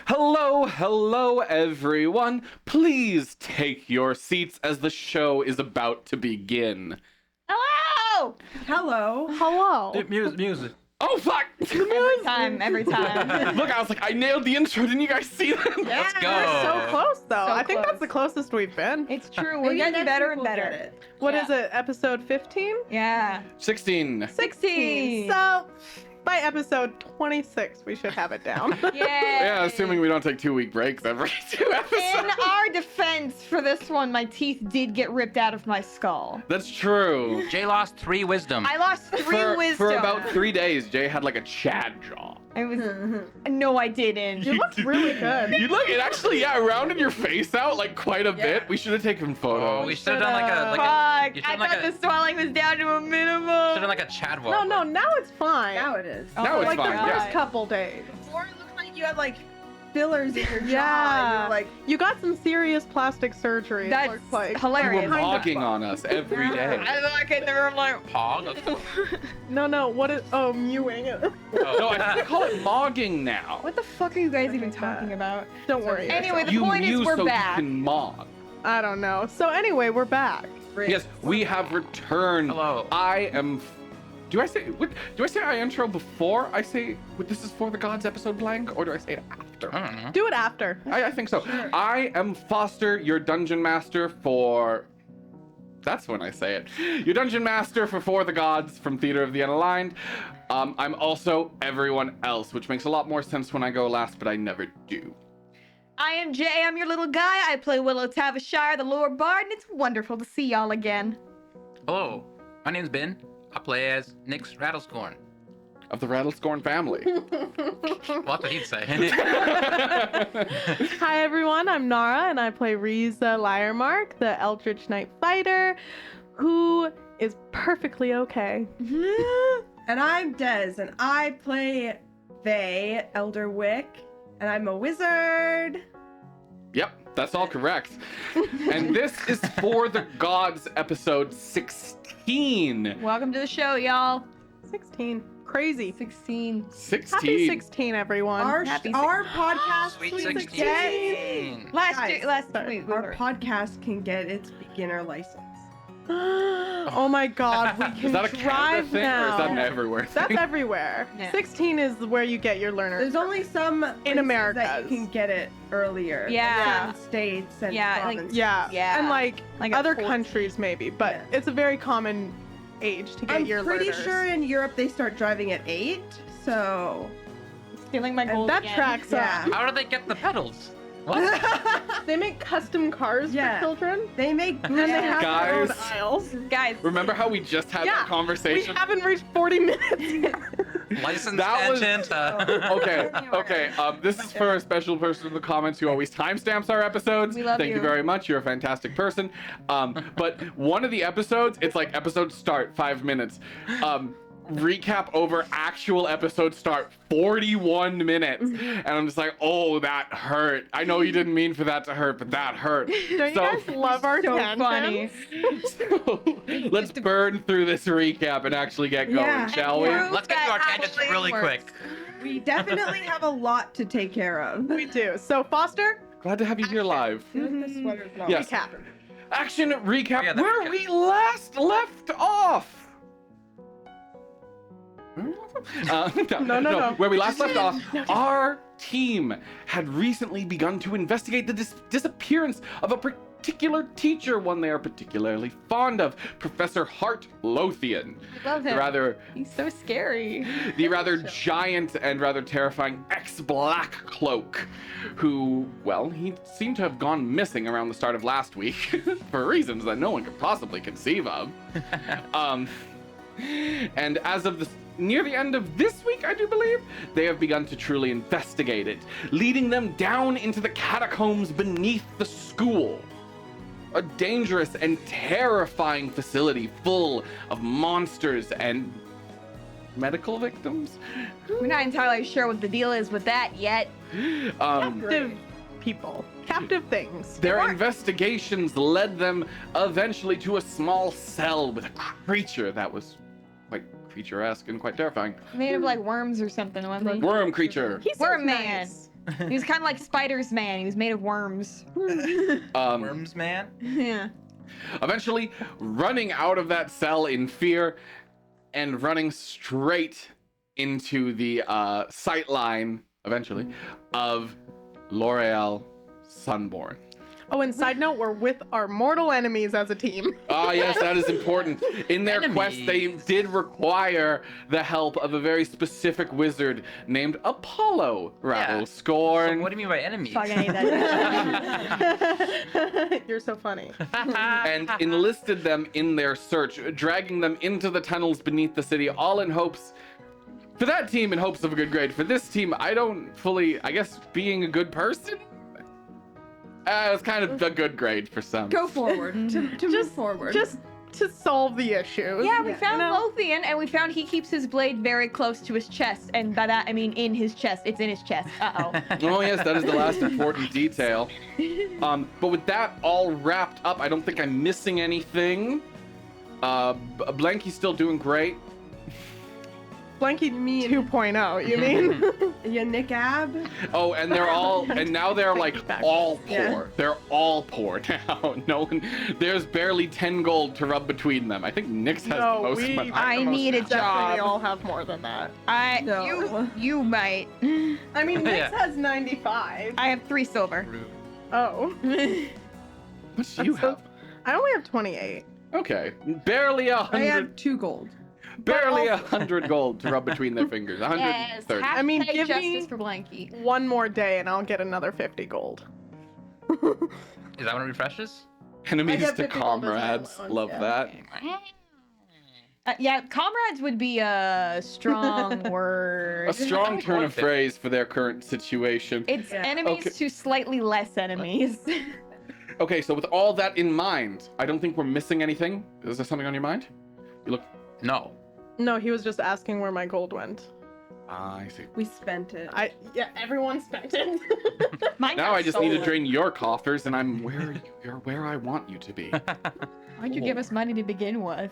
Hello, everyone. Please take your seats as the show is about to begin. Hello! Hello. Music. Oh, fuck! Every time. Look, I was like, I nailed the intro. Didn't you guys see that? Yeah. Let's go. We're so close, though. So I think close. that's the closest we've been. It's true. We're getting better and better. What is it? Episode 15? Yeah. 16. 16. So, by episode 26, we should have it down. Yeah, assuming we don't take 2-week breaks every 2 episodes. In our defense for this one, my teeth did get ripped out of my skull. That's true. Jay lost 3 wisdom. I lost 3 wisdom. For about 3 days, Jay had like a Chad jaw. I was. No, I didn't. You look really good. You look, it actually, rounded your face out like quite a bit. We should have taken photos. Oh, we should have done like a. Fuck! You I should have thought like the swelling was down to a minimum. should have like a Chad walk. No, now it's fine. Now it is. Now it's like fine. the first Yeah. couple days. Before it looked like you had like fillers in your jaw. Yeah. You're like, You got some serious plastic surgery. That's it looks like. You hilarious. were mogging on us every day. I look in the room like. Pog. No, what is. Oh, mewing. No, I think they call it mogging now. What the fuck are you guys even Forget that. talking about? Don't worry. Anyway, the You point is mew we're so back. you can mog. I don't know. So, anyway, we're back. Yes, we have returned. Hello. I am. Do I say I intro before I say this is for the gods episode blank, or do I say it after? I don't know. Do it after. I think so. I am Foster, your dungeon master for. That's when I say it. Your dungeon master for the Gods from Theater of the Unaligned. I'm also everyone else, which makes a lot more sense when I go last, but I never do. I am Jay. I'm your little guy. I play Willow Tavishire, the lore bard, and it's wonderful to see y'all again. Hello. My name's Ben. I play as Nick's Rattlescorn. Of the Rattlescorn family. Well, that's what he'd say. Hi everyone, I'm Nara and I play Riza Lyremark, the Eldritch Knight fighter, who is perfectly okay. and I'm Dez, and I play Vey, Elder Wick, and I'm a wizard. Yep, that's all correct. And this is for the Gods episode 16. Welcome to the show, y'all. 16. Crazy. 16. 16. Happy 16, everyone. Our Happy podcast Sweet can 16. get- Guys, Wait, Our podcast can get its beginner license. Oh my god, we Is can that a Canada drive thing, now. or is that an everywhere That's thing? everywhere. Yeah. 16 is where you get your learner. There's only some places Americas. that you can get it earlier. Yeah. Like certain states and Yeah, like- provinces. Yeah. Yeah. And like Like a other 14. countries maybe, but Yeah. it's a very common age to get I'm your pretty learners. sure in Europe they start driving at 8, so Stealing my And gold that again. tracks Yeah. up. How do they get the pedals? What? They make custom cars Yeah. for children. they make And they have their own Guys. aisles. Guys, Remember how we just had that We conversation? haven't reached 40 minutes yet. License That was- tangent. Okay. This is for a special person in the comments who always timestamps our episodes. We love Thank you you. very much. You're a fantastic person. But one of the episodes, it's like episode start 5 minutes. Recap over actual episode start 41 minutes, and I'm just like, oh, that hurt. I know you didn't mean for that to hurt, but that hurt. Don't you So- guys love our so tantrums? funny. So, let's burn through this recap and actually get going, Yeah. shall we? Prove Let's get to that our tangents actually really works. quick. we definitely have a lot to take care of. We do. So Foster, Glad to have you here live. The sweater's not Yes. recap. Action recap. Yeah, the Where recap. we last left off. No. Where we last left off, our team had recently begun to investigate the disappearance of a particular teacher, one they are particularly fond of, Professor Hart Lothian. Love The him. rather, He's so scary. the rather giant and rather terrifying ex-Black Cloak, who, well, he seemed to have gone missing around the start of last week for reasons that no one could possibly conceive of. And as of near the end of this week, I do believe, they have begun to truly investigate it, leading them down into the catacombs beneath the school. A dangerous and terrifying facility full of monsters and medical victims. We're not entirely sure what the deal is with that yet. Captive people. Captive things. Their investigations led them eventually to a small cell with a creature that was quite creature-esque and quite terrifying. Made of like worms or something, wasn't he? Worm creature. He seems Worm man. nice. He was kind of like Spider's man. He was made of worms. Worms, man. Yeah. Eventually, running out of that cell in fear and running straight into the sight line, eventually, of L'Oreal Sunborn. Oh, and side note, we're with our mortal enemies as a team. Ah, yes, that is important. In their quest, they Enemies. did require the help of a very specific wizard named Apollo Yeah. Rattlescorn. So what do you mean by enemies? Fuck, I hate that. You're so funny. And enlisted them in their search, dragging them into the tunnels beneath the city, all in hopes. For that team, in hopes of a good grade. For this team, I don't fully, I guess, being a good person? It's kind of a good grade for some. Go forward. to move forward. Just to solve the issues. Yeah, we Yeah. found You know? Lothian, and we found he keeps his blade very close to his chest, and by that I mean in his chest. It's in his chest. Uh-oh. Oh yes, that is the last important detail. But with that all wrapped up, I don't think I'm missing anything. Blanky's still doing great. Blanky mean- 2.0, you mean? You Nick Ab? Oh, and they're all, and now they're like all poor. Yeah. They're all poor now. No one, there's barely 10 gold to rub between them. I think Nyx has the most money. I need a Definitely job. all have more than that. No. You might. I mean, Nyx Yeah. has 95. I have 3 silver. Rude. Oh. What do you So- have? I only have 28. Okay, barely I 100, have 2 gold. barely also- 100 gold to rub between their fingers. 130. I mean, hashtag give justice me- for Blanky. One more day and I'll get another 50 gold. Is that when it refreshes? Enemies I have to 50 gold as my comrades. allowance, Love yeah. that. Yeah, comrades would be a strong word. A strong turn of phrase for their current situation. It's Yeah. enemies Okay. to slightly less enemies. Okay, so with all that in mind, I don't think we're missing anything. Is there something on your mind? You look. No. No, he was just asking where my gold went. Ah, I see. We spent it. Yeah, everyone spent it. Mine Now got I just need to stolen. drain your coffers, and I'm where you're where I want you to be. Why'd you give us money to begin with?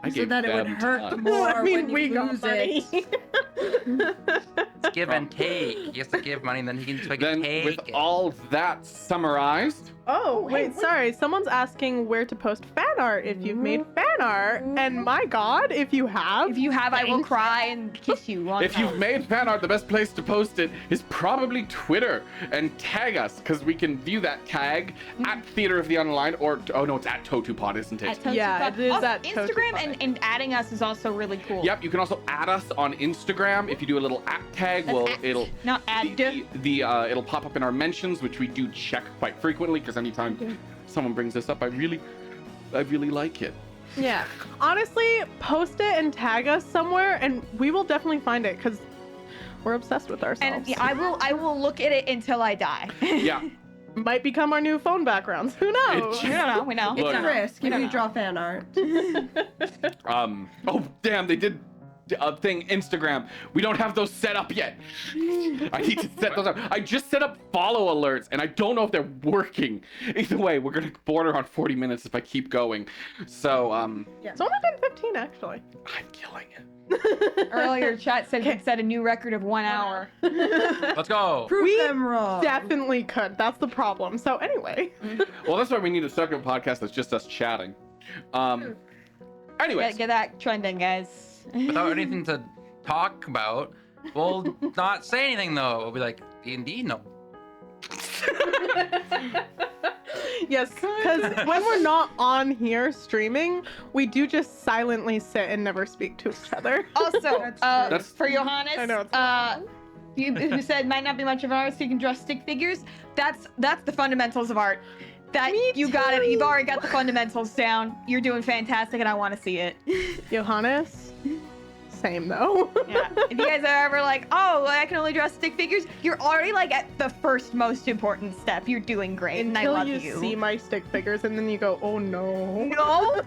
I so gave that it would them hurt tons. more I mean, when you we got lose money. it. It's give and take. He has to give money, then he can Then, take with it. all that summarized, Oh, wait, sorry. Someone's asking where to post fan art if you've made fan art. And my god, if you have. If you have, I will thanks. cry and kiss you. On if you've made fan art, the best place to post it is probably Twitter and tag us because we can view that tag at Theater of the Unaligned or oh no, it's at Totupod, isn't it? Yeah, it is also, at Instagram Totupod. and adding us is also really cool. Yep, you can also add us on Instagram if you do a little at tag. That's Well, at, it'll not add. it'll pop up in our mentions, which we do check quite frequently because anytime someone brings this up, I really like it. Yeah. Honestly, post it and tag us somewhere, and we will definitely find it because we're obsessed with ourselves. And yeah, I will look at it until I die. Yeah, Might become our new phone backgrounds. Who knows? We don't know. We know. Look. It's a risk We if don't you know. draw fan art. oh damn, they did a thing Instagram. We don't have those set up yet. I need to set those up. I just set up follow alerts and I don't know if they're working. Either way, we're gonna border on 40 minutes if I keep going. So It's only been 15, actually. I'm killing it. Earlier, chat said he'd set a new record of 1 hour. Let's go. Prove We them wrong. Definitely could. That's the problem. So anyway. Well, that's why we need a second podcast that's just us chatting. Anyways, Get that trending, guys. Without anything to talk about, we'll not say anything though. We'll be like, D&D? No. Yes, because when we're not on here streaming, we do just silently sit and never speak to each other. Also, That's- for Johannes, I know it's you said might not be much of an artist, so you can draw stick figures. That's the fundamentals of art. That Me you got it. too. You've already got the fundamentals down. You're doing fantastic, and I want to see it. Johannes, same though. Yeah. If you guys are ever like, oh, I can only draw stick figures, you're already like at the first most important step. You're doing great, and I Until love you you. see my stick figures and then you go, oh no. No,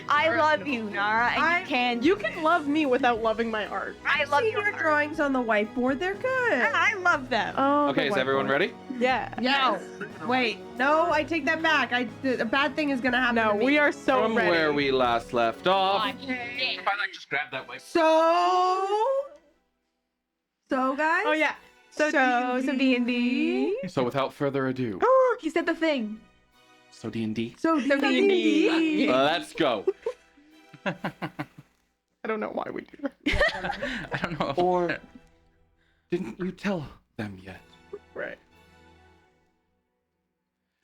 I love you, Nara, and You can love me without loving my art. I love See your your art. drawings on the whiteboard. They're good. I love them. Oh. okay, the is everyone whiteboard. ready? Yeah. Yes. Wait. No, I take that back. A bad thing is gonna happen. No, to me. we are so From ready. where we last left off. If I like just grab that way. So guys. Oh yeah. So D&D. So without further ado, He said the thing. so D&D, So D&D. let's go. I don't know why we do that. I don't know. Or didn't you tell them yet? Right.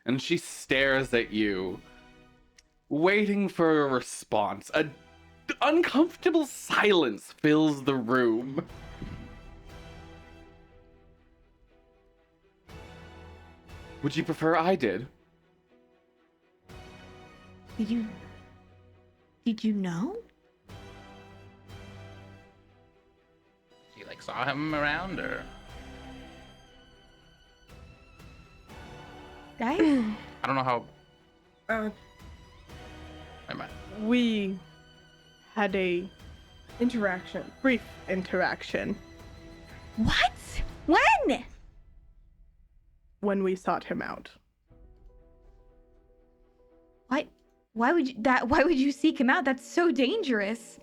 And she stares at you, waiting for a response. A uncomfortable silence fills the room. Would you prefer I did? Did you know? You like saw him around, or Guys? I don't know how. uh, Never mind. We had a interaction. brief interaction What? When? when we sought him out. Why would you seek him out? That's so dangerous.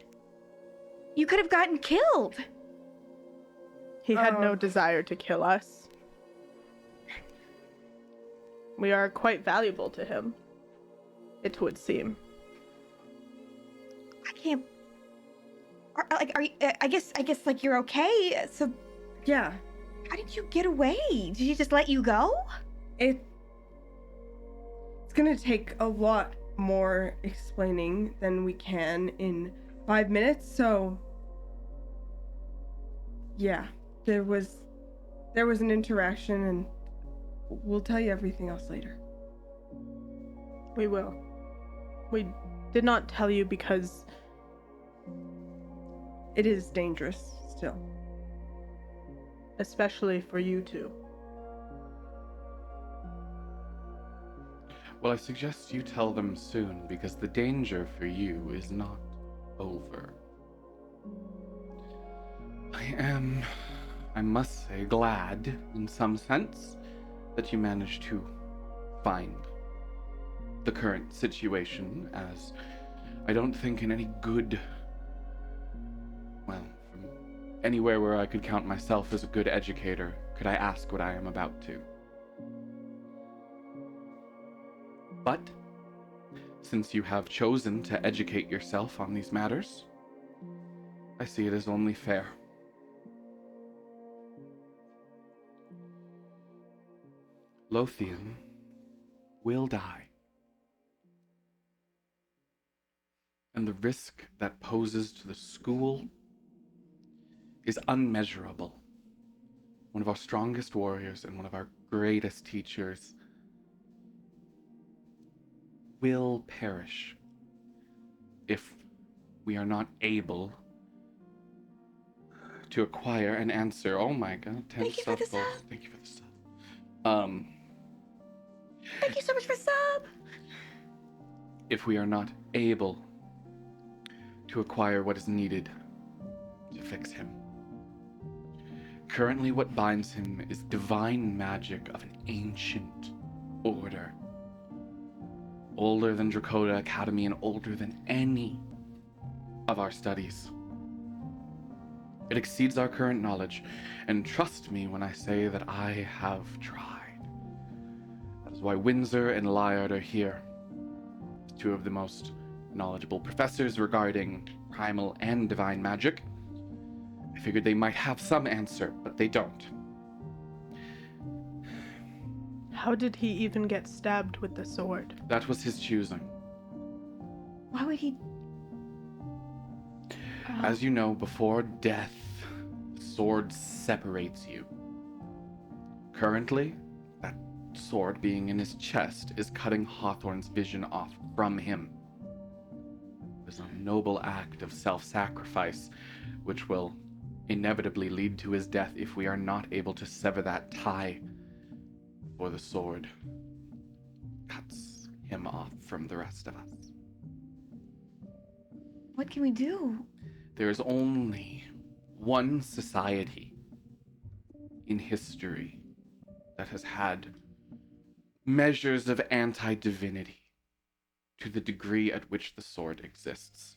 You could have gotten killed. He had no Oh. desire to kill us. We are quite valuable to him, it would seem. I can't. Are you, I guess like you're okay. So Yeah. how did you get away? Did he just let you go? It's gonna take a lot more explaining than we can in 5 minutes, so yeah, there was an interaction, and we'll tell you everything else later. We will. We did not tell you because It is dangerous still. especially for you two. Well, I suggest you tell them soon, because the danger for you is not over. I must say, glad, in some sense, that you managed to find the current situation, as I don't think in any good, well, from anywhere where I could count myself as a good educator, could I ask what I am about to. But, since you have chosen to educate yourself on these matters, I see it as only fair. Lothian will die. And the risk that poses to the school is unmeasurable. One of our strongest warriors and one of our greatest teachers will perish if we are not able to acquire an answer. Oh my god, 10 Thank you for the sub goals. sub. Thank you for the sub. Thank you so much for sub. If we are not able to acquire what is needed to fix him. Currently, what binds him is divine magic of an ancient order. Older than Dracoda Academy and older than any of our studies. It exceeds our current knowledge, and trust me when I say that I have tried. That is why Windsor and Lyard are here. Two of the most knowledgeable professors regarding primal and divine magic. I figured they might have some answer, but they don't. How did he even get stabbed with the sword? That was his choosing. Why would he? As you know, before death, the sword separates you. Currently, that sword being in his chest is cutting Hawthorne's vision off from him. It was a noble act of self-sacrifice, which will inevitably lead to his death if we are not able to sever that tie, or the sword cuts him off from the rest of us. What can we do? There is only one society in history that has had measures of anti-divinity to the degree at which the sword exists.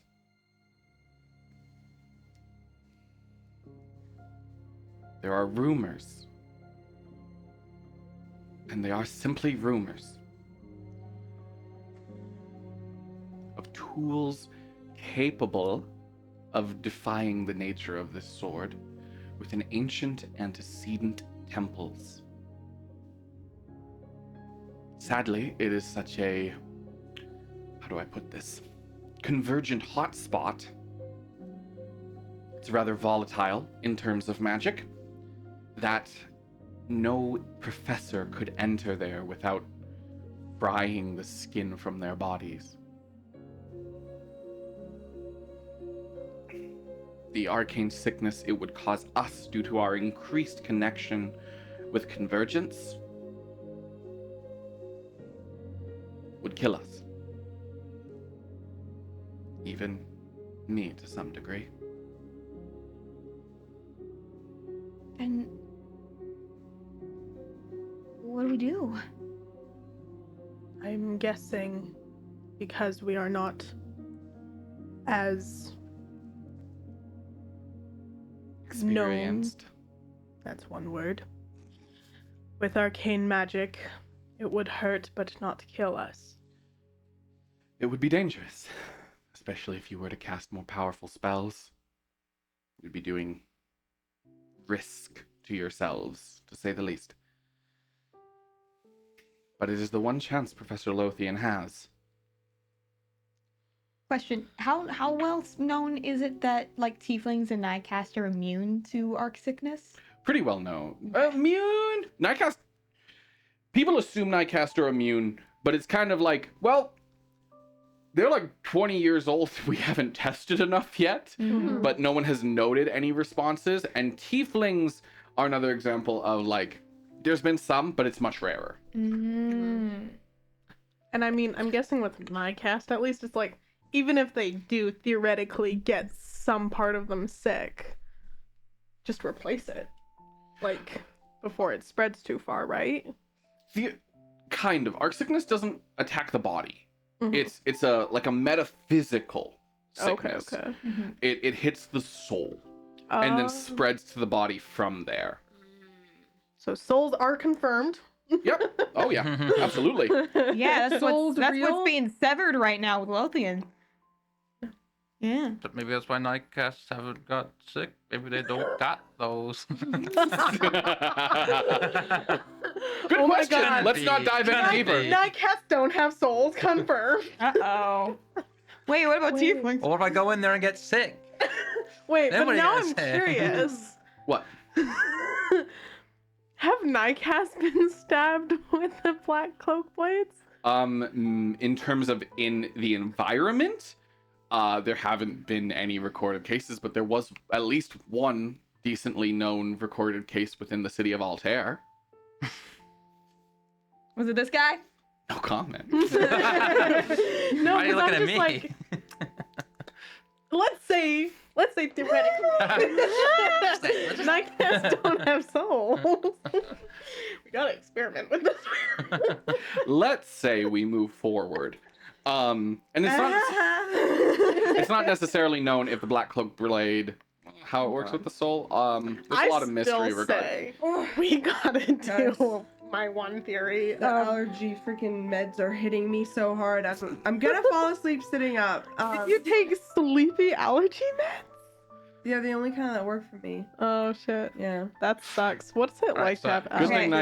There are rumors And they are simply rumors of tools capable of defying the nature of this sword within ancient antecedent temples. Sadly, it is such a, how do I put this, convergent hotspot. It's rather volatile in terms of magic, that no professor could enter there without frying the skin from their bodies. The arcane sickness it would cause us due to our increased connection with convergence would kill us. Even me to some degree. And what do we do? I'm guessing because we are not as Experienced. that's one word. With arcane magic, it would hurt but not kill us. It would be dangerous, especially if you were to cast more powerful spells. You'd be doing risk to yourselves, to say the least. But it is the one chance Professor Lothian has. Question: How well known is it that like tieflings and Nightcast are immune to arc sickness? Pretty well known. Immune? Nightcast. People assume Nightcast are immune, but it's kind of like, well, they're like 20 years old. We haven't tested enough yet, but no one has noted any responses. And tieflings are another example of like, there's been some, but it's much rarer. Mm. And I mean, I'm guessing with my cast, at least, it's like, even if they do theoretically get some part of them sick, just replace it. Like, before it spreads too far, right? Kind of. Arc sickness doesn't attack the body. Mhm. It's a like a metaphysical sickness. Okay. It hits the soul and then Oh. spreads to the body from there. So souls are confirmed. Yep. Oh yeah. Absolutely. Yeah, that's Soul's what's real? being severed right now with Lothian. Yeah. But maybe that's why Nightcasts haven't got sick. Maybe they don't got those. Good Oh my question. God. Let's not dive in Could deeper. be. Nightcasts don't have souls, confirmed. Uh-oh. Wait, what about Wait. tieflings? Or if I go in there and get sick? Wait, Then but what are you now gonna I'm say? curious. What? Have Nightcasts been stabbed with the black cloak blades? In terms of in the environment, there haven't been any recorded cases, but there was at least one decently known recorded case within the city of Altair. Was it this guy? No comment. No, Why are you because I'm looking at just me? like, let's say theoretically, Nightcasts don't have souls. We gotta experiment with this. Let's say we move forward. And it's not necessarily known if the Black Cloak Blade, how it works with the soul. There's a lot of mystery regarding. We gotta Guys. do my one theory. The allergy freaking meds are hitting me so hard. I'm gonna fall asleep sitting up. Did you take sleepy allergy meds? Yeah, the only kind that work for me. Oh shit, Yeah. that sucks. What's it Alright, like so to have good thing allergies? I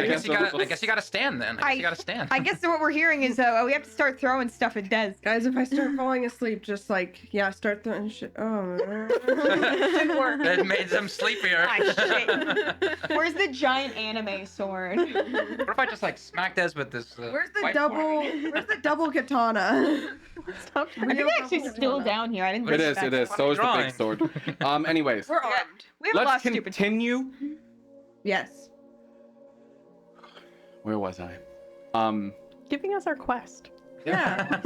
I guess you gotta stand then. I guess you gotta stand. I guess what we're hearing is we have to start throwing stuff at Des. Guys, if I start falling asleep, just like, yeah, start throwing shit. Oh, Didn't work. That made them sleepier. Ah, shit. Where's the giant anime sword? What if I just like smack Des with this? Where's the whiteboard? Where's the double katana? Stop I think it's actually still down here. I didn't. It bring is, back. it is. So is the Drawing. big sword. Anyways, We're armed. We have a lot let's of stupid. continue. Yes. Where was I? Giving us our quest. Yeah.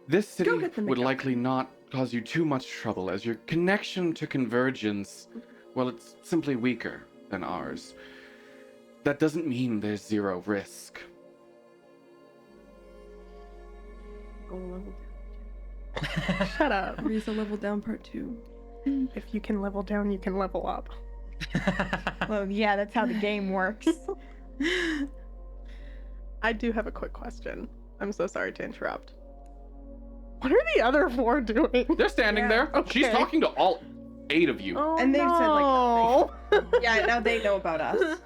This city Go get the would makeup. likely not cause you too much trouble, as your connection to convergence, well, it's simply weaker than ours. That doesn't mean there's zero risk. Shut up. Raise a level down part 2. If you can level down, you can level up. Well, yeah, that's how the game works. I do have a quick question. I'm so sorry to interrupt. What are the other 4 doing? They're standing Yeah. there. Okay. She's talking to all 8 of you. Oh, And they've said, no. Yeah, now they know about us.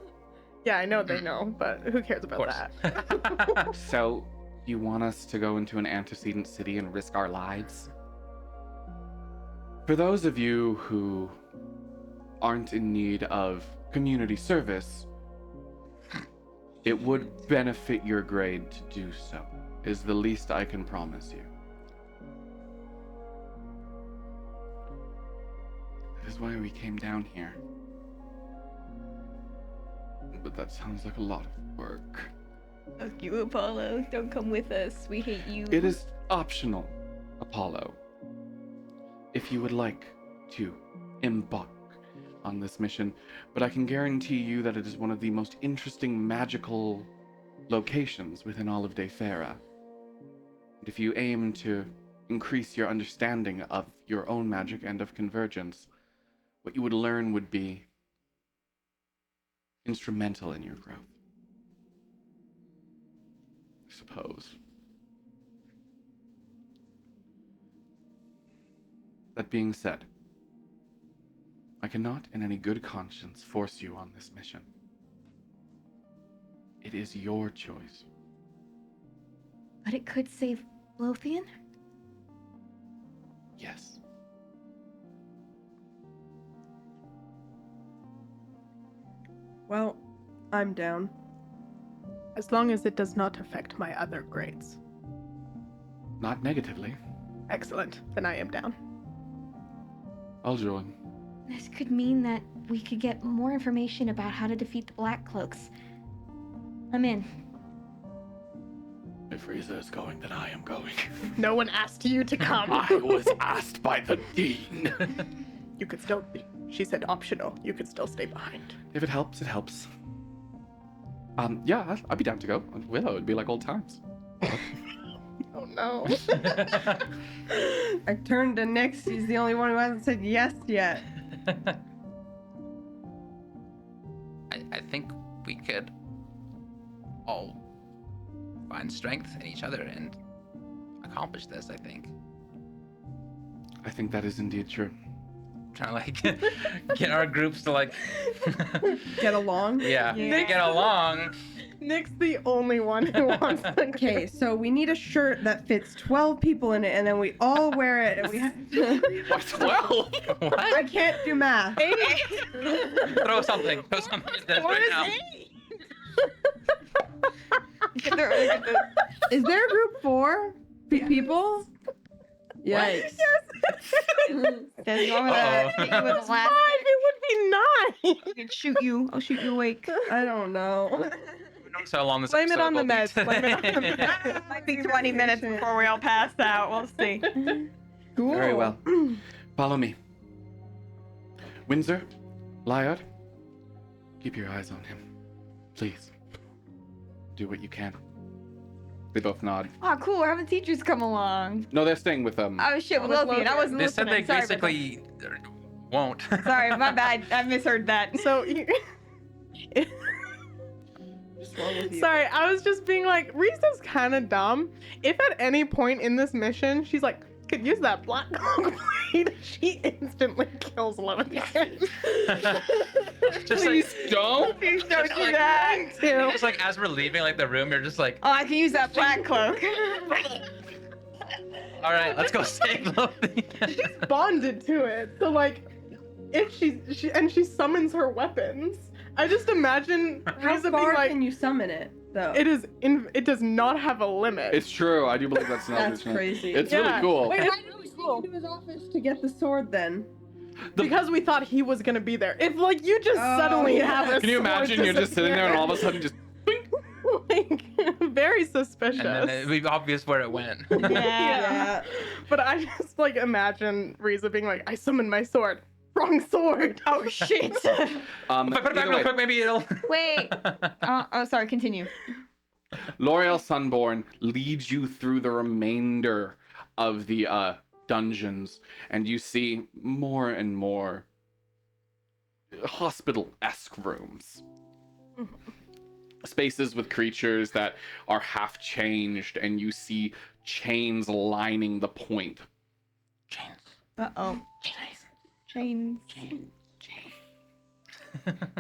Yeah, I know they know, but who cares Of about course. that? So, you want us to go into an antecedent city and risk our lives? For those of you who aren't in need of community service, it would benefit your grade to do so, is the least I can promise you. That is why we came down here. But that sounds like a lot of work. Fuck you, Apollo. Don't come with us. We hate you. It is optional, Apollo. If you would like to embark on this mission, but I can guarantee you that it is one of the most interesting magical locations within all of Dayfera. And if you aim to increase your understanding of your own magic and of convergence, what you would learn would be instrumental in your growth. I suppose. That being said, I cannot in any good conscience force you on this mission. It is your choice. But it could save Lothian? Yes. Well, I'm down. As long as it does not affect my other grades. Not negatively. Excellent. Then I am down. I'll join. This could mean that we could get more information about how to defeat the Black Cloaks. I'm in. If Riza is going, then I am going. No one asked you to come. I was asked by the Dean. You could still. She said optional. You could still stay behind. If it helps, it helps. Yeah, I'd be down to go. Willow, it'd be like old times. Oh no. I turned to Nyx. He's the only one who hasn't said yes yet. I think we could all find strength in each other and accomplish this, I think. I think that is indeed true. Trying to like get our groups to like Get along? yeah, Yeah. get along. Nick's the only one who wants to go. Okay, so we need a shirt that fits 12 people in it, and then we all wear it, and we have to... What, 12? I What? can't do math. Throw something at this right now. Is there a group 4 people? Yikes. There's one with Uh-oh. hit you with a laugh. 5, it would be 9. I can shoot you. I'll shoot you awake. I don't know. So long this Blame it episode on the will be meds. Blame it on the today. meds. Might be 20 minutes before we all pass out. We'll see. Cool. Very well. Follow me. Windsor, Lyard, keep your eyes on him. Please. Do what you can. They both nod. Oh, cool. We're having teachers come along. No, they're staying with Oh, shit, with With Lothian. I Lothian. wasn't They said listening. they Sorry about basically won't. that. Sorry, my bad. I misheard that. So, What's wrong with you? sorry, I was just being like, Risa's kind of dumb. If at any point in this mission she's like, could use that black cloak blade, she instantly kills Lothian. Just Please like, don't. Please don't do like- that. just like as we're leaving like the room, you're just like, Oh, I can use that black cloak. all right, let's go save Lothian. Bonded to it. So like, if she summons her weapons, I just imagine How Risa being far like, can you summon it, though? it does not have a limit. It's true. I do believe that's not That's crazy. It's Yeah. really cool. Wait, It's why did we sneak into his office to get the sword, then? because we thought he was gonna be there. If like you just Oh, suddenly yeah. have a Can you sword imagine you're just sitting there and all of a sudden just like, very suspicious. And then it'd be obvious where it went. Yeah. But I just like imagine Riza being like, I summoned my sword. Wrong sword. Oh, shit. Put it back either real way, quick, maybe it'll. Wait. Oh, sorry. Continue. L'Oreal Sunborn leads you through the remainder of the dungeons, and you see more and more hospital-esque rooms. spaces with creatures that are half changed, and you see chains lining the point. Chains. Uh-oh. Chains.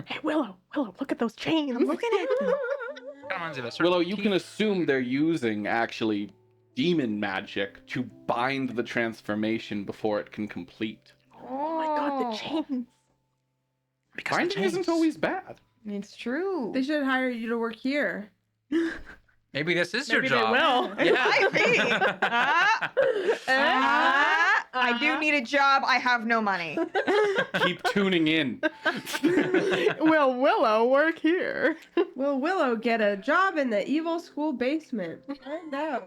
Hey, Willow, look at those chains. I'm looking at them. Kind of reminds me of a certain Willow, you can teeth. assume they're using actually demon magic to bind the transformation before it can complete. Oh my god, the chains. Because the Binding isn't chains. always bad. It's true. They should hire you to work here. Maybe this is Maybe your they job. will. Yeah. Might be. I do need a job. I have no money. Keep tuning in. Will Willow work here? Will Willow get a job in the evil school basement? I know.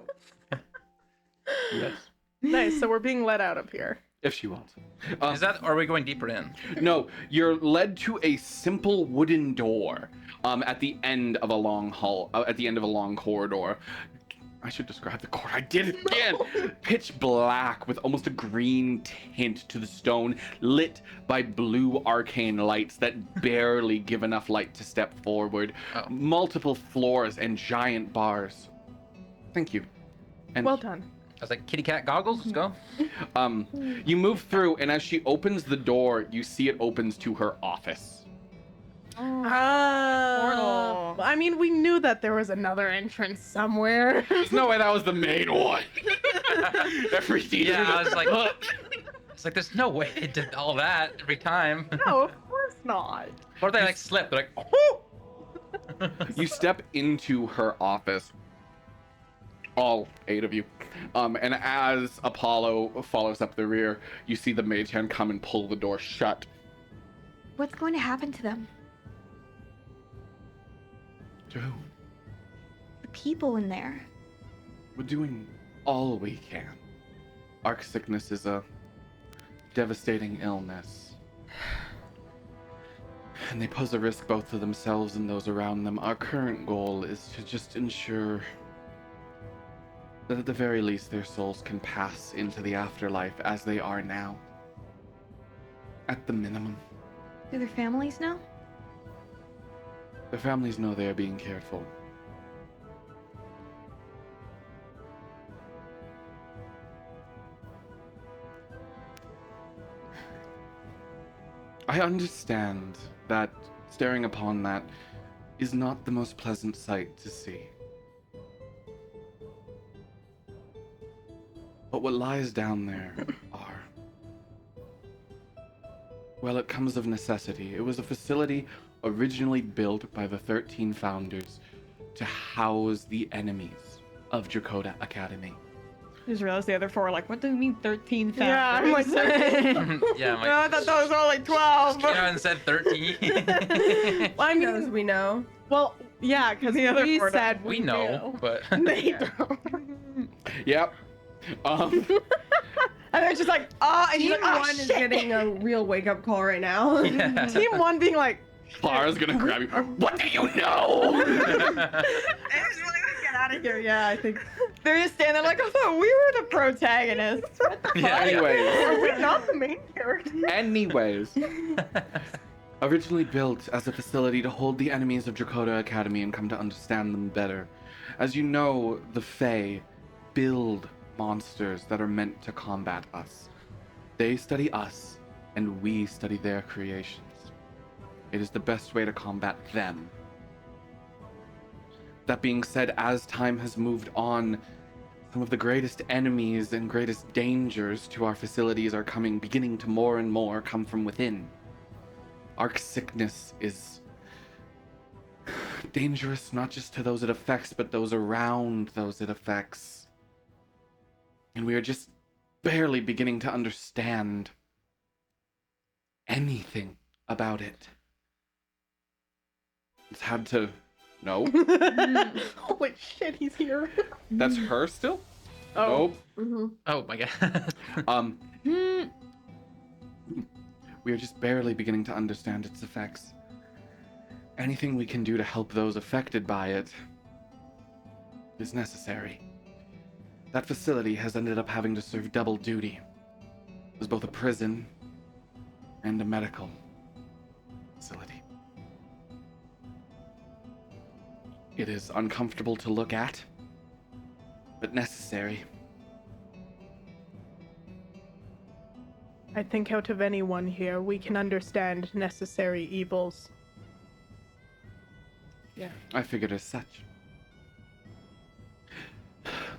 Yes, Nice, so we're being let out of here. if she wants. Is that, or are we going deeper in? No, you're led to a simple wooden door at the end of a long hall, at the end of a long corridor. I should describe the corridor. I did it again. Pitch black with almost a green tint to the stone, lit by blue arcane lights that barely give enough light to step forward. Oh. Multiple floors and giant bars. Thank you. And Well done. I was like, kitty cat goggles, let's go. you move through, and as she opens the door, you see it opens to her office. Oh. I mean, we knew that there was another entrance somewhere. There's no way that was the main one. Every teacher. Yeah, I was like, it's like, there's no way they did all that every time. No, of course not. What if they like slip? They're like, oh! You step into her office, all 8 of you, and as Apollo follows up the rear, you see the mage hand come and pull the door shut. What's going to happen to them? Joe, The people in there. we're doing all we can. Arc sickness is a devastating illness, and they pose a risk both to themselves and those around them. Our current goal is to just ensure that at the very least their souls can pass into the afterlife as they are now. At the minimum. Do their families know? Their families know they are being cared for. I understand that staring upon that is not the most pleasant sight to see. But what lies down there are... Well, it comes of necessity. It was a facility originally built by the 13 founders to house the enemies of Drakota Academy. I just realized the other 4 are like, what do you mean 13 founders? Yeah, I'm like, 13. Yeah, I'm No, I like, thought that was only 12. you know, said 13. Well, I Knows mean, we know. well, yeah, because The other we four don't. said we know, but They don't. Yep. And they're just like, oh, and Team you're like, oh, 1 is shit. getting a real wake up call right now. yeah. Team 1 being like, Clara's gonna grab you. What do you know? Get out of here. yeah, I think. They're just standing there like, I thought we were the protagonists. What the Yeah. Anyways. Are we not the main character? Anyways. Originally built as a facility to hold the enemies of Drakota Academy and come to understand them better. As you know, the Fae build monsters that are meant to combat us. They study us, and we study their creations. It is the best way to combat them. That being said, as time has moved on, some of the greatest enemies and greatest dangers to our facilities are beginning to more and more come from within. Arc sickness is dangerous not just to those it affects, but those around those it affects. And we are just barely beginning to understand anything about it. It's had to... No? Holy shit, he's here. That's her still? Oh. Nope. Mm-hmm. Oh my god. We are just barely beginning to understand its effects. Anything we can do to help those affected by it is necessary. That facility has ended up having to serve double duty as both a prison and a medical facility. It is uncomfortable to look at, but necessary. I think out of anyone here, we can understand necessary evils. I figured as such.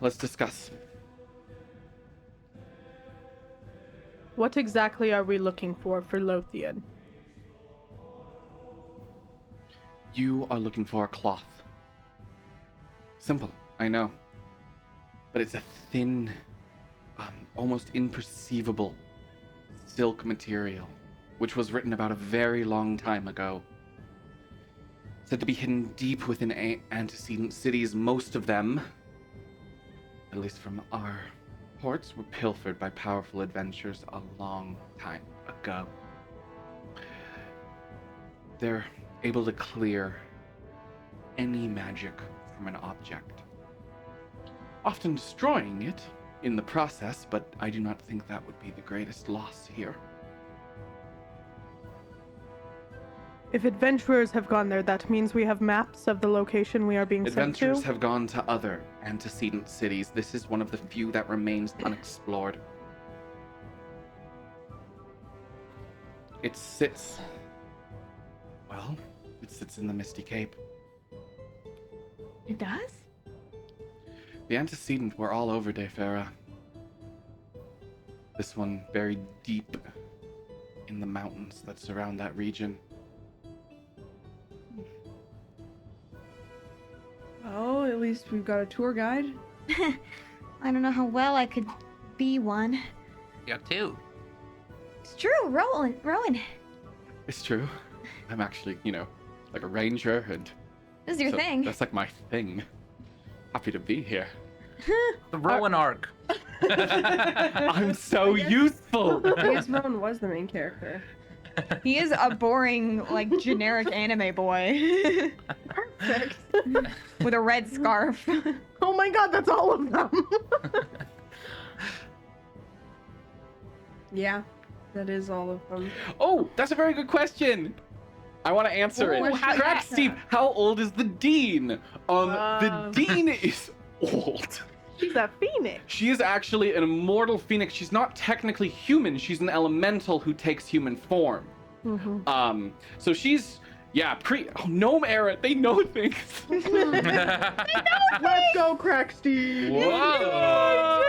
Let's discuss. What exactly are we looking for Lothian? You are looking for a cloth. Simple, I know. But it's a thin, almost imperceivable silk material, which was written about a very long time ago. Said to be hidden deep within antecedent cities. Most of them, at least from our ports, were pilfered by powerful adventurers a long time ago. They're able to clear any magic from an object, often destroying it in the process, but I do not think that would be the greatest loss here. If adventurers have gone there, that means we have maps of the location we are being sent to? Adventurers have gone to other antecedent cities. This is one of the few that remains unexplored. It sits in the Misty Cape. It does? The antecedent were all over Defera. This one buried deep in the mountains that surround that region. Oh, at least we've got a tour guide. I don't know how well I could be one. You got two. It's true, Rowan. It's true. I'm actually, like a ranger, and This is your so thing. that's like my thing. Happy to be here. The Rowan arc. I'm so useful. I guess Rowan was the main character. He is a boring, like, generic anime boy. Perfect. With a red scarf. Oh my god, that's all of them! Yeah, that is all of them. Oh, that's a very good question. I want to answer Oh, it. how- Correct, Steve. How old is the dean? The Um. dean is old. She's a phoenix. She is actually an immortal phoenix. She's not technically human. She's an elemental who takes human form. Mm-hmm. So she's gnome era. They know things. Let's go, Crack Steve! Whoa!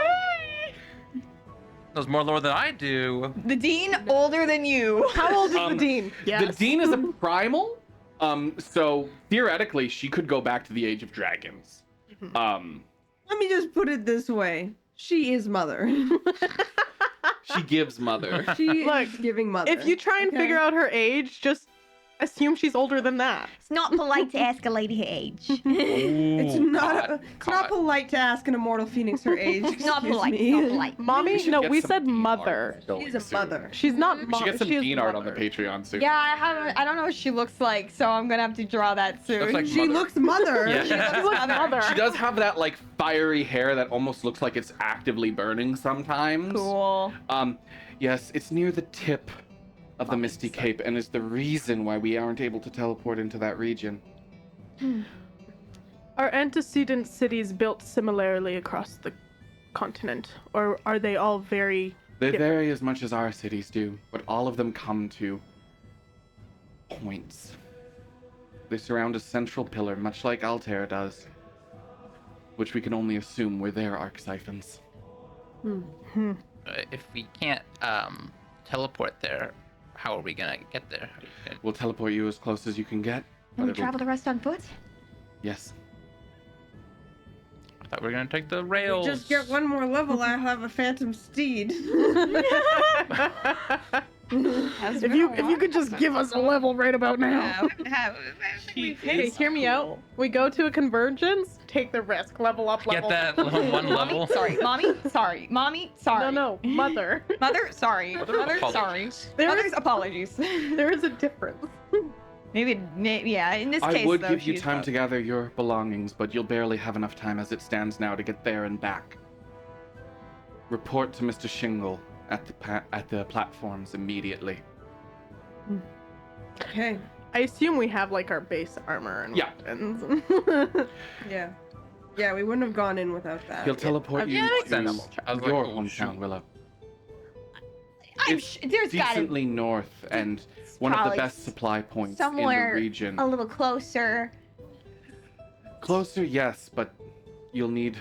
Knows more lore than I do. The dean older than you. How old is the Um, dean? The dean is a primal. So theoretically, she could go back to the Age of Dragons. Let me just put it this way. She is mother. She gives mother. She Look, is giving mother. If you try and Okay? figure out her age, just assume she's older than that. It's not polite to ask a lady her age. It's not Caught. polite to ask an immortal phoenix her age. It's not excuse polite. me. It's not polite. Mommy? should No, get we some said dean mother. art going She's a soon. mother. She's not We mom. should get some she is dean art on the mother. Patreon soon. Yeah, I don't know what she looks like, so I'm gonna have to draw that soon. Looks like She mother. looks mother. Yeah. She looks mother. She does have that like fiery hair that almost looks like it's actively burning sometimes. Cool. Yes, it's near the tip of the Misty Cape and is the reason why we aren't able to teleport into that region. Are antecedent cities built similarly across the continent, or are they all very... They Different. vary as much as our cities do, but all of them come to points. They surround a central pillar, much like Altair does, which we can only assume were their arc siphons. If we can't teleport there, how are we gonna get there? We'll teleport you as close as you can get. Can we but it'll- travel the rest on foot? Yes. I thought we were gonna take the rails. Just get one more level, I'll have a phantom steed. If you could just give us a level right about now. Hey, hear me out. We go to a convergence, take the risk, level up, Get level. that level one level. Mommy, sorry. Mommy, sorry. Mommy, sorry. No, mother. Mother, sorry. Mother, Mother, sorry. apologies. Mother's apologies. There is a difference. maybe, yeah. In this I case, would though, give you she's time both. to gather your belongings, but you'll barely have enough time as it stands now to get there and back. Report to Mr. Shingle at the platforms immediately. Okay. I assume we have like our base armor and Yeah. weapons. Yeah. Yeah, we wouldn't have gone in without that. He'll teleport you to Sensible. I was like, your oh, hometown, shoot. Willow. There's gotta Decently north and one of the probably best supply points somewhere in the region. a little closer. Closer, yes, but you'll need.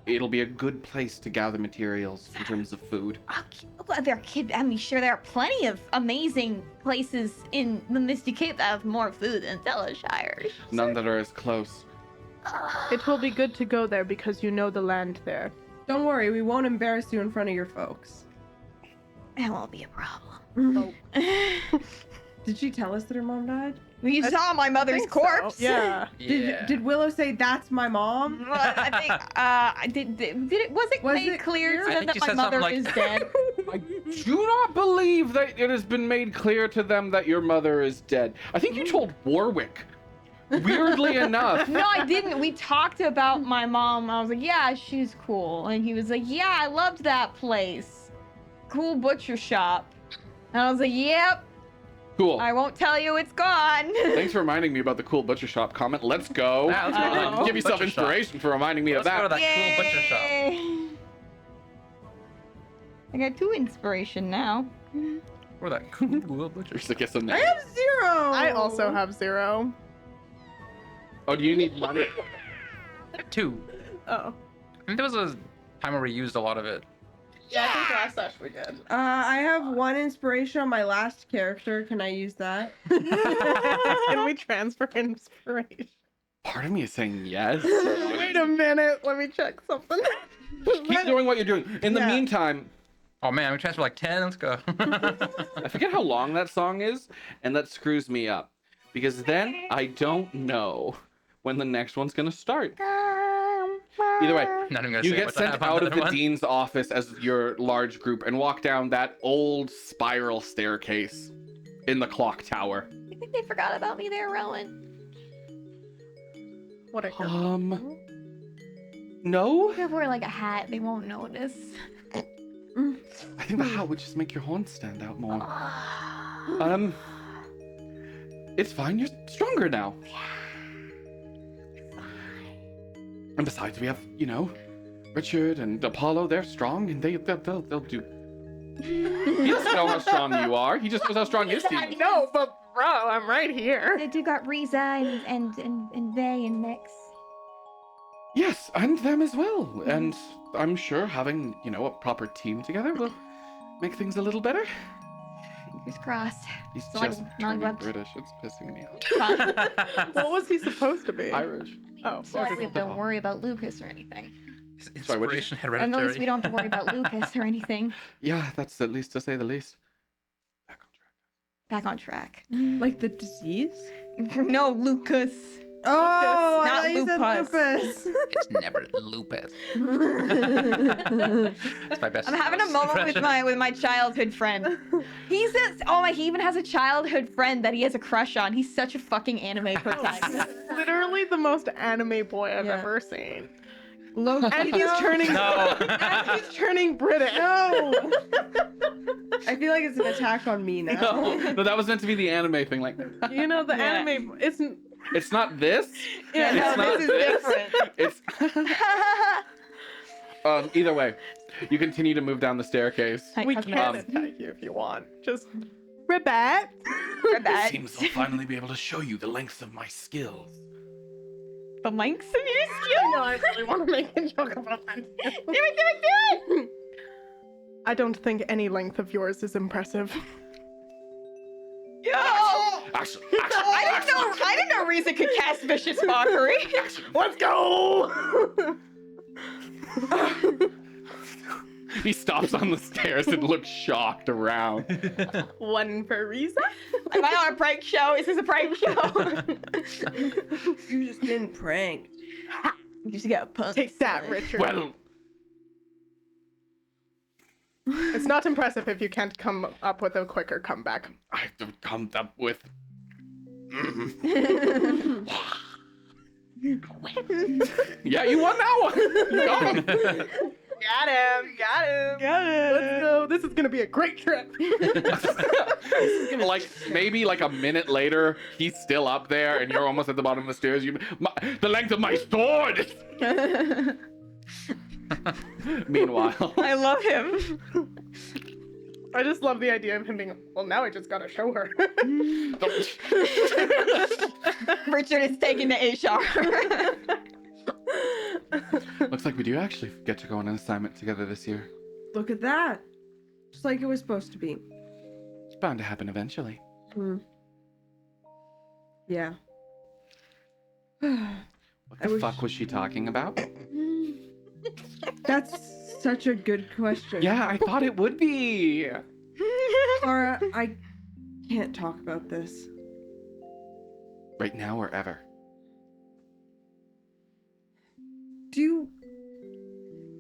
It'll be a good place to gather materials in terms of food. I'm sure there are plenty of amazing places in the Misty Cape that have more food than Delashire. None that are as close. It will be good to go there because you know the land there. Don't worry, we won't embarrass you in front of your folks. That won't be a problem. Did she tell us that her mom died? You saw my mother's think so, corpse. Yeah. Did Willow say that's my mom? Well, I think was it made clear to I them think that you my said something mother like- is dead? I do not believe that it has been made clear to them that your mother is dead. I think you told Warwick. Weirdly enough. No, I didn't. We talked about my mom. I was like, yeah, she's cool. And he was like, yeah, I loved that place. Cool butcher shop. And I was like, yep, Cool. I won't tell you it's gone. Thanks for reminding me about the cool butcher shop comment. Let's go. Yeah, let's go to the Give yourself butcher shop. inspiration for reminding me Let's of go to that. that cool butcher shop. Yay. I got 2 inspiration now. Or that cool butcher There's, I guess, a I name. have 0. I also have 0. Oh, do you need money? shop. 2. Oh. I think there was a time where we used a lot of it. Yeah, I think last session we did. I have 1 inspiration on my last character. Can I use that? Can we transfer inspiration? Part of me is saying yes. Wait a minute, let me check something. Keep doing what you're doing. In the Yeah. meantime, Oh man, we transferred like 10. Let's go. I forget how long that song is, and that screws me up. Because then I don't know when the next one's gonna start. Either way, Not even gonna you say get what sent happened out on of that the one. dean's office as your large group and walk down that old spiral staircase in the clock tower. I think they forgot about me there, Rowan. What a No? If I wear like a hat, they won't notice. I think the hat would just make your horns stand out more. It's fine. You're stronger now. And besides, we have, Richard and Apollo. They're strong, and they'll do. He doesn't know how strong you are. He just knows how strong his team I is. know, but bro, I'm right here. They do got Riza and Vay and Mix. Yes, and them as well. And I'm sure having, a proper team together will make things a little better. Fingers crossed. He's So, like, just not turning about- British. It's pissing me off. What was he supposed to be? Irish. Oh, So we don't worry about Lucas or anything. Sorry, what'd you- Inspiration And at least hereditary. we don't have to worry about Lucas or anything. Yeah, that's at least to say the least. Back on track. Back on track. Like the disease? No, Lucas. Oh, Not I thought you lupus. said It's never lupus. lupus. That's my best. I'm having a moment with my childhood friend. He even has a childhood friend that he has a crush on. He's such a fucking anime protagonist. Literally the most anime boy I've Yeah. ever seen. Loki. And he's turning No. and he's turning British. No. I feel like it's an attack on me now. No, that was meant to be the anime thing. Like, You know the Yeah. anime isn't it's not this. yeah, It's no, not this is this. different. It's either way, you continue to move down the staircase. We Okay. can attack you if you want. Just Rebet. Rebet. Seems I'll finally be able to show you the lengths of my skills. The lengths of your I skill. know I really want to make a joke about that. Do it. I don't think any length of yours is impressive. Yo! Actually, I didn't know Riza could cast vicious mockery. Let's go! he stops on the stairs and looks shocked around. One for Riza. Am I on a prank show? Is this a prank show? You just been pranked. You just got punked. Take that, Richard. Well, It's not impressive if you can't come up with a quicker comeback. I've come up with. Yeah, you won that one. You got him. Got him. Got him. Got it. Let's go. This is gonna be a great trip. Like maybe like a minute later, he's still up there, and you're almost at the bottom of the stairs. The length of my sword. Meanwhile, I love him. I just love the idea of him being. Well, now I just gotta show her. Richard is taking the HR. looks like we do actually get to go on an assignment together this year. Look at that. Just like it was supposed to be. It's bound to happen eventually. Yeah. What the fuck was she talking about? That's such a good question. Yeah, I thought it would be. Clara, I can't talk about this. Right now or ever.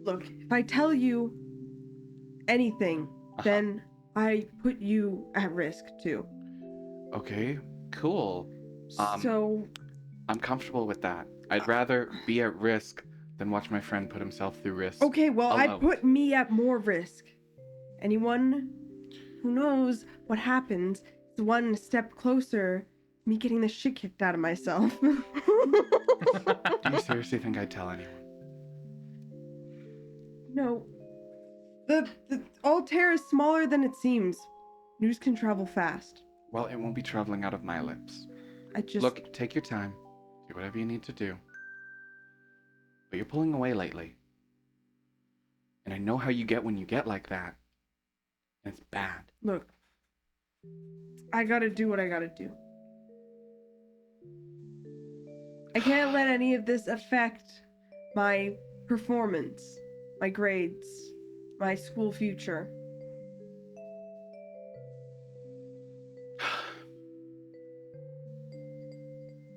Look, if I tell you anything, then I put you at risk too. Okay, cool. So, I'm comfortable with that. I'd rather be at risk than watch my friend put himself through risk. okay, well, alone. I'd put me at more risk. Anyone who knows what happens is one step closer to me getting the shit kicked out of myself. Do you seriously think I'd tell anyone? No. The Altair is smaller than it seems. News can travel fast. Well, it won't be traveling out of my lips. I just... Look, take your time. Do whatever you need to do. But you're pulling away lately. And I know how you get when you get like that. And it's bad. Look. I gotta do what I gotta do. I can't let any of this affect my performance, my grades, my school future.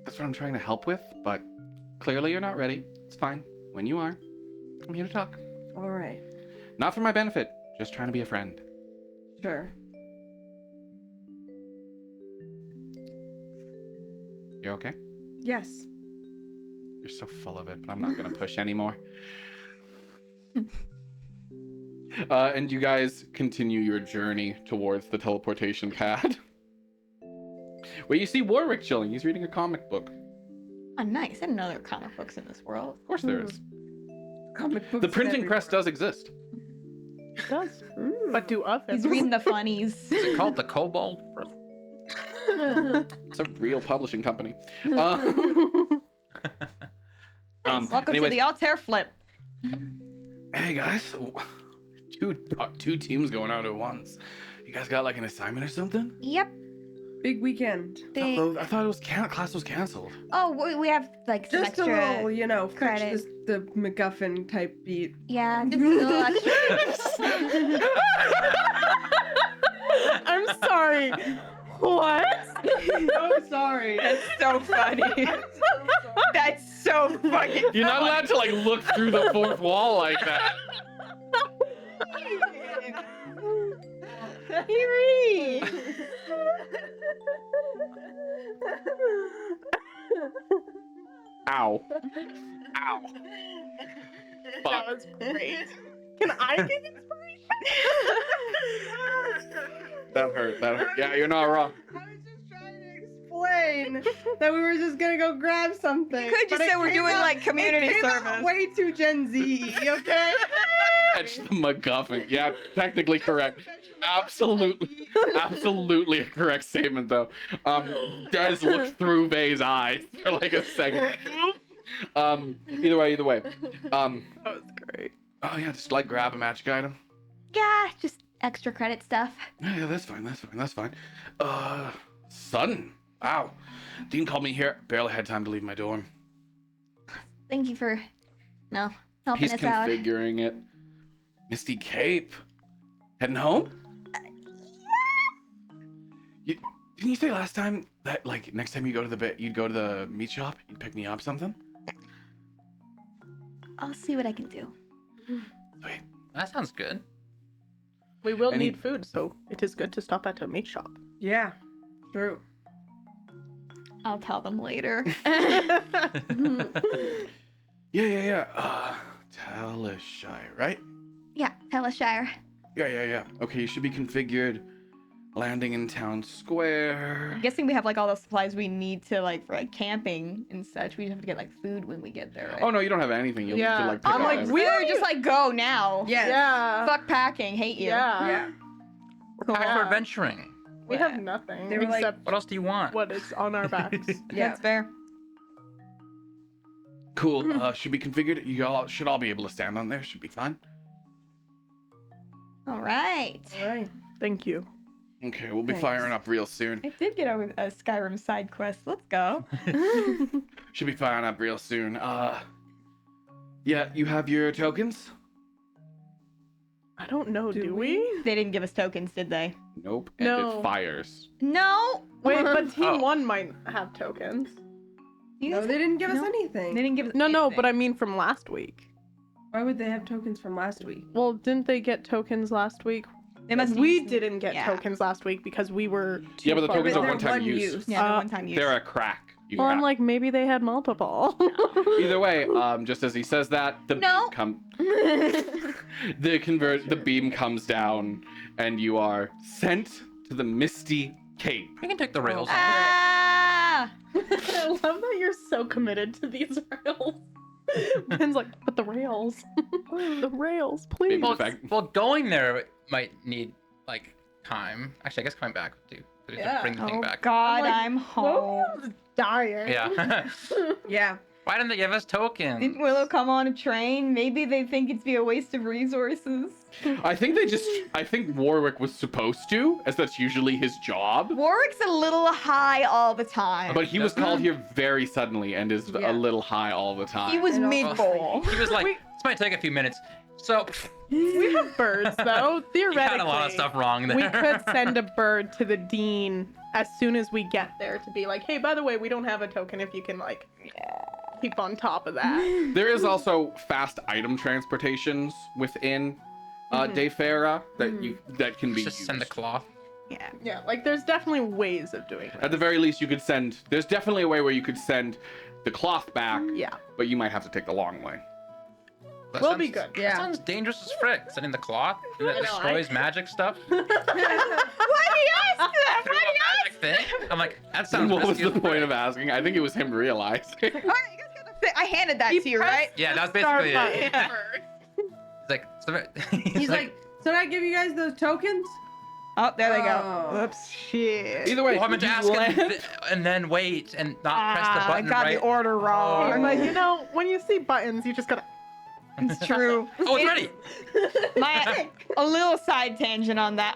That's what I'm trying to help with, but clearly you're not ready. It's fine. When you are, I'm here to talk. All right. Not for my benefit, just trying to be a friend. Sure. You okay? Yes. You're so full of it, but I'm not gonna push anymore. And you guys continue your journey towards the teleportation pad. Where you see Warwick chilling. He's reading a comic book. Oh, nice. I didn't know there were comic books in this world. Of course there is. Comic books. The printing press does exist. It does. But do others. He's reading the funnies. Is it called the Kobold? It's a real publishing company. Welcome anyways, to the Altair flip. hey guys, two teams going out at once. You guys got like an assignment or something? Yep. Big weekend. I thought it was class was canceled. Oh, we have like some Just extra. a little, you know, credit. the MacGuffin type beat. Yeah, just a little extra. I'm sorry. What? I'm sorry. That's so funny. That's so fucking. You're not allowed to like look through the fourth wall like that. Eerie. Ow. Ow. That Fuck. was great. Can I get inspiration? That hurt. Yeah, you're not wrong. I was just trying to explain that we were just gonna go grab something. You could just but it say we're came doing out- like community it came out service. way too Gen Z, okay? Catch the MacGuffin. Yeah, technically correct. Absolutely a correct statement though. Des looked through Vay's eyes for like a second. Either way. That was great. Oh yeah, just like grab a magic item. Yeah, just extra credit stuff. Yeah, that's fine. Sudden. Wow. Dean called me here. Barely had time to leave my dorm. Thank you for helping He's us out. configuring it. Misty Cape. Heading home? Didn't you say last time that like next time you go to you'd go to the meat shop, you'd pick me up something? I'll see what I can do. Sweet. That sounds good. We will Any- need food, so it is good to stop at a meat shop. Yeah, true. I'll tell them later. Yeah. Talishai, right? Yeah, Teleshire. Yeah. Okay, you should be configured. Landing in town square. I'm guessing we have like all the supplies we need to like for like camping and such. We just have to get like food when we get there, right? Oh no, you don't have anything. You'll need to like pick I'm up like, everything. we We don't just like go now. Yes. Yeah. Fuck packing. Hate you. Yeah. We're packed for Yeah. adventuring. We have nothing They were like- except What else do you want? what is on our backs. Yeah. That's fair. Cool. Should be configured. You all should all be able to stand on there. Should be fine. All right. All right. Thank you. Okay, we'll be Thanks. firing up real soon. I did get a Skyrim side quest. Let's go. Should be firing up real soon. Yeah, you have your tokens? I don't know, Do do we? we? They didn't give us tokens, did they? Nope. And No. it fires. No. Wait, but Team Oh. 1 might have tokens. You No, guys- they didn't give us No. anything. They didn't give us. No, anything. but I mean from last week. Why would they have tokens from last week? Well, didn't they get tokens last week? They must. We use- didn't get yeah. tokens last week because we were too Yeah, but the far tokens are But behind. they're one-time use. Yeah, the Uh, one time use. They're a crack. You Well, I'm have- like, maybe they had multiple. Either way, just as he says that, the No. the beam comes down, and you are sent to the Misty Cape. We can take the rails. Ah! I love that you're so committed to these rails. Ben's like, but the rails. The rails, please. Maybe Well, the fact- well, going there might need like time. Actually, I guess coming back too. We have to bring the thing Oh back. God, I'm like, I'm home. William's dying. Yeah. Yeah. Why didn't they give us Did tokens? Willow come on a train? Maybe they think it'd be a waste of resources. I think Warwick was supposed to, as that's usually his job. Warwick's a little high all the time. But he was called here very suddenly and is Yeah. a little high all the time. He was And also- mid-bowl. He was like, Wait. this might take a few minutes. So We have birds, though. you Theoretically, had a lot of stuff wrong there. we could send a bird to the dean as soon as we get there to be like, hey, by the way, we don't have a token if you can, like, keep on top of that. There is also fast item transportations within Dayfera that can be Just used. send the cloth. Yeah. Yeah, like, there's definitely ways of doing At that. the very least, you could send. There's definitely a way where you could send the cloth back, Yeah. but you might have to take the long way. That We'll sounds- be good. Yeah. That sounds dangerous as frick. Sending the cloth and that I know, destroys magic stuff. Why do you ask that? Through Why do you a ask magic thing. I'm like, that sounds What was risky the as point frick. of asking? I think it was him realizing. Alright, you guys got the I handed that to you, right? Yeah, that was Start basically it. button. It's like, He's like, so did I give you guys those tokens? Oh, there they go. Oh. Whoops. Shit. Either way, well, I meant to you ask land- and then wait and not press the I button got right. the order wrong. I'm like, you know, when you see buttons, you just gotta. It's true. Oh, it's ready. A little side tangent on that.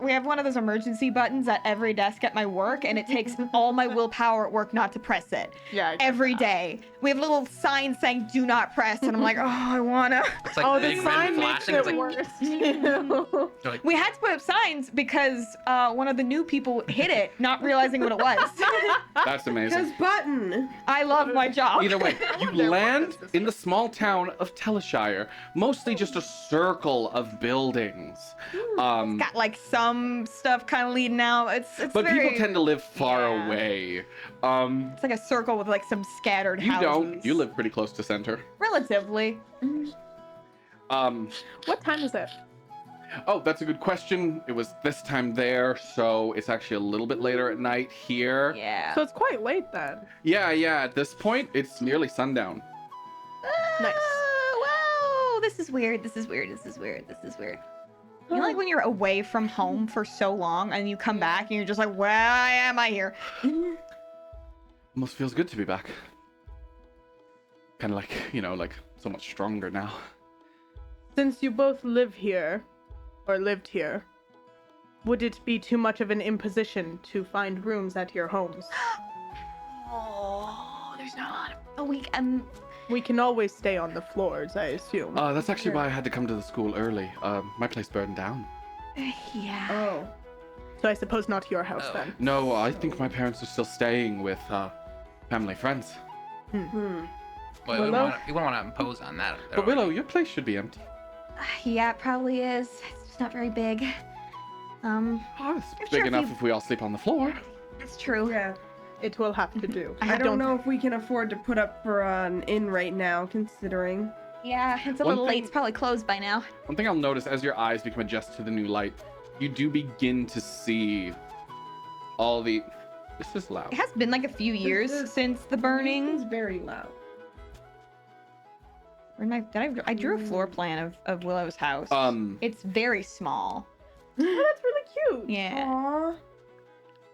We have one of those emergency buttons at every desk at my work, and it takes all my willpower at work not to press it. Yeah. I get Every that. day. We have little signs saying "Do not press," and I'm like, oh, I wanna. It's like Oh, big the red sign makes flashing. it It's like, worse. too. they're like, We had to put up signs because one of the new people hit it, not realizing what it was. That's Because amazing. button. I love my job. Either way, you wonder what land this is. in the small town of Teleshire, mostly just a circle of buildings. Got like some stuff kind of leading out. It's But very, people tend to live far Yeah. away. It's like a circle with like some scattered You houses. don't. You live pretty close to center. Relatively. What time is it? Oh, that's a good question. It was this time there, so it's actually a little bit later at night here. Yeah. So it's quite late then. Yeah. At this point, it's nearly sundown. Nice. Wow. This is weird. This is weird. You know, like when you're away from home for so long and you come back and you're just like, why am I here? Almost feels good to be back. Kind of like, like so much stronger now. Since you both live here, or lived here, would it be too much of an imposition to find rooms at your homes? Oh, there's not a lot of a week. We can always stay on the floors, I assume. That's actually why I had to come to the school early. My place burned down. Yeah. Oh. So I suppose not your house Oh. then. No, I think my parents are still staying with family friends. Hmm. well, we Willow? wouldn't want to impose on that. But Willow, your place should be empty. Yeah, it probably is. It's just not very big. Oh, it's Sure, big if enough you- if we all sleep on the floor. It's true. Yeah. It will have to do. I don't know if we can afford to put up for an inn right now, considering. Yeah, it's a One little late. thing- It's probably closed by now. One thing I'll notice as your eyes become adjusted to the new light, you do begin to see all the. This is loud. It has been like a few years since the burning. It's very loud. I drew a floor plan of Willow's house. It's very small. Oh, that's really cute. Yeah. Aww.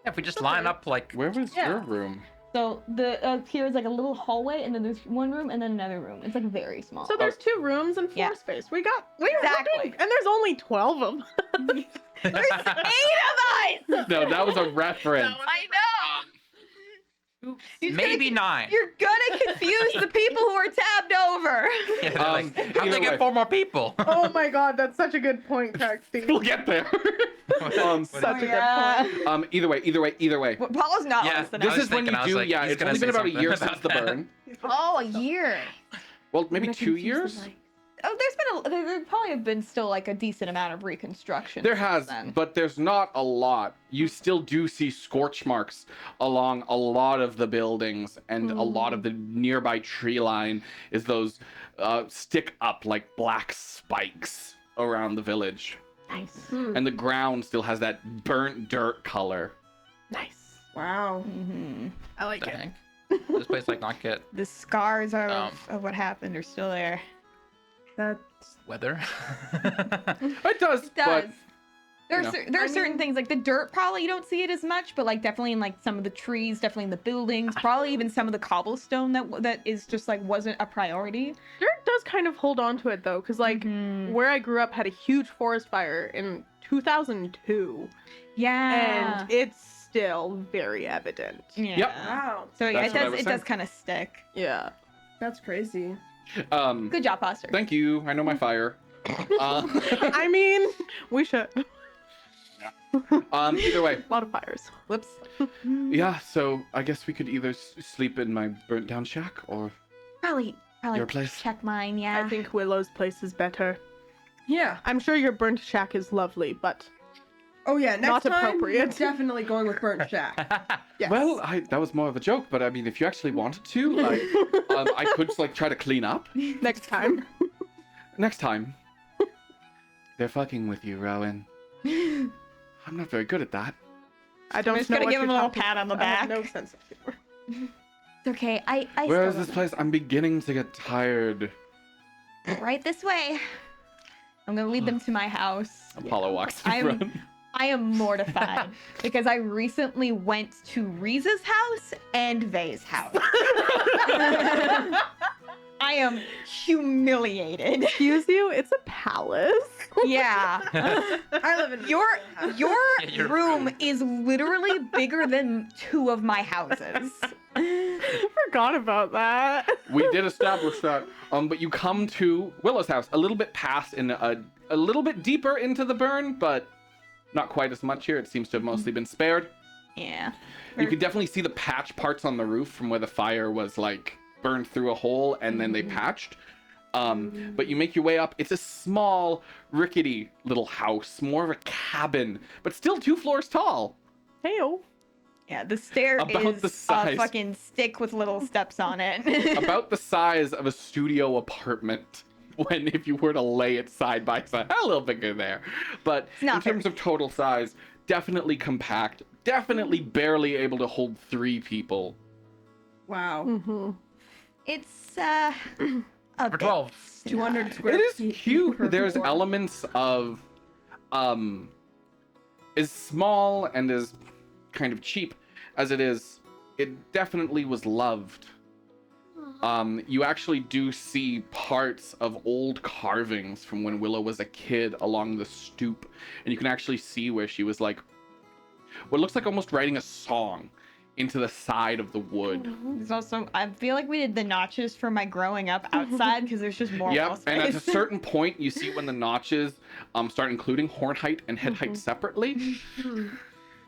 If we just line up like Where was Yeah. your room? So the here is like a little hallway, and then there's one room, and then another room. It's like very small. So there's 2 rooms and floor Yeah. space. We got Exactly. and there's only 12 of them. There's 8 of us. No, that was a reference. I know. You're maybe gonna, 9. You're gonna confuse the people who are tabbed over. Yeah, they're like, how'd either they way. get 4 more people? Oh my god, that's such a good point, Caxty. We'll get there. Such a good Yeah. point. Either way. Well, Paula's not Yeah, listening. I This was is when thinking, you I was do. like, Yeah, he's it's gonna only say been about a something year about since the that. burn. Oh, a year. Well, maybe I'm gonna 2 confuse the years. light. Oh, there probably have been still like a decent amount of reconstruction. There since has, then. but there's not a lot. You still do see scorch marks along a lot of the buildings, and a lot of the nearby tree line is those stick up like black spikes around the village. Nice. And the ground still has that burnt dirt color. Nice. Wow. Mhm. I like The it. heck? This place like not get The scars of what happened are still there. That's weather. It does, It does. but There are, you know. there are I certain mean- things like the dirt. Probably you don't see it as much, but like definitely in like some of the trees, definitely in the buildings, probably even some of the cobblestone that is just like wasn't a priority. Dirt does kind of hold on to it though, because like Mhm. where I grew up had a huge forest fire in 2002, Yeah. and it's still very evident. yeah. Yep. wow. So yeah, That's what I was it saying. does kind of stick. Yeah. That's crazy. Good job, Foster. Thank you. I know my fire. I mean, we should. Either way, A lot of fires. Whoops. yeah. So I guess we could either sleep in my burnt down shack or Probably your place. check mine. Yeah. I think Willow's place is better. Yeah. I'm sure your burnt shack is lovely, but Oh yeah. Next Not time, appropriate. we're definitely going with burnt shack. yes. Well, that was more of a joke, but I mean, if you actually wanted to, like, I could like try to clean up next time. next time. They're fucking with you, Rowan. I'm not very good at that. I don't just know gonna what give him you're a little talking pat on the about. I have back. no sense of humor. It's okay. I Where still is this don't place? I'm beginning to get tired. know. Right this way. I'm gonna lead them to my house. Apollo walks in I'm- front. I am mortified because I recently went to Riza's house and Vay's house. I am humiliated. Excuse you? It's a palace. Yeah. I live in Your your room is literally bigger than 2 of my houses. Forgot about that. We did establish that. But you come to Willow's house a little bit past in a little bit deeper into the burn, but not quite as much here. It seems to have mostly been spared. Yeah. You can definitely see the patch parts on the roof from where the fire was like burned through a hole and then they patched. But you make your way up. It's a small, rickety little house, more of a cabin, but still 2 floors tall. Heyo. Yeah, the stair About is the size. a fucking stick with little steps on it. About the size of a studio apartment. When if you were to lay it side by side, a little bigger there. But in not terms of total size, definitely compact. Definitely barely able to hold 3 people. Wow. Mm-hmm. It's a For bit 12. 200 square It is feet cute. per There's floor. elements of as small and as kind of cheap as it is, it definitely was loved. You actually do see parts of old carvings from when Willow was a kid along the stoop, and you can actually see where she was like what looks like almost writing a song into the side of the wood. There's also, I feel like we did the notches for my growing up outside because there's just more wall Yep, and at a space. certain point, you see when the notches start including horn height and head height separately.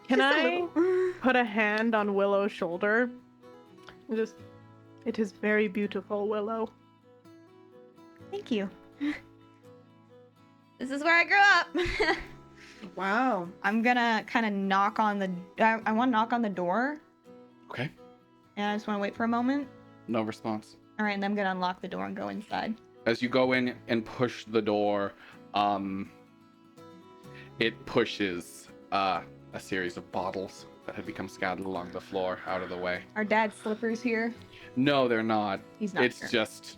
Can I put a hand on Willow's shoulder? Just, it is very beautiful, Willow. Thank you. This is where I grew up. Wow. I'm gonna kind of knock on the. I want to knock on the door, Okay, and I just want to wait for a moment. no response. All right, and then I'm gonna unlock the door and go inside. as you go in and push the door, it pushes a series of bottles that had become scattered along the floor out of the way. Are Dad's slippers here? No, they're not. He's not It's here. just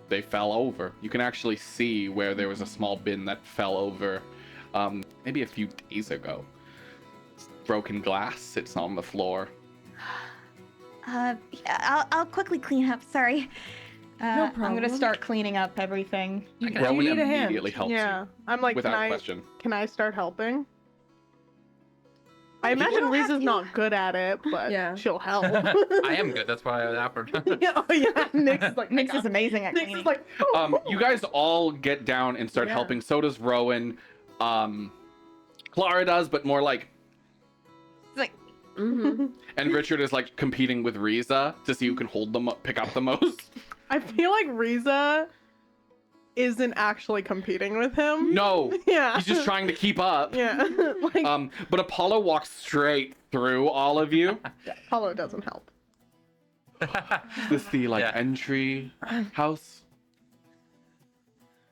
they fell over. You can actually see where there was a small bin that fell over maybe a few days ago. It's broken glass sits on the floor. Yeah, I'll quickly clean up. Sorry. I'm problem. gonna start cleaning up everything. I can Rowan need a hand. immediately helps Yeah. I'm like, without question. can I start helping? I You imagine don't have Riza's to. not good at it, but Yeah. she'll help. I am good. That's why I offered. Oh yeah, Nick's like, Nix is amazing at Nick's cleaning. is like, You guys all get down and start Yeah. helping. So does Rowan. Clara does, but more like. It's like, Mm-hmm. And Richard is like competing with Riza to see who can hold them up, pick up the most. I feel like Riza isn't actually competing with him. No, Yeah. he's just trying to keep up. Yeah. Like, But Apollo walks straight through all of you. Apollo doesn't help. Is this the like Yeah. entry house?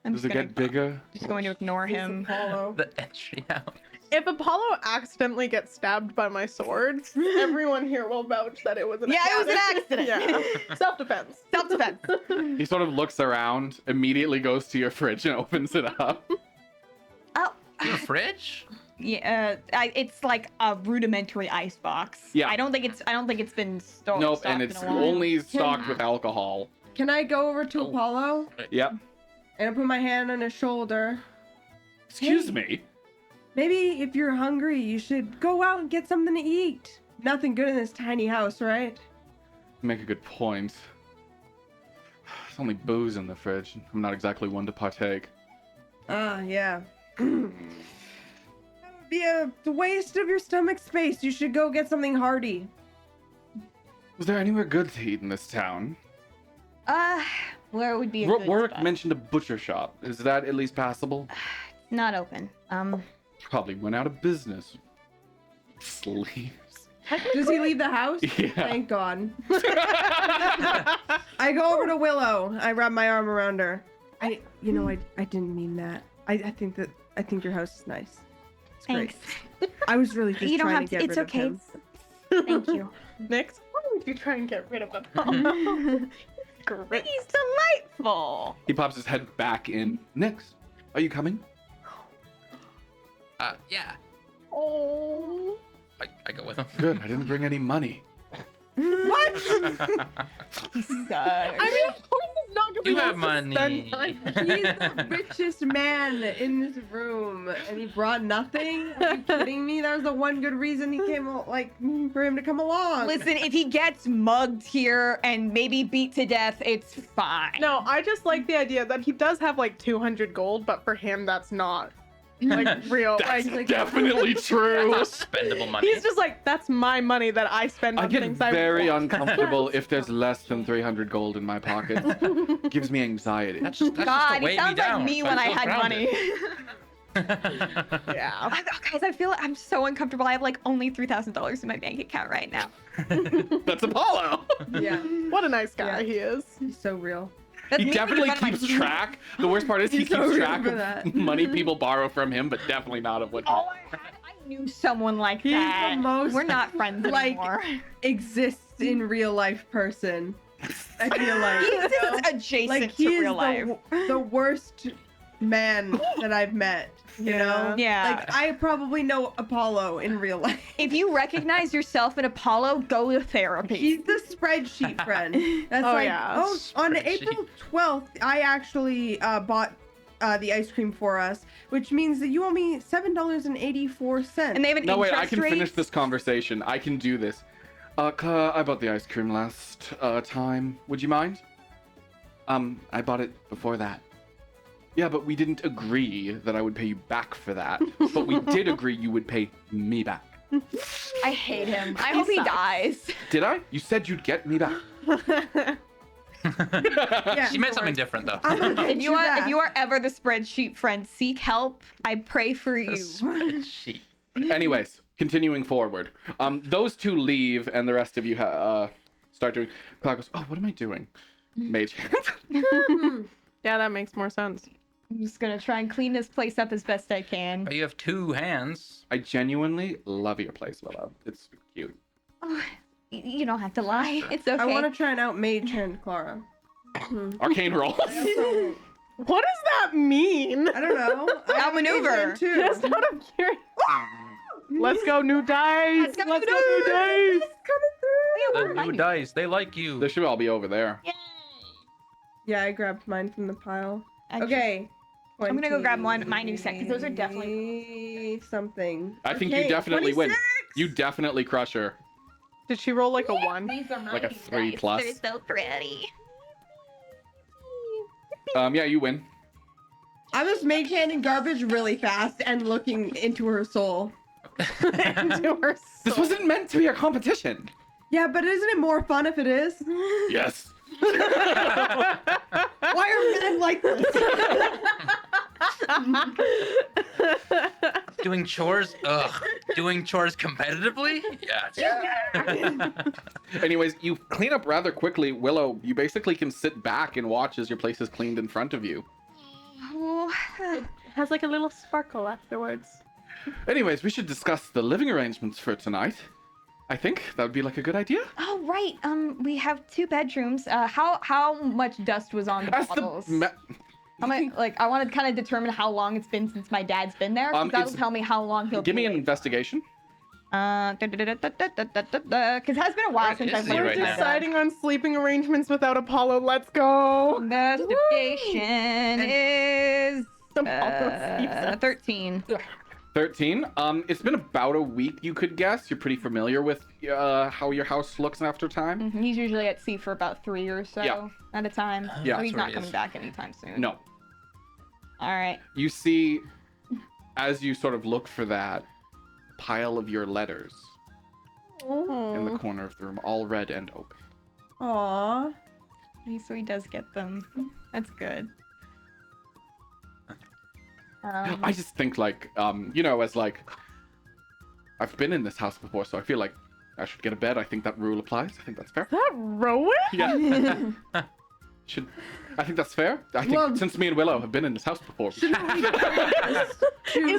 I'm Does just it gonna, get bigger? just going to ignore him. Apollo. The entry out. If Apollo accidentally gets stabbed by my sword, everyone here will vouch that it was an Yeah, it was an accident. Yeah. Self-defense. Self-defense. He sort of looks around, immediately goes to your fridge and opens it up. Oh, You have a fridge? Yeah, it's like a rudimentary ice box. Yeah. I don't think it's been stocked. Nope, and it's only stocked with alcohol. Can I go over to Oh. Apollo Yep. and I put my hand on his shoulder? Excuse me. Maybe if you're hungry, you should go out and get something to eat. Nothing good in this tiny house, right? You make a good point. There's only booze in the fridge. I'm not exactly one to partake. Ah, yeah. That would be a waste of your stomach space. You should go get something hearty. Was there anywhere good to eat in this town? Where would be a good Warwick spot? mentioned a butcher shop. Is that at least passable? Not open. Probably went out of business. Sleeves. Does he leave the house? Yeah. Thank God. I go over to Willow. I wrap my arm around her. I didn't mean that. I think your house is nice. It's great. thanks. I was really just You don't trying have to to. get It's rid okay. of him. Thank you. Nick, why would you try and get rid of Apollo? Great. He's delightful. He pops his head back in. Nix, are you coming? Yeah. Oh. I go with him. Good. I didn't bring any money. What? He sucks. I mean, of course it's not gonna be You able have to money. spend time. He's the richest man in this room, and he brought nothing. Are you kidding me? That was the one good reason he came, for him to come along. Listen, if he gets mugged here and maybe beat to death, it's fine. No, I just like the idea that he does have like 200 gold, but for him that's not like real. That's like definitely true. That's spendable money. he's just like, that's my money that I spend I on get things very I want. uncomfortable if there's less than 300 gold in my pocket. Gives me anxiety. That's just God, to he weigh sounds me like down. me so when I feel had money. grounded. Yeah. Guys, I feel like I'm so uncomfortable. I have like only $3,000 in my bank account right now. That's Apollo. Yeah, What a nice guy Yeah. he is. he's so real. That's He me definitely making fun of keeps my- track. The worst part is he He's so keeps real track for of that. money people borrow from him, but definitely not of what. Oh, I knew someone like He's the that. most, We're not friends like, anymore. Exists in real life person. I feel like. This you know? is adjacent Like to he is real life. the worst man that I've met. You know? Yeah. Like I probably know Apollo in real life. If you recognize yourself in Apollo, go to therapy. He's the spreadsheet friend. That's Oh, like, yeah. oh, on Spreadsheet. April 12th, I actually bought the ice cream for us, which means that you owe me $7.84. And they have an No, wait, I interest can rate. finish this conversation. I can do this. Claire, I bought the ice cream last time. Would you mind? I bought it before that. Yeah, but we didn't agree that I would pay you back for that. But we did agree you would pay me back. I hate him. I hope he sucks. dies. Did I? You said you'd get me back. Yeah, She meant something different though. I'm gonna get If you are back. if you are ever the spreadsheet friend, seek help. I pray for you. Spreadsheet. Anyways, continuing forward. Those two leave, and the rest of you start doing. Cloud goes, oh, what am I doing? Mage hand. Yeah, that makes more sense. I'm just gonna try and clean this place up as best I can. But you have 2 hands. I genuinely love your place, Willow. It's cute. Oh, you don't have to lie. It's okay. I want to try and out mage hand Clara. Arcane rolls. What does that mean? I don't know. I have a mage Outmaneuver. hand too. Just out of curiosity. Let's go, new dice. Let's go, Let's new go, new dice. The new dice, they like you. They should all be over there. Yeah, I grabbed mine from the pile. Actually, Okay. I'm gonna go grab my new set, 'cause those are definitely 20 something. I think you Okay, definitely win. 26! You definitely crush her. Did she roll like a 1? These are my Like a new 3 dice. plus. They're so pretty. Yeah, you win. I was mage handing garbage really fast and looking into her soul. Into her This soul. wasn't meant to be a competition. Yeah, but isn't it more fun if it is? Yes. Why are men like this? Doing chores? Ugh. Doing chores competitively? Yeah. Anyways, you clean up rather quickly. Willow, you basically can sit back and watch as your place is cleaned in front of you. Oh, Has like a little sparkle afterwards. Anyways, we should discuss the living arrangements for tonight. I think that would be like a good idea. oh right. We have 2 bedrooms. How much dust was on the As walls? the How much, like, I want to kind of determine how long it's been since my dad's been there. 'Cause that'll it's- tell me how long he'll give be me an away. investigation. Because it has been a while Where since is I've he We're lived right with now? my dad. deciding on sleeping arrangements without Apollo. Let's go. Investigation is Apollo sleeps us. 13. 13. It's been about a week, you could guess. You're pretty familiar with how your house looks after time. He's usually at sea for about 3 or so Yeah. at a time. Yeah. So he's That's where not he coming is. back anytime soon. No. All right. You see, as you sort of look for that pile of your letters in the corner of the room, all read and open. Aww. So he does get them. That's good. I just think like, as like, I've been in this house before, so I feel like I should get a bed. I think that rule applies. I think that's fair. Is that Rowan? Yeah. I think that's fair. I think Well- since me and Willow have been in this house before, Is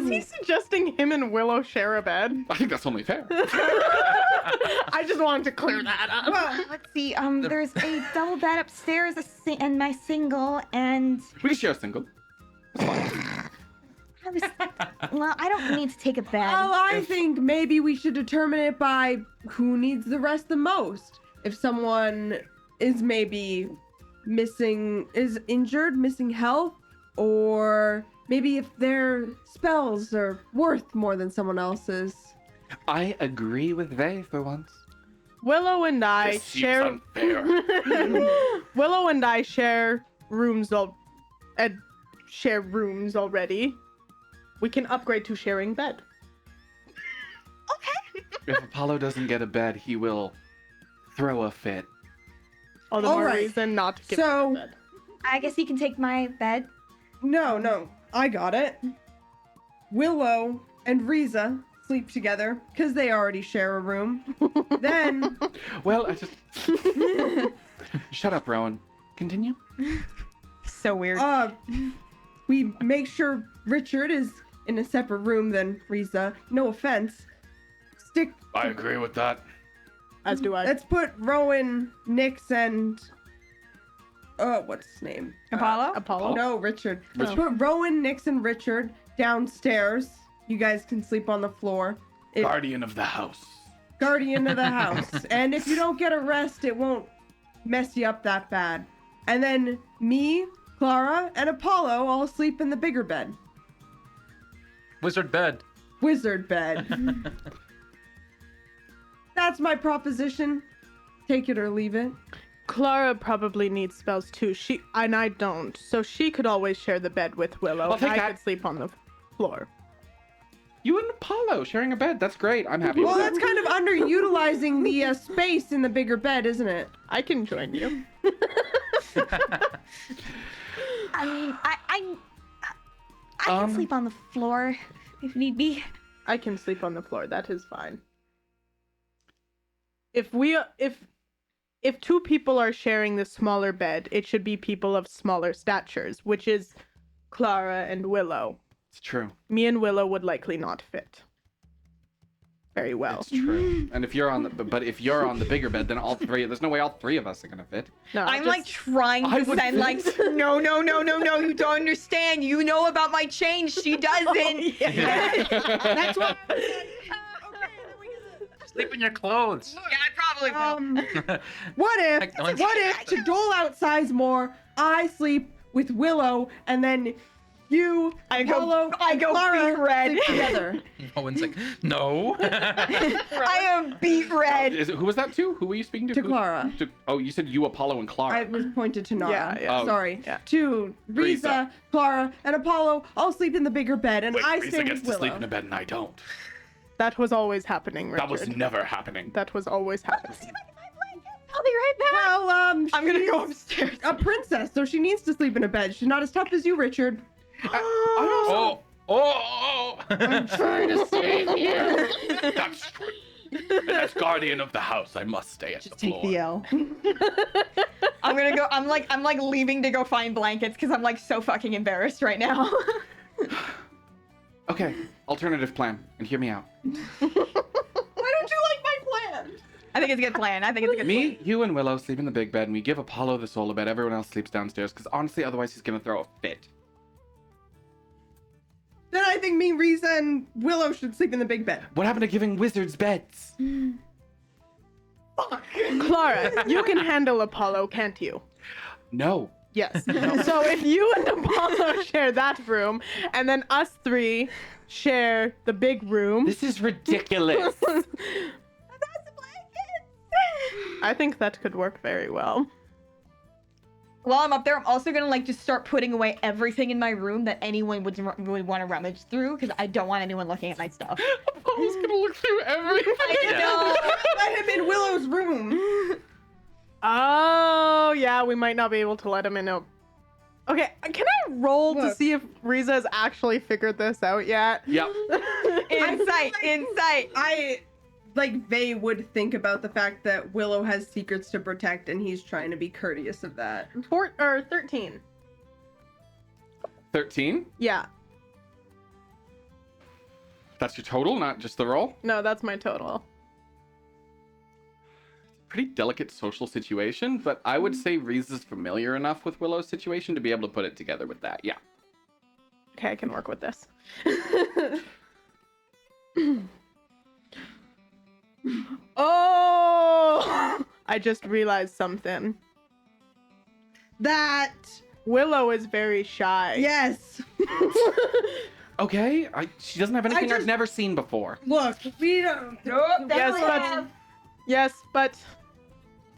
he suggesting him and Willow share a bed? I think that's only fair. I just wanted to clear that up. Well, let's see. There's a double bed upstairs, and my single, and We can share a single. I was. Well, I don't need to take a bed. well, I think maybe we should determine it by who needs the rest the most. If someone is maybe is injured, missing health, or maybe if their spells are worth more than someone else's. I agree with Vay for once. Willow and I This seems share. unfair. Willow and I share rooms already. We can upgrade to sharing bed. If Apollo doesn't get a bed, he will throw a fit. All the more Alright. reason not to give So- him a bed. I guess you can take my bed. No, I got it. Willow and Riza sleep together because they already share a room. Then Well, I just... Shut up, Rowan. Continue. So weird. we make sure Richard is in a separate room than Riza. No offense. I agree with that. As do I. Let's put Rowan, Nyx, and what's his name? Apollo? Apollo. No, Richard. Let's Oh. put Rowan, Nyx, and Richard downstairs. You guys can sleep on the floor. Guardian of the house. Guardian of the house. And if you don't get a rest, it won't mess you up that bad. And then me, Clara, and Apollo all sleep in the bigger bed. Wizard bed. Wizard bed. That's my proposition. Take it or leave it. Clara probably needs spells too. And I don't. So she could always share the bed with Willow. I'll And take I that. could sleep on the floor. You and Apollo sharing a bed. That's great. I'm happy Well, with that's that. kind of underutilizing the space in the bigger bed, isn't it? I can join you. I mean, I can Um, sleep on the floor if need be. I can sleep on the floor. That is fine. If if two people are sharing the smaller bed, it should be people of smaller statures, which is Clara and Willow. It's true. Me and Willow would likely not fit very well. It's true. And if you're on the bigger bed, then all three. There's no way all three of us are gonna fit. No, I'm just- like trying I to would send like, no, you don't understand. You know about my change. She doesn't. That's what. Sleep in your clothes. Yeah, I probably will. What Heck, no one's- if to dole out size more, I sleep with Willow and then you, Apollo, and go Clara beat red. sleep together. No one's like, no. I am beat red. Who was that to? Who were you speaking to? To Who- Clara. Oh, you said you, Apollo, and Clara. I was pointed to Nara. Yeah. Oh, Sorry. yeah. To Riza, Riza. Clara, and Apollo all sleep in the bigger bed, and Wait, I Risa stay gets with to Willow. sleep in a bed and I don't. That was always happening, Richard. That was never happening. That was always happening. I'll be right back. Well, I'm gonna she's go upstairs. a princess, so she needs to sleep in a bed. She's not as tough as you, Richard. Oh. I'm trying to save you. That's true. And as guardian of the house, I must stay at the floor. L. I'm gonna go. I'm like leaving to go find blankets because I'm like so fucking embarrassed right now. Okay, alternative plan, and hear me out. Why don't you like my plan? I think it's a good plan. I think it's a good Me, you, and Willow sleep in the big bed, and we give Apollo the solo bed. Everyone else sleeps downstairs, because honestly, otherwise he's gonna throw a fit. Then I think me, Riza, and Willow should sleep in the big bed. What happened to giving wizards beds? Clara, you can handle Apollo, can't you? No. Yes. So if you and Apollo share that room, and then us three share the big room, This is ridiculous. I think that could work very well. While I'm up there, I'm also gonna like just start putting away everything in my room that anyone would want to rummage through because I don't want anyone looking at my stuff. Apollo's gonna look through everything. Let him in Willow's room. Oh, yeah, we might not be able to let him in. Okay, can I roll to Look. see if Riza has actually figured this out yet? Yep. Insight. They would think about the fact that Willow has secrets to protect, and he's trying to be courteous of that. 13. 13? Yeah, That's your total, not just the roll? no, that's my total. Pretty delicate social situation, but I would say Riza's familiar enough with Willow's situation to be able to put it together with that. Yeah. Okay, I can work with this. Oh! I just realized something. That, Willow is very shy. yes. Okay, she doesn't have anything I've just- never seen before. Look, we don't. Yes, but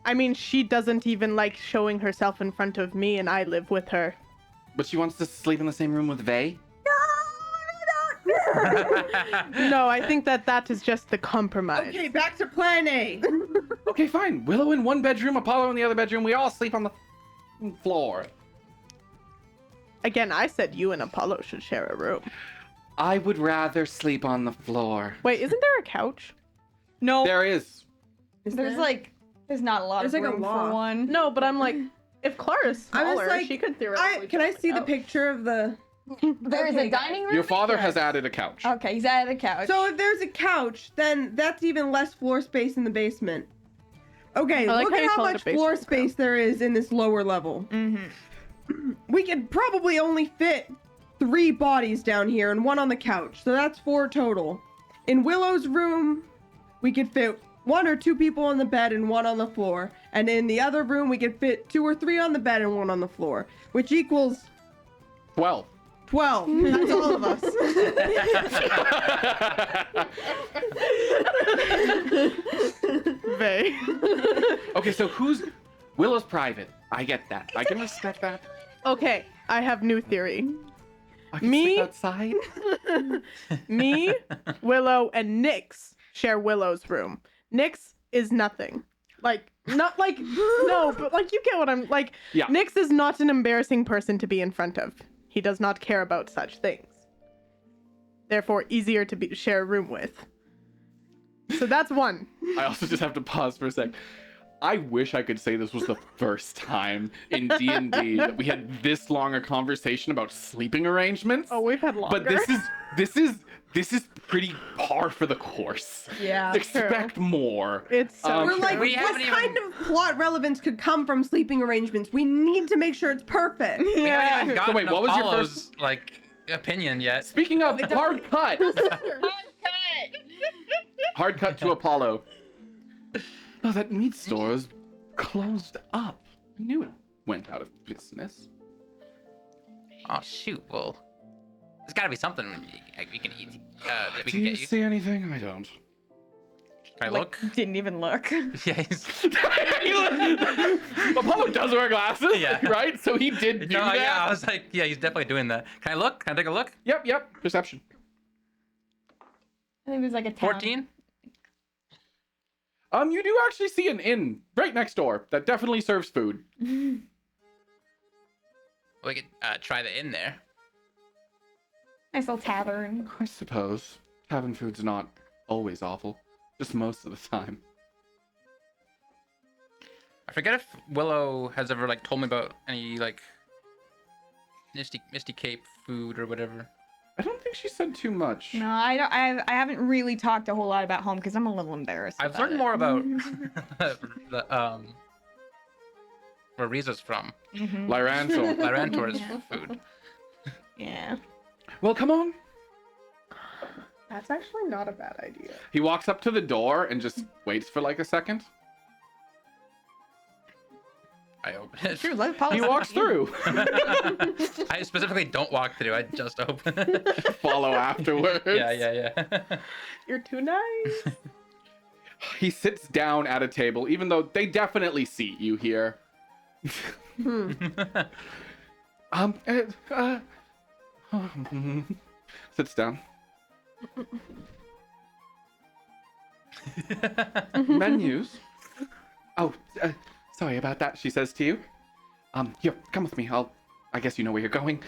I mean, she doesn't even like showing herself in front of me, and I live with her. But she wants to sleep in the same room with Vay? No, I think that is just the compromise. Okay, back to plan A. Okay, fine. Willow in one bedroom, Apollo in the other bedroom. We all sleep on the floor. Again, I said you and Apollo should share a room. I would rather sleep on the floor. Wait, isn't there a couch? No, There is. there's not a lot There's of like a room for loft. one. No, but I'm like, if Clara's I was smaller, like, she could theoretically. Can I just see like the out. picture of the? There is Okay, a dining room. Your father Yes. has added a couch. Okay, he's at a couch. So if there's a couch, then that's even less floor space in the basement. Okay, I like look how at you how call it a much floor basement, space there is in this lower level. Mm-hmm. We could probably only fit 3 bodies down here and 1 on the couch, so that's 4 total. In Willow's room, we could fit 1 or 2 people on the bed and 1 on the floor. And in the other room, we could fit 2 or 3 on the bed and 1 on the floor, which equals 12. 12. That's all of us. Vay. Okay, so who's... Willow's private. I get that. I can respect that. Okay, I have new theory. I can Me? sleep outside. Me, Willow, and Nyx share Willow's room. Nyx is nothing. Like, not like, no, but like, you get what I'm, like, Yeah. Nyx is not an embarrassing person to be in front of. He does not care about such things. Therefore, easier to share a room with. So that's one. I also just have to pause for a sec. I wish I could say this was the first time in D&D that we had this long a conversation about sleeping arrangements. Oh, we've had longer. But this is pretty par for the course. Yeah. Expect more. It's so We're true. like, We what haven't kind of plot relevance could come from sleeping arrangements? We need to make sure it's perfect. We haven't even So gotten wait, what was your Apollo's, like, opinion yet. Speaking of hard cut. Hard cut to Apollo. Oh, that meat store is closed up. I knew it went out of business. Oh, shoot. Well, there's got to be something we can eat. That we Do can you get you. see anything? I don't. Can I look? Didn't even look. Yeah, he's... Apollo does wear glasses, Yeah. right? So he did do No, that. yeah, I was like, yeah, he's definitely doing that. Can I look? Can I take a look? Yep. Perception. I think it was like a town. 14? You do actually see an inn right next door that definitely serves food. We could try the inn there. Nice little tavern. I suppose tavern food's not always awful, just most of the time. I forget if Willow has ever like told me about any like Misty Cape food or whatever. I don't think she said too much. No, I don't. I haven't really talked a whole lot about home because I'm a little embarrassed. I've about learned it. more about the where Riza's from. Mhm. Lyranthor. Lyrantor's Yeah. food. Yeah. Well, come on. That's actually not a bad idea. He walks up to the door and just waits for like a second. I open it. Sure, let Apollo He talk walks to you. through. I specifically don't walk through. I just open it. Follow afterwards. Yeah. You're too nice. He sits down at a table, even though they definitely seat you here. Sits down. Menus. Oh, sorry about that, she says to you. Here, come with me. I guess you know where you're going.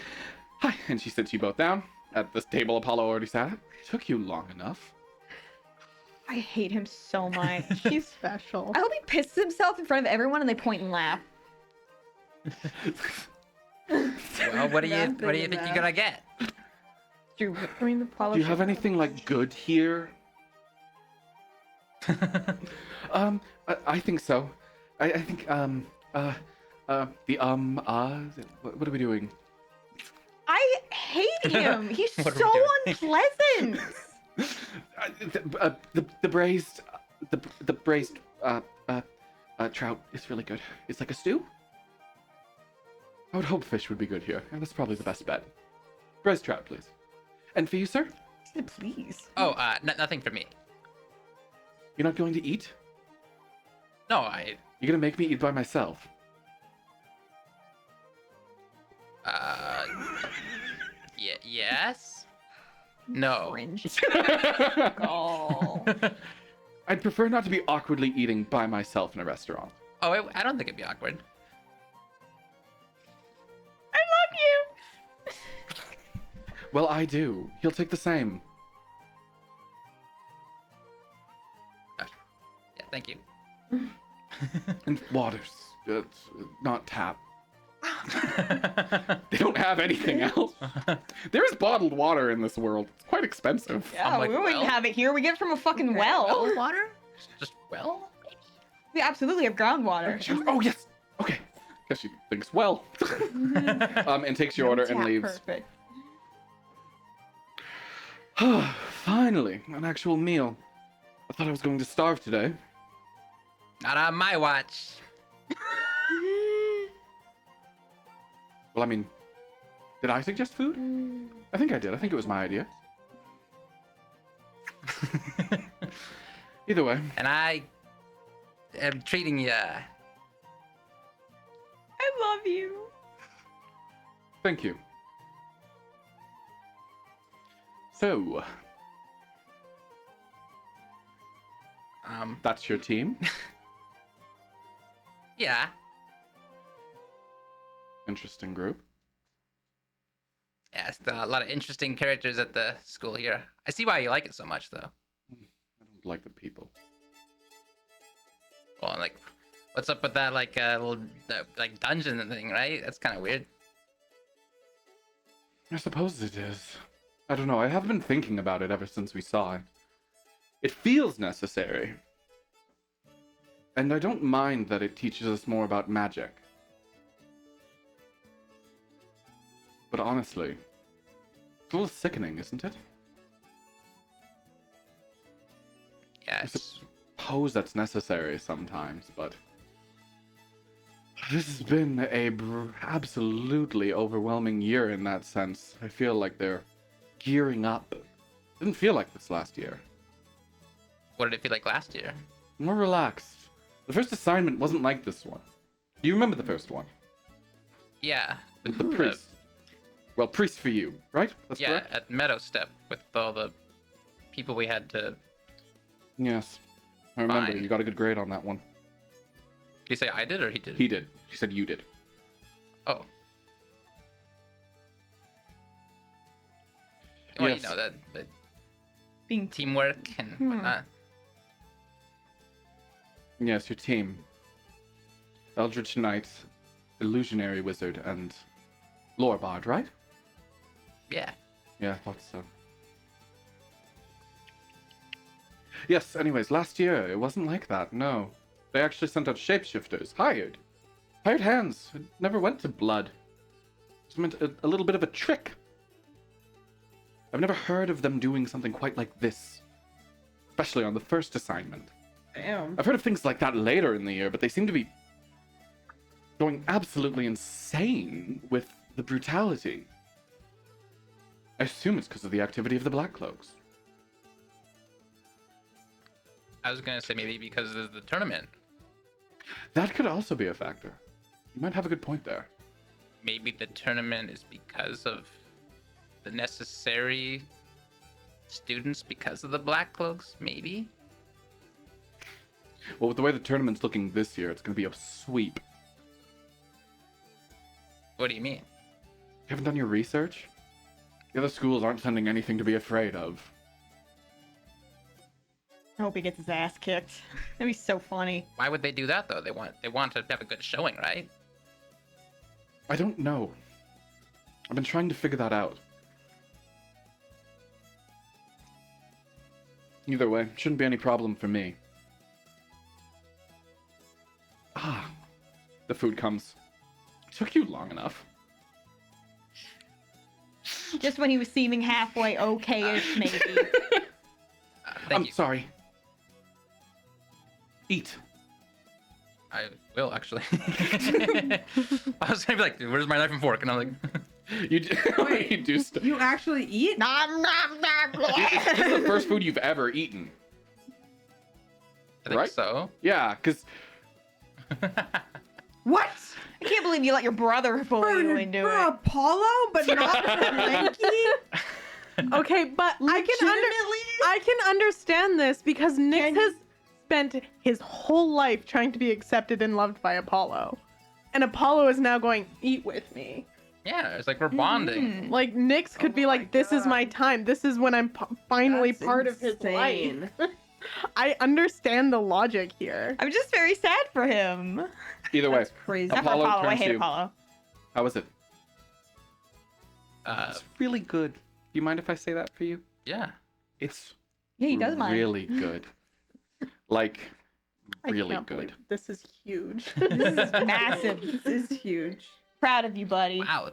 Hi. And she sits you both down at this table Apollo already sat at. Took you long enough. I hate him so much. He's special. I hope he pisses himself in front of everyone and they point and laugh. Well, what do you Nothing think in you're that. gonna get? Drew, I mean, Apollo. Do you have anything like good here? I think so. I think what are we doing? I hate him. He's What are so we unpleasant. The braised trout is really good. It's like a stew. I would hope fish would be good here. And that's probably the best bet. Braised trout, please. And for you, sir? Please. Oh, nothing for me. You're not going to eat? No, You're gonna make me eat by myself. Yes. No. Cringe. Oh. I'd prefer not to be awkwardly eating by myself in a restaurant. Oh, I don't think it'd be awkward. I love you. Well, I do. He'll take the same. Yeah, thank you. And waters. Not tap. They don't have anything else. There is bottled water in this world. It's quite expensive. Yeah, I'm like, we wouldn't well. have it here. We get it from a fucking well. water? Just well? We absolutely have groundwater. She goes, oh, yes. Okay. Guess she thinks well. And takes your order and Yeah, leaves. Perfect. Finally, an actual meal. I thought I was going to starve today. Not on my watch. Well, I mean, did I suggest food? I think I did. I think it was my idea. Either way. And I am treating you. I love you. Thank you. So, that's your team? Yeah. Interesting group. Yeah, it's a lot of interesting characters at the school here. I see why you like it so much, though. I don't like the people. Well, like, What's up with that like little like dungeon thing, right? That's kind of weird. I suppose it is. I don't know. I have been thinking about it ever since we saw it. It feels necessary. And I don't mind that it teaches us more about magic. But honestly, it's a little sickening, isn't it? Yeah, I it's, suppose that's necessary sometimes, but this has been a absolutely overwhelming year in that sense. I feel like they're gearing up. Didn't feel like this last year. what did it feel like last year? More relaxed. The first assignment wasn't like this one. Do you remember the first one? Yeah. With the priest. Well, priest for you, right? That's Yeah, correct? at Meadow Step with all the people we had to. Yes. I remember. Fine. You got a good grade on that one. Did you say I did or he did? He did. He said you did. Oh. Well, Yes. you know that Being teamwork and whatnot. Yes, your team. Eldritch Knight, Illusionary Wizard, and Lore Bard, right? Yeah. Yeah, I thought so. Yes, anyways, last year, it wasn't like that, no. They actually sent out shapeshifters, hired hands. It never went to blood. It meant a little bit of a trick. I've never heard of them doing something quite like this. Especially on the first assignment. Damn. I've heard of things like that later in the year, but they seem to be going absolutely insane with the brutality. I assume it's because of the activity of the Black Cloaks. I was gonna say maybe because of the tournament. That could also be a factor. You might have a good point there. Maybe the tournament is because of the necessary students because of the Black Cloaks, maybe? Well, with the way the tournament's looking this year, it's going to be a sweep. What do you mean? You haven't done your research? The other schools aren't sending anything to be afraid of. I hope he gets his ass kicked. That'd be so funny. Why would they do that though? They want to have a good showing, right? I don't know. I've been trying to figure that out. Either way, shouldn't be any problem for me. Ah, the food comes. It took you long enough. Just when he was seeming halfway okay-ish, maybe. Thank I'm you. sorry. Eat. I will actually. I was gonna be like, "Where's my knife and fork?" And I'm like, You do, Wait, you do stuff. You actually eat? Nom, nom, nom, This is the first food you've ever eaten. I think Right? so. Yeah, because What? I can't believe you let your brother bully you into For it. Apollo, but not for Lanky? Okay, but Legitimately? I can understand this because Nyx has spent his whole life trying to be accepted and loved by Apollo. And Apollo is now going, eat with me. Yeah, it's like we're bonding. Like, Nyx could Oh be my like, this is my God. time. This is when I'm finally That's part of his insane. life. I understand the logic here. I'm just very sad for him. either way, That's crazy. Except for Apollo Apollo. I turns hate to you. Apollo. How was it? Uh, It's really good. Do you mind if I say that for you? yeah. It's Yeah, he does mind. really good. Like, I really can't good. believe this is huge. This is massive. This is huge. Proud of you, buddy. Wow.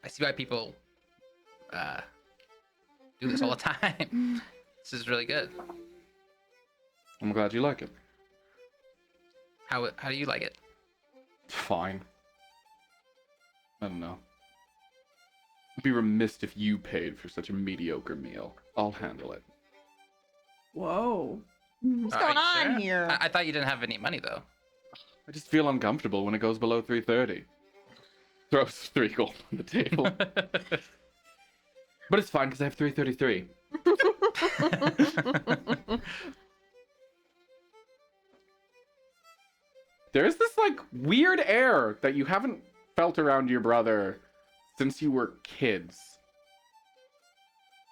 I see why people do this all the time. This is really good. I'm glad you like it. How do you like it? It's fine. I don't know. I'd be remiss if you paid for such a mediocre meal. I'll handle it. Whoa. What's Are going you on sure? here? I thought you didn't have any money though. I just feel uncomfortable when it goes below 330. Throws 3 gold on the table. But it's fine because I have 333. There's this like weird air that you haven't felt around your brother since you were kids.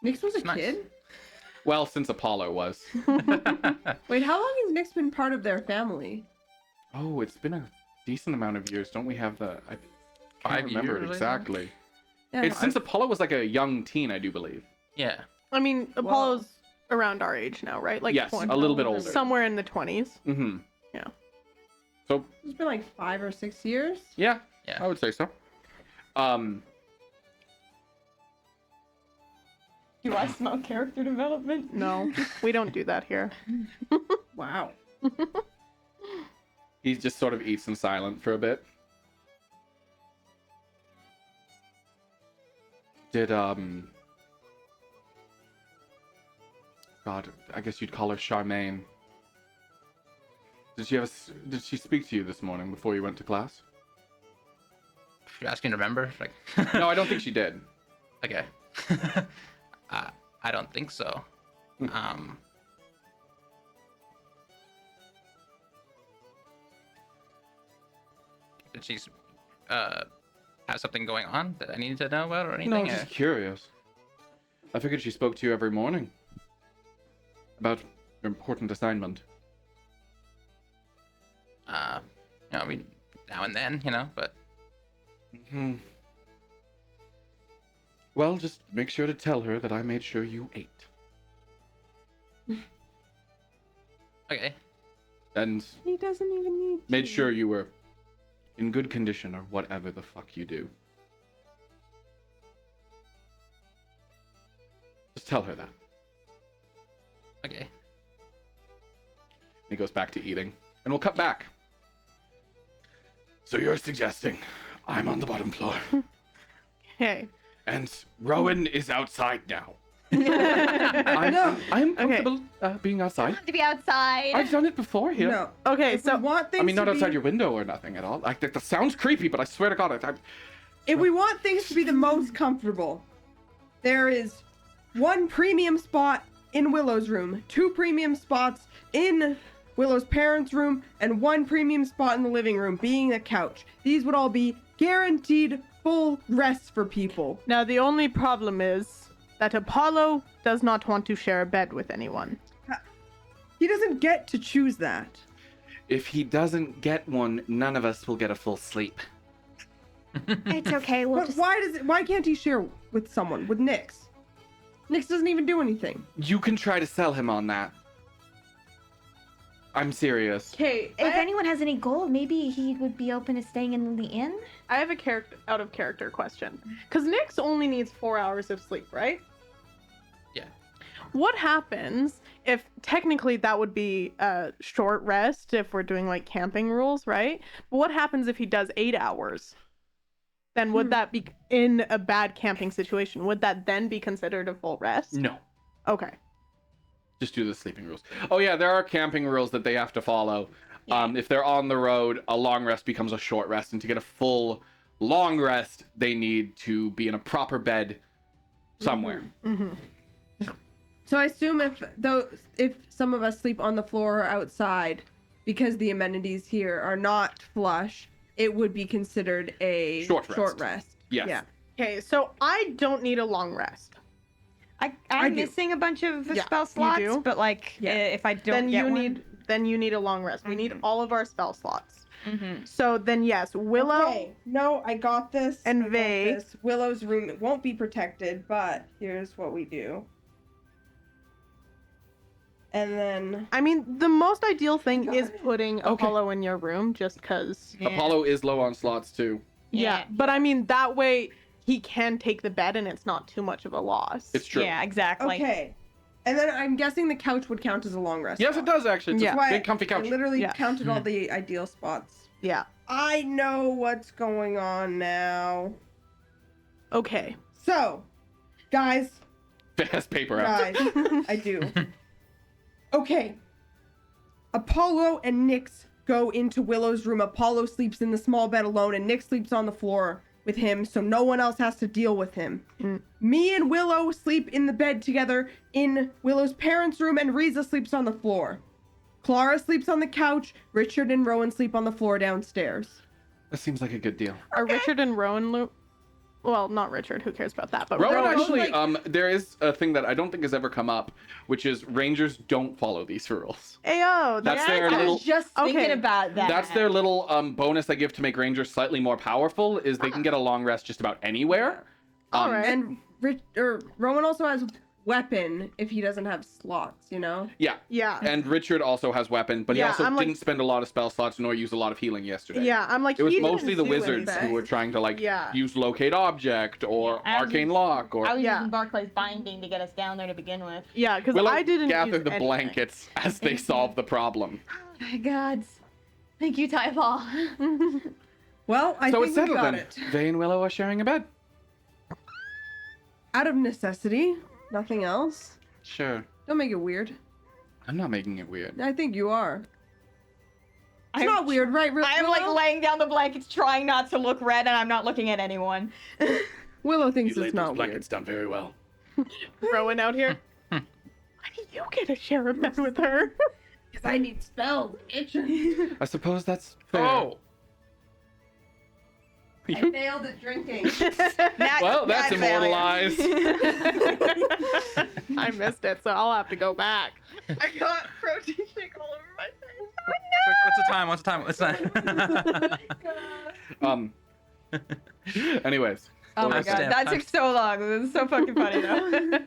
Nyx was a Nice. kid? Well, since Apollo was. Wait, how long has Nick's been part of their family? Oh, it's been a decent amount of years. Don't we have the... I can't 5 remember years, it I think. exactly. Yeah, It's since Apollo was like a young teen, I do believe. Yeah. I mean, Apollo's around our age now, right? Like Yes, 20, a little bit older. somewhere in the 20s. Mm-hmm. Yeah. So, it's been like 5 or 6 years. yeah, Yeah. I would say so. Do I smell character development? No, we don't do that here. Wow. He just sort of eats in silence for a bit. Did, God, I guess you'd call her Charmaine. Did she speak to you this morning before you went to class? If you're asking to remember, like. No, I don't think she did. Okay. I don't think so. Did she have something going on that I needed to know about or anything? No, I'm just curious. I figured she spoke to you every morning about your important assignment. I mean, now and then, but Hmm. Well, just make sure to tell her that I made sure you ate. okay. And He doesn't even need made to. sure you were in good condition or whatever the fuck you do. Just tell her that. Okay. He goes back to eating. And we'll cut back. So you're suggesting I'm on the bottom floor. Hey. And Rowan is outside now. I'm comfortable being outside. To be outside. I've done it before here. No. Okay, If so we want things I mean, not to outside be, your window or nothing at all. Like, that sounds creepy, but I swear to God, if we want things to be the most comfortable, there is 1 premium spot in Willow's room, 2 premium spots in Willow's parents' room, and 1 premium spot in the living room, being the couch. These would all be guaranteed full rests for people. now the only problem is that Apollo does not want to share a bed with anyone. He doesn't get to choose that. if he doesn't get one, none of us will get a full sleep. It's okay. We'll But just. why can't he share with someone? With Nyx? Nyx doesn't even do anything. You can try to sell him on that. I'm serious. Okay, If anyone has any gold, maybe he would be open to staying in the inn. I have a out of character question. Because Nyx only needs 4 hours of sleep, right? Yeah. What happens if technically that would be a short rest if we're doing like camping rules, right? But what happens if he does 8 hours? Then would that be in a bad camping situation? Would that then be considered a full rest? No. Okay. Just do the sleeping rules. Oh yeah, there are camping rules that they have to follow. If they're on the road, a long rest becomes a short rest, and to get a full long rest, they need to be in a proper bed somewhere. Mm-hmm. So I assume if some of us sleep on the floor or outside, because the amenities here are not flush, it would be considered a Short rest. Yes. Yeah. Okay, so I don't need a long rest. I'm I do. missing a bunch of Yeah, spell you slots, do? but like, Yeah. if I don't Then get you one, need a long rest. We need all of our spell slots. Mhm. So then yes, Willow. Okay. No, I got this. And I got Vay. this. Willow's room, it won't be protected, but here's what we do. And then I mean, the most ideal thing Got is it. putting Okay. Apollo in your room, just because. Yeah. Apollo is low on slots too. Yeah, but I mean that way he can take the bed and it's not too much of a loss. It's true. Yeah, exactly. okay. And then I'm guessing the couch would count as a long rest. Yes, it spot. does actually. It's Yeah. a big comfy I couch. literally Yeah. counted all the ideal spots. Yeah. I know what's going on now. Okay. So, guys, Fast paper out. guys, I do. Okay. Apollo and Nyx go into Willow's room. Apollo sleeps in the small bed alone, and Nyx sleeps on the floor with him, so no one else has to deal with him. Me and Willow sleep in the bed together in Willow's parents' room, and Riza sleeps on the floor. Clara sleeps on the couch. Richard and Rowan sleep on the floor downstairs. That seems like a good deal. Are Richard and Rowan Well, not Richard. Who cares about that? But Rowan Rowan. actually, there is a thing that I don't think has ever come up, which is rangers don't follow these rules. Ayo, That's their I little. was just thinking Okay. about that. That's their little bonus they give to make rangers slightly more powerful. Is they can get a long rest just about anywhere. All right. And Rowan also has weapon if he doesn't have slots, you know? Yeah. Yeah. And Richard also has weapon, but he Yeah, also I'm like- didn't spend a lot of spell slots nor use a lot of healing yesterday. Yeah, I'm like, It was he didn't mostly the do wizards anything. who were trying to like Yeah. use locate object or Yeah, I was arcane just- lock or I was Yeah. using Barclay's binding to get us down there to begin with. Yeah, because Willow I didn't gather use the anything. blankets as they solve the problem. Oh my gods. Thank you, Typhall. Well, I So think it's we settled got then. it. They and Willow are sharing a bed. Out of necessity, nothing else. Sure. Don't make it weird. I'm not making it weird. I think you are. It's I'm not weird, right, I'm like Willow? laying down the blankets, trying not to look red, and I'm not looking at anyone. Willow thinks You laid it's those not weird. blankets down very well. Rowan out here. Why do you get to share a bed with her? Because I need spells, bitch. I suppose that's fair. Oh, I failed at drinking. Well, that's immortalized. I missed it, so I'll have to go back. I got protein shake all over my what's the time? Anyways. Oh my Nice god, stamp. that took so long. This is so fucking funny though.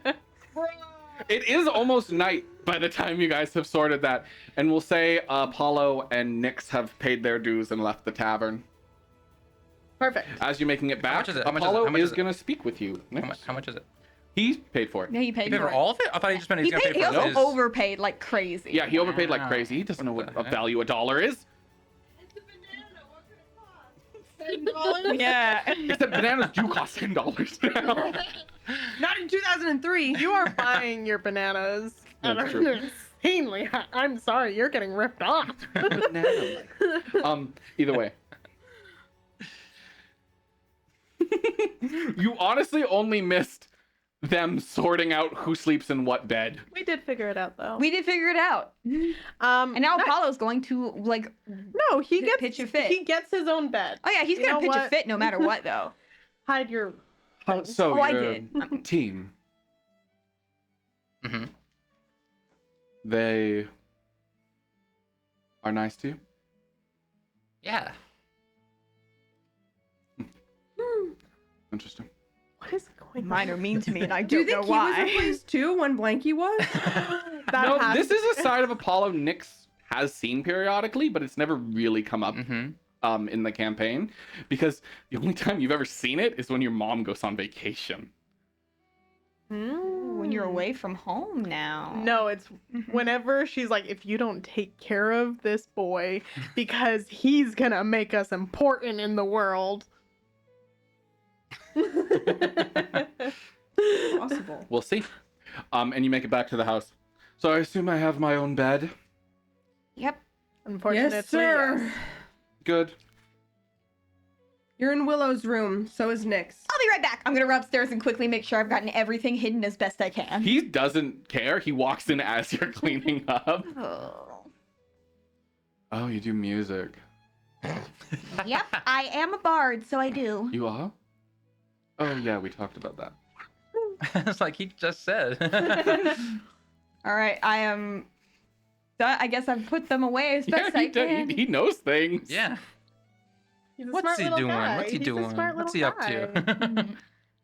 It is almost night by the time you guys have sorted that. And we'll say Apollo and Nyx have paid their dues and left the tavern. Perfect. As you're making it back, much is it? How much is it? Apollo How much is is it? going to speak with you. How much is it? He paid for it. Yeah, he paid You paid for for it. all of it? I thought he just meant He he's gonna paid. pay He for also his... overpaid like crazy. Yeah, he overpaid like Wow. crazy. He doesn't know what a the value a dollar is. It's a banana. What could it cost? $10? Yeah. Except bananas do cost $10 now. Not in 2003. You are buying your bananas. That's at true. an insanely high. I'm sorry, you're getting ripped off. Either way. You honestly only missed them sorting out who sleeps in what bed. We did figure it out though. We did figure it out. And And now Apollo's going to like. no, he gets pitch a fit. He gets his own bed. Oh yeah, he's You gonna know pitch a what? fit no matter what though. Hide your. So Oh, I your did. team, Mm-hmm. they are nice to you? Yeah. Interesting. What is going Mine are mean to me, and I Do you don't think know he was why. replaced too when Blanky was? That No, has- this is a side of Apollo Nyx has seen periodically, but it's never really come up Mm-hmm. in the campaign because the only time you've ever seen it is when your mom goes on vacation. When you're away from home now. No, it's whenever she's like, if you don't take care of this boy, because he's gonna make us important in the world. Possible. We'll see. And you make it back to the house. So I assume I have my own bed. Yep. Unfortunately, Yes, sir. yes. Good. You're in Willow's room. So is Nyx. I'll be right back. I'm gonna run upstairs and quickly make sure I've gotten everything hidden as best I can. He doesn't care. He walks in as you're cleaning up. Oh. Oh, you do music. Yep, I am a bard, so I do. You are? Oh, yeah, we talked about that. It's like he just said. All right, I am. Done. I guess I've put them away as best I can. he knows things. Yeah. He's a What's smart he little doing? guy. What's he He's a doing? smart What's little he up to? guy.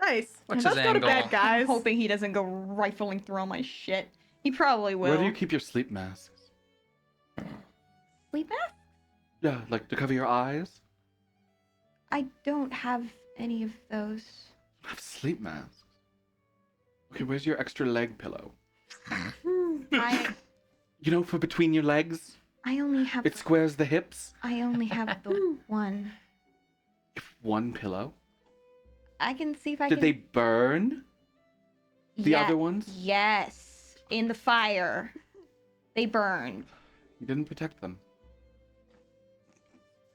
Nice. What's Let's his go to angle? bed, guys. I'm hoping he doesn't go rifling through all my shit. He probably will. Where do you keep your sleep masks? Sleep mask? Yeah, like to cover your eyes? I don't have any of those. I have sleep masks. Okay, where's your extra leg pillow? I You know, for between your legs? only have It squares the hips. I only have the one. One pillow. I can see if I Did can. they burn? The other ones? Yes, in the fire. They burn. You didn't protect them.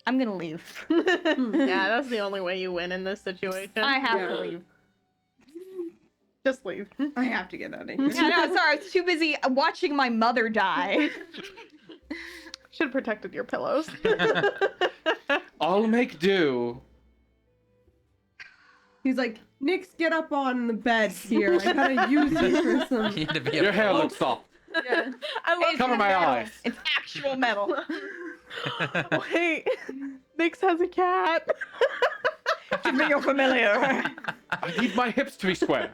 I'm gonna leave. Yeah, that's the only way you win in this situation. I have Yeah. to leave. Just leave. I have to get out of here. Yeah, no, sorry. I was too busy watching my mother die. Should have protected your pillows. I'll make do. He's like, Nix, get up on the bed here. I gotta use you for some. You need to be Your hair above. looks soft. Yeah. I love Cover my eyes. It's actual metal. Wait, Nix has a cat. Give me your familiar. I need my hips to be square.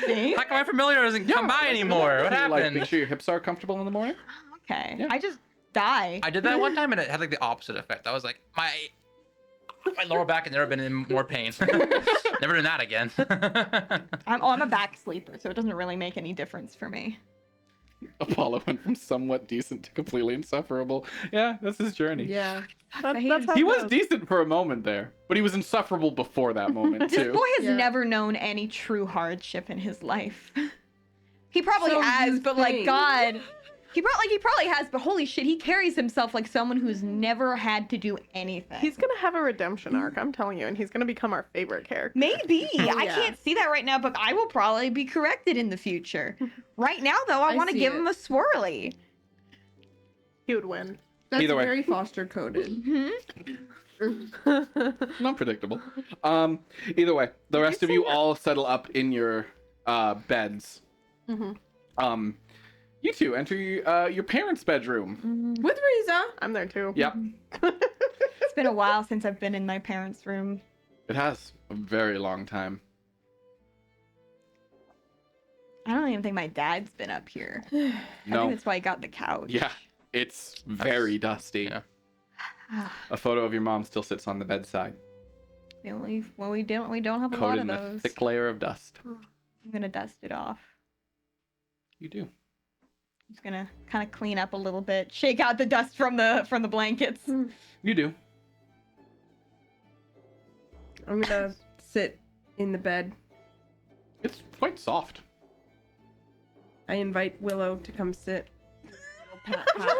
Thing? How come my familiar doesn't come by anymore? What Like, happened? make sure your hips are comfortable in the morning. Okay. Yeah. I just die. I did that one time and it had like the opposite effect. I was like, my lower back had never been in more pain. Never doing that again. I'm a back sleeper, so it doesn't really make any difference for me. Apollo went from somewhat decent to completely insufferable. Yeah, that's his journey. Yeah. That's how He it was goes. decent for a moment there, but he was insufferable before that moment This too. boy has Yeah. never known any true hardship in his life. He probably So has, you but like think. God, he probably has, but holy shit, he carries himself like someone who's never had to do anything. He's gonna have a redemption arc, I'm telling you, and he's gonna become our favorite character. Maybe. I Yeah. can't see that right now, but I will probably be corrected in the future. Right now, though, I I want to see give it. him a swirly. He would win. That's Either way. very foster coded. Not predictable. Either way, the rest of you all settle up in your beds. Mhm. You two enter your parents' bedroom. With Riza. I'm there too. Yep, It's been a while since I've been in my parents' room. it has a very long time. I don't even think my dad's been up here. I think No, that's why I got the couch. yeah, it's very dusty. Yeah. A photo of your mom still sits on the bedside, We don't have a lot coated of in a those. thick layer of dust. I'm gonna dust it off. You do. I'm just gonna kind of clean up a little bit, shake out the dust from the blankets. You do. I'm gonna sit in the bed. It's quite soft. I invite Willow to come sit. Pat, pat.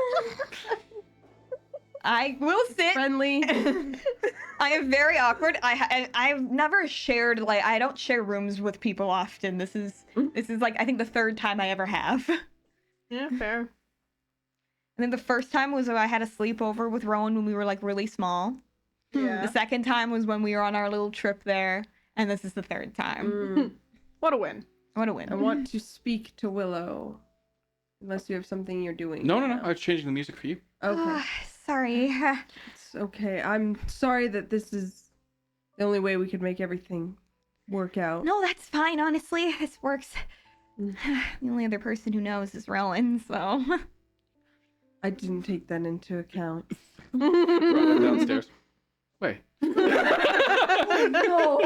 I will sit. Friendly. I am very awkward. I've never shared I don't share rooms with people often. This is like I think the third time I ever have. Yeah, fair. And then the first time was when I had a sleepover with Rowan when we were like really small. Yeah. The second time was when we were on our little trip there, and this is the third time. Mm. What a win. What a win! I want to speak to Willow. Unless you have something you're doing. No, right no, no. now. I was changing the music for you. Okay. Sorry. It's okay. I'm sorry that this is the only way we could make everything work out. No, that's fine. Honestly, this works. Mm. The only other person who knows is Rowan, so. I didn't take that into account. Rowan downstairs. Wait. No.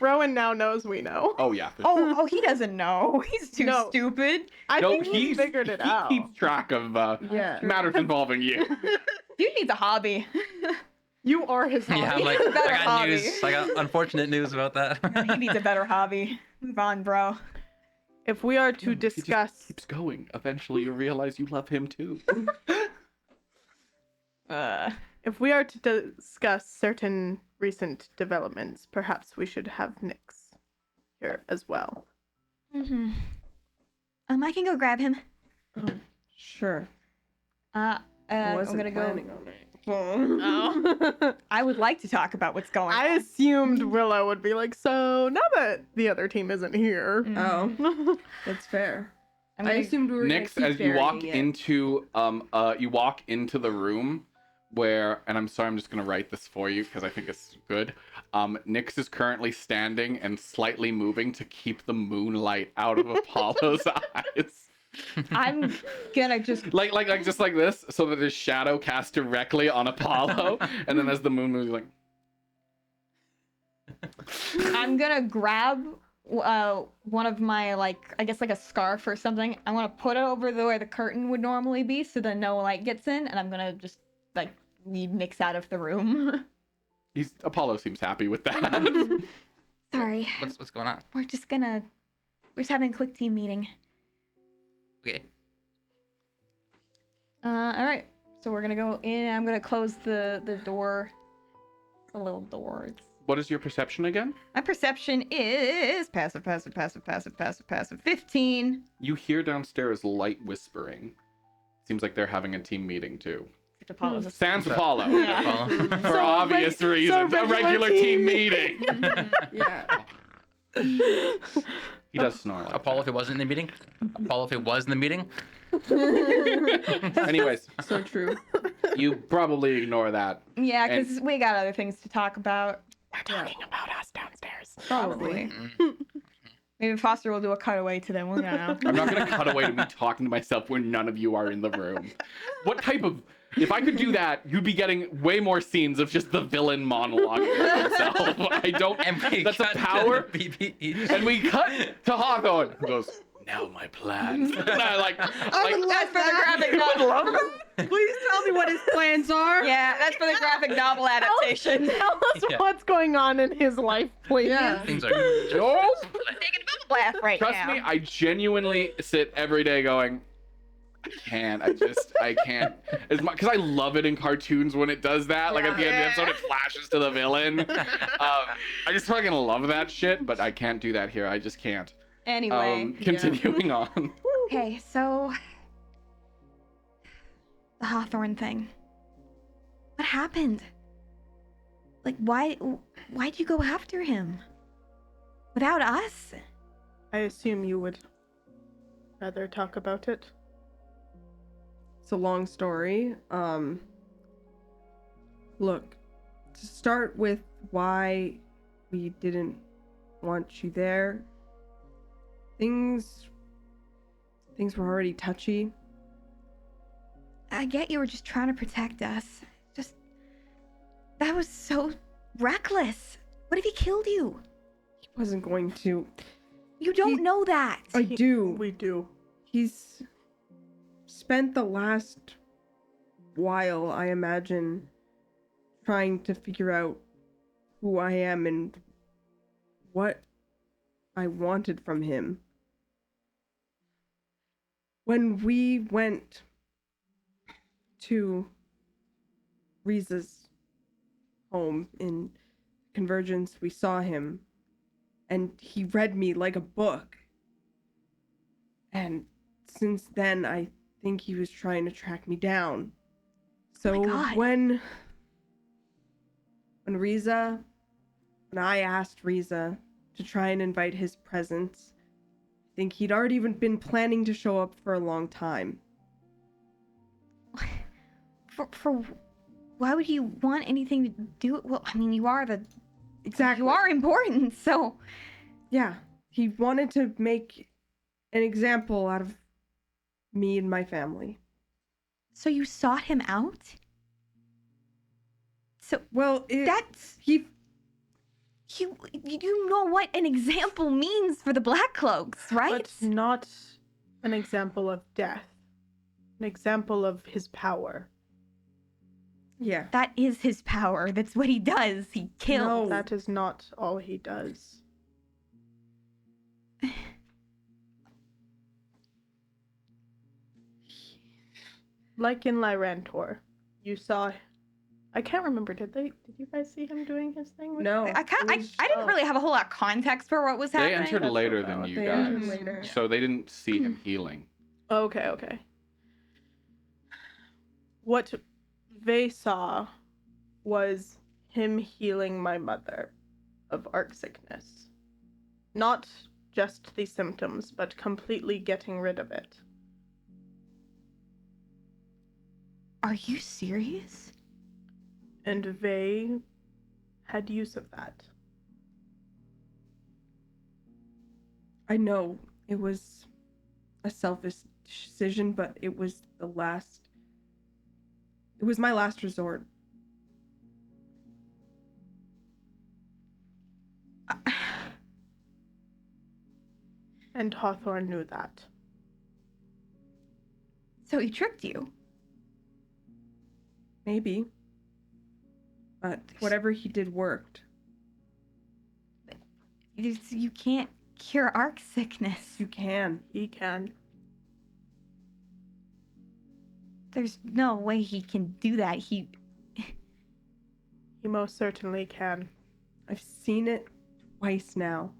Rowan now knows we know. Oh yeah. Oh, he doesn't know. He's too No. stupid. I No, think he's figured it out. He keeps track of Yeah. matters involving you. Dude needs a hobby. You are his hobby. Yeah, I'm like, Better I got hobby. news. I got unfortunate news about that. He needs a better hobby. Move on, bro. If we are to He just discuss, keeps going. Eventually, you realize you love him too. if we are to discuss certain recent developments, perhaps we should have Nyx here as well. Mm-hmm. I can go grab him. Sure. I I I'm wasn't gonna go. planning on it. Oh. I would like to talk about what's going I on. assumed Willow would be like, so now that the other team isn't here. Oh, that's fair. I'm I gonna- assumed we were Nyx, gonna as keep you walk burying it. into the room where, and I'm sorry, I'm just gonna write this for you because I think it's good. Nyx is currently standing and slightly moving to keep the moonlight out of Apollo's eyes. I'm gonna just. Like just like this, so that his shadow cast directly on Apollo, and then as the moon moves, like I'm gonna grab one of my I guess like a scarf or something. I want to put it over where the curtain would normally be, so that no light gets in, and I'm gonna just lead Nyx out of the room. Apollo seems happy with that. Sorry, What's going on? we're just having a quick team meeting. Okay. All right. So we're gonna go in. I'm gonna close the door, the little door. What is your perception again? My perception is passive. 15. You hear downstairs light whispering. Seems like they're having a team meeting too. Apollo's a Sans Apollo. Yeah. For So obvious reasons. A regular team meeting. Yeah. He does snore like Apollo, if it wasn't in the meeting. Apollo, if it was in the meeting. that. Anyways, So true. you probably ignore that. Yeah, And- because we got other things to talk about. They're talking about us downstairs. Probably. Maybe Foster will do a cutaway to them. We don't know. I'm not gonna cut away to me talking to myself when none of you are in the room. What type of... If I could do that, you'd be getting way more scenes of just the villain monologuing to himself. I don't... That's a power. And we cut to Hawthorne, who goes, now my plans. And I like That's for the graphic novel. Please tell me what his plans are. Yeah, that's for the graphic novel adaptation. Tell us Yeah. what's going on in his life, please. Yeah. Things are. no. Taking a bubble bath right Trust now. me, I genuinely sit every day going, I can't. I can't. As much because I love it in cartoons when it does that. Like at the end of the episode, it flashes to the villain. I just fucking love that shit, but I can't do that here. I just can't. Anyway. Continuing on. Okay, so the Hawthorne thing. What happened? Like, why'd you go after him? Without us? I assume you would rather talk about it. It's a long story. Look, to start with why we didn't want you there. Things were already touchy. I get you were just trying to protect us. That was so reckless. What if he killed you? He wasn't going to. You don't know that. I do. We do. He's spent the last while, I imagine, trying to figure out who I am and what I wanted from him. When we went to Riza's home in Convergence, we saw him, and he read me like a book. And since then, I think he was trying to track me down. So God. when I asked Riza to try and invite his presence, I think he'd already even been planning to show up for a long time. For why would you want anything to do? Well, I mean, you are Exactly. you are important, so Yeah. He wanted to make an example out of me and my family. so you sought him out. So Well, that's he you know what an example means for the Black Cloaks, right? But not an example of death. An example of his power. yeah. That is his power. That's what he does. He kills. No. That is not all he does. Like in Lyrantor, you saw. I can't remember. Did you guys see him doing his thing? With No. I didn't really have a whole lot of context for what was They happening. entered That's later what than that you They guys. entered later. So they didn't see him healing. Okay. What they saw was him healing my mother of arc sickness. Not just the symptoms, but completely getting rid of it. Are you serious? And they had use of that. I know it was a selfish decision, but it was my last resort. And Hawthorne knew that. So he tricked you. Maybe. But whatever he did worked. You can't cure arc sickness. You can. He can. There's no way he can do that. He most certainly can. I've seen it twice now.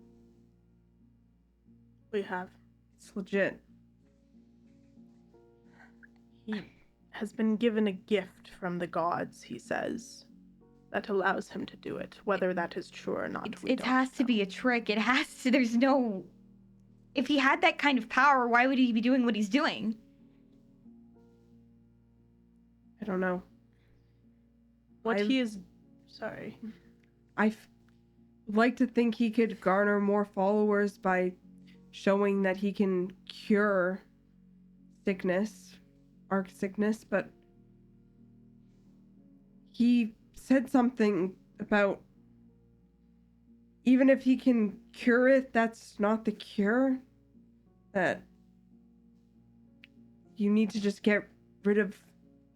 We have. It's legit. has been given a gift from the gods, he says, that allows him to do it. Whether that is true or not, It has to be a trick. It has to. There's no. If he had that kind of power, why would he be doing what he's doing? I don't know. What I'm- he is. Sorry. I like to think he could garner more followers by showing that he can cure sickness, arc sickness, but he said something about even if he can cure it, that's not the cure. That you need to just get rid of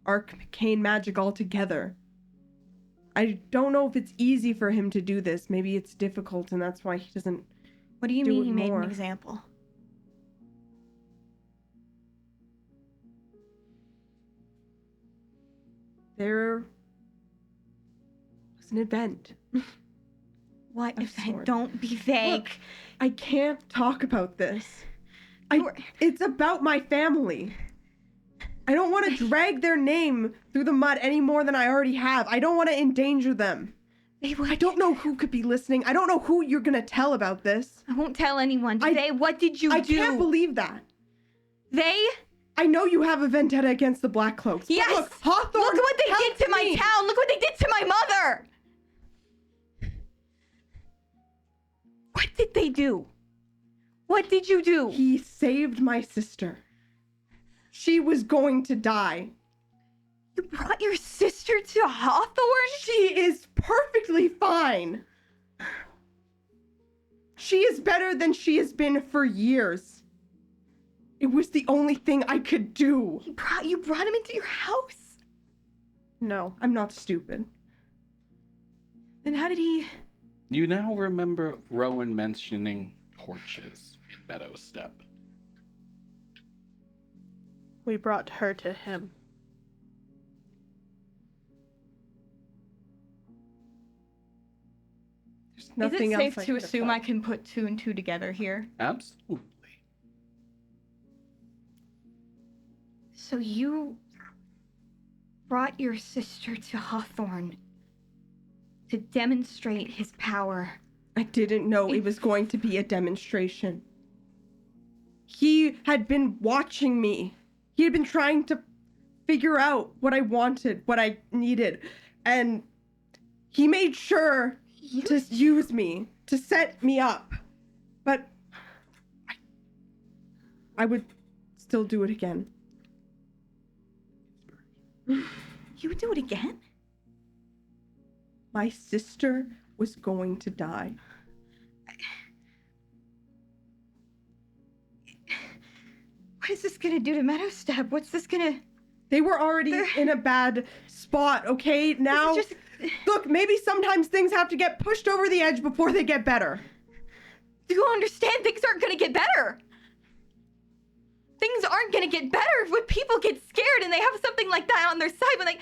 arcane magic altogether. I don't know if it's easy for him to do this. Maybe it's difficult, and that's why he doesn't. What do you Do mean it he made more. an example? There was an event. What Of if I sorts. don't be vague? Look, I can't talk about this. You're- It's about my family. I don't want to drag their name through the mud any more than I already have. I don't want to endanger them. I don't know who could be listening. I don't know who you're going to tell about this. I won't tell anyone. They, what did you I do? can't believe that. They? I know you have a vendetta against the Black Cloaks. but Yes! Look, Hawthorne Look what they did helped to my me. town! Look what they did to my mother! What did they do? What did you do? He saved my sister. She was going to die. You brought your sister to Hawthorne? She is perfectly fine. She is better than she has been for years. It was the only thing I could do. You brought him into your house? No, I'm not stupid. Then how did he... You now remember Rowan mentioning torches in Meadow Step. We brought her to him. There's nothing Is it else safe I to could have assume done. I can put two and two together here? Absolutely. So you brought your sister to Hawthorne to demonstrate his power. I didn't know it was going to be a demonstration. He had been watching me. He had been trying to figure out what I wanted, what I needed, and he made sure to use me, to set me up. But I would still do it again. You would do it again? My sister was going to die. What is this gonna do to Meadowstep? What's this gonna... They were already in a bad spot, okay? Now, This is look, maybe sometimes things have to get pushed over the edge before they get better. Do you understand? Things aren't gonna get better. Things aren't gonna get better when people get scared and they have something like that on their side.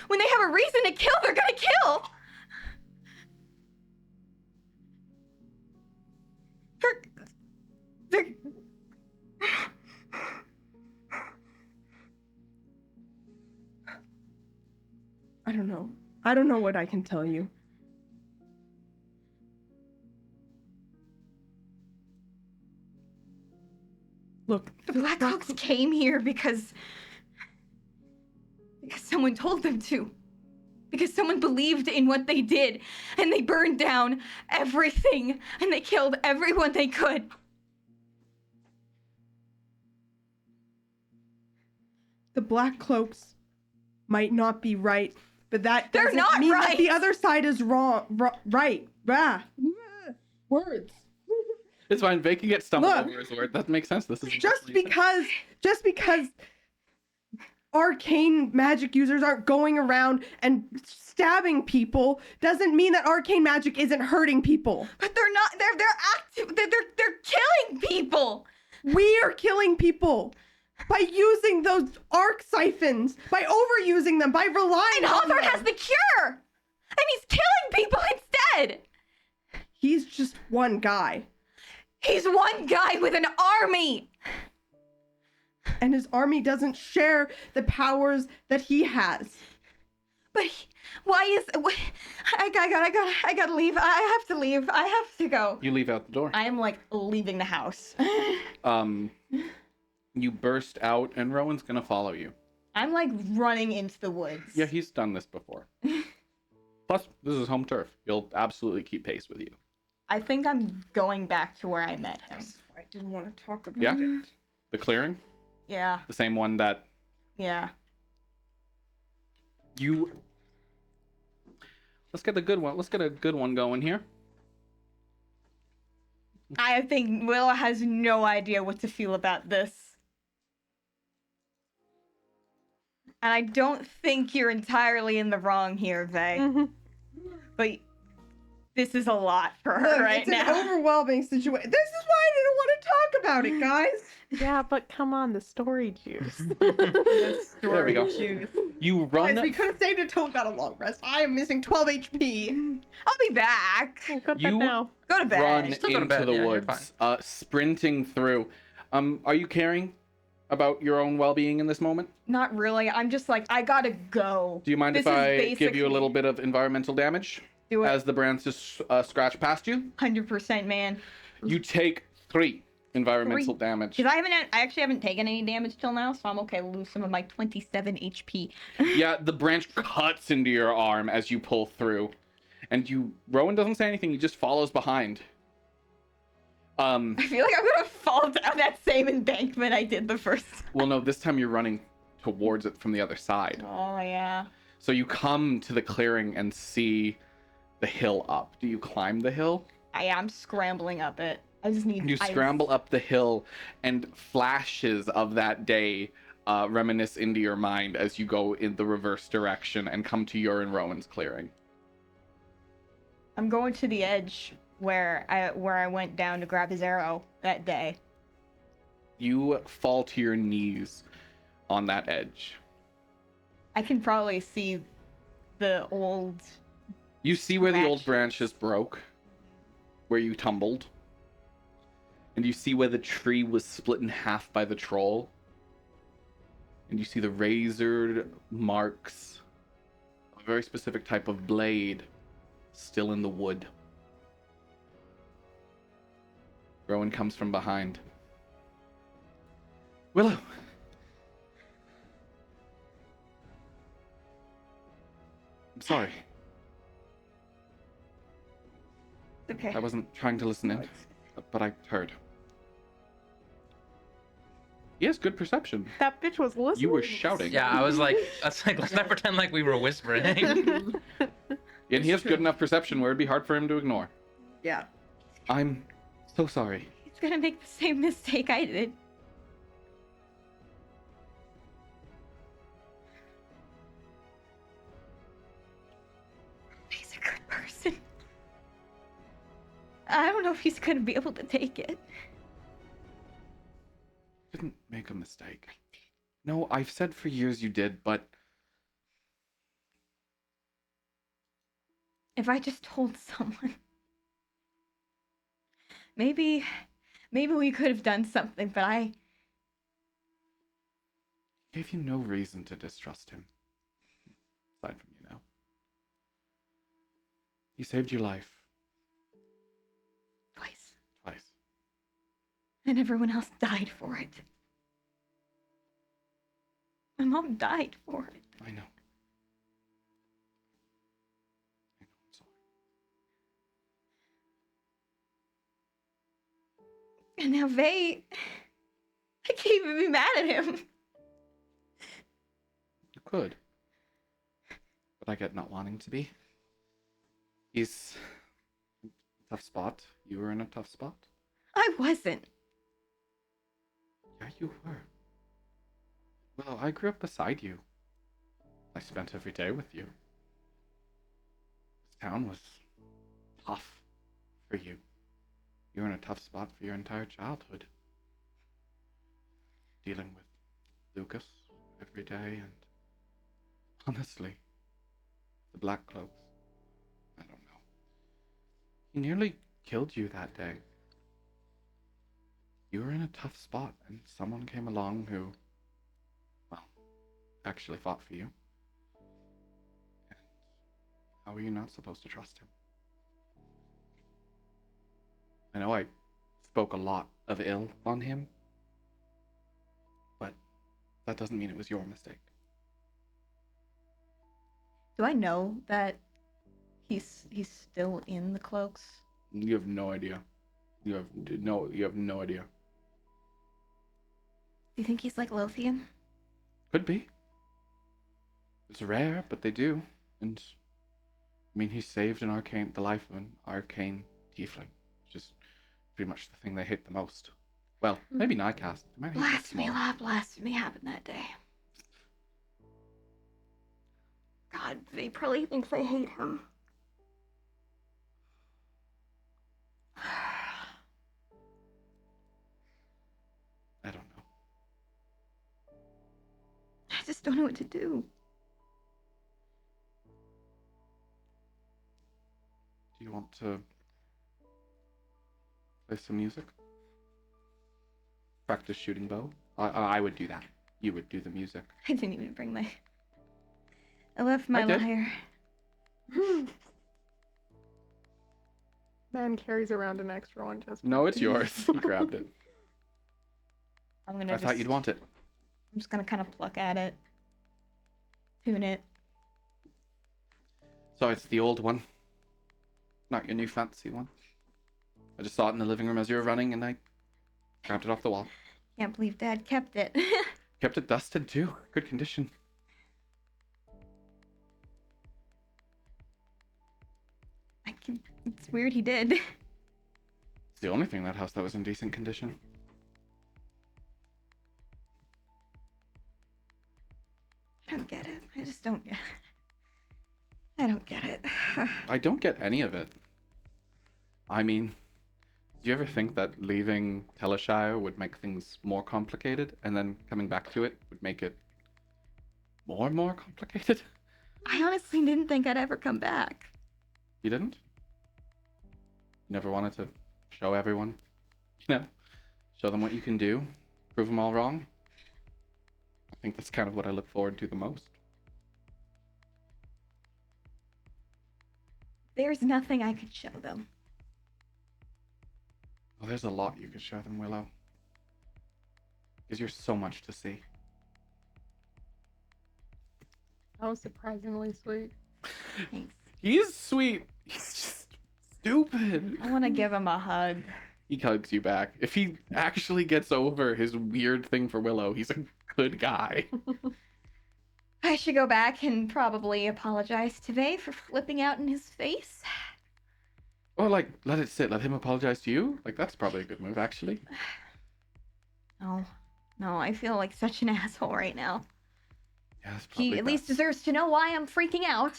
When they have a reason to kill, they're gonna kill. They're... I don't know. I don't know what I can tell you. Look, The Blackhawks came here because someone told them to. Because someone believed in what they did. And they burned down everything. And they killed everyone they could. the Black Cloaks might not be right, but that They're doesn't not mean right! that the other side is wrong. Right. Words. It's fine. Vay can get stumbled Look. over his word. That makes sense. This is Just because arcane magic users aren't going around and stabbing people doesn't mean that arcane magic isn't hurting people. But they're not. They're active. They're killing people. We are killing people by using those arc siphons, by overusing them, by relying And on Hawthorne them. has the cure. And he's killing people instead. He's just one guy. He's one guy with an army. And his army doesn't share the powers that he has. But why is I gotta leave. I have to leave. I have to go. You leave out the door. I am like leaving the house. You burst out, and Rowan's gonna follow you. I'm like running into the woods. Yeah, he's done this before. Plus, this is home turf. He'll absolutely keep pace with you. I think I'm going back to where I met him. I didn't want to talk about Yeah? it. The clearing? Yeah, The same one that yeah. you... Let's get a good one. Let's get a good one going here. I think Will has no idea what to feel about this. And I don't think you're entirely in the wrong here, Vay. Mhm. But this is a lot for her Look, right it's now. an overwhelming situation. This is why I didn't want to talk about it, guys. Yeah, but come on, the story juice. There we go. You run... Guys, we could have saved a total got a long rest. I am missing 12 HP. I'll be back. Go to bed You- now. Go to bed. run Still go to into bed, the yeah, you're woods, sprinting through. Are you caring about your own well-being in this moment? Not really. I'm just like, I gotta go. Do you mind This if is I give you a basically- little bit of environmental damage Do it. as the branches scratch past you? 100%, man. You take 3 environmental damage. Because I actually haven't taken any damage till now, so I'm okay to lose some of my 27 HP. Yeah, the branch cuts into your arm as you pull through. And Rowan doesn't say anything, he just follows behind. I feel like I'm gonna fall down that same embankment I did the first time. Well, no, this time you're running towards it from the other side. Oh, yeah. So you come to the clearing and see the hill up. Do you climb the hill? I am scrambling up it. I just need You scramble up the hill, and flashes of that day reminisce into your mind as you go in the reverse direction and come to your and Rowan's clearing. I'm going to the edge where I went down to grab his arrow that day. You fall to your knees on that edge. I can probably see the old... You see where the old Branches. branches broke, where you tumbled. And you see where the tree was split in half by the troll. And you see the razored marks of a very specific type of blade still in the wood. Rowan comes from behind. Willow! I'm sorry. Okay. I wasn't trying to listen in, but I heard. He has good perception. That bitch was listening. You were shouting. Yeah, I was like, let's not pretend like we were whispering. And he has good enough perception where it'd be hard for him to ignore. Yeah. I'm so sorry. He's gonna make the same mistake I did. He's a good person. I don't know if he's gonna be able to take it. Didn't make a mistake. No, I've said for years you did, but If I just told someone. Maybe we could have done something, but I gave you no reason to distrust him. Aside from you now. He saved your life twice. twice. And everyone else died for it. My mom died for it. I know. I'm sorry. And now I can't even be mad at him. You could. But I get not wanting to be. He's in a tough spot. You were in a tough spot. I wasn't. Yeah, you were. Well, I grew up beside you. I spent every day with you. This town was tough for you. You were in a tough spot for your entire childhood. Dealing with Lucas every day and honestly, the Black Cloaks. I don't know. He nearly killed you that day. you were in a tough spot, and someone came along who, well, actually fought for you. And how are you not supposed to trust him? I know I spoke a lot of ill on him, but that doesn't mean it was your mistake. Do I know that he's still in the cloaks? You have no idea. You have no idea. Do you think he's like Lothian? Could be. It's rare, but they do. And I mean, he saved the life of an arcane tiefling, which is pretty much the thing they hate the most. Well, maybe Nightcast. They might hate it Blasphemy, more. blasphemy happened that day. God, they probably think they hate him. I don't know. I just don't know what to do. Do you want to play some music? Practice shooting bow? I would do that. You would do the music. I didn't even bring my... I left my I did. lyre. Man carries around an extra one just. No, it's yours. You grabbed it. I'm gonna I thought you'd want it. I'm just gonna kind of pluck at it. Tune it. So it's the old one. Not your new fancy one. I just saw it in the living room as you were running and I grabbed it off the wall. Can't believe Dad kept it. Kept it dusted too. Good condition. It's weird he did. It's the only thing in that house that was in decent condition. I don't get it. I just don't get it. I don't get it. I don't get any of it. I mean, do you ever think that leaving Teleshire would make things more complicated, and then coming back to it would make it more and more complicated? I honestly didn't think I'd ever come back. You didn't? You never wanted to show everyone? Show them what you can do? Prove them all wrong? I think that's kind of what I look forward to the most. There's nothing I could show them. Well, there's a lot you could show them, Willow. Because you're so much to see. That was surprisingly sweet. Thanks. He is sweet. He's just stupid. I want to give him a hug. He hugs you back. If he actually gets over his weird thing for Willow, he's a good guy. I should go back and probably apologize to Vay for flipping out in his face. Or, like, let it sit. Let him apologize to you. Like, that's probably a good move, actually. No, I feel like such an asshole right now. Yeah, that's probably He at least best. deserves to know why I'm freaking out.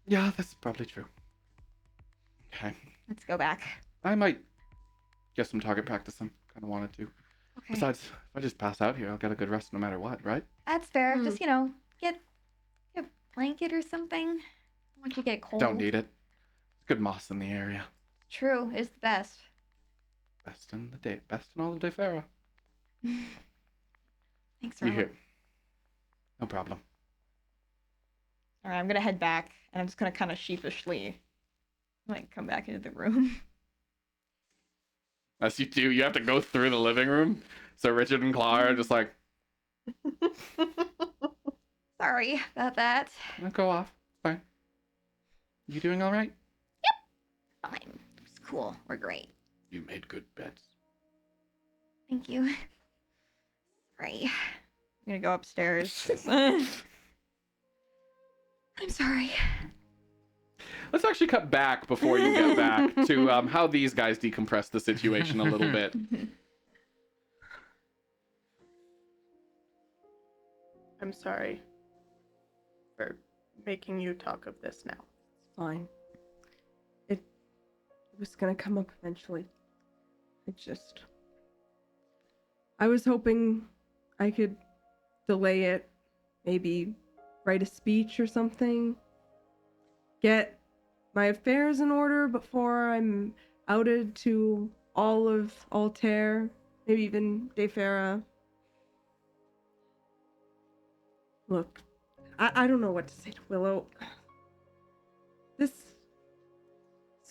Yeah, that's probably true. Okay. Let's go back. I might get some target practice. I kind of wanted to. Okay. Besides, if I just pass out here, I'll get a good rest no matter what, right? That's fair. Just, get a blanket or something. Once you get cold. Don't need it. There's good moss in the area. True, it's the best. Best in all of Defera. Thanks, You Robert. here? No problem. All right, I'm gonna head back, and I'm just gonna kind of sheepishly, come back into the room. As you do, you have to go through the living room. So Richard and Clara are just like, Sorry about that. no, go off. Fine. You doing all right? Fine. It's cool. We're great. You made good bets. Thank you. Sorry. I'm gonna go upstairs. I'm sorry. Let's actually cut back before you get back to how these guys decompress the situation a little bit. I'm sorry for making you talk of this now. Fine. It was gonna come up eventually. I was hoping I could delay it, maybe write a speech or something, get my affairs in order before I'm outed to all of Altair, maybe even Defera. Look, I don't know what to say to Willow. This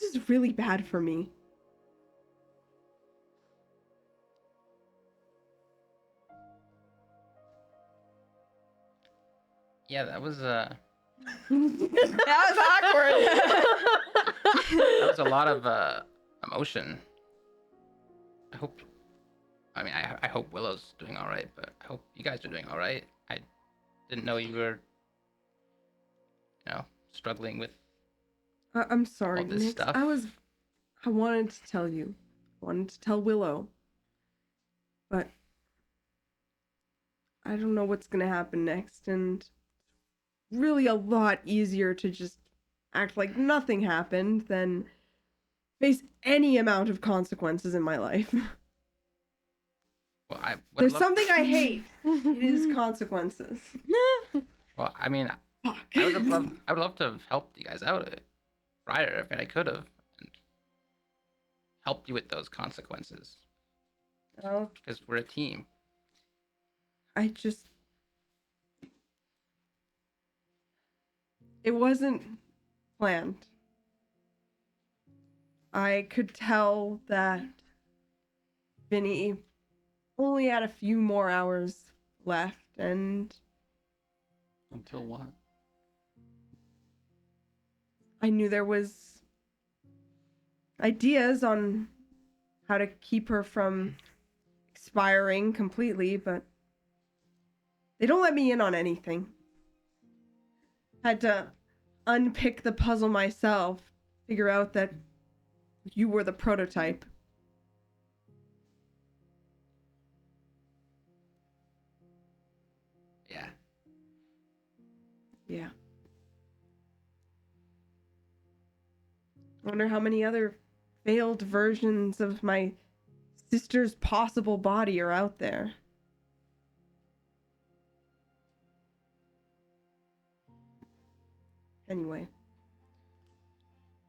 is really bad for me. Yeah, that was That was awkward. that was a lot of emotion. I hope Willow's doing all right, but I hope you guys are doing all right. I didn't know you were, struggling with. I'm sorry, All this Nix. stuff. I wanted to tell you. I wanted to tell Willow. But I don't know what's gonna happen next, and really a lot easier to just act like nothing happened than face any amount of consequences in my life. Well, I would There's love, something I hate. It is consequences. Well, I mean, Fuck. I would love to have helped you guys out prior if I could have, and helped you with those consequences Well, because we're a team. it wasn't planned. I could tell that Vinny only had a few more hours left, and Until what? I knew there was ideas on how to keep her from expiring completely, but they don't let me in on anything. Had to unpick the puzzle myself, figure out that you were the prototype. Yeah. Yeah. I wonder how many other failed versions of my sister's possible body are out there. Anyway.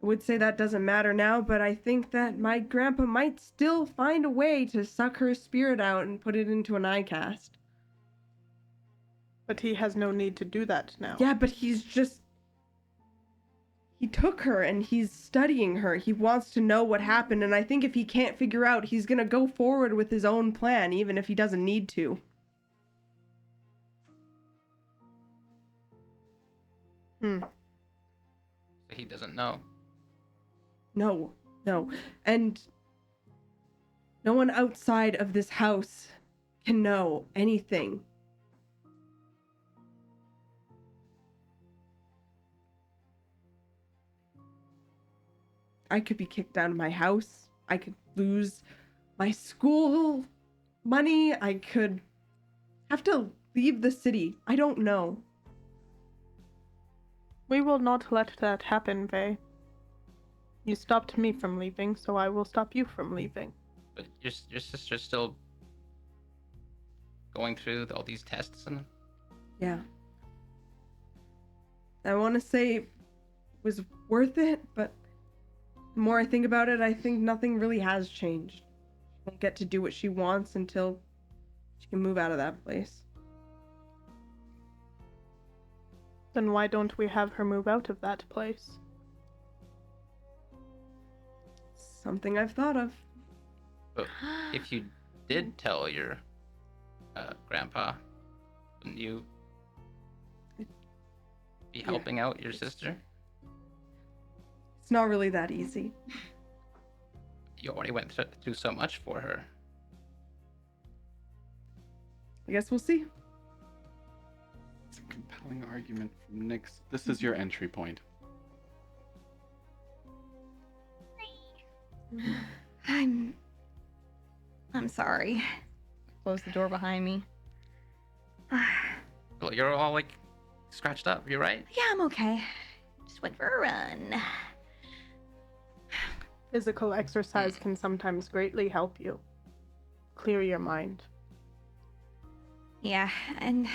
I would say that doesn't matter now, but I think that my grandpa might still find a way to suck her spirit out and put it into an iCast. But he has no need to do that now. Yeah, but he took her and he's studying her. He wants to know what happened, and I think if he can't figure out, he's gonna go forward with his own plan, even if he doesn't need to. Hmm. So he doesn't know. No. And no one outside of this house can know anything. I could be kicked out of my house. I could lose my school money. I could have to leave the city. I don't know. We will not let that happen, Vey. You stopped me from leaving, so I will stop you from leaving. But your sister's still going through all these tests and. Yeah. I want to say it was worth it, but the more I think about it, I think nothing really has changed. She won't get to do what she wants until she can move out of that place. Then why don't we have her move out of that place? Something I've thought of. But if you did tell your grandpa, wouldn't you be helping out your sister? It's not really that easy. You already went through so much for her. I guess we'll see. It's a compelling argument from Nyx. This is your entry point. I'm sorry. Close the door behind me. Well, you're all like scratched up. You're right. Yeah, I'm okay. Just went for a run. Physical exercise can sometimes greatly help you. Clear your mind. Yeah, and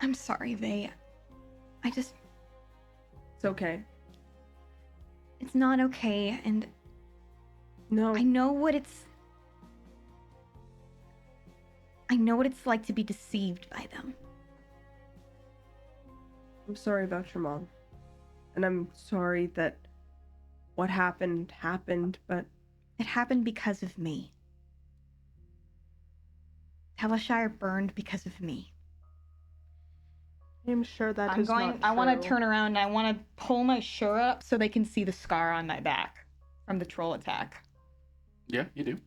I'm sorry, Vey. It's okay. It's not okay, and No. I know what it's like to be deceived by them. I'm sorry about your mom. And I'm sorry that what happened, but It happened because of me. Teleshire burned because of me. I'm sure that I'm is going. not I want true. to turn around and I want to pull my shirt up so they can see the scar on my back from the troll attack. Yeah, you do.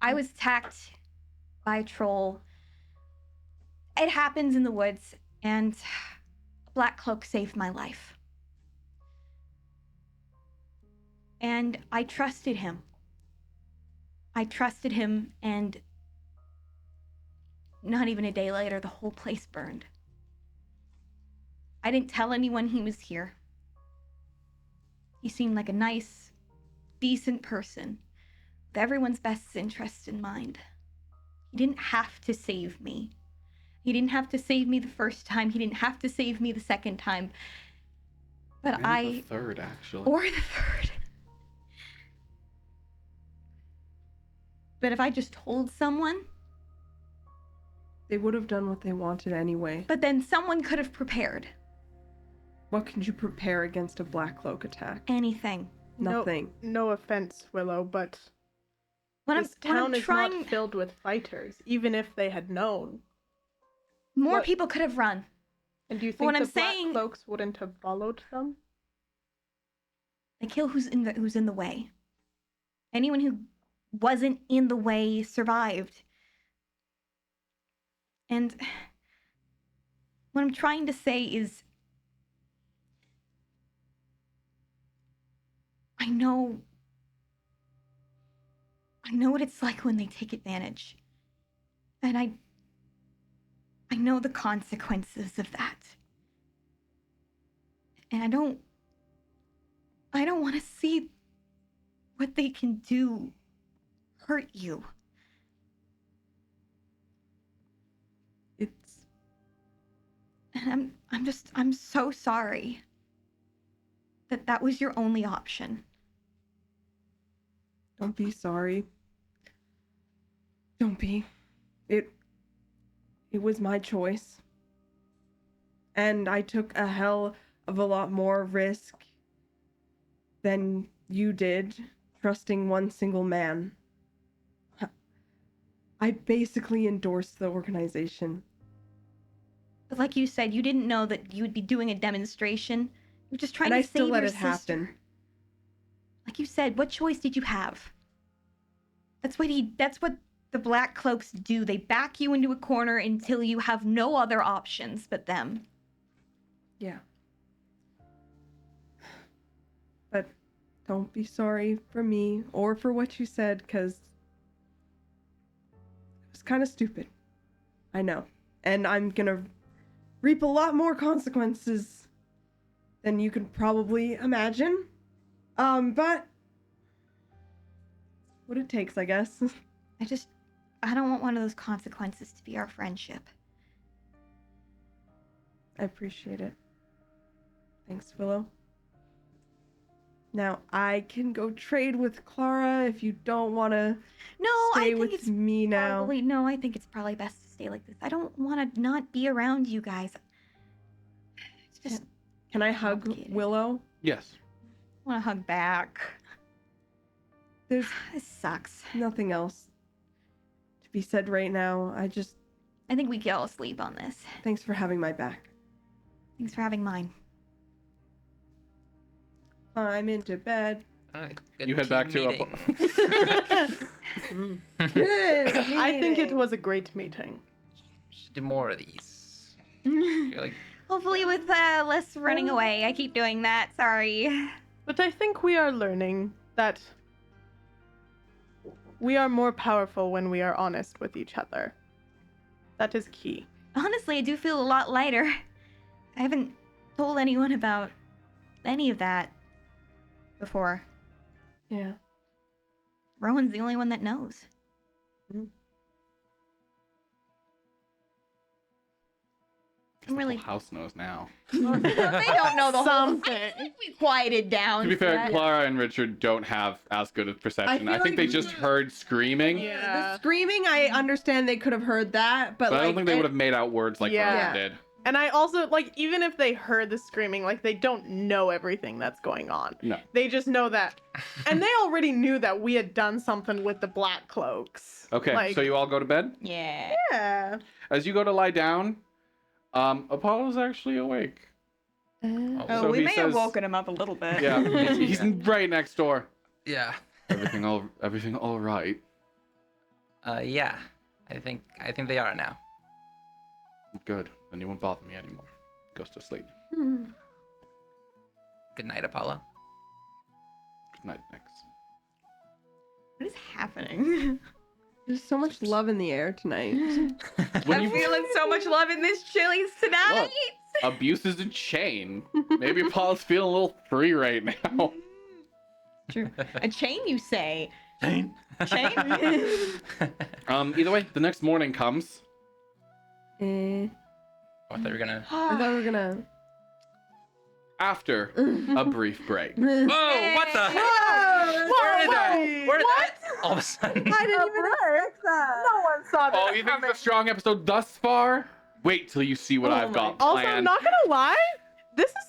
I was attacked by a troll. It happens in the woods, and a black cloak saved my life. And I trusted him. And not even a day later, the whole place burned. I didn't tell anyone he was here. He seemed like a nice, decent person with everyone's best interest in mind. He didn't have to save me. He didn't have to save me the first time. He didn't have to save me the second time. But Maybe the third, actually. Or the third. But if I just told someone, they would have done what they wanted anyway. but then someone could have prepared What could you prepare against a Black Cloak attack? anything. Nothing. No offense, Willow, but When this I'm town is trying, not filled with fighters, even if they had known. more what- people could have run. And do you But think what the I'm Black saying- Cloaks wouldn't have followed them? They kill who's in the way. Anyone who wasn't in the way survived. And what I'm trying to say is, I know what it's like when they take advantage. And I know the consequences of that. And I don't want to see what they can do hurt you. It's And I'm so sorry that was your only option. Don't be sorry. Don't be. It was my choice. And I took a hell of a lot more risk than you did, trusting one single man. I basically endorsed the organization. But like you said, you didn't know that you would be doing a demonstration. You were just trying And I to still save let your it sister. happen. Like you said, what choice did you have? That's what the Black Cloaks do. They back you into a corner until you have no other options but them. Yeah. But don't be sorry for me or for what you said, because it was kind of stupid. I know. And I'm gonna reap a lot more consequences than you can probably imagine. But what it takes, I guess. I don't want one of those consequences to be our friendship. I appreciate it. Thanks, Willow. Now I can go trade with Clara if you don't want to No, stay I think with it's me now. I think it's probably best to stay like this. I don't want to not be around you guys. It's just Can I hug complicated. Willow? Yes. I want to hug back. There's This sucks. nothing else to be said right now. I think we can all sleep on this. Thanks for having my back. Thanks for having mine. I'm into bed. Good You head back team to meeting. I think it was a great meeting. Should do more of these. You're like, Hopefully with less running away. I keep doing that. Sorry. But I think we are learning that we are more powerful when we are honest with each other. That is key. Honestly, I do feel a lot lighter. I haven't told anyone about any of that before. Yeah. Rowan's the only one that knows. The really- whole house knows now. They don't know the whole. Something. We quieted down. To be fair, Fred. Clara and Richard don't have as good a perception. I I, feel think like they just heard screaming, Yeah. The screaming, I understand they could have heard that, but but I like, don't think they would have made out words like Yeah. Rowan did. And I also like even if they heard the screaming, like they don't know everything that's going on. No. They just know that, and they already knew that we had done something with the black cloaks. Okay, Like, so you all go to bed? Yeah. yeah. As you go to lie down, Apollo's actually awake. Oh, So we he may have says- woken him up a little bit. Yeah, he's right next door. Yeah. Everything all right. Yeah. I think they are now. Good. Then you won't bother me anymore. Goes to sleep. Good night, Apollo. Good night, Nix. What is happening? there's so much love in the air tonight. When I'm you feeling so much love in this Chili's tonight. Look, abuse is a chain. Maybe Apollo's feeling a little free right now. True. A chain, you say? Chain. Chain? Either way, the next morning comes. Eh. I thought we were gonna. I thought we were gonna. After a brief break. Whoa! What the? Where did that? All of a sudden. I didn't even expect that. No one saw that. Oh, you think it's a strong episode thus far? Wait till you see what I've got Also, planned. not gonna lie, this is like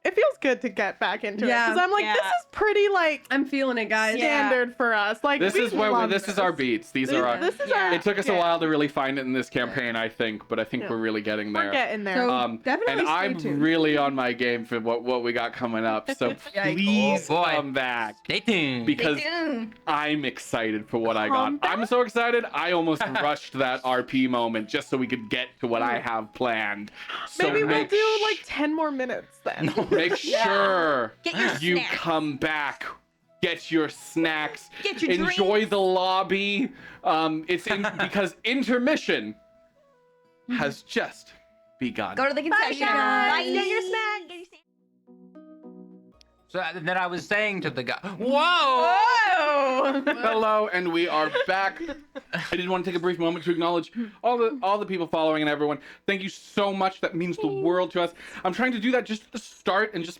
it feels good to get back into it Yeah. because I'm like this is pretty like I'm feeling it, guys. standard for us. Like This we is where love this is our beats. These are our. This is Yeah. our. It took us a while to really find it in this campaign, I think, but I think Yeah. we're really getting We're there. getting there. So- Definitely and stay I'm tuned. really on my game for what we got coming up. So Yikes. please Oh, boy. come back Stay tuned. because Soon. I'm excited for what I got. Come back. I'm so excited. I almost rushed that RP moment just so we could get to what I have planned. So Maybe we'll make do like 10 more minutes then. make sure Get your you snacks. come back. Get your snacks. Get your Enjoy drinks. the lobby. Because intermission has just begun. Go to the concession. guys. Bye. Get your snack. Get your snack. So then I was saying to the guy, whoa! Oh! Hello, and we are back. I did want to take a brief moment to acknowledge all the people following and everyone. Thank you so much. That means the world to us. I'm trying to do that just at the start and just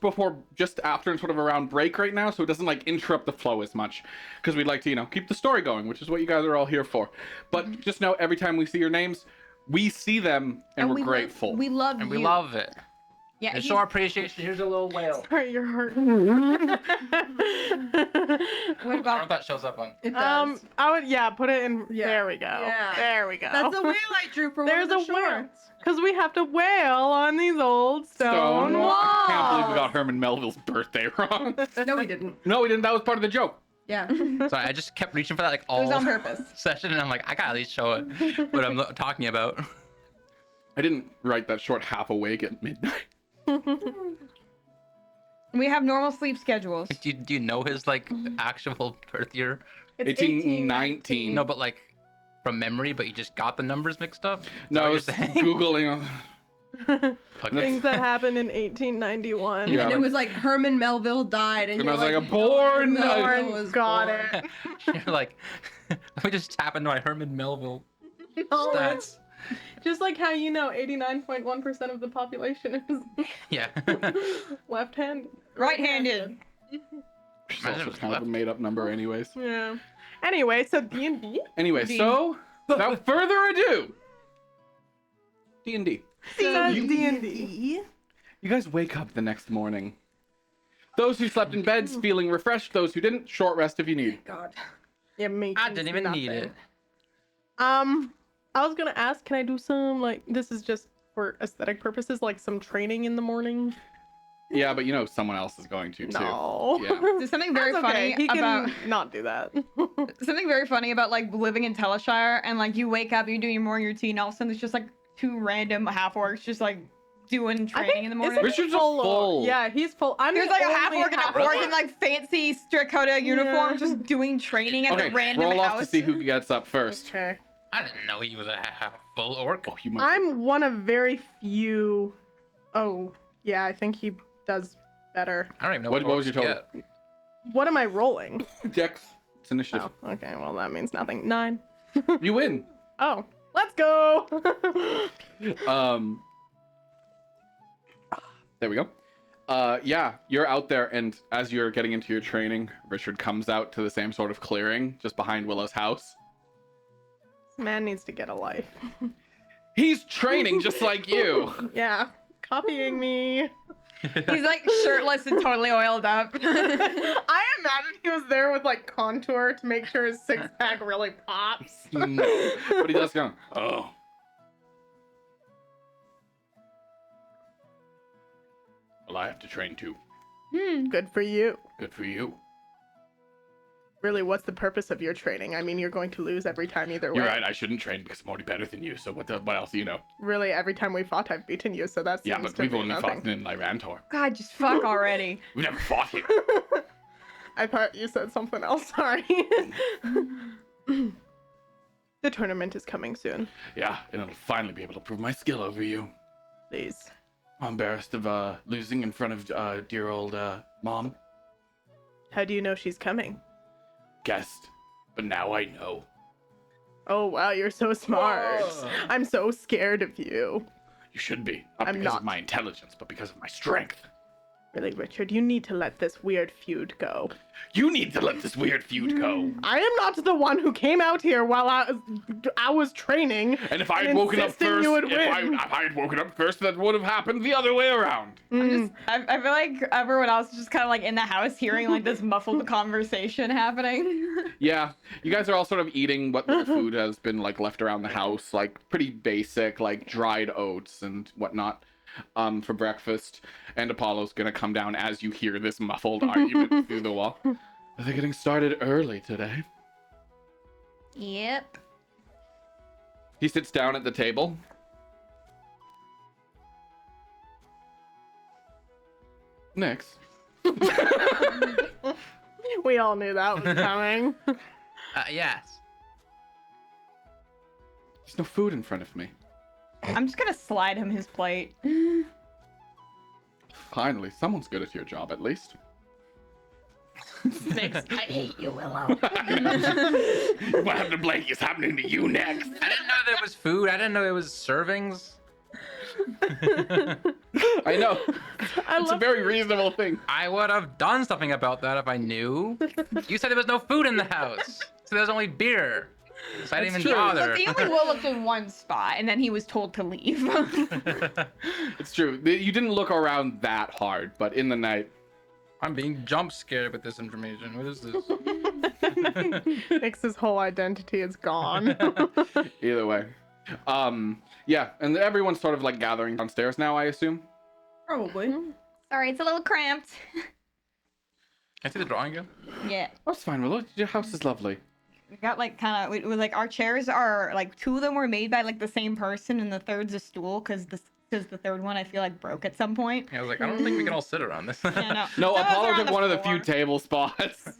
after and sort of around break right now, so it doesn't like interrupt the flow as much, because we'd like to keep the story going, which is what you guys are all here for. But just know every time we see your names, we see them and we're grateful. We love you. And we love it. Yeah. To show our appreciation, here's a little whale. Sorry, you're hurt. What I about? that shows up on. It does. I would put it in. Yeah. There we go. Yeah. There we go. That's a whale I drew for There's one of the a whale. shorts. Because we have to wail on these old stone Stone. walls. I can't believe we got Herman Melville's birthday wrong. No, we didn't. No, we didn't. That was part of the joke. Yeah. Sorry, I just kept reaching for that like It all was on purpose. session, and I'm like, I gotta at least show it what I'm talking about. I didn't write that short half awake at midnight. We have normal sleep schedules. Do you know his like actual birth year? It's 1819. No, but like from memory, but you just got the numbers mixed up. Is that No, I what was you're saying? Googling. Okay. Things that happened in 1891. Yeah. And it was like Herman Melville died, and And I you're was like, born. Melville was Got born. it. You're like, let me just tap into my Herman Melville No. stats. Just like how 89.1% of the population is Yeah. left-handed. Right-handed. It's also kind of a made-up number, anyways. Yeah. Anyway, so D&D. Anyway, so without further ado, D&D. D&D. You guys wake up the next morning. Those who slept in beds feeling refreshed. Those who didn't, short rest if you need. God. Yeah, me. I didn't even need it. I was gonna ask, can I do some like this is just for aesthetic purposes, like some training in the morning? Yeah, but someone else is going to too. No. Yeah. There's something very That's okay. funny He can about not do that. something very funny about like living in Teleshire and like you wake up, you do your morning routine, all of a sudden there's just like two random half orcs just like doing training in the morning. isn't he Richard's full. Yeah, he's full. I'm There's the like a only half orc and a orc in like fancy Strakota uniform just doing training at Okay, the random roll house. off to see who gets up first. Okay. I didn't know he was a half full orc. Oh, you might. I'm one of very few. Oh, yeah, I think he does better. I don't even know What was your orcs total? get. What am I rolling? Dex. It's initiative. Oh, okay. Well, that means nothing. 9. You win. Oh, let's go. There we go. Yeah, you're out there, and as you're getting into your training, Richard comes out to the same sort of clearing just behind Willow's house. This man needs to get a life. He's training just like you. Yeah, copying me. He's like shirtless and totally oiled up. I imagine he was there with like contour to make sure his six pack really pops. No, but he does go, oh. Well, I have to train too. Good for you. Good for you. Really, what's the purpose of your training? I mean, you're going to lose every time either way. You're right, I shouldn't train because I'm already better than you, so what else do you know? Really, every time we fought, I've beaten you, so that's Yeah, but we've only fought in Lyrantor. God, just fuck already. We never fought here. I thought you said something else. Sorry. The tournament is coming soon. Yeah, and I'll finally be able to prove my skill over you. Please. I'm embarrassed of losing in front of dear old Mom. How do you know she's coming? Guessed, but now I know. Oh wow, you're so smart. Whoa. I'm so scared of you. You should be. Not I'm because not. of my intelligence, but because of my strength. Really, Richard, you need to let this weird feud go. You need to let this weird feud go. I am not the one who came out here while I was training. And if I had and woken up insisting first, you would if I win. had woken up first, that would have happened the other way around. I feel like everyone else is just kind of like in the house hearing like this muffled conversation happening. Yeah, you guys are all sort of eating what little food has been like left around the house, like pretty basic, like dried oats and whatnot, for breakfast. And Apollo's gonna come down as you hear this muffled argument through the wall. They're getting started early today. Yep. He sits down at the table. Nix. We all knew that was coming. Yes. There's no food in front of me. I'm just gonna slide him his plate. Finally, someone's good at your job, at least. Next. I hate you, Willow. What happened to Blake is happening to you next. I didn't know there was food. I didn't know it was servings. I know. I It's a love very reasonable thing. I would have done something about that if I knew. You said there was no food in the house. So there was only beer. So I didn't That's even true. bother. But the only Will looked in one spot, and then he was told to leave. It's true. You didn't look around that hard, but in the night. I'm being jump scared with this information. What is this? Nix's whole identity is gone. Either way. Yeah, and everyone's sort of like gathering downstairs now, I assume. Probably. Sorry, it's a little cramped. Can I see the drawing again? Yeah. Oh, it's fine, Willow. Your house is lovely. We got like kind of like our chairs are like two of them were made by like the same person, and the third's a stool because the third one I feel like broke at some point. Yeah, I was like, I don't think we can all sit around this. Yeah, No, Some of us Apollo are on took the one of the floor. few table spots.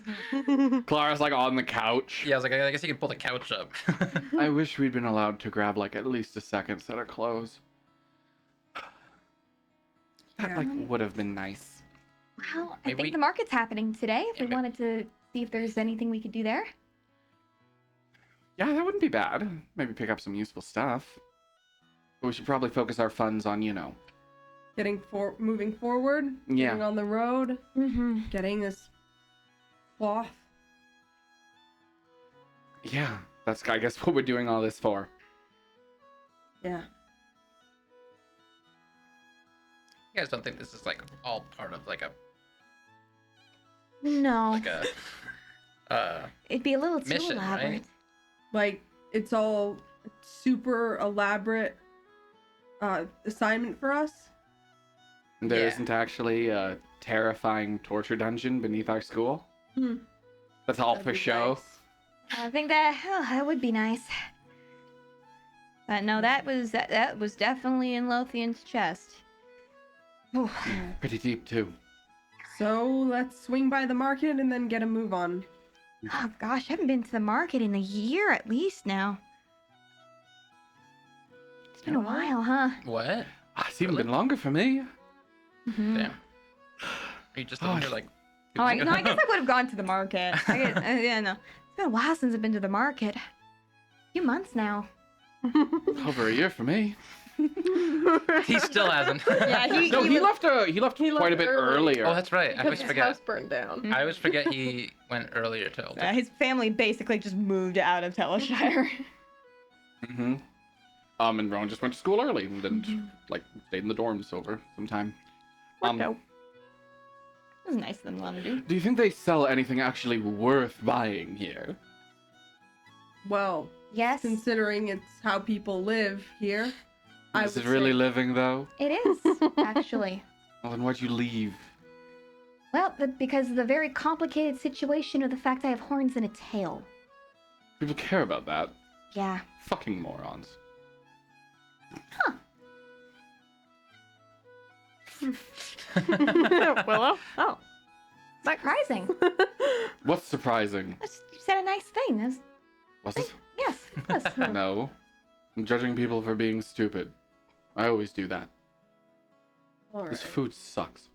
Clara's like on the couch. Yeah, I was like, I guess you can pull the couch up. I wish we'd been allowed to grab like at least a second set of clothes. That like would have been nice. Well, I Maybe think we- the market's happening today. If Yeah, we wanted to see if there's anything we could do there. Yeah, that wouldn't be bad. Maybe pick up some useful stuff. But we should probably focus our funds on, Moving forward. Yeah. Getting on the road. Mm-hmm. Getting this cloth. Yeah, that's I guess what we're doing all this for. Yeah. You guys don't think this is like all part of like a No, it'd be a little too mission, elaborate. right? Like, it's all super elaborate assignment for us. There Yeah. not actually a terrifying torture dungeon beneath our school. That's all That'd for be show. nice. I think that would be nice. But no, that was definitely in Lothian's chest. Ooh. Pretty deep too. So let's swing by the market and then get a move on. Oh gosh, I haven't been to the market in a year at least now. It's been a while, huh? what? It's even been longer for me. Mhm. Damn. Are you just sitting here like? Oh, I guess I would have gone to the market. Yeah, no. It's been a while since I've been to the market. A few months now. Over a year for me. He still hasn't. Yeah, No, he left quite a bit early. earlier. Oh, that's right. I Because always his forget. house burned down. I always forget he went earlier to Alter. his family basically just moved out of Teleshire. Mm-hmm. And Rowan just went to school early and then like stayed in the dorms over some time. Worked out. It was nice of them to let him do. Do you think they sell anything actually worth buying here? Well, Yes, considering it's how people live here, I Is would it really say- living though? it is, actually. Well, then why'd you leave? Well, because of the very complicated situation of the fact I have horns and a tail. People care about that. Yeah. Fucking morons. Willow? Oh. Surprising. What's surprising? You said a nice thing. Was it? Yes, yes. No. I'm judging people for being stupid. I always do that. All This right. food sucks.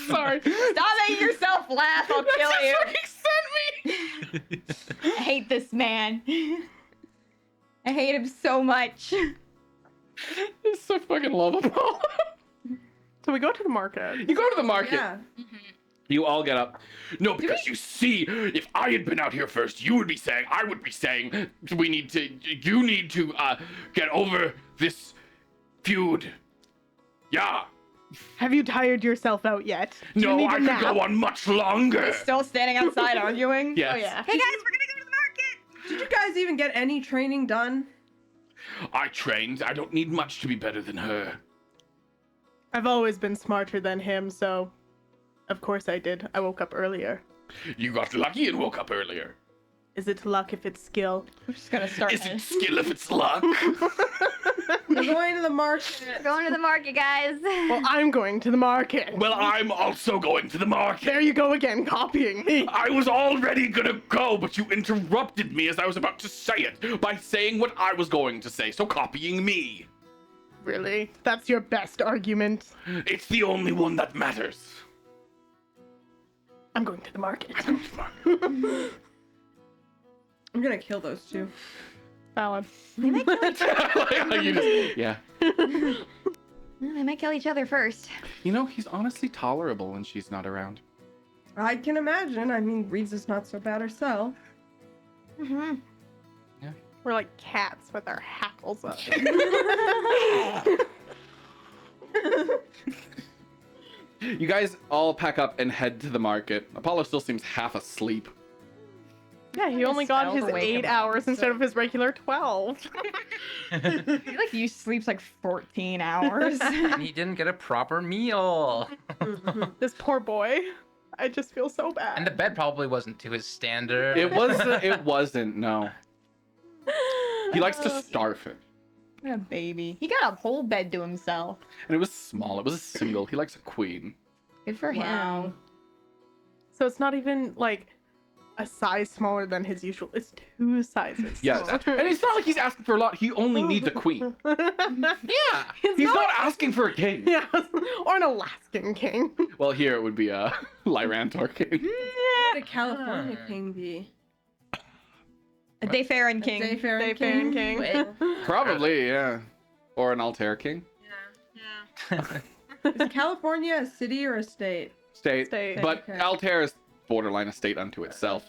Sorry. Stop making yourself laugh. I'll kill you. Sent me. I hate this man. I hate him so much. It's so fucking lovable. So we go to the market. You go to the market. Yeah. You all get up. No, because you see, if I had been out here first, I would be saying, you need to get over this feud. Yeah. Have you tired yourself out yet? Do you No, need a I could nap? go on much longer. Still standing outside arguing. Yes. Oh yeah. Hey guys, we're gonna go to the market. Did you guys even get any training done? I trained. I don't need much to be better than her. I've always been smarter than him, so of course I did. I woke up earlier. You got lucky and woke up earlier. Is it luck if it's skill? We're just gonna start. Is it skill if it's luck? We're going to the market. We're going to the market, guys. Well, I'm going to the market. Well, I'm also going to the market. There you go again, copying me. I was already gonna go, but you interrupted me as I was about to say it by saying what I was going to say, so copying me. Really? That's your best argument? It's the only one that matters. I'm going to the market. I'm gonna kill those two. Valid. They might kill each other. You just- yeah. They might kill each other first. You know, he's honestly tolerable when she's not around. I can imagine. I mean, Riza's not so bad herself. Mm-hmm. We're like cats with our hackles up. You guys all pack up and head to the market. Apollo still seems half asleep. Yeah, he only got spell his to wake 8 him up. hours instead of his regular 12. I feel like you sleeps like 14 hours. And he didn't get a proper meal. This poor boy. I just feel so bad. And the bed probably wasn't to his standard. It wasn't, no. He likes to starve it. What a baby. He got a whole bed to himself. And it was small. It was a single. He likes a queen. Good for Wow. him. So it's not even like a size smaller than his usual. It's 2 sizes. Yes. smaller. And it's not like he's asking for a lot. He only needs a queen. Yeah. He's not asking for a king. Yes, or an Alaskan king. Well, here it would be a Lyrantor king. What would a California king be? A Dayfarin king. Dayfarin Dayfarin king. Wait. Probably, yeah. Or an Altair king. Is California a city or a state? State. State. But Okay. Altair is borderline a state unto itself.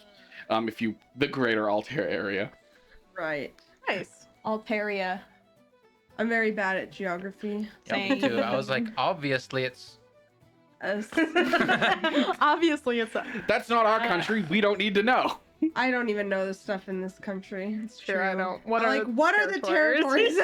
The greater Altair area. Right. Nice. Altaria. I'm very bad at geography. Yeah, me too. I was like, obviously it's. Obviously, it's a. That's not our country. We don't need to know. I don't even know the stuff in this country. It's Sure, I true. don't. What I'm are like, what are the territories?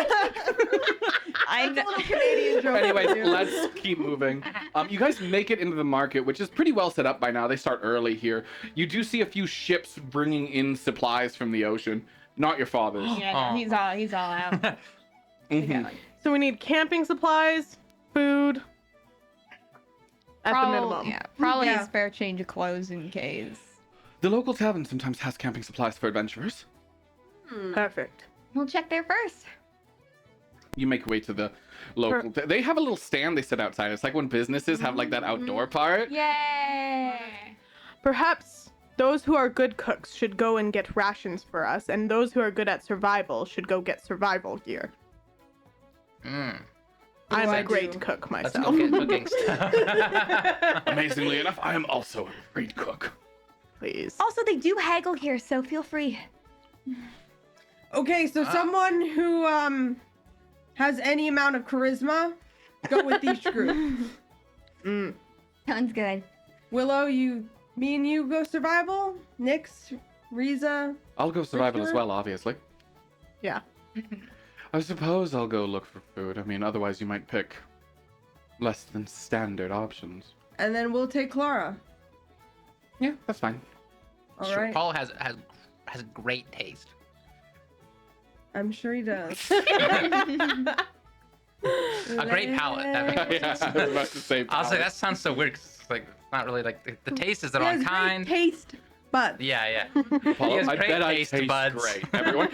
I know. Canadian joke. Anyways, let's keep moving. You guys make it into the market, which is pretty well set up by now. They start early here. You do see a few ships bringing in supplies from the ocean. Not your father's. Yeah, Oh. he's all out. Mhm. So we need camping supplies, food. At the minimum. Yeah, probably Yeah. a spare change of clothes in case. The local tavern sometimes has camping supplies for adventurers. Perfect. We'll check there first. You make your way to the local. They have a little stand they set outside. It's like when businesses have like that outdoor part. Yay! Perhaps those who are good cooks should go and get rations for us, and those who are good at survival should go get survival gear. Mm. I'm I a great do? cook Let's myself. go get cooking stuff. Amazingly enough, I am also a great cook. Please. Also, they do haggle here, so feel free. Okay, so someone who has any amount of charisma, go with each group. Mm. Sounds good. Willow, me and you go survival. Nyx, Riza. I'll go survival as Richter? well, obviously. Yeah. I suppose I'll go look for food. I mean, otherwise you might pick less than standard options. And then we'll take Clara. Yeah, that's fine. All Sure, right. Paul has great taste. I'm sure he does. A great palate. That makes Yeah, I was about to say. I was like, palate. that sounds so weird. 'Cause it's like it's not really like the taste is the He wrong has great kind. taste, but Yeah, yeah. Paul, He has I great bet I taste taste buds. great. Everyone.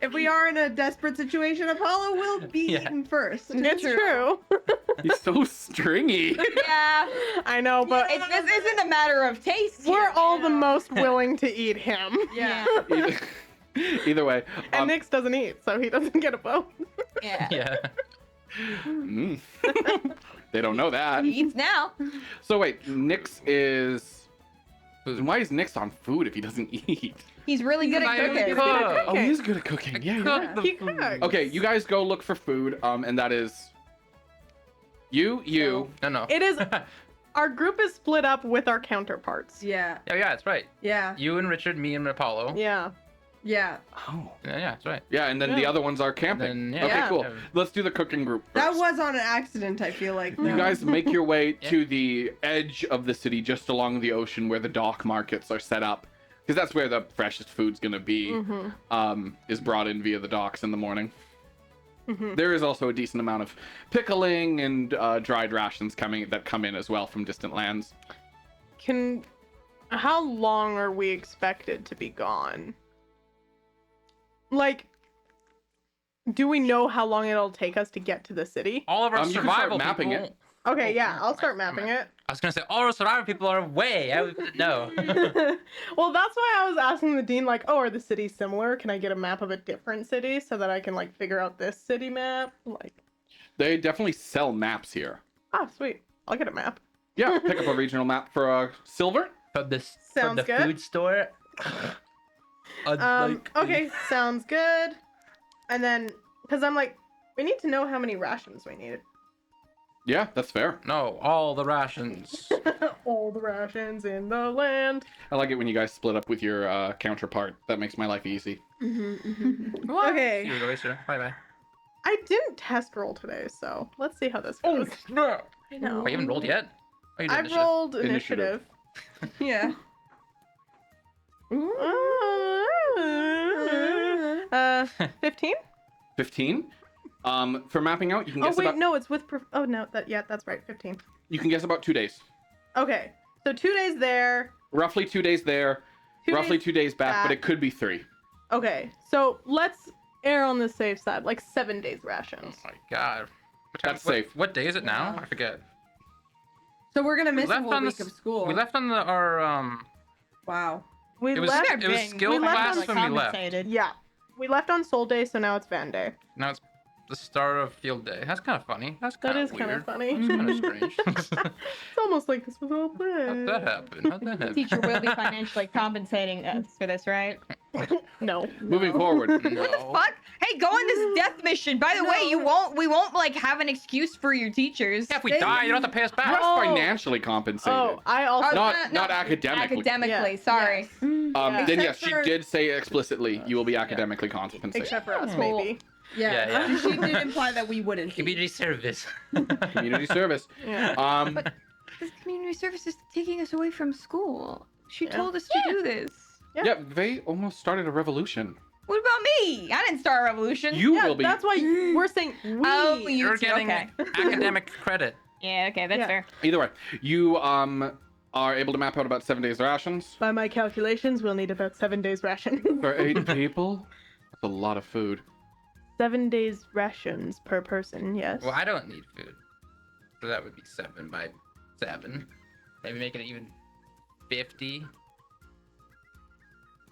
if we are in a desperate situation, Apollo will be Yeah. eaten first. It's true. He's so stringy. Yeah, I know, but this isn't a matter of taste. we're here. all the most willing to eat him. Yeah. Either way. And Nyx doesn't eat, so he doesn't get a bone. Yeah. Yeah. mm. They don't know that. He eats now. So wait, Nyx is. Why is Nyx on food if he doesn't eat? He's really good at He's cooking. good at Oh, Okay. he is good at cooking. Yeah, you're Cook right. the He food. cooks. Okay, you guys go look for food. And that is. You. No. It is. Our group is split up with our counterparts. Yeah. Yeah, that's right. Yeah. You and Richard, me and Apollo. Yeah. Yeah. Oh. Yeah, that's right. Yeah, and then the Yeah. other ones are camping. Then, yeah. Okay, Yeah. cool. Let's do the cooking group That first. was on an accident, I feel like. You though. guys make your way Yeah. to the edge of the city, just along the ocean, where the dock markets are set up, because that's where the freshest food's gonna be. Is brought in via the docks in the morning. There is also a decent amount of pickling and dried rations that come in as well from distant lands. How long are we expected to be gone? Like, do we know how long it'll take us to get to the city? All of our You can start survival mapping people. it. Okay, Oh, yeah, I'll start right, mapping right. it. I was gonna say all our survival people are away. I wouldn't know. Well, that's why I was asking the dean, like, oh, are the cities similar? Can I get a map of a different city so that I can, like, figure out this city map? Like, They definitely sell maps here. sweet. I'll get a map. Yeah, pick up a regional map for silver. From the Sounds good. food store. Okay, sounds good. And then, because I'm like, we need to know how many rations we need. Yeah, that's fair. No, all the rations. All the rations in the land. I like it when you guys split up with your counterpart. That makes my life easy. Okay. See you later. Bye bye. I didn't test roll today, so let's see how this goes. no. I know. Wait, you haven't rolled yet? Oh, you did I've initiative. rolled Initiative. initiative. Yeah. 15? 15. For mapping out, you can Oh guess wait, about. no, it's with. Oh no, that's right, 15. You can guess about 2 days. Okay, so 2 days there. Roughly 2 days there. 2 roughly days 2 days back, but back. it could be 3. Okay, so let's err on the safe side, like 7 days rations. Oh my god. That's what, safe. What day is it now? I forget. So we're gonna We miss a left whole on week the of school. We left on our Wow. We It was left. it was skill we left class on when we left. compensated. Yeah, we left on Soul Day, so now it's Van Day. Now it's the start of field day. That's kind of funny. That's That kind is kind of funny. It's kind of strange. It's almost like this was all How'd planned. that happen? How'd that The happen? teacher will be financially compensating us for this, right? No. Moving forward. No. Fuck! Hey, go on this death mission. By the way, we won't like have an excuse for your teachers. Yeah, if we die, you don't have to pay us back. Not Oh. financially compensated. Oh, I also. Not academically. Academically, Yeah. sorry. Yes. Then Except yes, she for- did say explicitly you will be academically compensated. Except for us, Cool. maybe. Yeah. Yeah, yeah. She did imply that we wouldn't. be. Community service. Community service. Yeah. This community service is taking us away from school. She Yeah. told us to do this. Yeah, they almost started a revolution. What about me? I didn't start a revolution. You Yeah, will be. that's why we're saying we. Oh, you You're two, getting okay. academic credit. Yeah, okay, that's Yeah. fair. Either way, you are able to map out about 7 days rations By my calculations, we'll need about 7 days ration. for 8 people. That's a lot of food. 7 days rations per person, yes. Well, I don't need food. So that would be 7 by 7. Maybe making it even 50.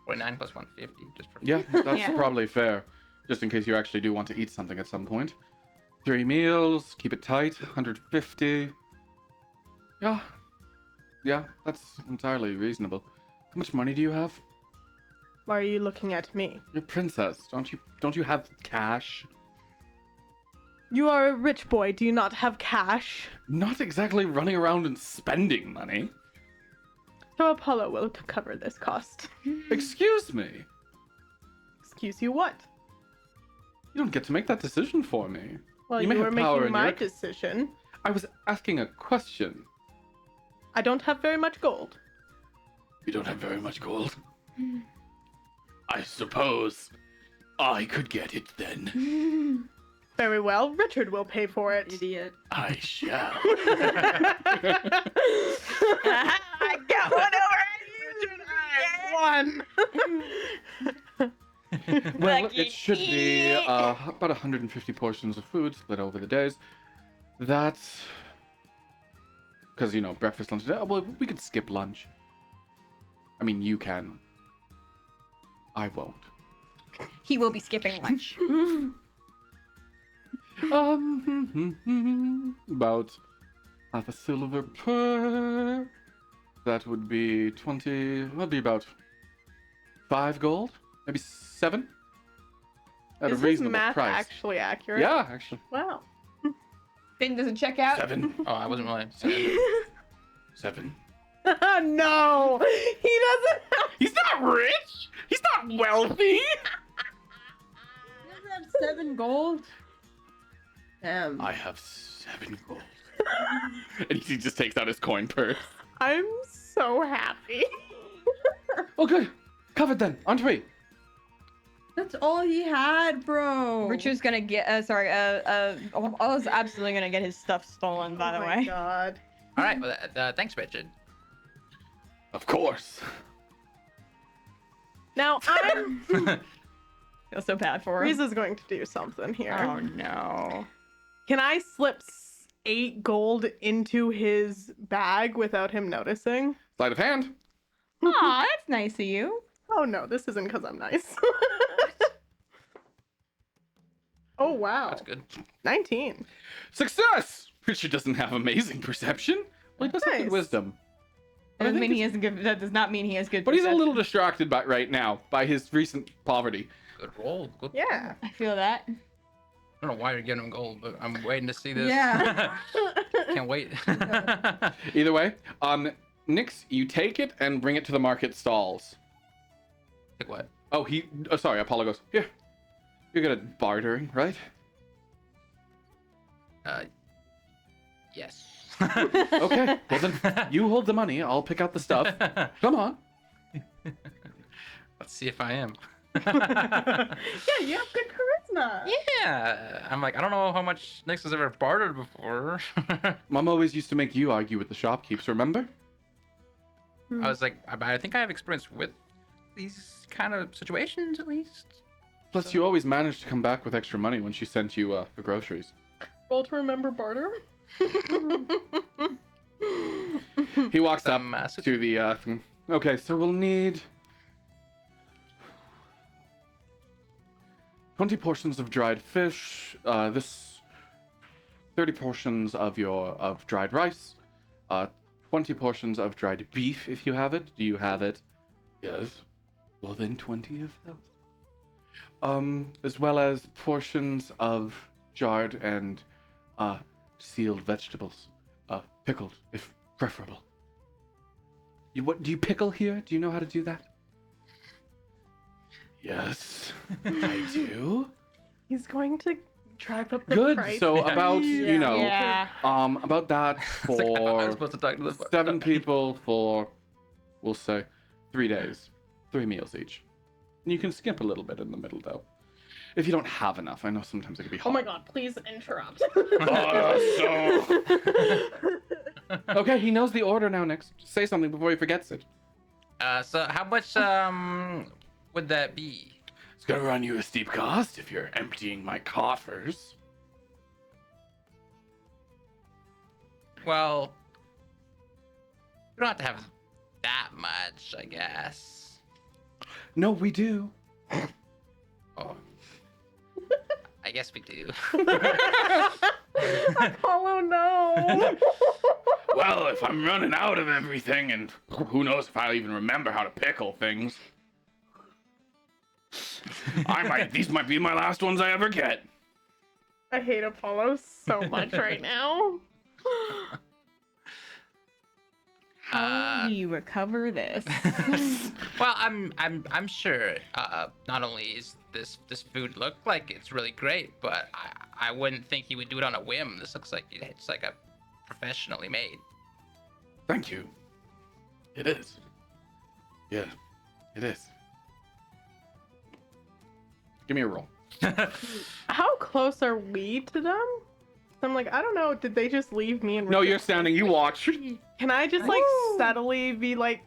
49 plus 150, just for Yeah, that's Yeah. probably fair. Just in case you actually do want to eat something at some point. 3 meals, keep it tight, 150. Yeah. Yeah, that's entirely reasonable. How much money do you have? Why are you looking at me? You're a princess. Don't you have cash? You are a rich boy. Do you not have cash? Not exactly running around and spending money. So Apollo will cover this cost. Excuse me. Excuse you what? You don't get to make that decision for me. Well, You you, may were have power making in my your- decision. I was asking a question. I don't have very much gold. You don't have very much gold. I suppose I could get it then. Very well. Richard will pay for it. Idiot. I shall. I got one over One. Well, Lucky it should be me. about 150 portions of food split over the days. That's because breakfast, lunch, dinner. Well, we could skip lunch. I mean, you can. I won't. He will be skipping lunch. About half a silver per. That would be 20. That'd be about 5 gold, maybe 7. At Is a this reasonable math price. actually accurate? Yeah, actually. Wow. Thing doesn't check out. 7. Oh, I wasn't really. 7. No, he doesn't. He's not rich. He's not wealthy. He doesn't have 7 gold. Damn. I have 7 gold. And he just takes out his coin purse. I'm so happy. Oh, good. Covered then. On 3. That's all he had, bro. Richard's gonna get. Oll's absolutely gonna get his stuff stolen. By the Oh my way. God. All right, well, thanks, Richard. Of course. Now I'm. Feel so bad for him. Riza's going to do something here. Oh no. Can I slip 8 gold into his bag without him noticing? Sleight of hand. Aw, that's nice of you. Oh no, this isn't because I'm nice. Oh wow. That's good. 19. Success! Richard doesn't have amazing perception. Well, he does have good Nice. wisdom. That doesn't mean he has good. That does not mean he has good. But he's a perception. little distracted right now by his recent poverty. Good roll. Good. Yeah. I feel that. I don't know why you're giving him gold, but I'm waiting to see this. Yeah. Can't wait. Either way, Nix, you take it and bring it to the market stalls. Like what? Oh, sorry, Apollo goes, here. You're good at bartering, right? Yes. Okay, well then, you hold the money, I'll pick out the stuff. Come on. Let's see if I am. Yeah, you have good charisma. Yeah. I'm like, I don't know how much Nix has ever bartered before. Mom always used to make you argue with the shopkeepers, remember? I was like, I think I have experience with these kind of situations at least. Plus, you always managed to come back with extra money when she sent you for groceries. Roll to remember barter. He walks Some, up to the thing. Okay, so we'll need 20 portions of dried fish. This 30 portions of dried rice. 20 portions of dried beef if you have it. Do you have it? Yes. Well then 20 of those. As well as portions of jarred and sealed vegetables. Pickled, if preferable. What do you pickle here? Do you know how to do that? Yes, I do. He's going to drive up the Good. price. So about Yeah. about that It's like, I thought I was for supposed to talk to the 7 people for, we'll say, 3 days, 3 meals each. And you can skip a little bit in the middle though, if you don't have enough. I know sometimes it can be hard. Oh my God! Please interrupt. Okay, he knows the order now. Next, say something before he forgets it. So how much would that be? It's gonna run you a steep cost if you're emptying my coffers. Well, We don't have to have that much, I guess. No, we do. Oh. I guess we do. Oh no. Well, if I'm running out of everything, and who knows if I'll even remember how to pickle things. These might be my last ones I ever get. I hate Apollo so much right now. How do you recover this? Well, I'm sure. Not only is this food look like it's really great, but I wouldn't think he would do it on a whim. This looks like it's like a professionally made. Thank you. It is. Yeah, it is. Give me a roll. How close are we to them? I'm like, I don't know. Did they just leave me and No, you're standing. You watch. Can I just like subtly be like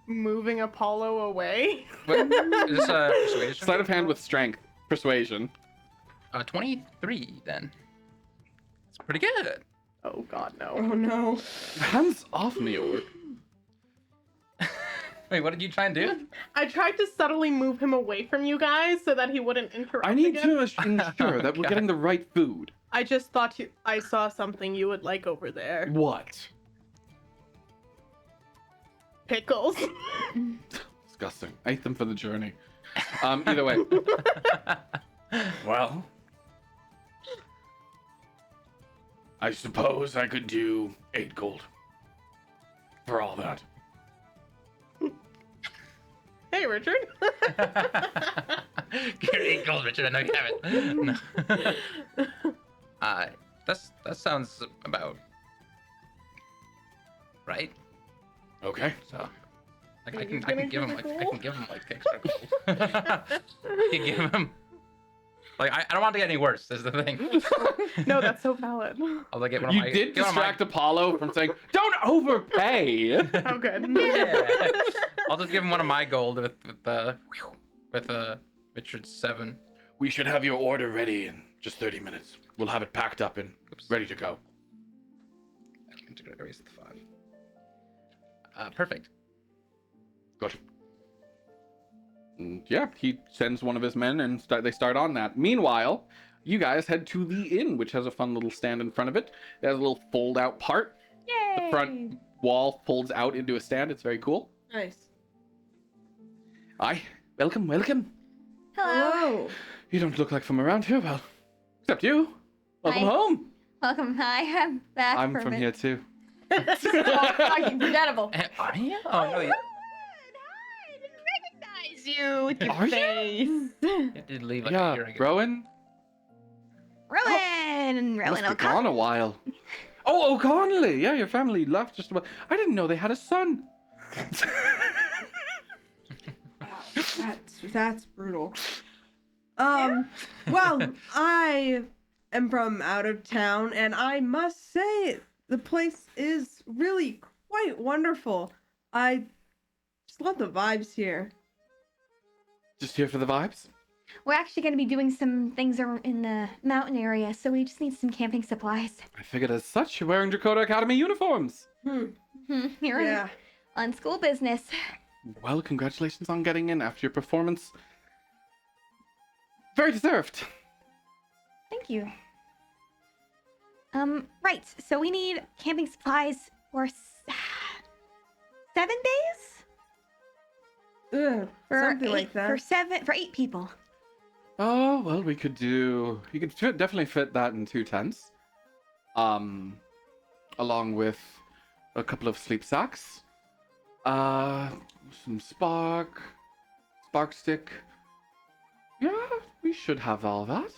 moving Apollo away? What? Is this a persuasion? Sleight of hand with strength. Persuasion. 23 then. It's pretty good. Oh god, Oh no. no. Hands off me, Orc. Wait, what did you try and do? I tried to subtly move him away from you guys so that he wouldn't interrupt I need again. to ensure that we're God. getting the right food. I just thought I saw something you would like over there. What? Pickles. Disgusting. I ate them for the journey. Either way. Well, I suppose I could do 8 gold for all that. Hey, Richard. Great gold, Richard. I know you have it. No. That sounds about right. Okay. So, like, I He's can gonna give him give like it I gold? can give him like extra gold. I can give him. Like, I don't want to get any worse. Is the thing. No, that's so valid. I'll like get one of You my. did get one of my- distract Apollo from saying, "Don't overpay." Oh, good. Yeah. I'll just give him one of my gold with Richard's 7. We should have your order ready in just 30 minutes. We'll have it packed up and ready to go. Erase the 5. Perfect. Good. And yeah, he sends one of his men and they start on that. Meanwhile, you guys head to the inn, which has a fun little stand in front of it. It has a little fold-out part. Yay! The front wall folds out into a stand. It's very cool. Nice. Aye. Welcome, welcome. Hello. Hello. You don't look like from around here, well, except you. Welcome Hi. home. Welcome. Hi, I'm back. I'm for a from bit. here too. Fucking forgettable. Are you? Oh no, you Hi, I didn't recognize you with your Are you? face. did leave like a Yeah, year ago. Rowan. Rowan Must O'Connell. be gone a while. Oh, O'Connelly. Yeah, your family left just about. I didn't know they had a son. That's brutal. Well, I am from out of town, and I must say the place is really quite wonderful. I just love the vibes here. Just here for the vibes. We're actually going to be doing some things in the mountain area, so we just need some camping supplies. I figured as such, you're wearing Dakota Academy uniforms. You're Yeah. on school business. Well, congratulations on getting in after your performance. Very deserved. Thank you. Right. So we need camping supplies for 7 days? Ugh, something like that. For 8 people. Oh, well, we could do... You could definitely fit that in 2 tents. Along with a couple of sleep sacks. Some spark stick. Yeah, we should have all that.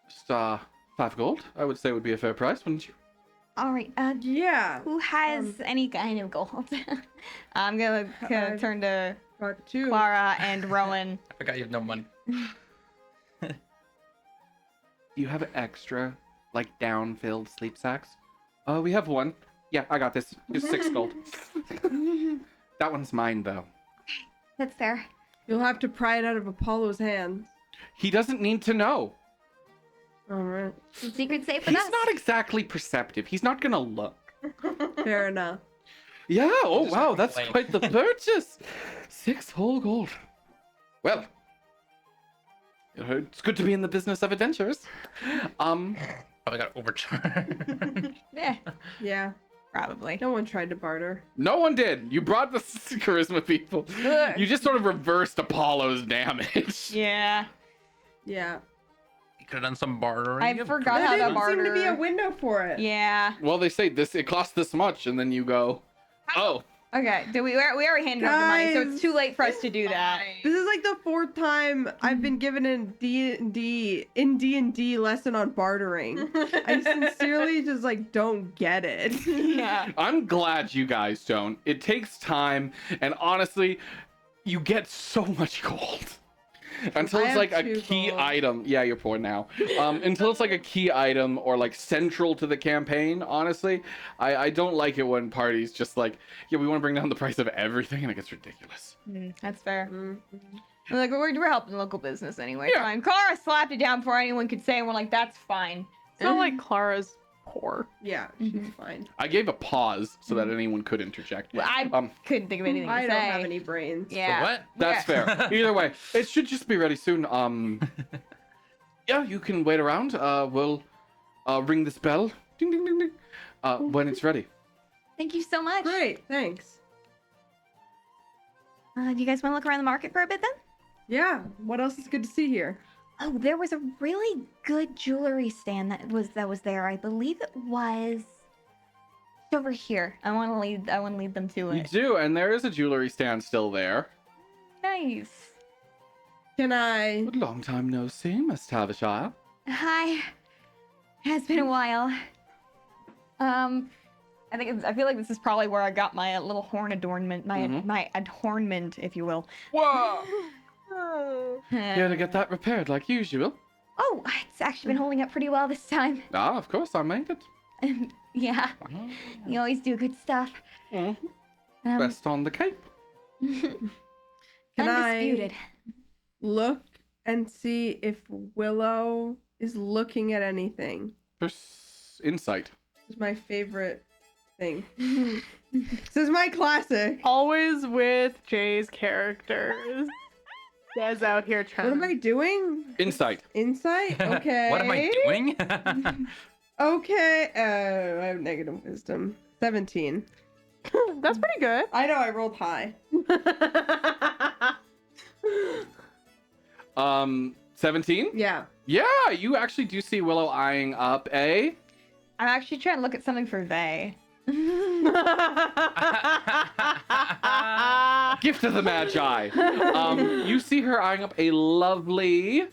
Just, 5 gold, I would say would be a fair price, wouldn't you? All right. Yeah. Who has any kind of gold? I'm gonna turn to Got 2. Clara and Rowan. I forgot you have no money. Do you have extra, like, down-filled sleep sacks? We have 1. Yeah, I got this. It's 6 gold. That one's mine, though. That's fair. You'll have to pry it out of Apollo's hands. He doesn't need to know. All right. Secret safe with He's us. not exactly perceptive. He's not gonna look. Fair enough. Yeah, oh Just wow, gonna that's complain. quite the purchase. 6 whole gold. Well, it's good to be in the business of adventures. Probably got overcharged. Yeah, Yeah. probably. No one tried to barter. No one did. You brought the charisma people. Ugh. You just sort of reversed Apollo's damage. Yeah. Yeah. You could have done some bartering. I You forgot There how to didn't seem barter. to be a window for it. Yeah. Well, they say this. It costs this much, and then you go, oh, Okay. We already handed over the money, so it's Guys. too late for us to do that. This is like the 4th time I've been given a D&D lesson on bartering. I sincerely just like don't get it. Yeah. I'm glad you guys don't. It takes time, and honestly, you get so much gold. Until I it's have like a 2 key gold. item. Yeah, you're poor now. Until it's like a key item or like central to the campaign, honestly, I don't like it when parties just like, yeah, we want to bring down the price of everything, and it gets ridiculous. That's fair. Mhm. Like we're helping local business anyway. Yeah. Fine. Clara slapped it down before anyone could say, and we're like, that's fine. It's not like Clara's poor. Yeah, she's fine. I gave a pause so that anyone could interject. Well, I couldn't think of anything to I say. don't have any brains. Yeah. What? That's Yeah. fair. Either way, it should just be ready soon. Yeah, you can wait around. We'll ring this bell. Ding ding ding ding. When it's ready. Thank you so much. Great, thanks. Do you guys want to look around the market for a bit then? Yeah, what else is good to see here? Oh, there was a really good jewelry stand that was there. I believe it was over here. I want to lead them to You it. do, and there is a jewelry stand still there. Nice. Can I? Long time no see, Miss Tavisha. Hi. Has been a while. I feel like this is probably where I got my little horn adornment, my adornment, if you will. Whoa! Here to get that repaired like usual. Oh, it's actually been holding up pretty well this time. Ah, of course, I made it. Yeah, you always do good stuff. Mhm. Um, Rest on the cape. Can I undisputed. look and see if Willow is looking at anything? Insight. This is my favorite thing. This is my classic. Always with Jay's characters. Des out here trying. What am I doing? Insight. Insight? Okay. What am I doing? Okay. I have negative wisdom. 17. That's pretty good. I know I rolled high. 17? Yeah. Yeah, you actually do see Willow eyeing up a I'm actually trying to look at something for they. gift of the Magi. You see her eyeing up a lovely.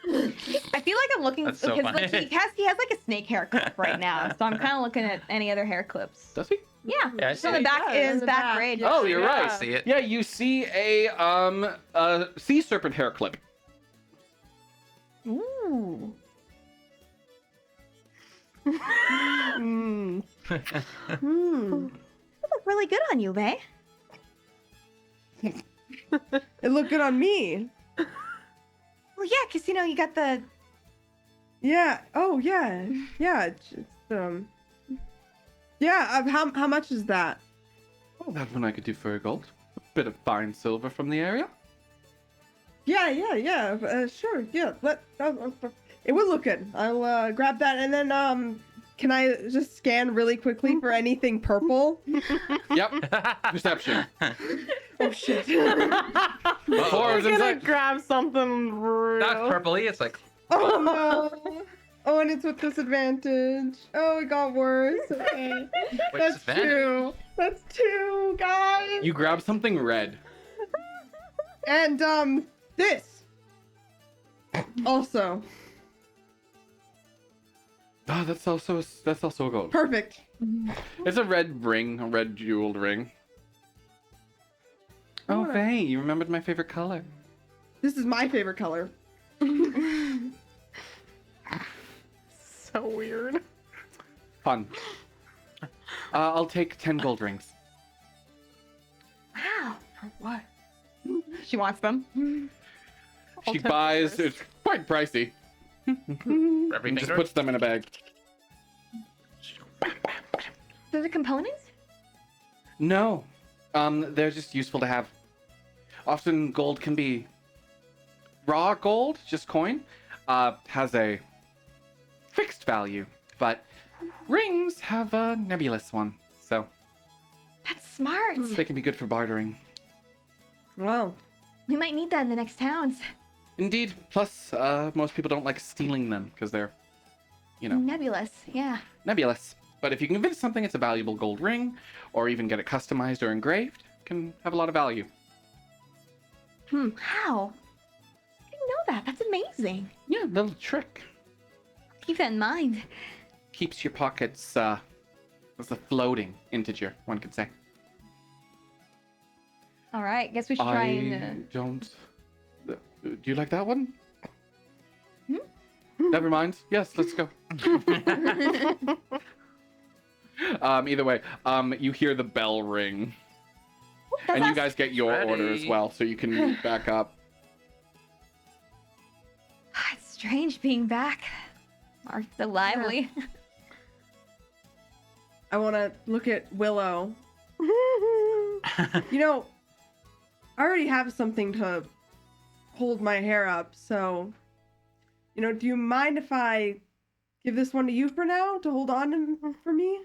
I feel like I'm looking That's so because like funny. he has like a snake hair clip right now, so I'm kind of looking at any other hair clips. Does he? Yeah, Yeah, I it's see on the it. back. Yeah, It on is the back back. braid. Yeah. Oh, you're Yeah. right. See it? Yeah, you see a sea serpent hair clip. Ooh. Hmm. They look really good on you, Bay. It looked good on me. Well, yeah, because, you got the... Yeah. Oh, yeah. Yeah. Yeah. How much is that? Oh, that one I could do for a gold. A bit of fine silver from the area. Yeah. Sure. Yeah. It would look good. I'll grab that, and then can I just scan really quickly for anything purple? Yep. Perception. Oh shit. Four I'm is gonna inside. grab something real. Not purpley. It's like Oh no. Oh, and it's with disadvantage. Oh, it got worse. Okay. Wait, That's disadvantage? 2. That's 2, guys. You grab something red. And this. Also. Ah, that's also a gold. Perfect. It's a red ring, a red jeweled ring. Oh, wanna- Faye, you remembered my favorite color. This is my favorite color. So weird. Fun. I'll take 10 gold rings. Wow. For what? She wants them. I'll She take buys, this. it's quite pricey. every And just finger. puts them in a bag. Those are components? No. They're just useful to have. Often gold can be raw gold, just coin, has a fixed value, but rings have a nebulous one, so That's smart. they can be good for bartering. Well, We might need that in the next towns. Indeed. Plus, most people don't like stealing them because they're, Nebulous, yeah. nebulous. But if you can convince something it's a valuable gold ring, or even get it customized or engraved, it can have a lot of value. How? I didn't know that. That's amazing. Yeah, little trick. Keep that in mind. Keeps your pockets, as a floating integer, one could say. All right, guess we should try and. Don't. Do you like that one? Never mind. Yes, let's go. Either way, you hear the bell ring, and you guys get your order as Ready. well, so you can back up. It's strange being back. Mark's so lively. I want to look at Willow. You know, I already have something to hold my hair up, so, do you mind if I give this one to you for now to hold on for me?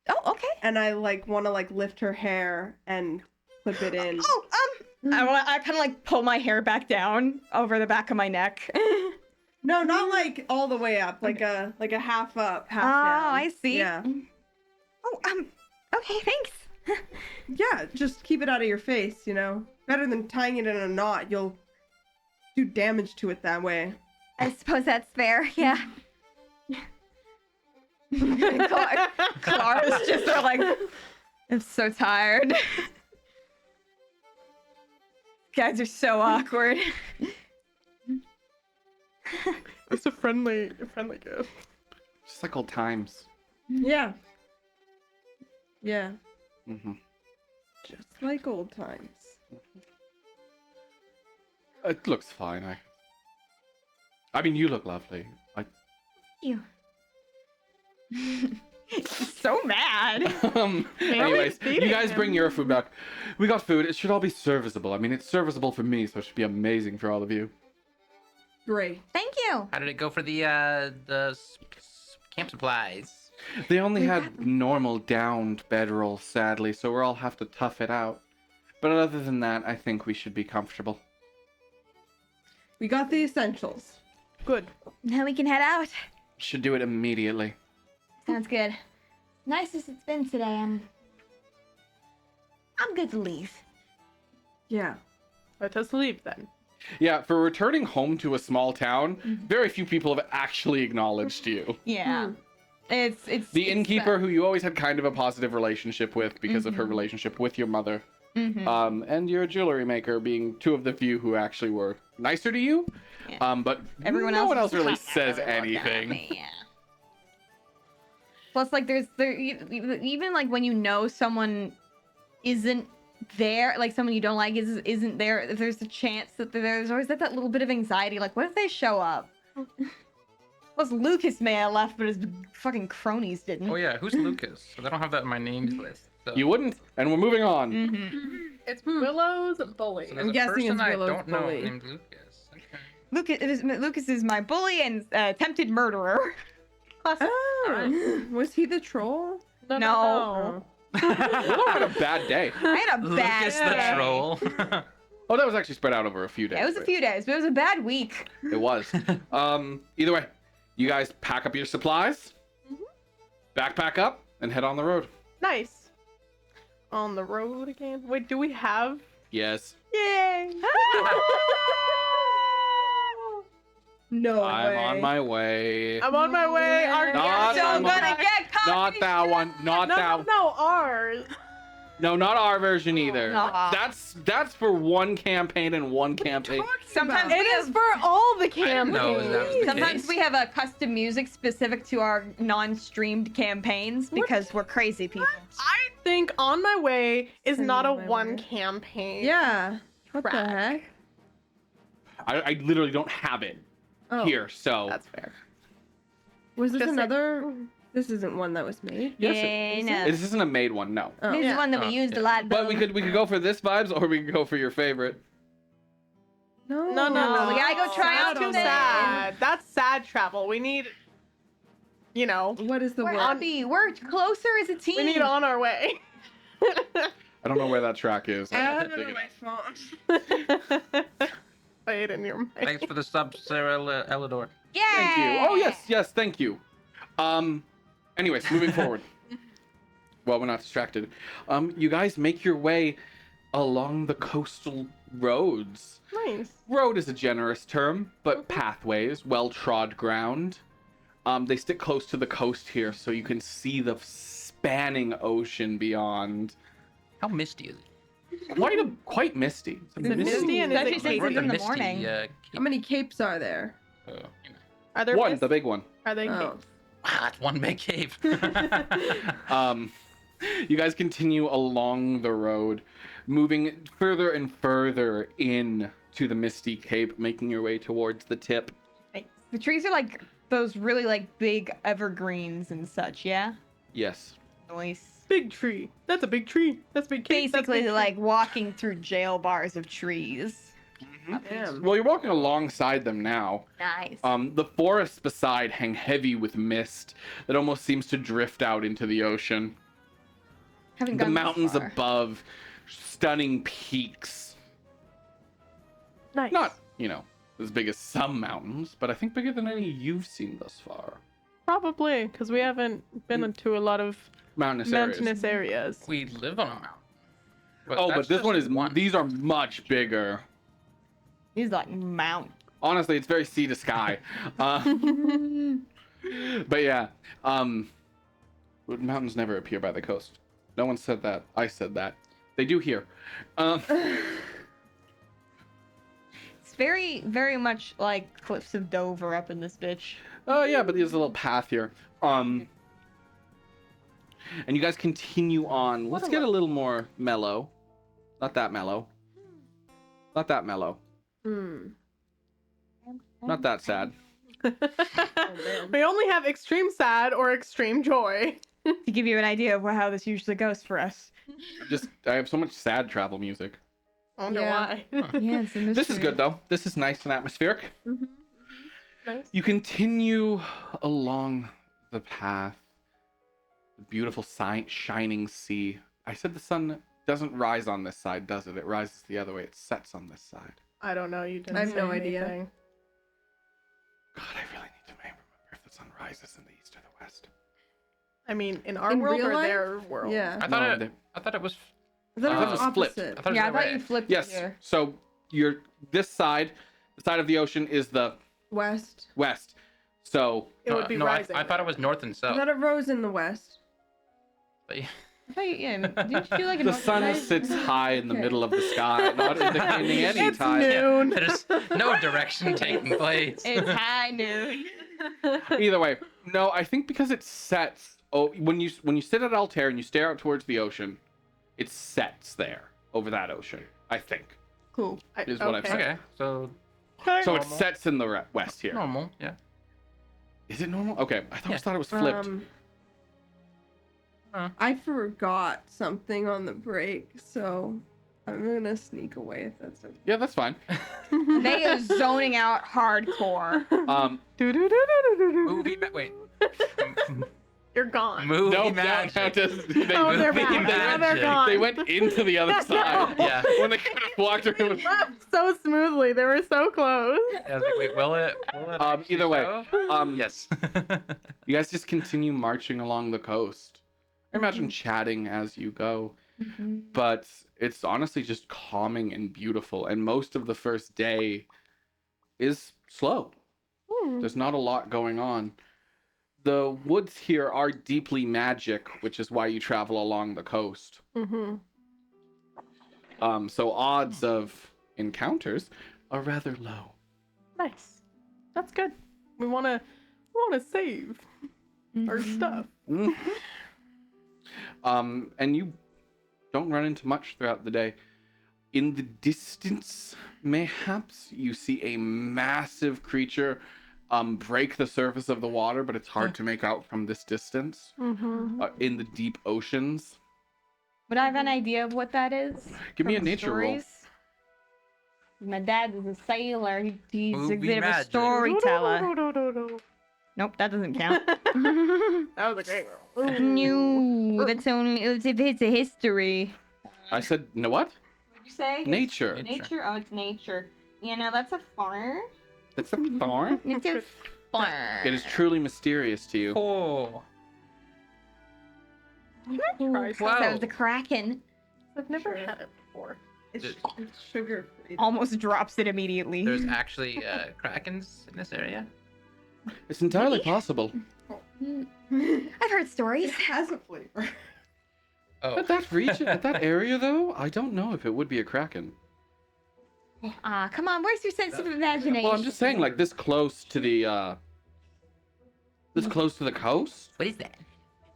Oh, okay. And I want to lift her hair and clip it in. Oh, I kind of pull my hair back down over the back of my neck. No, not all the way up, like a half up, half down. Oh, I see. Yeah. Oh, okay, thanks. Yeah, just keep it out of your face, Better than tying it in a knot. You'll do damage to it that way. I suppose that's fair, yeah. Clara's just I'm so tired. Guys are so awkward. It's a friendly gift. Just like old times. Yeah. Yeah. hmm Just like old times. It looks fine. I mean, you look lovely. You. So mad. Anyways, feeding you guys bring him. your food back. We got food. It should all be serviceable. I mean, it's serviceable for me, so it should be amazing for all of you. Great. Thank you. How did it go for the camp supplies? They only had normal downed bedroll, sadly, so we'll all have to tough it out. But other than that, I think we should be comfortable. We got the essentials. Good. Now we can head out. Should do it immediately. Sounds good. Nice as it's been today, I'm good to leave. Yeah. Let us leave then. Yeah, for returning home to a small town, very few people have actually acknowledged you. Yeah. It's The innkeeper, who you always had kind of a positive relationship with because of her relationship with your mother, and your jewelry maker being two of the few who actually were nicer to you. Yeah. But Everyone no else one else just really kinda says look at anything. me, yeah. Plus, even when you know someone isn't there, someone you don't like isn't there, there's a chance that there's always that little bit of anxiety. What if they show up? Plus, Lucas may have left, but his fucking cronies didn't. Oh yeah, who's Lucas? I don't have that in my names list. So. You wouldn't, and we're moving on. It's Willow's bully. So there's I'm a guessing person it's I Willow's don't know bully. named Lucas. Okay. Lucas is my bully and attempted murderer. Oh. Was he the troll? No. Willow had a bad day. I had a bad Lucas day. the troll. Oh, that was actually spread out over a few days. It was a few days, but it was a bad week. It was. Either way, you guys pack up your supplies, backpack up, and head on the road. Nice. On the road again. Wait, do we have? Yes. Yay! No I'm way. on my way. I'm on my way. Our Not Still on my- gonna get caught. Not that one. Not that. No, ours. No, not our version either. Aw. That's for one campaign and one campaign. Sometimes It we is have, for all the I didn't know that was campaigns. the sometimes case. we have a custom music specific to our non-streamed campaigns because we're crazy people. I think On My Way is Send not Me a On My one Way. campaign. Yeah. What the Track. heck? I literally don't have it Oh, here, so That's fair. Was this Just another This isn't one that was made. Yes, yeah, no. This isn't a made one, no. Oh. This is one that we used a lot. But we could go for this vibes, or we could go for your favorite. No. No. We gotta go try That's out too something. sad. That's sad travel. We need, What is the We're word? happy. We're closer as a team. we need on our way. I don't know where that track is. I I have have to it dig on it my up. phone. Play it in your mic. Thanks for the sub, Sarah Elidor. Yeah. Thank you. Oh yes, thank you. Anyways, moving forward. Well, we're not distracted. You guys make your way along the coastal roads. Nice. Road is a generous term, but pathways, well-trod ground. They stick close to the coast here, so you can see the spanning ocean beyond. How misty is it? Quite misty. It's a Is it misty and is Especially it since We're it's the in the misty, morning. How many capes are there? you know. Are there One, mist- the big one. Are they Oh. caves? Wow, that's one big cave. You guys continue along the road, moving further and further in to the Misty Cape, making your way towards the tip. The trees are like those really like big evergreens and such. Yeah. Yes. Nice. Big tree. That's a big tree. That's big cave. That's Basically, big like walking through jail bars of trees. Damn. Well, you're walking alongside them now. Nice. The forests beside hang heavy with mist that almost seems to drift out into the ocean. Haven't The gone this mountains far. above, stunning peaks. Nice. Not, as big as some mountains, but I think bigger than any you've seen thus far. Probably, because we haven't been into a lot of Mountainous areas. mountainous areas. We live on a mountain. But that's this just one is these are much bigger. He's like mount. Honestly, it's very sea to sky. But yeah, mountains never appear by the coast. No one said that. I said that. They do here. It's very, very much like Cliffs of Dover up in this bitch. Oh yeah, but there's a little path here. And you guys continue on. Let's get a little more mellow. Not that mellow. Not that mellow. Hmm. Not that sad. We only have extreme sad or extreme joy. To give you an idea of how this usually goes for us. I have so much sad travel music. I wonder Yeah. why. Yeah, it's a This is good though. This is nice and atmospheric. Nice. You continue along the path. The beautiful shining sea. I said the sun doesn't rise on this side, does it? It rises the other way. It sets on this side. I don't know. You didn't. I have say no idea. anything. God, I really need to remember if the sun rises in the east or the west. I mean, in our In world real or life? their world? Yeah. I No, thought they- I thought it was. I thought it it was was flipped. opposite. I thought it was Yeah, I the thought way. you flipped Yes. here. So this side, the side of the ocean is the West. west. So It would be no, rising. I thought it was north and I south. thought it rose in the west. But yeah. I thought you, didn't you do like a the north sun side? sits high in the Okay. middle of the sky, not indicating any It's time. noon. There's no direction taking place. It's high noon. Either way, no, I think because it sets. Oh, when you sit at Altair and you stare out towards the ocean, it sets there over that ocean. I think. Cool. Is what I've said. Okay, so So it Normal. sets in the west here. normal, yeah. Is it normal? Okay, I Yeah. thought it was flipped. I forgot something on the break, so I'm gonna sneak away if that's okay. Yeah, that's fine. They are zoning out hardcore. Movie wait. You're gone. Movie No, magic. no, just, they, Oh, they're movie back. Now they're magic. gone. they went into the other side. Yeah. When they could have walked They around. left so smoothly. They were so close. I was like, wait, will it actually Either way, show? Yes. You guys just continue marching along the coast. I imagine chatting as you go, but it's honestly just calming and beautiful. And most of the first day is slow. There's not a lot going on. The woods here are deeply magic, which is why you travel along the coast. Mm-hmm. So odds of encounters are rather low. Nice. That's good. We wanna save our stuff. And you don't run into much throughout the day. In the distance, mayhaps, you see a massive creature break the surface of the water, but it's hard to make out from this distance. Mm-hmm. In the deep oceans. Would I have an idea of what that is? Give me a from the nature roll. stories? My dad is a sailor. He's a Movie bit of a magic. storyteller. Nope, that doesn't count. That was a great roll. No, that's only if it's a history. I said, no what? What'd you say? Nature. Nature? Oh, it's nature. You know, that's a farm. It's a thorn. It's a farm. It is truly mysterious to you. Oh. Try some. Wow. That was a kraken. I've never had it before. It's Dude. sugar free. Almost drops it immediately. There's actually krakens in this area. It's entirely possible. I've heard stories. It has a flavor. Oh. At that region, at that area, though, I don't know if it would be a kraken. Come on, where's your sense of imagination? Well, I'm just saying, like this close to the coast. What is that?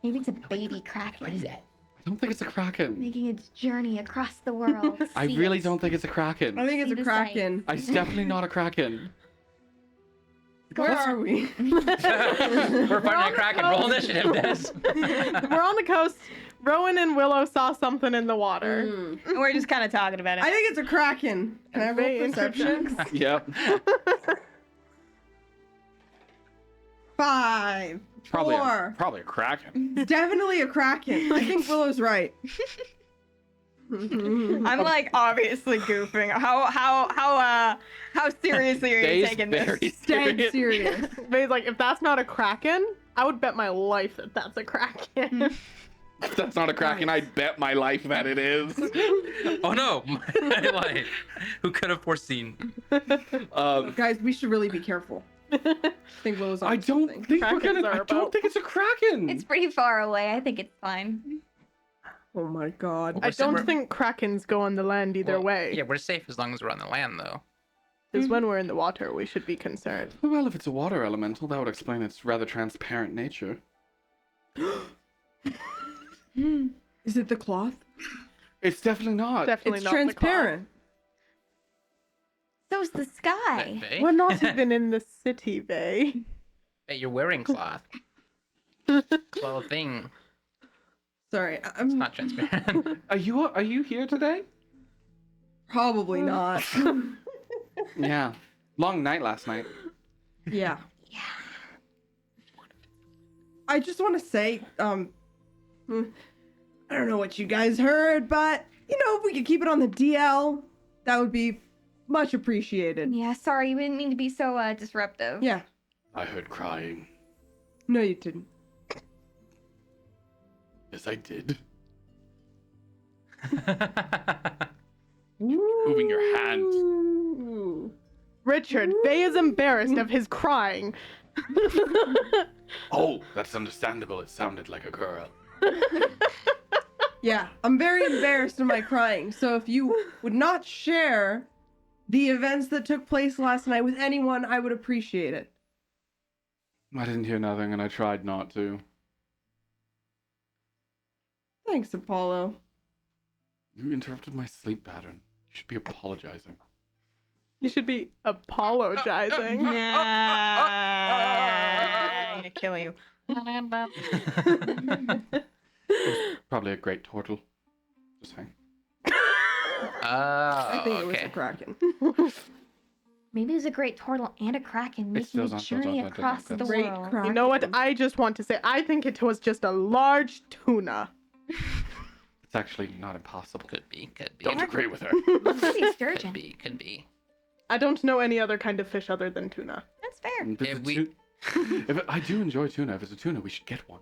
Maybe it's a baby kraken. What is that? I don't think it's a kraken. Making its journey across the world. to I see really it. don't think it's a kraken. I think it's See a the kraken. It's definitely not a kraken. Where are we? We're finding a kraken. Roll initiative, Des. We're on the coast. Rowan and Willow saw something in the water. Mm. We're just kind of talking about it. I think it's a kraken. Can I Very roll perception? Yep. 5. Probably 4. probably a kraken. It's definitely a kraken. I think Willow's right. I'm like obviously goofing. How seriously are you Dave's taking very this? Dead serious. But he's like, if that's not a kraken, I would bet my life that that's a kraken. If that's not a kraken, I'd bet my life that it is. Oh no, my life. Who could have foreseen? Guys, we should really be careful. I think Willow's on I don't something. think we're Krakens gonna. are I don't about- think it's a kraken. It's pretty far away. I think it's fine. Oh my god. I We're don't we're- think krakens go on the land either Well, way. Yeah, we're safe as long as we're on the land, though. Because when we're in the water, we should be concerned. Well, if it's a water elemental, that would explain its rather transparent nature. Is it the cloth? It's definitely not. Definitely It's not the transparent. So's the sky. Faye? cloth. We're not even in the city, Bay. Hey, you're wearing cloth. Clothing. Sorry, It's I'm not transparent. Are you here today? probably not. Yeah. Long night last night. Yeah. I just want to say, I don't know what you guys heard, but if we could keep it on the DL, that would be much appreciated. Yeah, sorry, we didn't mean to be so disruptive. Yeah. I heard crying. No, you didn't. Yes, I did. Moving your hand. Ooh. Richard, Bay is embarrassed of his crying. Oh, that's understandable. It sounded like a girl. Yeah, I'm very embarrassed of my crying. So if you would not share the events that took place last night with anyone, I would appreciate it. I didn't hear nothing, and I tried not to. Thanks, Apollo. You interrupted my sleep pattern. You should be apologizing. You should be apologizing. I'm gonna kill you. Probably a great turtle. Just saying. I think it was okay. the Kraken. Maybe it was a great turtle and a kraken making a journey across the Great world. Kraken. You know what? I just want to say, I think it was just a large tuna. It's actually not impossible. Could be. Don't agree with her. Maybe Could sturgeon. be. I don't know any other kind of fish other than tuna. That's fair. If I do enjoy tuna. If it's a tuna, we should get one.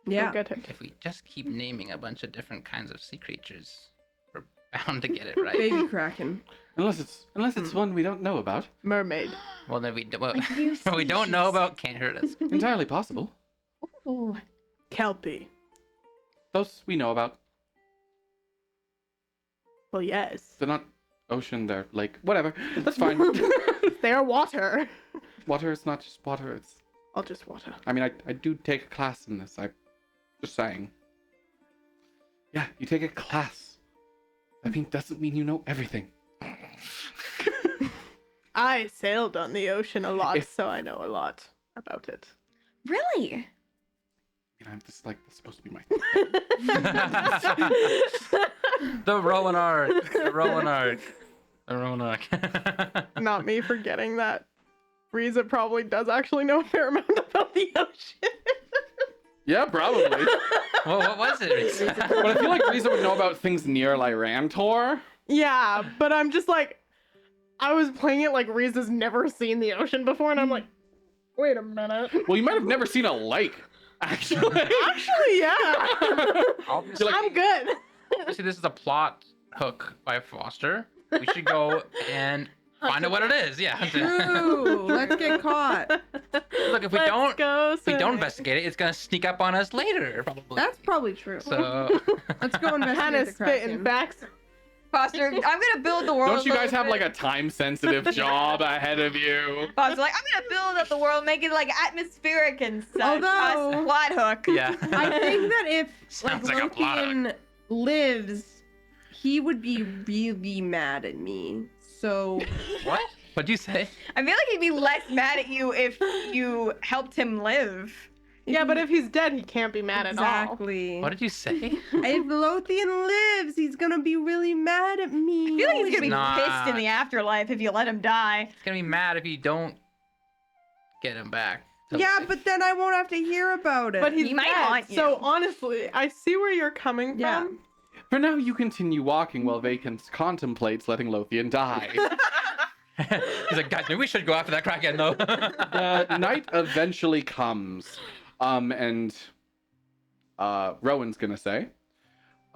Yeah. Go get it. If we just keep naming a bunch of different kinds of sea creatures, we're bound to get it right. Baby Kraken. Unless it's one we don't know about. Mermaid. Well, then we Like new what we don't know species. about can't hurt us. Entirely possible. Ooh. Kelpie. Those we know about. Well, yes. They're not ocean, they're lake. Whatever. That's fine. They are water. Water is not just water. It's. I'll just water. I mean, I do take a class in this. I'm just saying. Yeah, you take a class. Doesn't mean you know everything. I sailed on the ocean a lot, If- so I know a lot about it. Really? This is like this is supposed to be my. The Rowan arc. The Rowan arc. The Rowan arc. Not me forgetting that Riza probably does actually know a fair amount about the ocean. Yeah, probably. Well, what was it? But I feel like Riza would know about things near Lyrantor. Yeah, but I'm just like, I was playing it like Riza's never seen the ocean before, and I'm like, wait a minute. Well, you might have never seen a lake, actually. Actually, yeah. Obviously, I'm good. obviously, this is a plot hook by Foster. We should go and find out what it is. Yeah. True. Let's get caught. Look, if we Let's don't, go if we don't swimming. investigate it, it's gonna sneak up on us later, probably. That's probably true. So. Let's go investigate Hannah's the spitting Kraken. facts. Foster, I'm gonna build the world. Don't you guys have like a time-sensitive job ahead of you? Foster, like, I'm gonna build up the world, make it like atmospheric and such. Although- Plot hook. Yeah. I think that if Sounds like a plot hook. Lothian lives, he would be really mad at me. So What? What'd you say? I feel like he'd be less mad at you if you helped him live. Yeah, but if he's dead, he can't be mad at all. exactly. What did you say? If Lothian lives, he's gonna be really mad at me. I feel like he's gonna be Nah. pissed in the afterlife if you let him die. He's gonna be mad if you don't get him back. to Yeah, life. but then I won't have to hear about it. But he's He might dead, want you. so honestly, I see where you're coming Yeah. from. For now, you continue walking while Vacant contemplates letting Lothian die. He's like, guys, maybe we should go after that Kraken though. Night eventually comes, and Rowan's gonna say,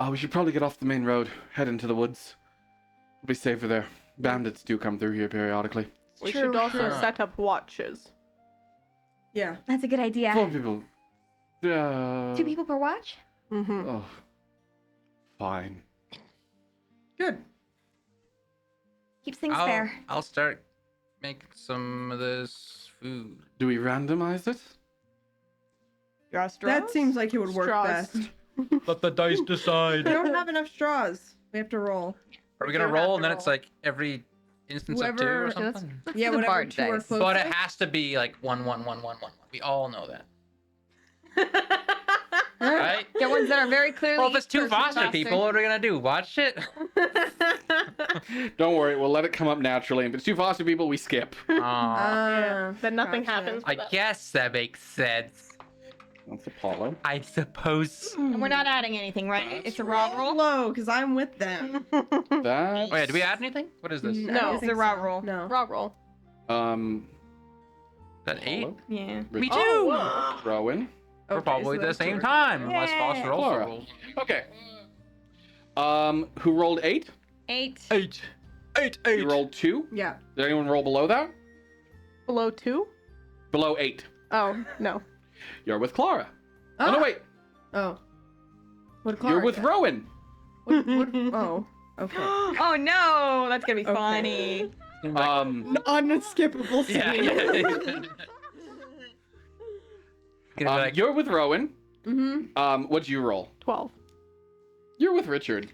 we should probably get off the main road, head into the woods. We'll be safer there. Bandits do come through here periodically. We True. should also Sure. set up watches. yeah. That's a good idea. 4 people. 2 people per watch? Mm-hmm. Oh, fine. Good. Keeps things fair. I'll start making some of this food. Do we randomize it? That seems like it would work Straws. best. Let the dice decide. We don't have enough straws. We have to roll. Are we gonna don't roll have and to then it's roll. like every instance of 2 Whoever- or Okay, something? Yeah, the whatever. bard 2 are dice. close. But it has to be like 1, 1, 1, 1, 1. We all know that, right? Get ones that are very clearly. Well, if it's each 2 person's foster roster. people, what are we gonna do? Watch it? Don't worry, we'll let it come up naturally. If it's 2 foster people, we skip. Aw, Then nothing Gotcha. happens. I guess that makes sense. That's Apollo. I suppose. And we're not adding anything, right? It's a raw roll. Low, because I'm with them. That. Oh yeah, do we add anything? What is this? I No. don't It's think a raw so. roll. No. Raw roll. That 8? Apollo, Yeah. Me Rich- too. Rowan. We're Okay, probably so the that's same work. time, unless Yay. Foster also Laura. rolls. Okay. Who rolled 8? 8. 8. 8. 8. You rolled 2? Yeah. Did anyone roll below that? Below 2? Below 8. Oh, no. You're with Clara. Oh, Ah. no, wait. Oh. What did You're Clara with get? Rowan. Oh. Okay. Oh no, that's gonna be Okay. funny. Unskippable Yeah. yeah. Gonna be like, You're with Rowan. Mm-hmm. What'd you roll? 12. You're with Richard.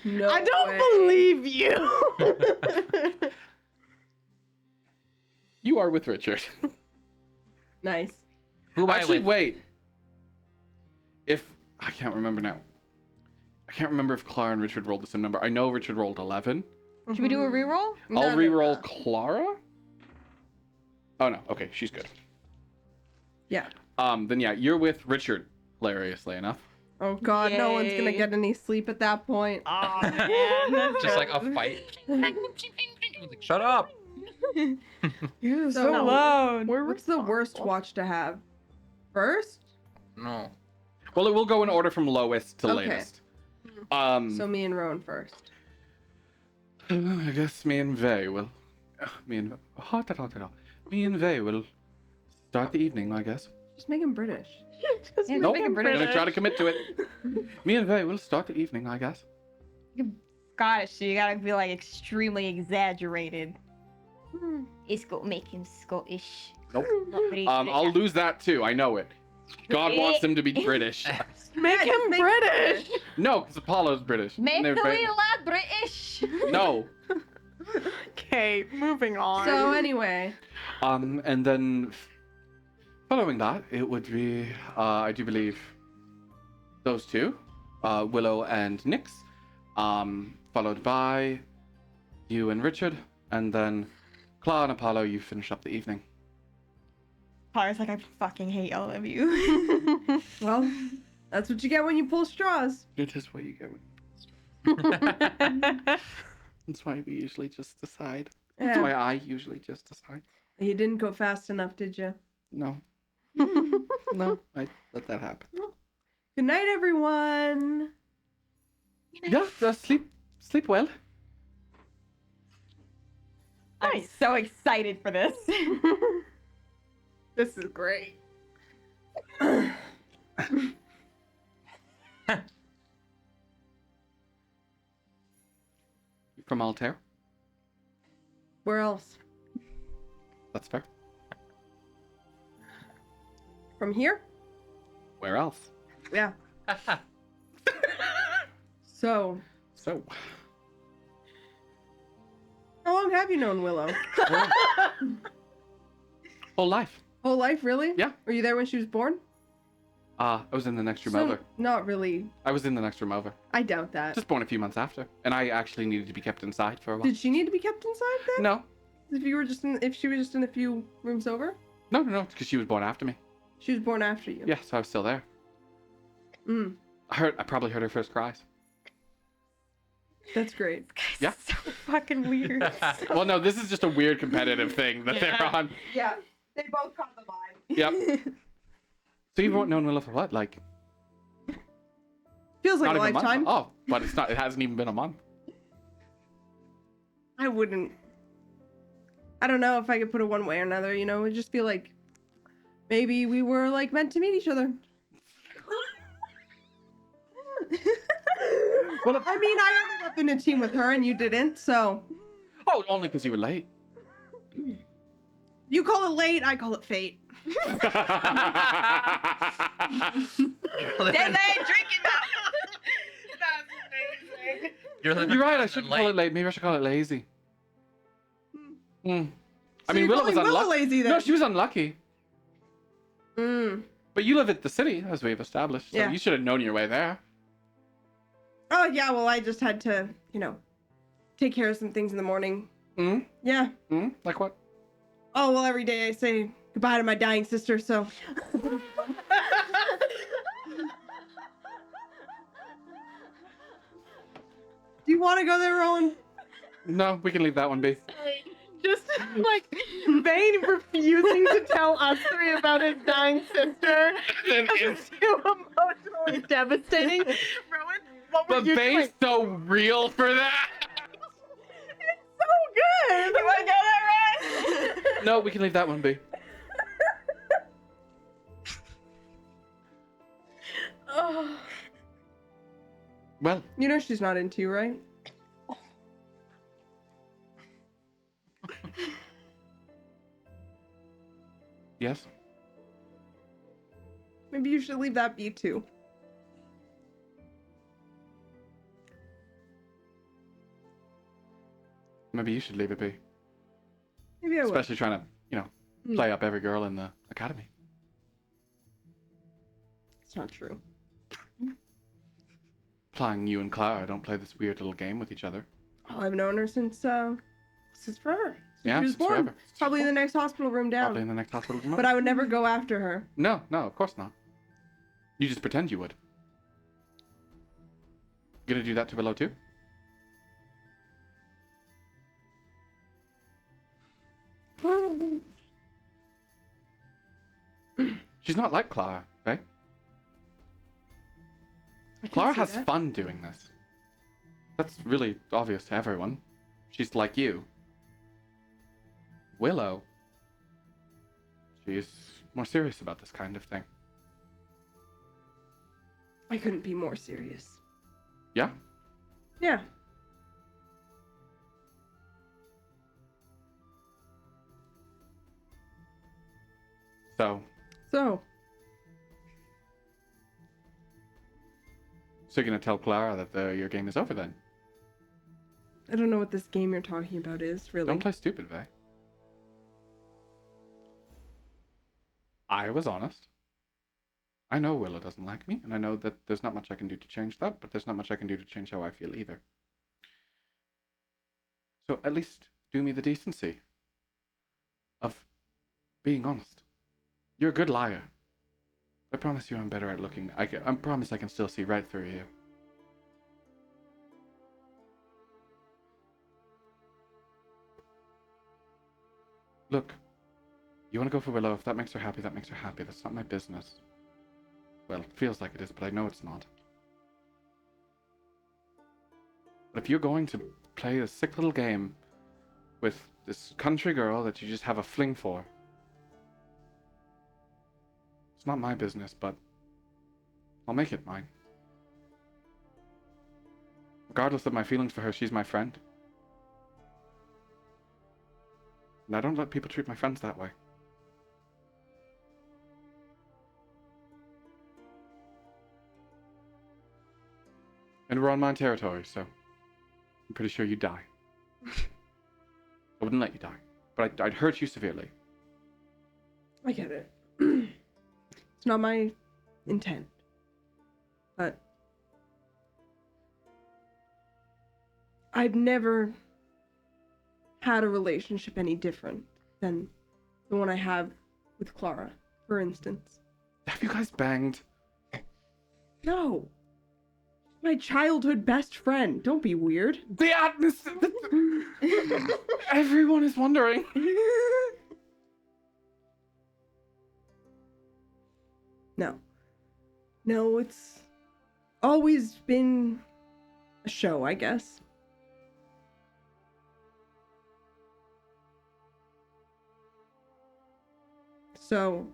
No. I don't way. believe you. You are with Richard. Nice. who am I Actually, with? wait. If I can't remember now. I can't remember if Clara and Richard rolled the same number. I know Richard rolled 11. Should we do a reroll? I'll No, re-roll no. Clara. Oh no. Okay, she's good. Yeah. Then yeah, you're with Richard. Hilariously enough. Oh god, no one's gonna Yay. get any sleep at that point. Oh man. Just like a fight. Like, shut up. You're so alone. What's the worst watch to have? First? No. Well, it will go in order from lowest to Okay. latest. So me and Rowan first. I guess me and Vay will. Me and Vay will start the evening, I guess. Just make him British. Just Yeah, Nope. make him I'm gonna British. try to commit to it. Me and Vay will start the evening, I guess. Scottish, so you gotta be like extremely exaggerated. It's gonna make him Scottish. Nope. Not British. I'll lose that too. I know it. God wants him to be British. Make him make- British. No, because Apollo's British. Make And the they're wee lad British. No. Okay, moving on. So anyway, And then following that, it would be, I do believe, those two, Willow and Nyx, followed by you and Richard, and then Claw and Apollo, you finish up the evening. Clara's like, I fucking hate all of you. well, that's what you get when you pull straws. It is what you get. That's why we usually just decide. That's Yeah. why I usually just decide. You didn't go fast enough, did you? No. No, I let that happen. Good night, everyone. Yeah, sleep well. I'm so excited for this. This is great. From Altair. Where else? That's fair. From here? Where else? Yeah. So, So, how long have you known Willow? whole life. Whole life, really? Yeah. Were you there when she was born? I was in the next room So, over. not really. I was in the next room over. I doubt that. Just born a few months after, and I actually needed to be kept inside for a while. Did she need to be kept inside then? No, If you were just in, if she was just in a few rooms over? no, because she was born after me. She was born after you. Yeah, so I was still there. Mm, I probably heard her first cries. that's great. Yeah. So fucking weird. Well, no, this is just a weird competitive thing that they're Yeah. on. Yeah, they both caught the vibe. Yep. So you've known Willow for what? Like Feels like not a even lifetime. a month? Oh, but it's not. It hasn't even been a month. I wouldn't. I don't know if I could put it one way or another. You know, I just feel like maybe we were like meant to meet each other. Well, I mean, I ended up in a team with her and you didn't, so oh, only because you were late. you call it late, I call it fate. Then they ain't drinking now. You're You're right. I shouldn't call it late. Maybe I should call it lazy. I So mean, you're Willow was calling Willow unlucky. lazy then? No, she was unlucky. Mm. But you live at the city, as we've established. So Yeah. you should have known your way there. Oh yeah, well I just had to, you know, take care of some things in the morning. Hmm? Yeah. Hmm? Like what? Oh well, every day I say goodbye to my dying sister, so. Do you want to go there, Roland? No, we can leave that one be. Just like Vane refusing to tell us three about his dying sister. It's too emotionally devastating. Rowan, what were But you doing? Bane's so real for that. It's so good. You wanna go there, Red? No, we can leave that one be. Oh. Well, You know she's not into you, right? yes. Maybe you should leave that be too. Maybe you should leave it be. Maybe I will. Especially trying to, you know, play up every girl in the academy. It's not true. Implying you and Clara don't play this weird little game with each other. Oh, I've known her since forever. Since Yeah, she was since born. forever. Probably in the next hospital room down. Probably in the next hospital. But I would never go after her. No, of course not. You just pretend you would. Gonna do that to Willow too? She's not like Clara, right? I can Clara see has that. fun doing this. That's really obvious to everyone. She's like you. Willow. She's more serious about this kind of thing. I couldn't be more serious. Yeah? Yeah. So So, you're gonna tell Clara that your game is over then? I don't know what this game you're talking about is, really. Don't play stupid, Vay. I was honest. I know Willow doesn't like me, and I know that there's not much I can do to change that, but there's not much I can do to change how I feel either. So at least do me the decency of being honest. You're a good liar. I promise you I'm better at looking. I promise I can still see right through you. Look, you want to go for Willow. If that makes her happy, that makes her happy. That's not my business. Well, it feels like it is, but I know it's not. But if you're going to play a sick little game with this country girl that you just have a fling for, it's not my business, but I'll make it mine. Regardless of my feelings for her, she's my friend. And I don't let people treat my friends that way. And we're on mine territory, so I'm pretty sure you'd die. I wouldn't let you die, but I'd hurt you severely. I get it. It's not my intent. But I've never had a relationship any different than the one I have with Clara, for instance. Have you guys banged? No. My childhood best friend. Don't be weird. The atmosphere! Everyone is wondering. No. No, it's always been a show, I guess. So,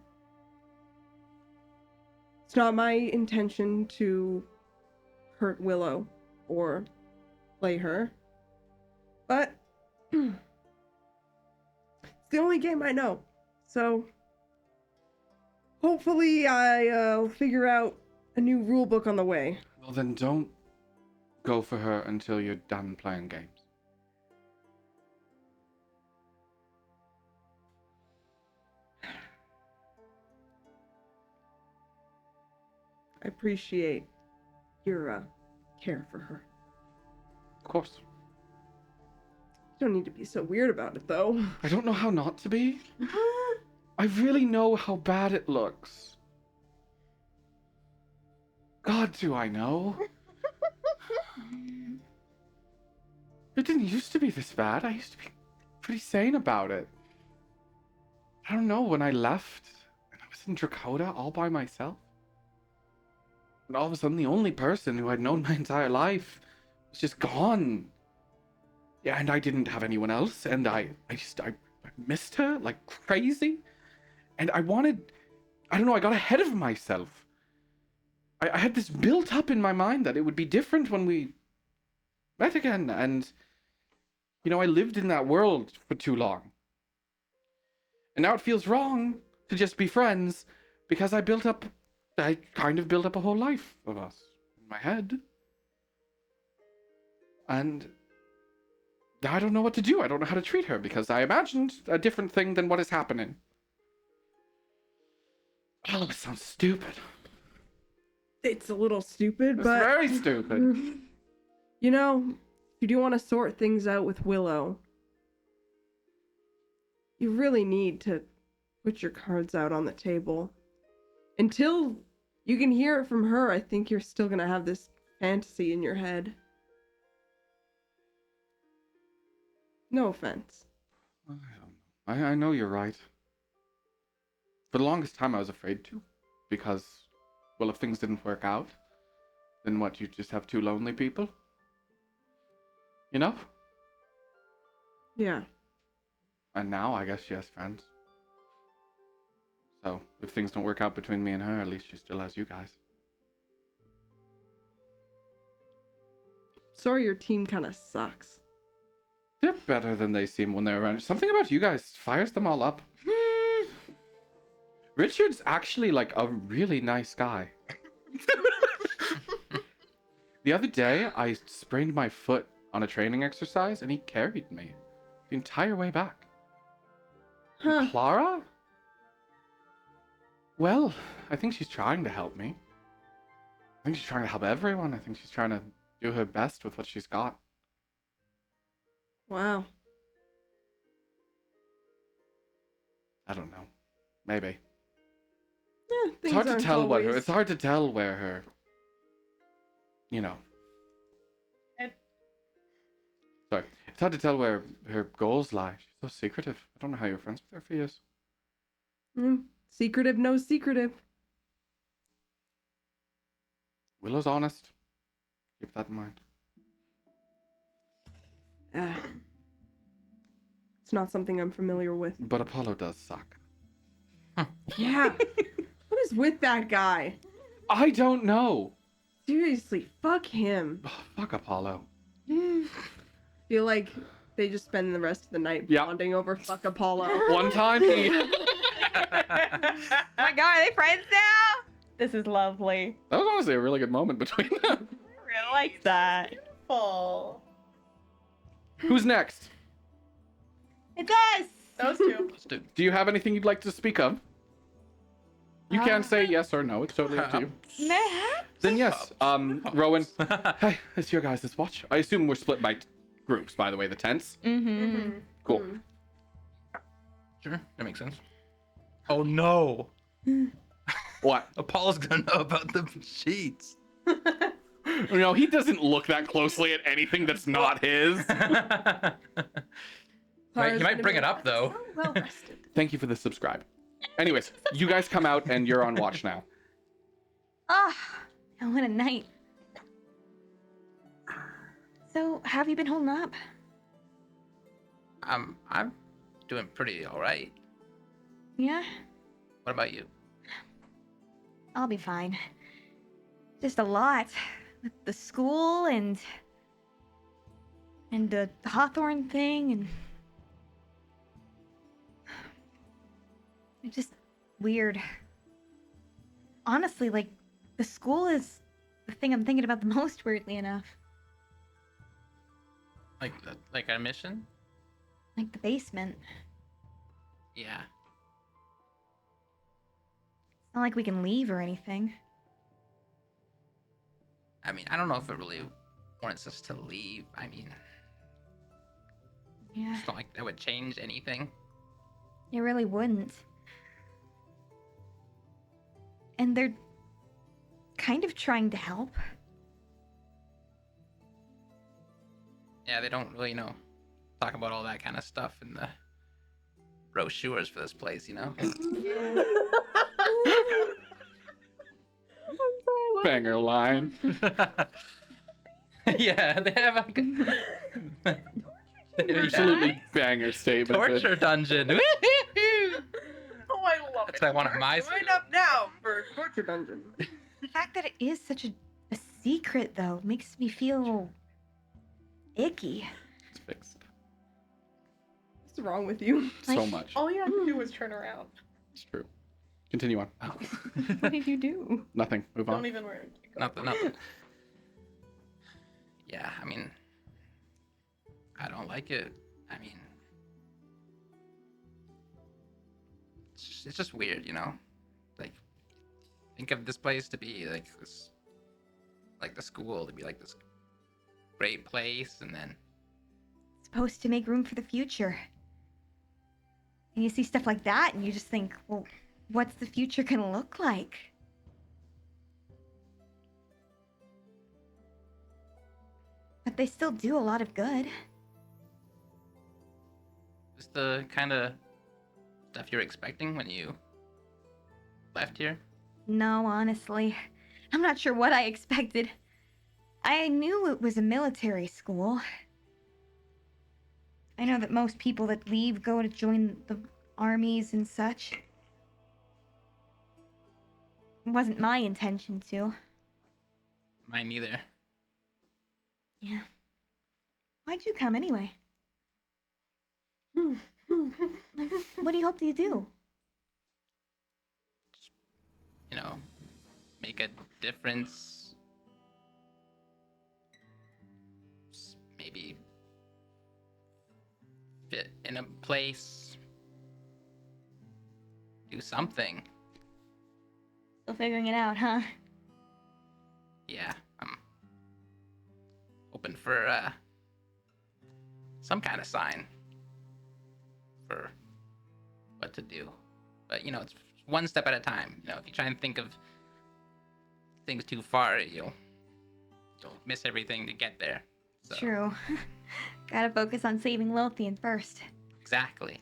it's not my intention to hurt Willow or play her, but it's the only game I know. So, hopefully I'll figure out a new rule book on the way. Well, then don't go for her until you're done playing games. I appreciate your care for her. Of course. You don't need to be so weird about it, though. I don't know how not to be. I really know how bad it looks. God, do I know? It didn't used to be this bad. I used to be pretty sane about it. I don't know, when I left, and I was in Drakota all by myself, and all of a sudden the only person who I'd known my entire life was just gone. Yeah, and I didn't have anyone else, and I missed her like crazy. And I don't know, I got ahead of myself. I had this built up in my mind that it would be different when we met again, and, you know, I lived in that world for too long. And now it feels wrong to just be friends, because I kind of built up a whole life of us in my head. And I don't know what to do. I don't know how to treat her, because I imagined a different thing than what is happening. All of it sounds stupid. It's a little stupid, It's but... very stupid. You know, if you do want to sort things out with Willow, you really need to put your cards out on the table. Until you can hear it from her, I think you're still gonna have this fantasy in your head. No offense. I don't know. I know you're right. For the longest time I was afraid to. Because, well, if things didn't work out, then what, you just have two lonely people? You know? Yeah. And now I guess she has friends. So, if things don't work out between me and her, at least she still has you guys. Sorry your team kind of sucks. They're better than they seem when they're around. Something about you guys fires them all up. Richard's actually like a really nice guy. The other day, I sprained my foot on a training exercise, and he carried me the entire way back. Huh. And Clara? Well, I think she's trying to help me. I think she's trying to help everyone. I think she's trying to do her best with what she's got. Wow. I don't know. Maybe. Yeah, It's hard to aren't tell what her. always- It's hard to tell where her. You know. Sorry. It's hard to tell where her goals lie. She's so secretive. I don't know how you're friends with her for years. Secretive, no secretive. Willow's honest. Keep that in mind. It's not something I'm familiar with. But Apollo does suck. Yeah. What is with that guy? I don't know. Seriously, fuck him. Oh, fuck Apollo. Feel like they just spend the rest of the night Yeah. bonding over fuck Apollo. One time he. Oh my god, are they friends now? This is lovely. That was honestly a really good moment between them. I really like that. Fall. Who's next? It's us! Those two. Let's do. Do you have anything you'd like to speak of? You can say yes or no. It's totally up to you. Mayhaps? Then yes. Rowan. Hey, it's your guys' watch. I assume we're split by groups, by the way, the tents. Mm-hmm. Cool. Sure, that makes sense. Oh no! What? Apollo's gonna know about the sheets. No, he doesn't look that closely at anything that's not his. He might bring it up though. Well rested. Thank you for the subscribe. Anyways, you guys come out and you're on watch now. Ah, oh, what a night. So, how have you been holding up? I'm doing pretty all right. Yeah, What about you? I'll be fine. Just a lot with the school and the Hawthorne thing and it's just weird. Honestly, like the school is the thing I'm thinking about the most, weirdly enough. Like our mission? Like the basement. Yeah. It's not like we can leave or anything. I mean, I don't know if it really wants us to leave. I mean, Yeah, it's not like that would change anything. it really wouldn't. And they're kind of trying to help. Yeah, they don't really, talk about all that kind of stuff in the brochures for this place, Banger line. Yeah, they have like Absolutely banger statement. but- torture dungeon. Oh, I love That's it. like one of my. Sign up now for torture dungeon. The fact that it is such a secret, though, makes me feel icky. It's fixed. What's wrong with you? So Like- much. All you have to do is turn around. It's true. Continue on. What did you do? Nothing. Move Don't on. even worry. Nothing. Yeah, I mean, I don't like it. I mean, it's just weird, Like, think of this place to be like this, like the school to be like this great place, and then Supposed to make room for the future. And you see stuff like that, and you just think, well, what's the future gonna look like? But they still do a lot of good. just the kind of stuff you're expecting when you left here. No, honestly. I'm not sure what I expected. I knew it was a military school. I know that most people that leave go to join the armies and such. It wasn't my intention to. Mine neither. Yeah. Why'd you come anyway? What do you hope to do? Make a difference. maybe fit in a place, do something. Still figuring it out, huh? Yeah, I'm hoping for some kind of sign for what to do. But it's one step at a time. If you try and think of things too far, you'll miss everything to get there. So. True. Gotta focus on saving Lothian first. Exactly.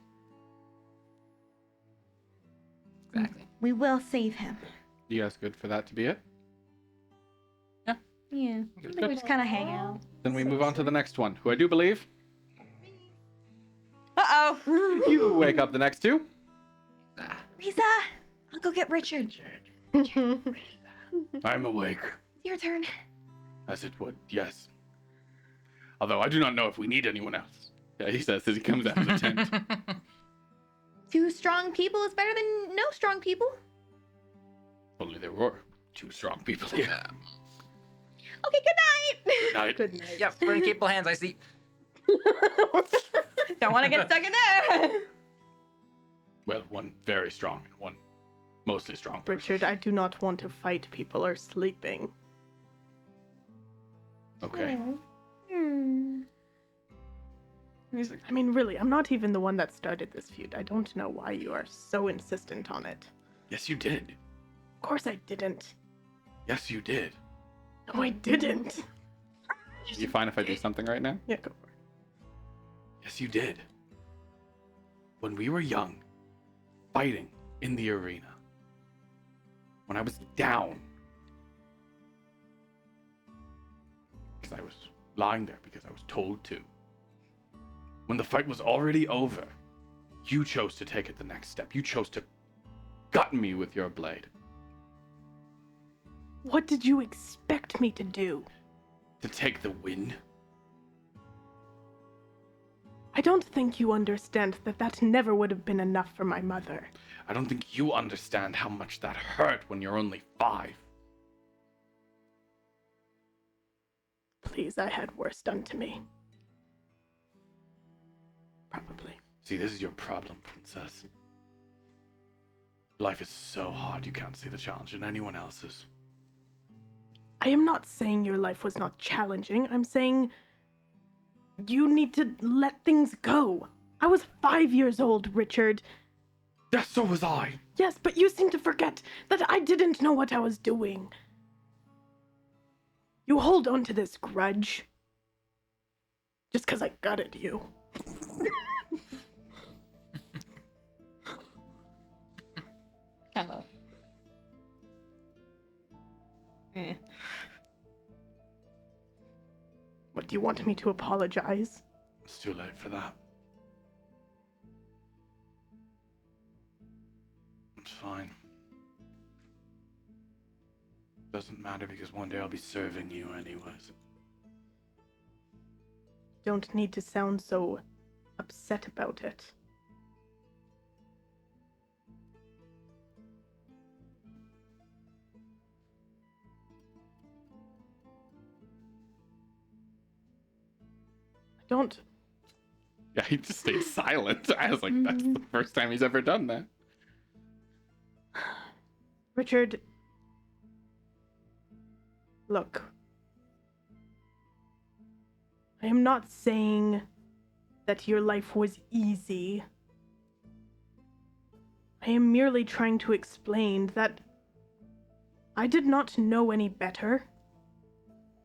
We will save him. You guys good for that to be it? Yeah. I think we just kind of hang out. Then we move on to the next one, who I do believe Uh-oh. you wake up the next two. Risa, I'll go get Richard. I'm awake, Your turn. as it would, yes. Although I do not know if we need anyone else. Yeah, he says as he comes out of the tent. 2 strong people is better than no strong people. Only there were 2 strong people here. Okay, good night. Night. Good night. Yep, we're in capable hands, I see. Don't want to get stuck in there. Well, one very strong and one mostly strong. Richard, I do not want to fight people or sleeping. Okay. He's like, I mean, really, I'm not even the one that started this feud. I don't know why you are so insistent on it. Yes, you did. Of course I didn't. Yes, you did. No, I didn't. You fine if I do something right now? Yeah, go for it. Yes, you did. When we were young, fighting in the arena, when I was down, because I was lying there because I was told to, when the fight was already over, you chose to take it the next step. You chose to gut me with your blade. What did you expect me to do? To take the win? I don't think you understand that never would have been enough for my mother. I don't think you understand how much that hurt when you're only 5. Please, I had worse done to me. Probably. See, this is your problem, princess. Life is so hard you can't see the challenge in anyone else's. I am not saying your life was not challenging. I'm saying you need to let things go. I was 5 years old, Richard. Yes, so was I. Yes, but you seem to forget that I didn't know what I was doing. You hold on to this grudge just because I gutted you. Kind of. What, do you want me to apologize? It's too late for that. It's fine. Doesn't matter because one day I'll be serving you anyways. Don't need to sound so upset about it. Don't. Yeah, he just stayed silent. I was like, that's the first time he's ever done that. Richard. Look. I am not saying that your life was easy. I am merely trying to explain that I did not know any better.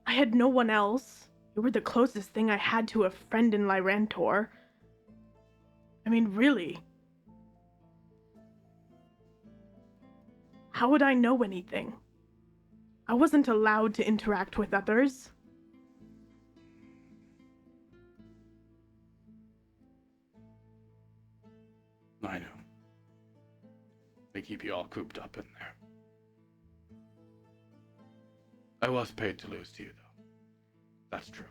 I had no one else. You were the closest thing I had to a friend in Lyrantor. I mean, really. How would I know anything? I wasn't allowed to interact with others. I know. They keep you all cooped up in there. I was paid to lose to you, though. That's true.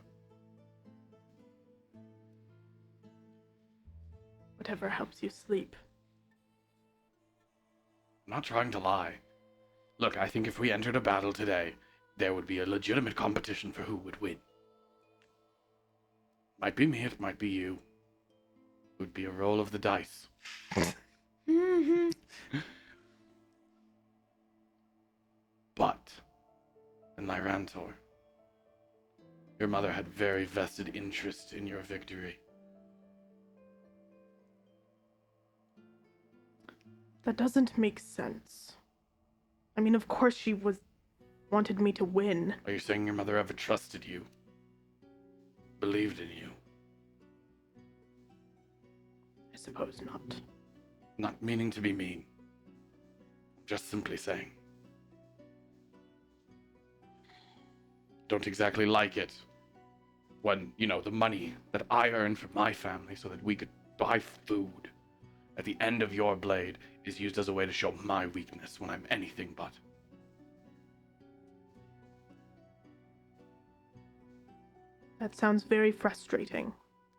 Whatever helps you sleep. I'm not trying to lie. Look, I think if we entered a battle today, there would be a legitimate competition for who would win. Might be me, it might be you. It would be a roll of the dice. But, in Lyrantor, your mother had very vested interest in your victory. That doesn't make sense. I mean, of course she wanted me to win. Are you saying your mother ever trusted you? Believed in you? I suppose not. Not meaning to be mean. Just simply saying. Don't exactly like it when, the money that I earned for my family so that we could buy food at the end of your blade is used as a way to show my weakness when I'm anything but. That sounds very frustrating.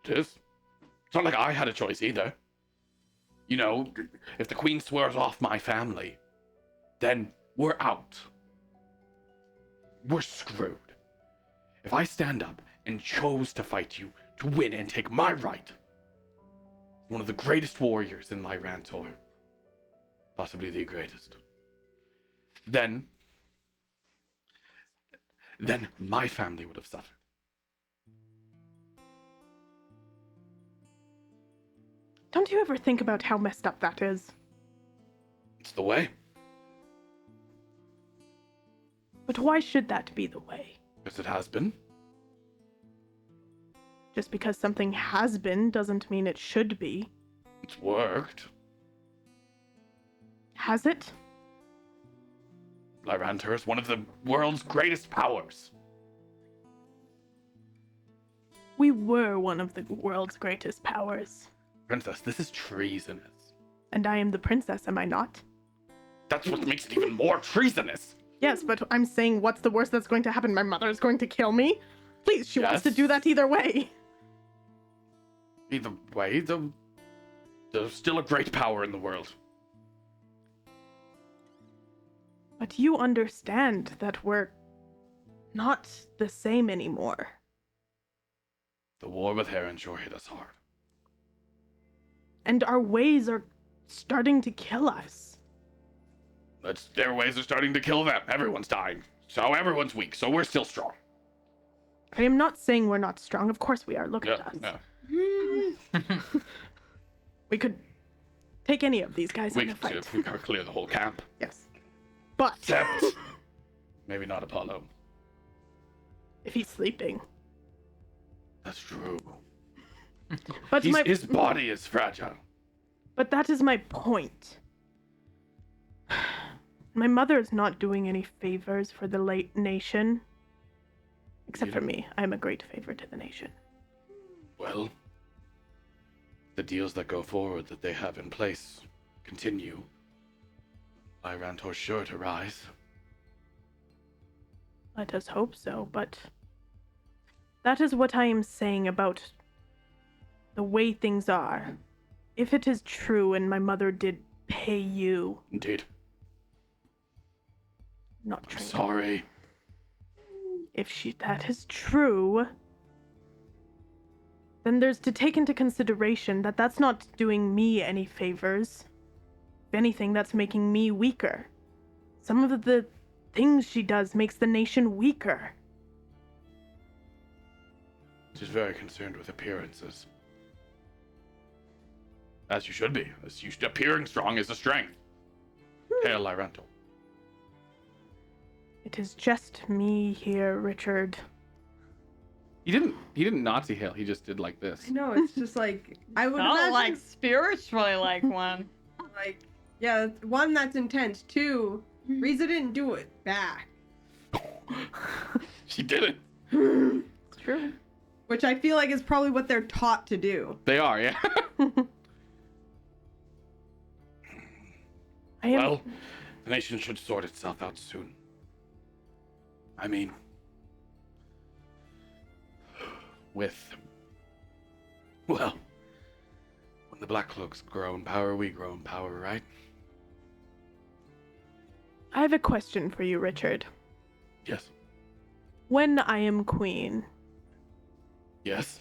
It is. It's not like I had a choice either. If the queen swears off my family, then we're out. We're screwed. If I stand up and chose to fight you, to win and take my right, one of the greatest warriors in Lyrantor, possibly the greatest, then my family would have suffered. Don't you ever think about how messed up that is? It's the way. But why should that be the way? Because it has been. Just because something has been doesn't mean it should be. It's worked. Has it? Lyrantor is one of the world's greatest powers. We were one of the world's greatest powers. Princess, this is treasonous. And I am the princess, am I not? That's what makes it even more treasonous. Yes, but I'm saying what's the worst that's going to happen? My mother is going to kill me? Please, she wants to Yes. do that either way. Either way, there's still a great power in the world. But you understand that we're not the same anymore. The war with Heronshore hit us hard. And our ways are starting to kill us. Their ways are starting to kill them. Everyone's dying. So everyone's weak, so we're still strong. I am not saying we're not strong. Of course we are. Look at us. Yeah. We could take any of these guys in a fight. We gotta clear the whole camp. Yes. But Except, maybe not Apollo. if he's sleeping. That's true. But His body is fragile. But that is my point. My mother is not doing any favors for the late nation. Except for me. I'm a great favor to the nation. Well, the deals that go forward that they have in place continue. Lyrantor's sure to rise. Let us hope so, but that is what I am saying about the way things are. If it is true and my mother did pay you, Indeed. not I'm true. sorry. If that is true, then there's to take into consideration that that's not doing me any favors. If anything, that's making me weaker. Some of the things she does makes the nation weaker. She's very concerned with appearances. As you should be. Appearing strong is a strength. Hail Lyrantor. It is just me here, Richard. He didn't Nazi hail, he just did like this. I know, it's just like, I would Not imagine, like spiritually like one. like, yeah, one, that's intense. Two, Riza didn't do it back. She did it. It's true. Which I feel like is probably what they're taught to do. They are, yeah. I am. Well, the nation should sort itself out soon. I mean, well, when the Black Cloaks grow in power, we grow in power, right? I have a question for you, Richard. Yes. When I am queen, Yes.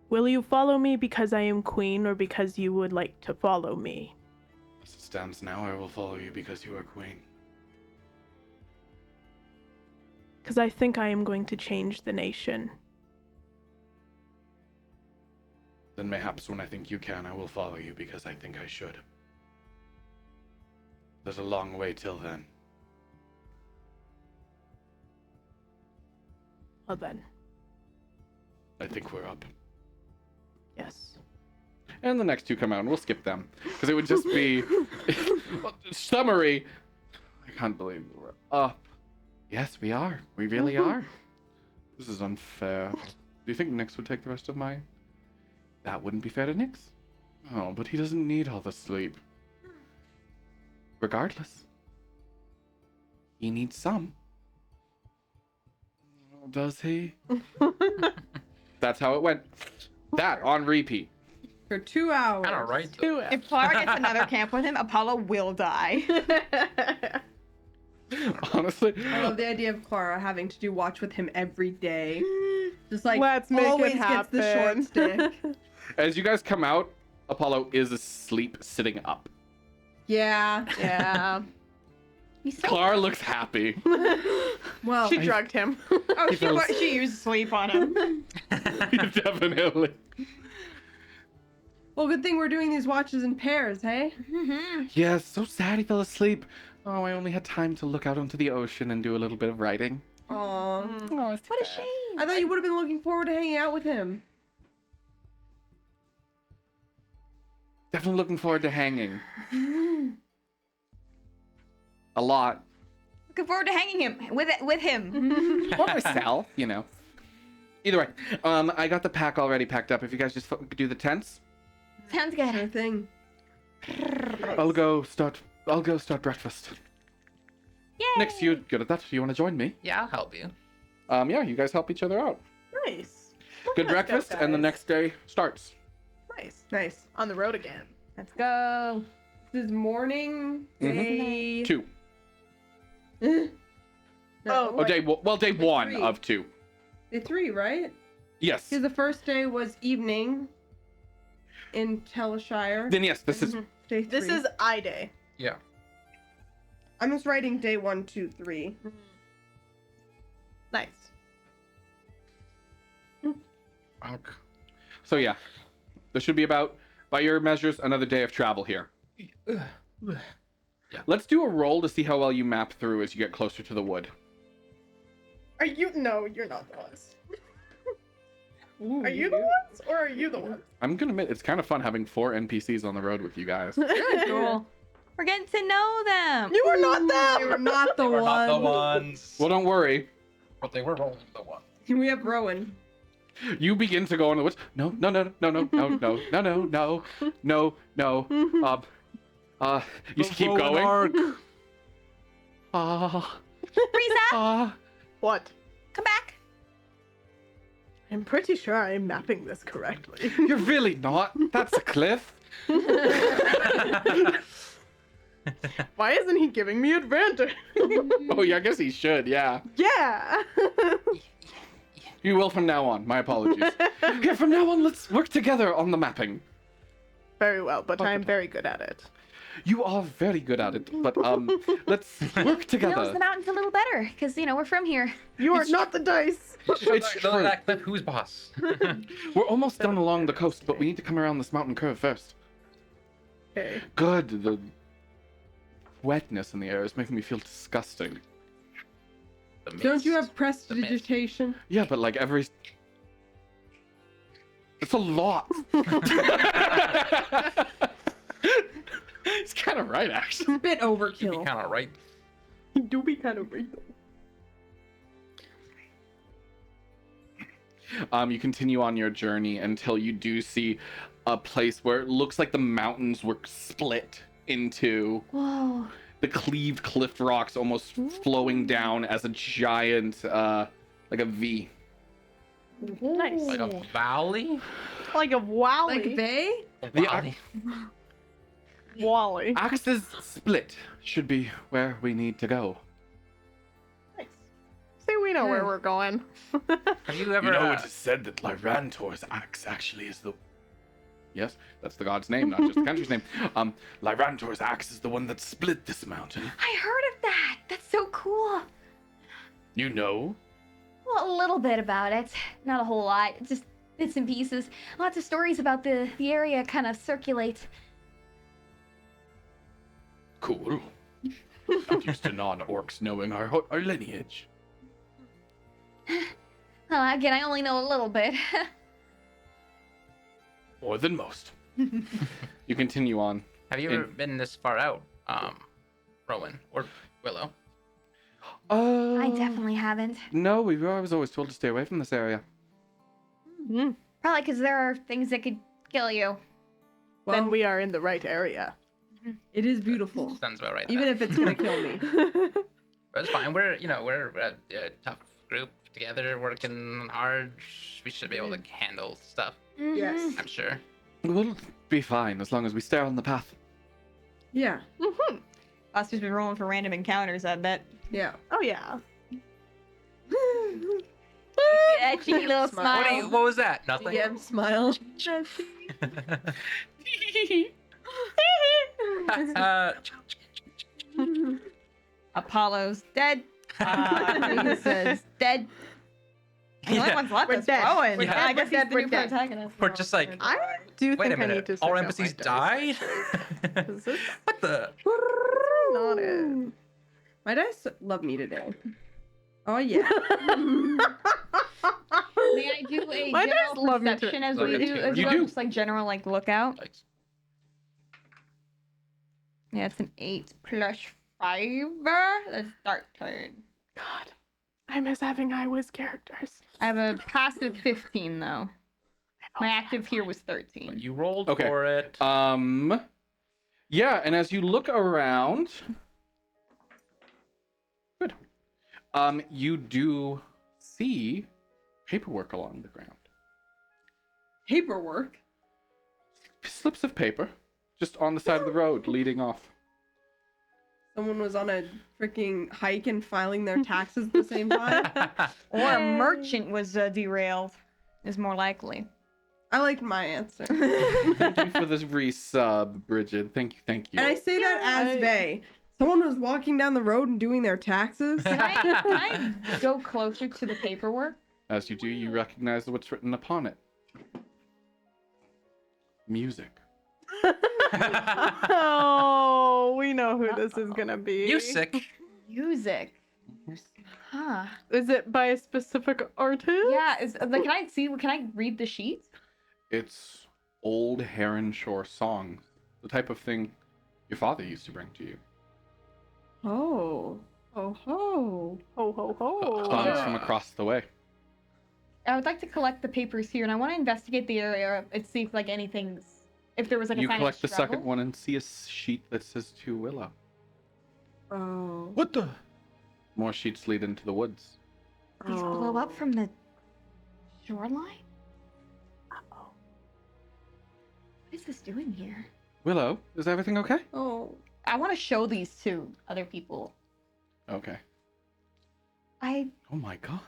Will you follow me because I am queen, or because you would like to follow me? As it stands now, I will follow you because you are queen. Because I think I am going to change the nation. Then mayhaps when I think you can, I will follow you because I think I should. There's a long way till then. Well then, I think we're up. yes. And the next two come out, and we'll skip them. Because it would just be... Summary. I can't believe we're up. Yes, we are. We really are. This is unfair. Do you think Nyx would take the rest of mine? That wouldn't be fair to Nyx. Oh, but he doesn't need all the sleep. Regardless. He needs some. Does he? That's how it went. That on repeat. For 2 hours. Kind of right. Two If Clara gets another camp with him, Apollo will die. Honestly. I love the idea of Clara having to do watch with him every day. Just like Let's make always it gets the short happen. stick. As you guys come out, Apollo is asleep sitting up. Yeah. Yeah. Clara looks happy. Well, She drugged him. Oh, He feels- she used sleep on him. Definitely. well, good thing we're doing these watches in pairs, hey? Yes, so sad he fell asleep. Oh, I only had time to look out onto the ocean and do a little bit of writing. Aw. Oh, it's What a shame. I thought you would have been looking forward to hanging out with him. Definitely looking forward to hanging. A lot. Looking forward to hanging him with him. Or myself, you know. Either way, I got the pack already packed up. If you guys just do the tents, Sounds Sure good. thing. I'll go start breakfast. Yay. Nyx, you good at that? You want to join me? Yeah, I'll help you. Yeah, you guys help each other out. Nice. Good Let's go, breakfast, and the guys. next day starts. Nice. Nice. On the road again. Let's go. This is morning, Mhm. day... 2. No, Oh, Oh, day day 1 3. of 2. day 3, right? Yes. Because the first day was evening in Telshire. Then yes, this is Day 3. This is I Day. Yeah. I'm just writing day 1, 2, 3. Nice. so. Yeah, there should be about, by your measures, another day of travel here. Let's do a roll to see how well you map through as you get closer to the wood. Are you? No, you're not the ones. Are you the ones, or are you the ones? I'm gonna admit it's kind of fun having 4 NPCs on the road with you guys. Cool. We're getting to know them. You are not them. They were not the They were one. not the ones. Well, don't worry. But they were rolling the one. We have Rowan. You begin to go in the woods. No. You just keep going. Ah. Frieza, What? come back. I'm pretty sure I'm mapping this correctly. You're really not. That's a cliff. Why isn't he giving me advantage? Oh, yeah, I guess he should. Yeah. Yeah. You will from now on. My apologies. Yeah, from now on, let's work together on the mapping. Very well, but I'm very good at it. You are very good at it, but let's work Knows together. the mountains a little better, because, we're from here. You are It's- not the dice. It's true. That clip, who's boss? We're almost done along the coast, but we need to come around this mountain curve first. Okay. Good. The wetness in the air is making me feel disgusting. The Don't you mist. have prestidigitation? Yeah, but like every... It's a lot. He's kind of right, actually. A bit You'd be overkill. kind of right. You do be kind of weird. You continue on your journey until you do see a place where it looks like the mountains were split into Whoa. the cleaved cliff rocks almost flowing down as a giant, like a V. Nice. Like a valley? Like a Wally. Like they? The Valley. Wally. Axis split should be where we need to go. Nice. Say we know where we're going. Have you ever? You know, it is said that Lyrantor's axe actually is the. Yes, that's the god's name, not just the country's name. Lyrantor's axe is the one that split this mountain. I heard of that. That's so cool. You know? Well, a little bit about it. Not a whole lot. Just bits and pieces. Lots of stories about the area kind of circulate. Cool. Not used to non-orcs knowing our lineage. Again, I only know a little bit. More than most. You continue on. Have you ever been this far out, Rowan or Willow? I definitely haven't. No, I was always told to stay away from this area. Probably because there are things that could kill you. Well, Then we are in the right area. it is beautiful. Sounds about right. Even if it's gonna kill me. But it's fine. We're a tough group together, working hard. We should be able to handle stuff. Yes. I'm sure. We'll be fine as long as we stay on the path. Yeah. Us just been rolling for random encounters, I bet. Yeah. Oh yeah. Yeah, cheeky little smile. What was that? Nothing. DM smile. Apollo's dead. Medusa's dead. The only one's left We're is dead. Rowan. We're Yeah, dead. I guess We're he's dead. the We're new dead. protagonist. We're just like, I do wait a think I need minute. to. All switch out NPCs my died. dice. Is this What the? not it? My dice love me today. Oh yeah. May I do a My dice general love me too. perception as Love we you do? too. As You well? do. Just like general like lookout. Like, Yeah, it's an 8 plus 5. That's dark turn. God, I miss having high whiz characters. I have a passive 15 though. My active here was 13. you rolled Okay. for it. Yeah, and as you look around, good. You do see paperwork along the ground. Paperwork. Slips of paper, just on the side of the road, leading off. Someone was on a freaking hike and filing their taxes at the same time. Or a merchant was derailed, is more likely. I liked my answer. Thank you for this resub, Bridget. Thank you, thank you. And I say that as Vay. Someone was walking down the road and doing their taxes. Can I go closer to the paperwork? As you do, you recognize what's written upon it. Music. Oh, we know who this is gonna be. You sick? Music. Huh. Is it by a specific artist? Yeah, is like can I read the sheet? It's old Heron Shore songs, the type of thing your father used to bring to you. Oh. Oh ho. Ho ho ho. Songs from across the way. I would like to collect the papers here, and I want to investigate the area and see if like if there was like a You sign of collect the second struggle. one and see a sheet that says to Willow. Oh. What the? More sheets lead into the woods. These blow up from the shoreline? Uh-oh. What is this doing here? Willow, is everything okay? Oh. I want to show these to other people. Okay. I Oh my god.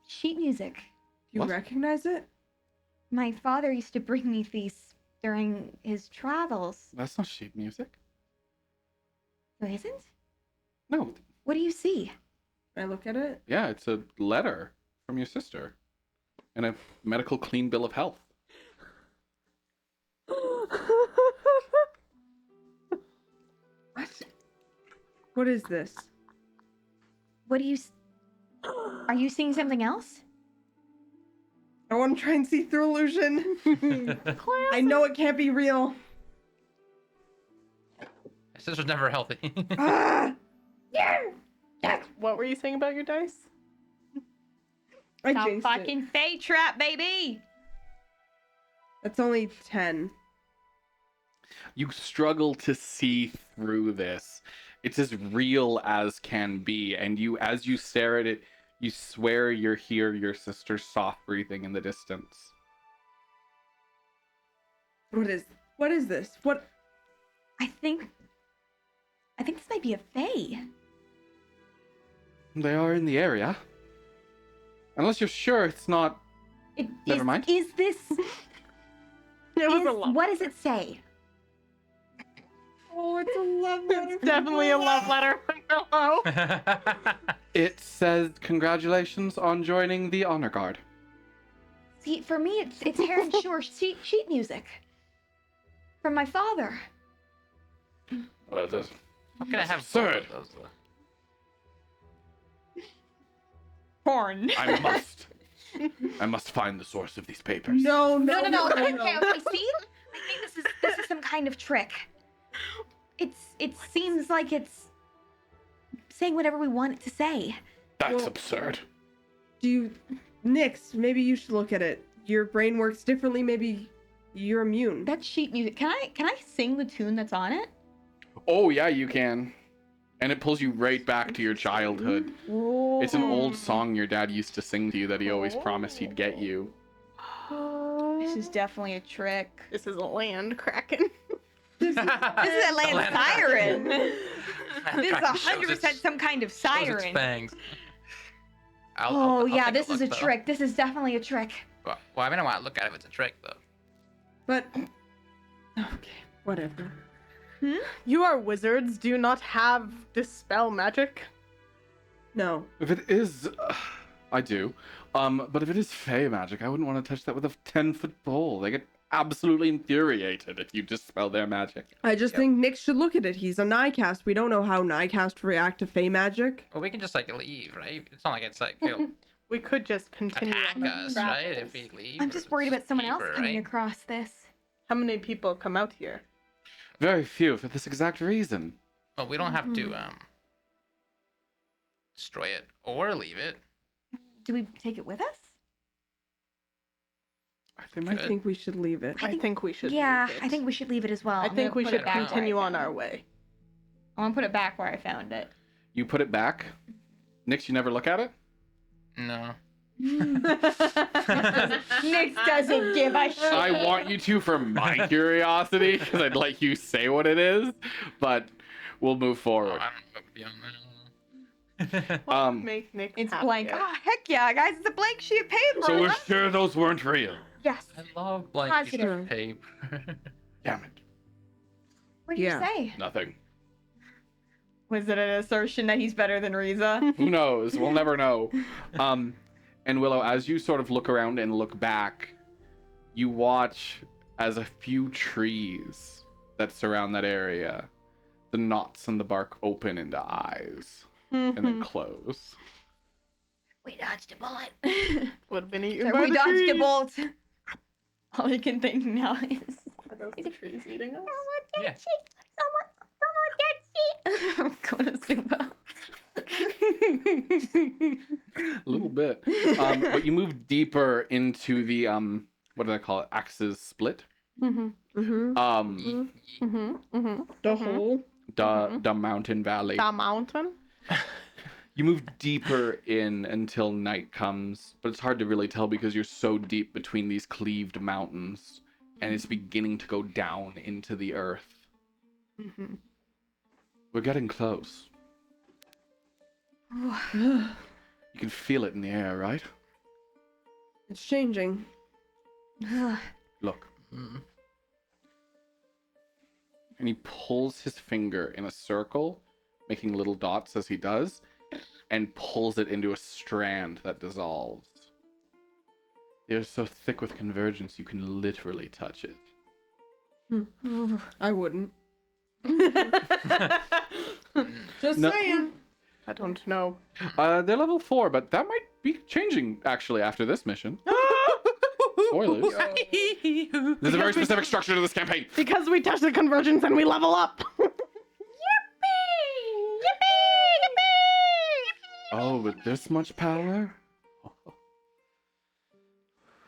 sheet music. Do you What? recognize it? My father used to bring me these during his travels. That's not sheet music. Oh, isn't? No. What do you see? Can I look at it? Yeah, it's a letter from your sister. And a medical clean bill of health. What? What is this? What do you Are you seeing something else? I want to try and see through illusion. I know it can't be real. This was never healthy. Ah! What were you saying about your dice? I Some jinxed it. fucking fate trap, baby. That's only 10. You struggle to see through this. It's as real as can be, and as you stare at it, you swear you hear your sister's soft breathing in the distance. What is this? What? I think this might be a fae. They are in the area. Unless you're sure it's not. Never mind. Is this? It was a love. What does it say? Oh, it's a love letter. It's definitely a love letter. Hello. It says congratulations on joining the honor guard. See, for me, it's Heron Shore sheet music from my father. Well, it is. I'm gonna have Absurd. both of those. Porn. I must find the source of these papers. No. No. Okay. See, I think this is some kind of trick. It seems like it's saying whatever we want it to say. That's absurd. Nix, maybe you should look at it. Your brain works differently. Maybe you're immune. That's sheet music. Can I sing the tune that's on it? Oh yeah, you can. And it pulls you right back to your childhood. It's an old song your dad used to sing to you that he always promised he'd get you. This is definitely a trick. This is a land kraken. This is a land siren. This is Kraken shows 100% its- some kind of shows its siren. fangs. Oh yeah, take this is a look, though. trick. This is definitely a trick. Well, I mean, I want to look at it if it's a trick, though. But okay, whatever. You are wizards. Do you not have dispel magic? No. If it is, I do. But if it is fey magic, I wouldn't want to touch that with a 10-foot pole. They get absolutely infuriated if you dispel their magic. I just think Nix should look at it. He's a Nightcast. We don't know how Nightcast react to Fey magic. Well, we can just, like, leave, right? It's not like it's, like, it'll We could just continue attack on us, the right? travels. If we leave. I'm or just if worried it's about someone else paper, coming right? across this. How many people come out here? Very few for this exact reason. Well, we don't have to, destroy it or leave it. Do we take it with us? They might I think we should leave it. I think we should. Yeah, leave it. I think we should leave it as well. I I'm think gonna we put should it back where I continue on found our it. way. I want to put it back where I found it. You put it back. Nix, you never look at it? No. Nix doesn't give a shit. I want you to for my curiosity, because I'd like you say what it is, but we'll move Oh, forward. I don't know beyond that. Make Nick It's happy. blank. Oh, heck yeah, guys. It's a blank sheet of paper. So we're sure those weren't real. Yes. I love blank sheets Positive. of paper. Damn it. What did Yeah. you say? Nothing. Was it an assertion that he's better than Riza? Who knows? We'll never know. And Willow, as you sort of look around and look back, you watch as a few trees that surround that area, the knots in the bark open into eyes and then close. We dodged a bullet. Would have been eaten So by we the dodged a trees. bolt. All I can think now is Are those the trees eating us? Yeah. I'm going to Subo. A little bit. But you move deeper into the what do I call it? Axis split. Mm-hmm. The hole. The mountain valley. The mountain? You move deeper in until night comes, but it's hard to really tell because you're so deep between these cleaved mountains, and it's beginning to go down into the earth. We're getting close. You can feel it in the air, right? It's changing. Look. Mm. And he pulls his finger in a circle, making little dots as he does, and pulls it into a strand that dissolves. They're so thick with convergence you can literally touch it. I wouldn't. Just No. saying. I don't know. They're level 4, but that might be changing actually after this mission. Spoilers. There's a very specific structure to this campaign. Because we touch the convergence and we level up. Oh, with this much power?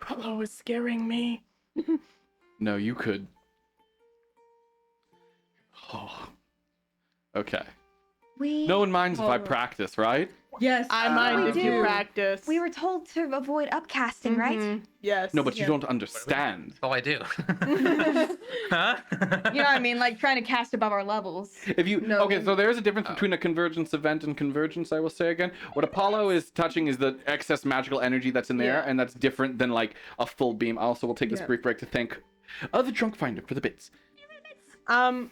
Hello is scaring me. No, you could. Oh. Okay. We. No one minds if I practice, right? Yes, I we mind if you do. practice. We were told to avoid upcasting, right? Mhm. Yes. No, but you Yeah. don't understand. That's all I do. Huh? You know what I mean? Like trying to cast above our levels. If you No. okay, so there is a difference between a convergence event and convergence. I will say again, what Apollo is touching is the excess magical energy that's in there, Yeah. and that's different than like a full beam. Also, we'll take this Yeah. brief break to thank the Drunk Finder for the bits. Can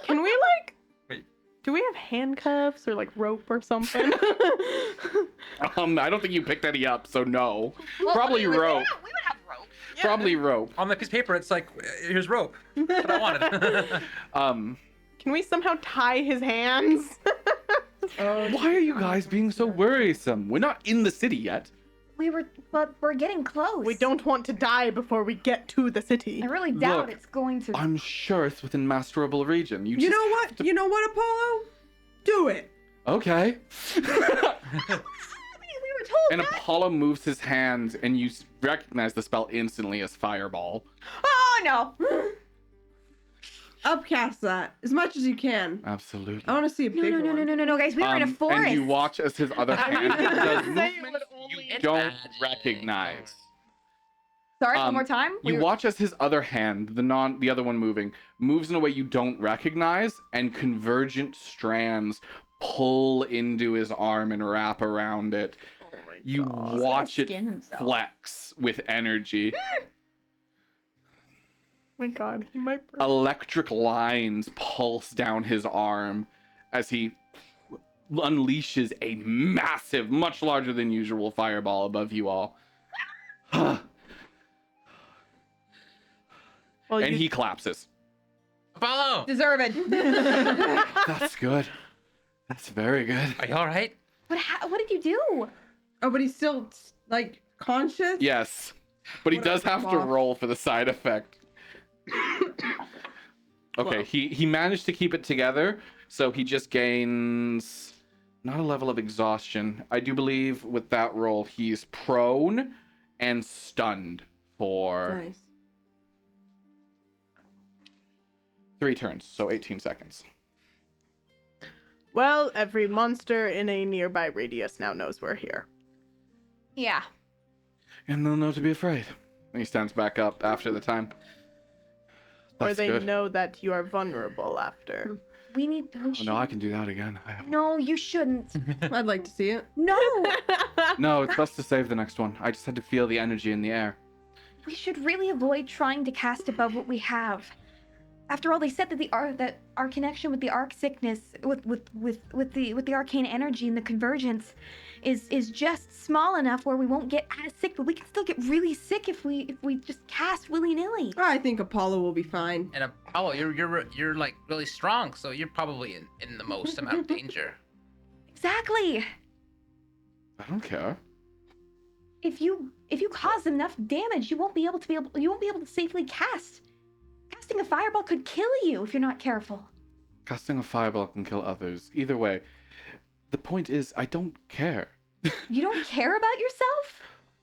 we like? Wait. Do we have handcuffs or like rope or something? I don't think you picked any up, so no. Well, Probably we would rope. have rope. Probably rope. On the piece of paper, it's like, here's rope. That's what I wanted. Can we somehow tie his hands? Why are you guys being so worrisome? We're not in the city yet. But we're getting close. We don't want to die before we get to the city. I really doubt Look, it's going to. I'm sure it's within masterable region. You You just know what? You know what, Apollo? Do it. okay. We were told And that. Apollo moves his hands, and you recognize the spell instantly as Fireball. Oh no! Upcast that as much as you can. Absolutely. I want to see a No, big no, no, one. no, no, no, no, guys. We were in a forest. And you watch as his other hand does movements you It's don't magic. recognize. Sorry, one Um, more time. You watch as his other hand, the other one moving, moves in a way you don't recognize, and convergent strands pull into his arm and wrap around it. You watch it Skin himself. flex with energy. Oh my god, he might break. Electric lines pulse down his arm as he unleashes a massive, much larger than usual fireball above you all. Well, And you- he collapses. Apollo, Deserved. That's good. That's very good. are you all right? What did you do? Oh, but he's still like conscious. Yes. But he What a does have to flop. roll for the side effect. Okay, Well. he managed to keep it together, so he just gains not a level of exhaustion. I do believe with that roll he's prone and stunned for Nice. 3 turns, so 18 seconds. Well, every monster in a nearby radius now knows we're here. Yeah. And they'll know to be afraid. And he stands back up after the time. Or That's they good. know that you are vulnerable after. We need. Oh, no, I can do that again. I have... No, you shouldn't. I'd like to see it. No. No, it's best to save the next one. I just had to feel the energy in the air. We should really avoid trying to cast above what we have. After all, they said that our connection with the arc sickness, with the arcane energy and the convergence, is just small enough where we won't get as sick, but we can still get really sick if we just cast willy nilly. I think Apollo will be fine. And Apollo, you're like really strong, so you're probably in the most amount of danger. Exactly. I don't care. If you cause enough damage, you won't be able to safely cast. Casting a fireball could kill you if you're not careful. Casting a fireball can kill others. Either way, the point is, I don't care. You don't care about yourself?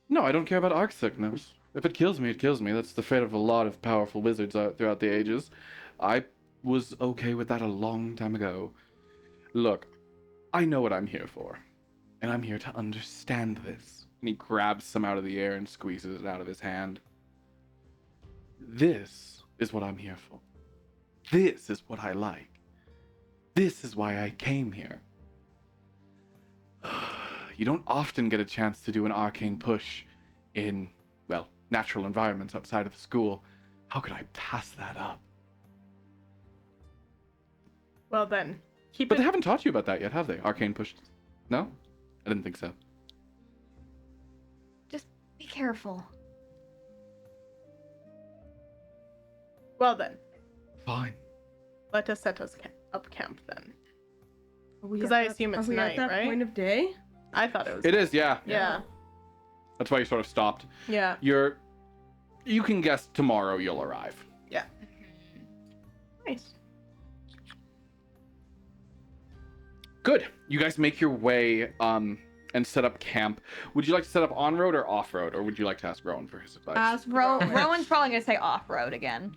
No, I don't care about arc sickness. If it kills me, it kills me. That's the fate of a lot of powerful wizards throughout the ages. I was okay with that a long time ago. Look, I know what I'm here for. And I'm here to understand this. And he grabs some out of the air and squeezes it out of his hand. This is what I'm here for. This is what I like. This is why I came here. You don't often get a chance to do an arcane push in, well, natural environments outside of the school. How could I pass that up? Well then, keep But it. they haven't taught you about that yet, have they? Arcane push? No? I didn't think so. Just be careful. Well then, Fine. let us set us up camp then. Are we 'Cause at I that- assume it's are we night, at that right? point of day? I thought it was. It is, yeah. Yeah. That's why you sort of stopped. Yeah. You can guess tomorrow you'll arrive. Nice. Good. You guys make your way and set up camp. Would you like to set up on road or off road, or would you like to ask Rowan for his advice? Ask Rowan's probably gonna say off road again.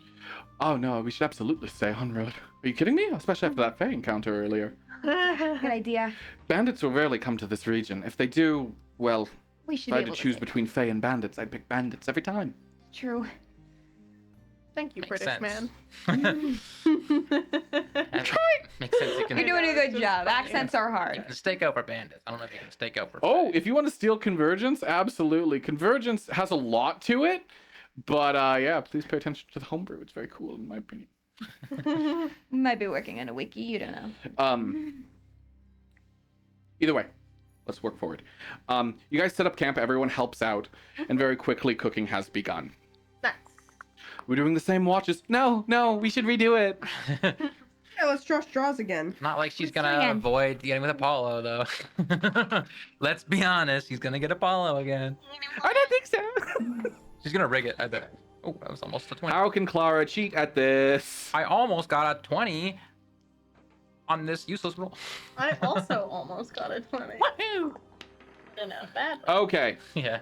Oh no, we should absolutely stay on road. Are you kidding me? Especially after that Fae encounter earlier. Good idea. Bandits will rarely come to this region. If they do, well, We should if I be had to able choose to. between Fae and bandits, I'd pick bandits every time. True. Thank you, Makes British sense. man. Makes sense. You can, You're doing a good job. Accents are you hard. can stake over bandits. I don't know if you can stake over. Oh, if you want to steal Convergence, absolutely. Convergence has a lot to it, but yeah, please pay attention to the homebrew. It's very cool in my opinion. Might be working on a wiki. You don't know. Either way, let's work forward. You guys set up camp. Everyone helps out, and very quickly cooking has begun. Nice. We're doing the same watches. No, we should redo it. Yeah, let's draw straws again. Not like she's Let's gonna try again. avoid getting with Apollo, though. Let's be honest, he's gonna get Apollo again. I don't think so. She's gonna rig it, I bet. Oh, that was almost a 20. How can Clara cheat at this? I almost got a 20 on this useless roll. I also almost got a 20. Woohoo! Not bad. Okay. Yeah.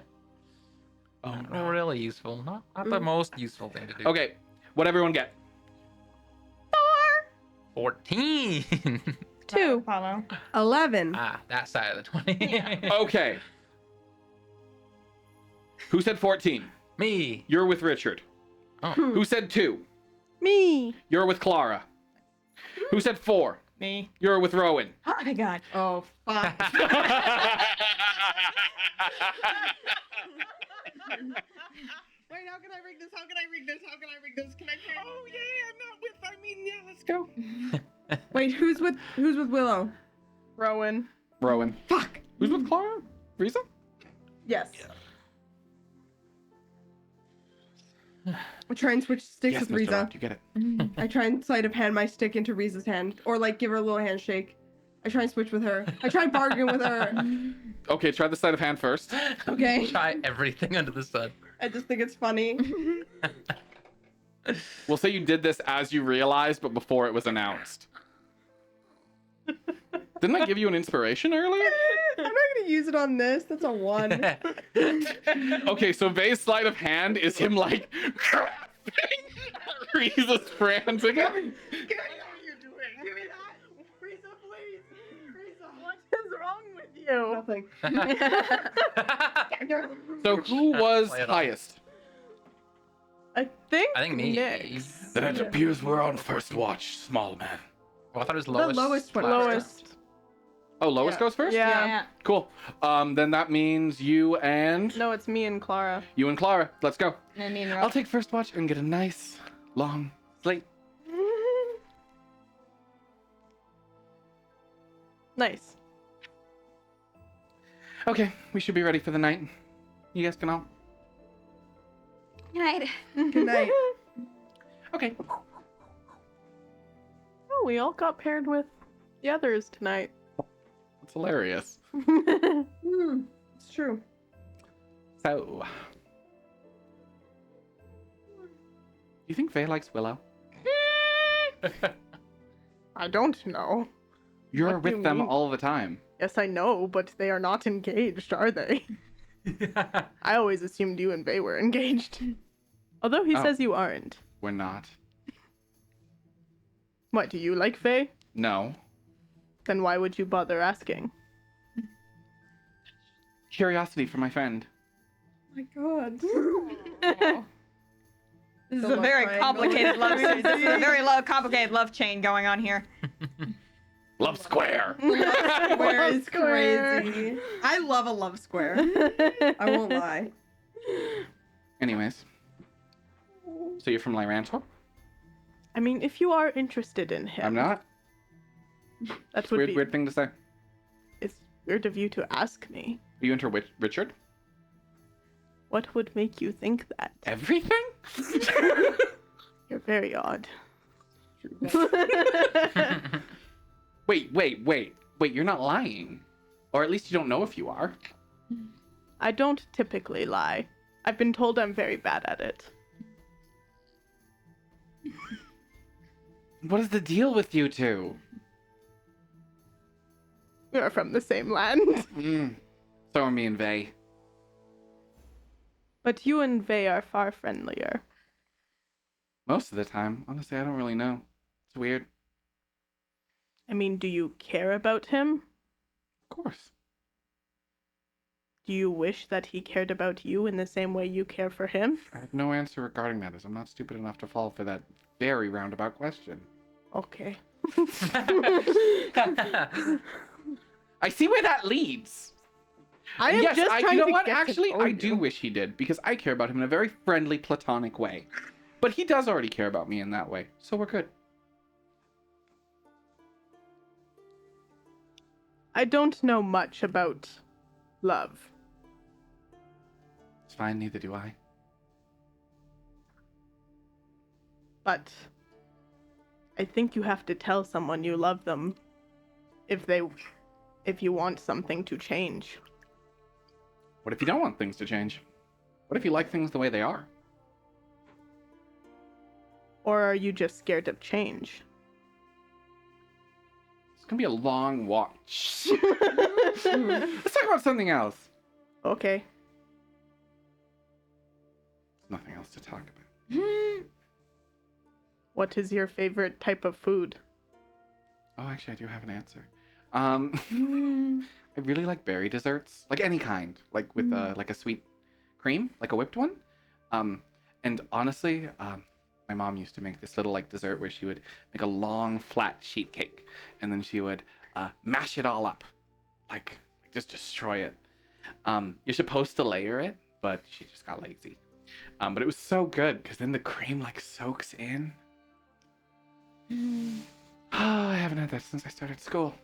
Oh, Not really useful. Not the most useful thing to do. Okay. What everyone get? 14. 2. Apollo. 11. Ah, that side of the 20. Okay. Who said 14? Me. You're with Richard. Oh. Who said 2? Me. You're with Clara. Who said 4? Me. You're with Rowan. Oh my god. Oh, fuck. Wait, how can I rig this? How can I rig this? How can I rig this? Can I carry Oh yeah, I'm not with. I mean, yeah, let's go. Wait, who's with Willow? Rowan. Rowan. Fuck. Who's with Clara? Risa? Yes. I try and switch sticks Yes, with Mr. Riza. Rock, you get it. I try and sleight of hand my stick into Riza's hand, or like give her a little handshake. I try and switch with her. I try and bargain with her. Okay, try the sleight of hand first. Okay. Try everything under the sun. I just think it's funny. We'll say you did this as you realized, but before it was announced. Didn't I give you an inspiration earlier? I'm not gonna use it on this. That's a 1. Okay, so Vay's sleight of hand is him like Riza's frantic. What are you doing? Give me that. Riza, please. Riza, what is wrong with you? Nothing. So who was Play it off. highest? I think me. Nick. Then it appears we're on first watch, small man. Oh, I thought it was The lowest. lowest one. Lowest. Oh, Lois Yeah. goes first? Yeah. Cool. Then that means you and No, it's me and Clara. Clara. Let's go. And me and I'll take first watch and get a nice long sleep. Nice. Okay, we should be ready for the night. You guys can all. Good night. Good night. Okay. Oh, we all got paired with the others tonight. It's hilarious. It's true. So, you think Faye likes Willow? I don't know. You're What do with you them mean? all the time. Yes, I know, but they are not engaged, are they? I always assumed you and Bay were engaged. Although he Oh. says you aren't. We're not. What, do you like Faye? No. Then why would you bother asking? Curiosity for my friend. Oh my god. This is The a very love complicated love. triangle. This is a very complicated love chain going on here. Love square. Square is Square. crazy. I love a love square. I won't lie. Anyways. So you're from Lyranto? I mean, if you are interested in him, I'm not. that It's would weird, be. weird thing to say. Are It's weird of you to ask me. you into Richard? What would make you think that? Everything? You're very odd. Wait, you're not lying. Or at least you don't know if you are. I don't typically lie. I've been told I'm very bad at it. What is the deal with you two? We are from the same land. So are me and Vay. But you and Vey are far friendlier. Most of the time. Honestly, I don't really know. It's weird. I mean, do you care about him? Of course. Do you wish that he cared about you in the same way you care for him? I have no answer regarding that, as I'm not stupid enough to fall for that very roundabout question. Okay. I see where that leads. I am Yes, just trying you know to what? get to Actually, know I you. do wish he did, because I care about him in a very friendly, platonic way. But he does already care about me in that way, so we're good. I don't know much about love. It's fine, neither do I. But I think you have to tell someone you love them if you want something to change. What if you don't want things to change? What if you like things the way they are? Or are you just scared of change? It's gonna be a long walk. Let's talk about something else. Okay. There's nothing else to talk about. What is your favorite type of food? Oh, actually, I do have an answer. I really like berry desserts, like any kind, like with like a sweet cream, like a whipped one. And honestly, my mom used to make this little like dessert where she would make a long flat sheet cake, and then she would mash it all up, like just destroy it. You're supposed to layer it, but she just got lazy. But it was so good because then the cream like soaks in. Oh, I haven't had that since I started school.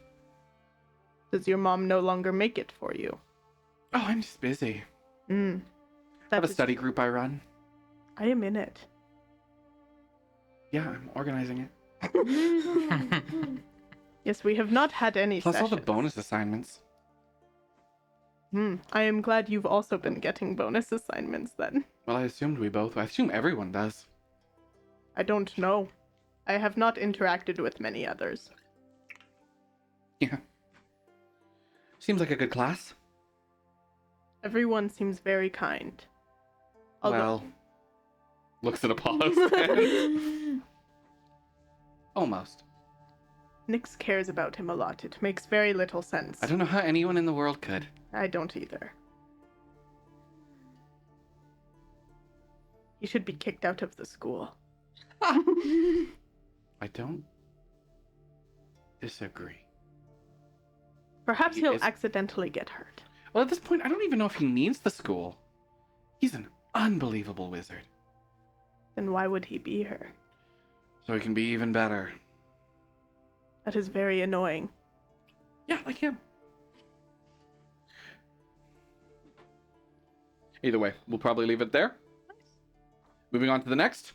Does your mom no longer make it for you? Oh, I'm just busy. I That have a is- study group I run. I am in it. Yeah, I'm organizing it. Yes, we have not had any Plus all the sessions. bonus assignments. I am glad you've also been getting bonus assignments then. Well, I assumed we both. I assume everyone does. I don't know. I have not interacted with many others. Yeah. Seems like a good class. Everyone seems very kind. Although, Well, looks at Apollo's hand. Almost. Nyx cares about him a lot. It makes very little sense. I don't know how anyone in the world could. I don't either. He should be kicked out of the school. I don't disagree. Perhaps He he'll is- accidentally get hurt. Well, at this point, I don't even know if he needs the school. He's an unbelievable wizard. Then why would he be here? So he can be even better. That is very annoying. Yeah, like him. Either way, we'll probably leave it there. Moving on to the next.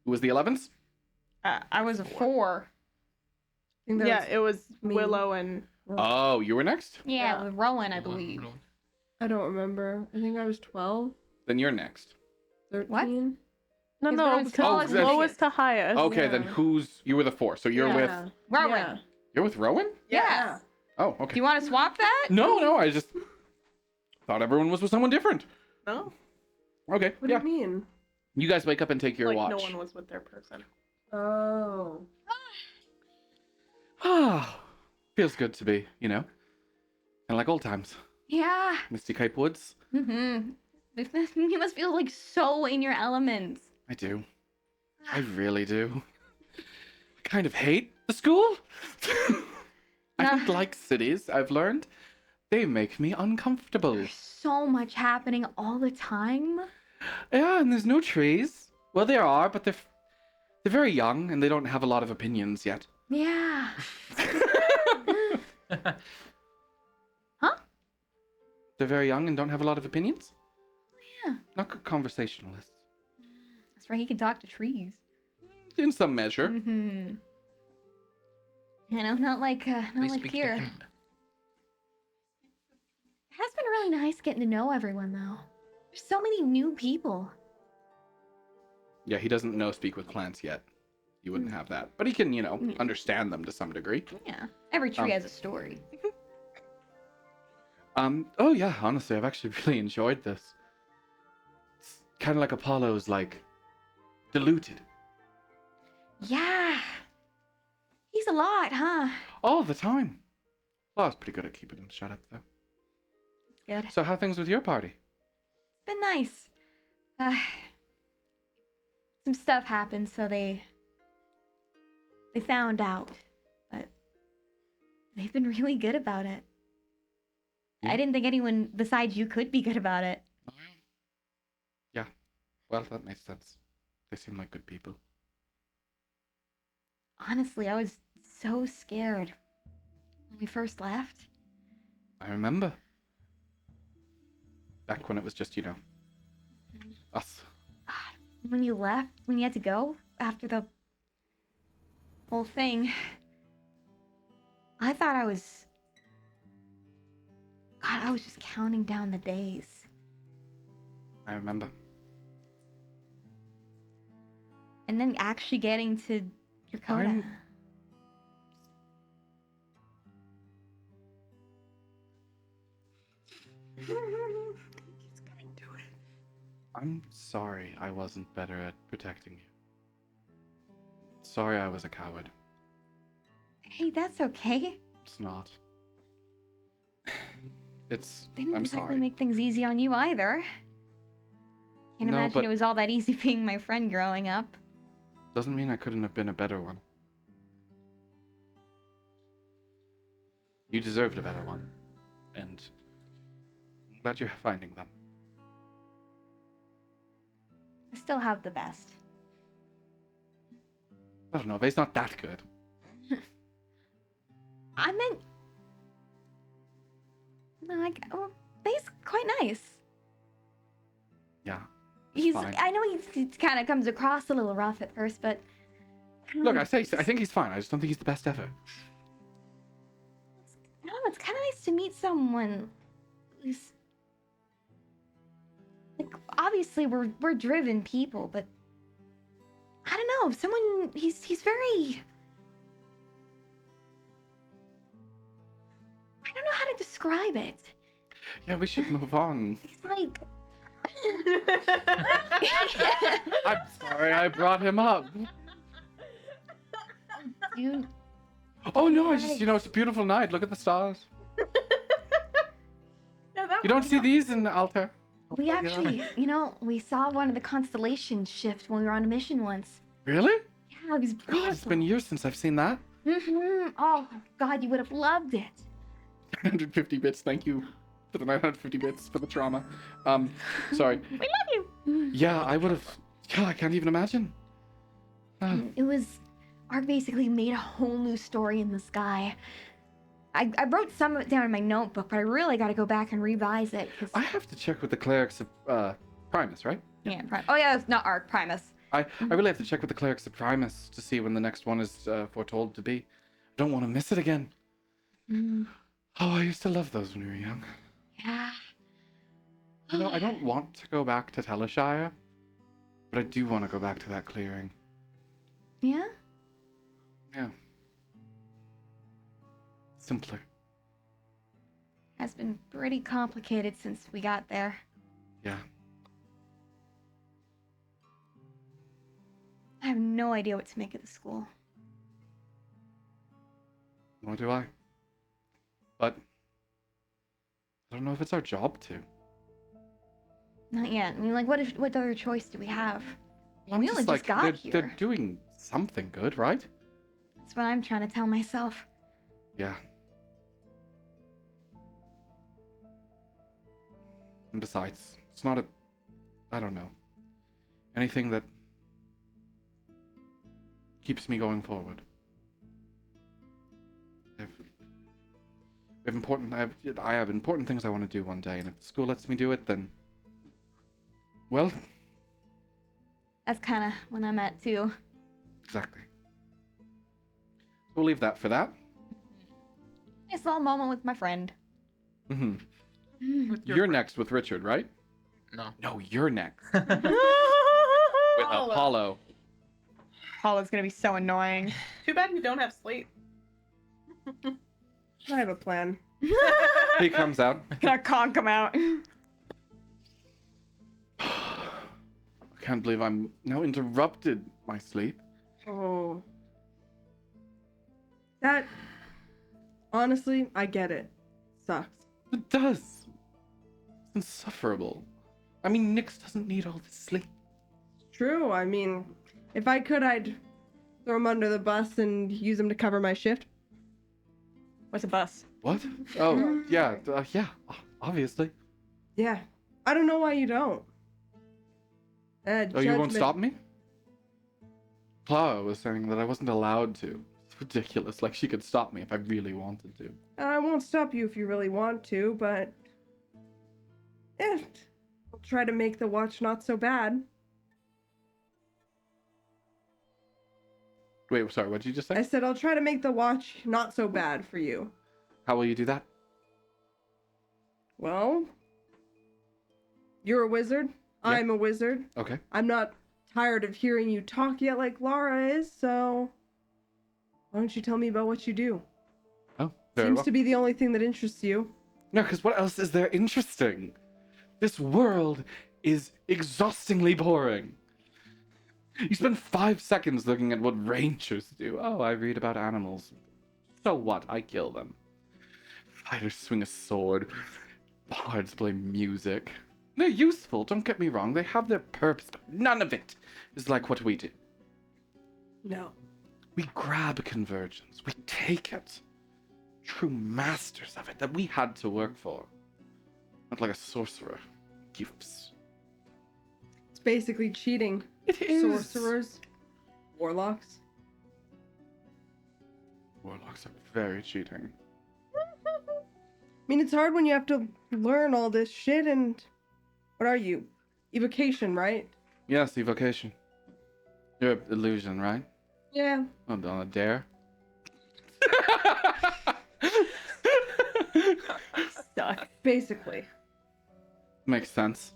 Who was the 11s? I was a 4. I think that Yeah, was- it was me. Willow and Oh, you were next? Yeah, with Rowan, I believe. I don't remember. I think I was 12, Then you're next. 13. no, Is no, Rowan because smallest and lowest to highest. Okay, then Yeah. you were the 4. So you're with Rowan. Yeah. you're with Rowan? Yes. Oh, Do okay. you want to swap that? No, I just thought everyone was with someone different. No, Okay, What yeah. do you mean? You guys wake up and take your like watch. no one was with their person. Oh. Ah, feels good to be, kind of like old times. Yeah. Misty Cape Woods. Mm-hmm. You must feel like so in your elements. I do. I really do. I kind of hate the school. I don't like cities, I've learned. They make me uncomfortable. There's so much happening all the time. Yeah, and there's no trees. Well, there are, but they're very young and they don't have a lot of opinions yet. Yeah. They're very young and don't have a lot of opinions? Yeah. Not good conversationalists. That's right. He can talk to trees. In some measure. Mm-hmm. You know, not like Please like speak to here. him. It has been really nice getting to know everyone, though. There's so many new people. Yeah, he doesn't know speak with plants yet. You wouldn't have that. But he can, understand them to some degree. Yeah. Every tree Um, has a story. Oh yeah, honestly, I've actually really enjoyed this. It's kind of like Apollo's, like, diluted. Yeah. He's a lot, huh? All the time. Well, I was pretty good at keeping him shut up, though. Good. So how are things with your party? Been nice. Some stuff happened, so they found out, but they've been really good about it. Yeah. I didn't think anyone besides you could be good about it. Yeah. Well, that makes sense. They seem like good people. Honestly, I was so scared when we first left. I remember. Back when it was just, us. When you left, when you had to go after the whole thing, I thought I was just counting down the days. I remember. And then actually getting to Dakota. I'm sorry I wasn't better at protecting you. Sorry I was a coward. Hey, that's okay. It's not. It's... Didn't I'm exactly sorry. make things easy on you either. Can't No, imagine but- it was all that easy being my friend growing up. Doesn't mean I couldn't have been a better one. You deserved a better one. And I'm glad you're finding them. I still have the best. I don't know, Vay's not that good. I meant... No, well, Faye's quite nice. Yeah. He's... fine. I know he kind of comes across a little rough at first, but... Look, I think he's fine. I just don't think he's the best ever. No, it's kind of nice to meet someone who's... Like, obviously, we're driven people, but... I don't know, someone... He's very... I don't know how to describe it. Yeah, we should move on. He's like... I'm sorry I brought him up. Dude, Oh no, it's a beautiful night. Look at the stars. Yeah, that You don't was see not- these in Altair? we actually, we saw one of the constellations shift when we were on a mission once. Really? Yeah, it was God, beautiful. it's been years since I've seen that. Oh, God, you would have loved it. 950 bits, thank you for the 950 bits for the trauma. Sorry. We love you. Yeah, I would have... Yeah, I can't even imagine. It was... Art basically made a whole new story in the sky. I wrote some of it down in my notebook, but I really got to go back and revise it. I have to check with the clerics of Primus, right? Yeah, Oh, yeah, it's not Arc, Primus. I really have to check with the clerics of Primus to see when the next one is foretold to be. I don't want to miss it again. Oh, I used to love those when we were young. Yeah. I don't want to go back to Teleshire, but I do want to go back to that clearing. Yeah? Yeah. Simpler. Has been pretty complicated since we got there. Yeah. I have no idea what to make of the school. Nor do I. But I don't know if it's our job to. Not yet. I mean, like, what other choice do we have? I'm We only just got they're, here. They're doing something good, right? That's what I'm trying to tell myself. Yeah. And besides, it's not I don't know, anything that keeps me going forward. I have important things I want to do one day, and if the school lets me do it, then, well, That's kind of when I'm at too. exactly. We'll leave that for that. Nice little moment with my friend. Mm-hmm. With your You're friend. next with Richard, right? No. No, you're next with Apollo. Paula's gonna be so annoying. Too bad you don't have sleep. I have a plan. He comes out. Gonna conk him out. I can't believe I'm now interrupted my sleep. Oh. That. Honestly, I get it. Sucks. It does. It's insufferable. I mean, Nyx doesn't need all this sleep. True. I mean, if I could, I'd throw him under the bus and use him to cover my shift. What's a bus? What? Oh, yeah, yeah, obviously. Yeah. I don't know why you don't. Oh, you won't stop me? Clara was saying that I wasn't allowed to. It's ridiculous. Like, she could stop me if I really wanted to. I won't stop you if you really want to, but... I'll try to make the watch not so bad. Wait, sorry, what did you just say? I said I'll try to make the watch not so bad for you. How will you do that? Well... You're a wizard. Yeah. I'm a wizard. Okay. I'm not tired of hearing you talk yet like Lara is, so... Why don't you tell me about what you do? Oh, very Seems well. to be the only thing that interests you. No, because what else is there interesting? This world is exhaustingly boring. You spend 5 seconds looking at what rangers do. Oh, I read about animals. So what? I kill them. Fighters swing a sword. Bards play music. They're useful, don't get me wrong. They have their purpose, but none of it is like what we do. No. We grab convergence. We take it. True masters of it that we had to work for. Not like a sorcerer. Gifts. It's basically cheating. It is. Sorcerers. Warlocks. Warlocks are very cheating. I mean, it's hard when you have to learn all this shit and... What are you? Evocation, right? Yes, evocation. You're illusion, right? Yeah. On a dare. Suck. Basically. Makes sense.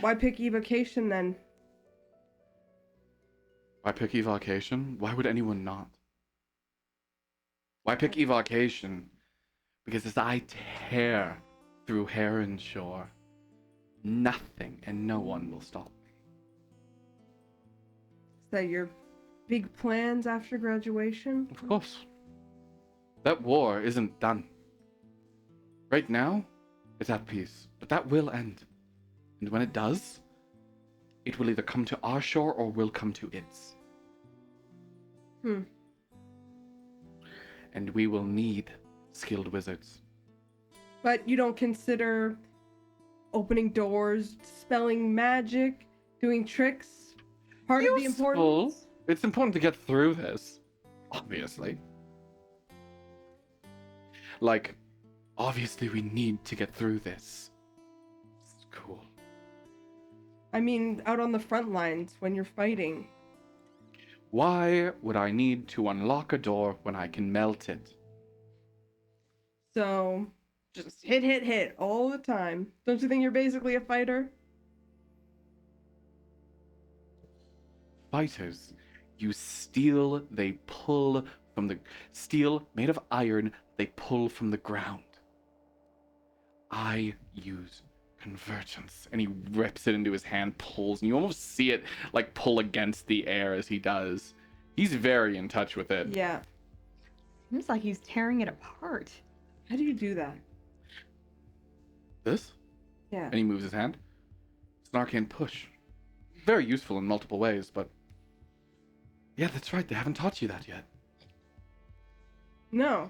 Why pick evocation then? Why pick evocation? Why would anyone not? Why pick evocation? Because as I tear through Heron Shore, nothing and no one will stop me. Is that your big plans after graduation? Of course. That war isn't done. Right now, it's at peace, but that will end. And when it does, it will either come to our shore or will come to its. And we will need skilled wizards. But you don't consider opening doors, spelling magic, doing tricks part of the importance? It's important to get through this, obviously. Like, obviously we need to get through this. It's cool. I mean, out on the front lines when you're fighting. Why would I need to unlock a door when I can melt it? So, just hit all the time. Don't you think you're basically a fighter? Fighters use steel they pull from the steel made of iron they pull from the ground. I use convergence, and he rips it into his hand, pulls, and you almost see it like pull against the air as he does. He's very in touch with it. Yeah. Seems like he's tearing it apart. How do you do that? This? Yeah. And he moves his hand. It's an arcane push. Very useful in multiple ways, but yeah, that's right. They haven't taught you that yet. No.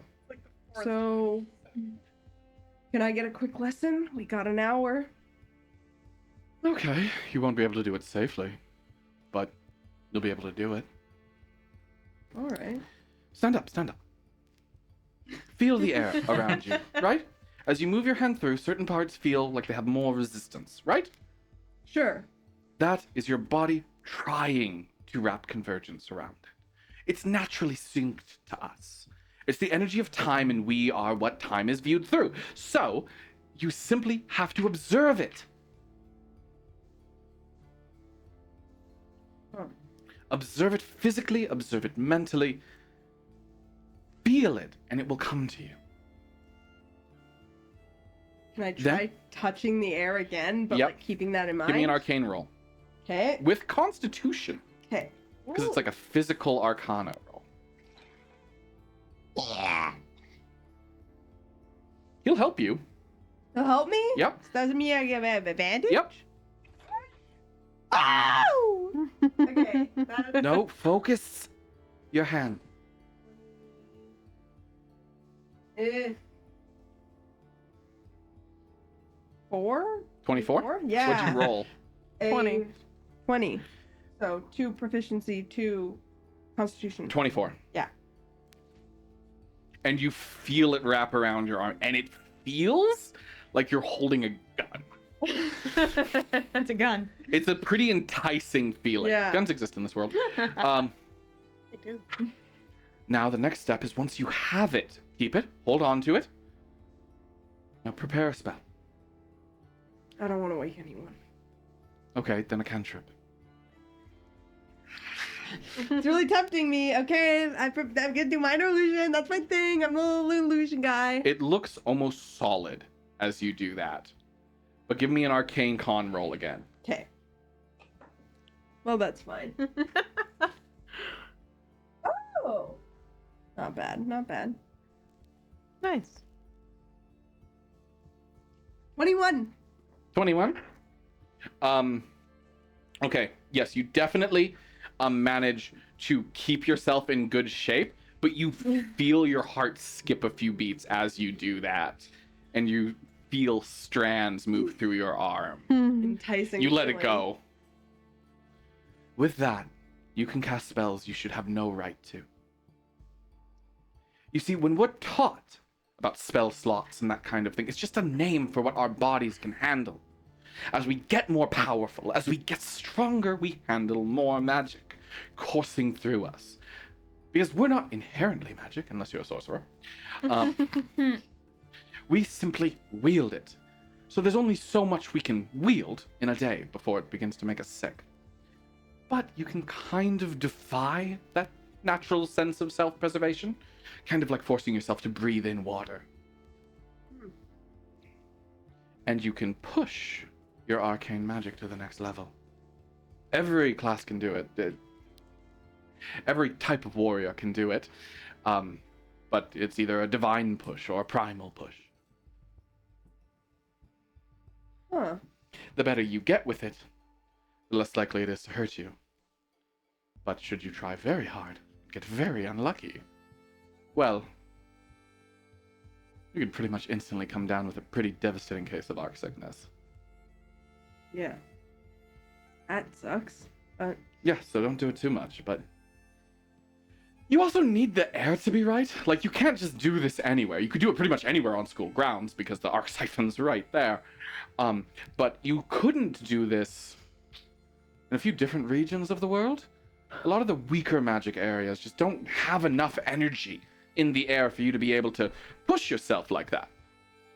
So, can I get a quick lesson? We got an hour. Okay, you won't be able to do it safely, but you'll be able to do it. All right. Stand up, stand up. Feel the air around you, right? As you move your hand through, certain parts feel like they have more resistance, right? Sure. That is your body trying to wrap convergence around it. It's naturally synced to us. It's the energy of time, and we are what time is viewed through. So, you simply have to observe it. Huh. Observe it physically, observe it mentally. Feel it, and it will come to you. Can I try touching the air again, but Yep. like keeping that in mind? Give me an arcane roll. Okay. With Constitution, Okay. because it's like a physical arcana roll. Yeah. He'll help you. To help me? Yep. Doesn't mean I have advantage? Yep. Oh! Okay. No, focus your hand. Four? 24? Four? Yeah. What'd you roll? 20. 20. So 2 proficiency, 2 constitution. 24. Yeah. And you feel it wrap around your arm, and it feels like you're holding a gun. That's a gun. It's a pretty enticing feeling. Yeah. Guns exist in this world. I do. Now the next step is once you have it, keep it, hold on to it. Now prepare a spell. I don't want to wake anyone. Okay, then a cantrip. It's really tempting me. Okay, I'm gonna do minor illusion. That's my thing. I'm a little illusion guy. It looks almost solid as you do that. But give me an arcane con roll again. Okay. Well, that's fine. Oh. Not bad. Not bad. Nice. 21. 21. Okay, yes, you definitely manage to keep yourself in good shape, but you feel your heart skip a few beats as you do that, and you feel strands move through your arm. Enticing. You let it feeling. go. With that, you can cast spells you should have no right to. You see, when we're taught about spell slots and that kind of thing, it's just a name for what our bodies can handle. As we get more powerful, as we get stronger, we handle more magic coursing through us. Because we're not inherently magic, unless you're a sorcerer. We simply wield it. So there's only so much we can wield in a day before it begins to make us sick. But you can kind of defy that natural sense of self-preservation. Kind of like forcing yourself to breathe in water. And you can push your arcane magic to the next level. Every class can do it. Every type of warrior can do it. But it's either a divine push or a primal push. Huh. The better you get with it, the less likely it is to hurt you. But should you try very hard, get very unlucky, well, you can pretty much instantly come down with a pretty devastating case of arc sickness. Yeah. That sucks. But Yeah, so don't do it too much, but you also need the air to be right. Like, you can't just do this anywhere. You could do it pretty much anywhere on school grounds because the arc siphon's right there. But you couldn't do this in a few different regions of the world. A lot of the weaker magic areas just don't have enough energy in the air for you to be able to push yourself like that.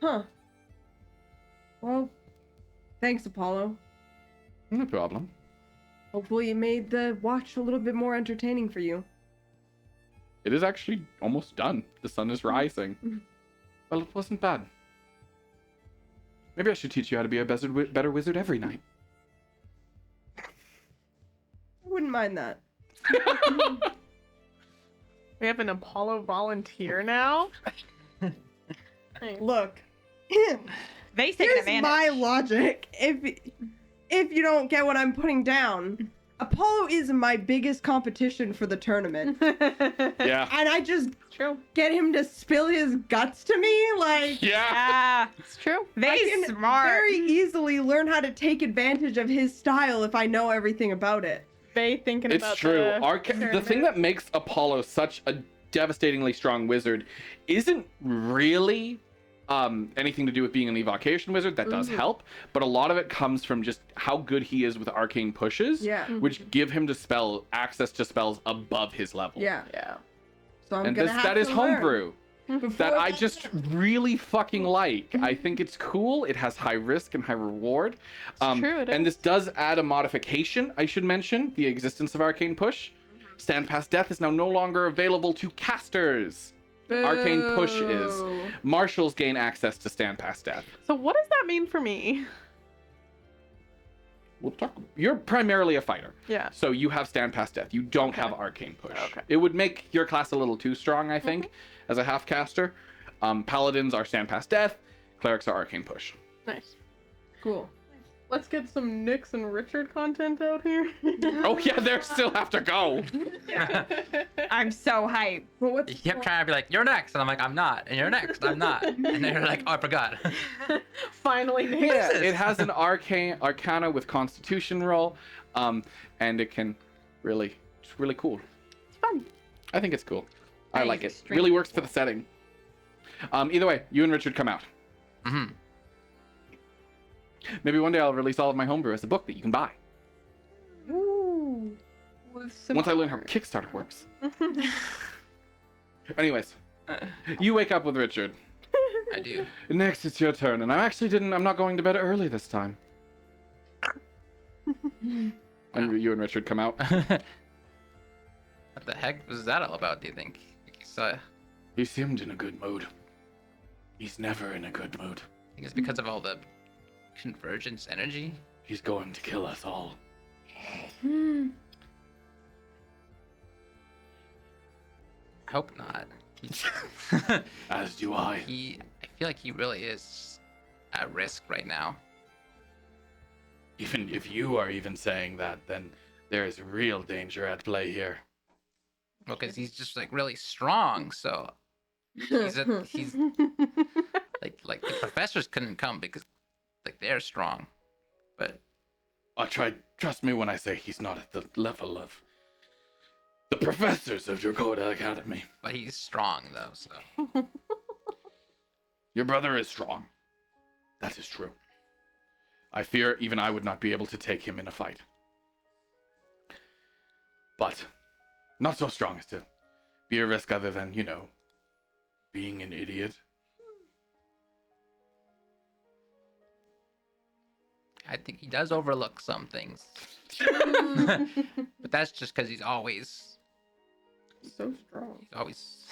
Huh. Well, thanks, Apollo. No problem. Hopefully it made the watch a little bit more entertaining for you. It is actually almost done. The sun is rising. Well, it wasn't bad. Maybe I should teach you how to be a better wizard every night. I wouldn't mind that. We have an Apollo volunteer now. Look, Vay's taking here's advantage. my logic. If you don't get what I'm putting down, Apollo is my biggest competition for the tournament. Yeah. And I just True. get him to spill his guts to me, like Yeah. Yeah. It's true. I Vay's can smart. very easily learn how to take advantage of his style if I know everything about it. Vay thinking It's about true. the The thing tournament. that makes Apollo such a devastatingly strong wizard isn't really anything to do with being an evocation wizard. That does help, but a lot of it comes from just how good he is with arcane pushes, Yeah. which give him to access to spells above his level. Yeah. Yeah. So I'm And gonna this, have that is to learn. homebrew that I just really fucking like. I think it's cool. It has high risk and high reward. true, it And is. this does add a modification, I should mention, the existence of Arcane Push. Stand Past Death is now no longer available to casters. Arcane push is. Boo. Marshals gain access to stand past death. So what does that mean for me? We'll talk. You're primarily a fighter, Yeah. so you have stand past death. You don't Okay. have arcane push. Okay. It would make your class a little too strong, I think, as a half caster. Paladins are stand past death. Clerics are arcane push. Nice. Cool. Let's get some Nyx and Richard content out here. Oh yeah, they still have to go. I'm so hyped. But what's You kept trying to be like, you're next, and I'm like, I'm not, and you're next, I'm not, and then you're like, oh, I forgot. Finally, Nyx. Yeah, it has an arcana with constitution roll, and it can it's really cool. It's fun. I think it's cool. I think like it's it. extremely Really works for the setting. Either way, you and Richard come out. Hmm. Maybe one day I'll release all of my homebrew as a book that you can buy. Ooh. With some Once I learn how Kickstarter works. Anyways, you wake up with Richard. I do. Next, it's your turn, and I'm not going to bed early this time. And you and Richard come out. What the heck was that all about, do you think? He seemed in a good mood. He's never in a good mood. I think it's because of all the convergence energy. He's going to kill us all. I hope not. As do I. I feel like he really is at risk right now. Even if you are even saying that, then there is real danger at play here. Well, because he's just like really strong, so he's like the professors couldn't come because like they're strong, but Trust me when I say he's not at the level of the professors of Dracoda Academy. he's strong though, so Your brother is strong. That is true. I fear even I would not be able to take him in a fight. But not so strong as to be a risk other than, being an idiot. I think he does overlook some things. But that's just because he's always so strong? always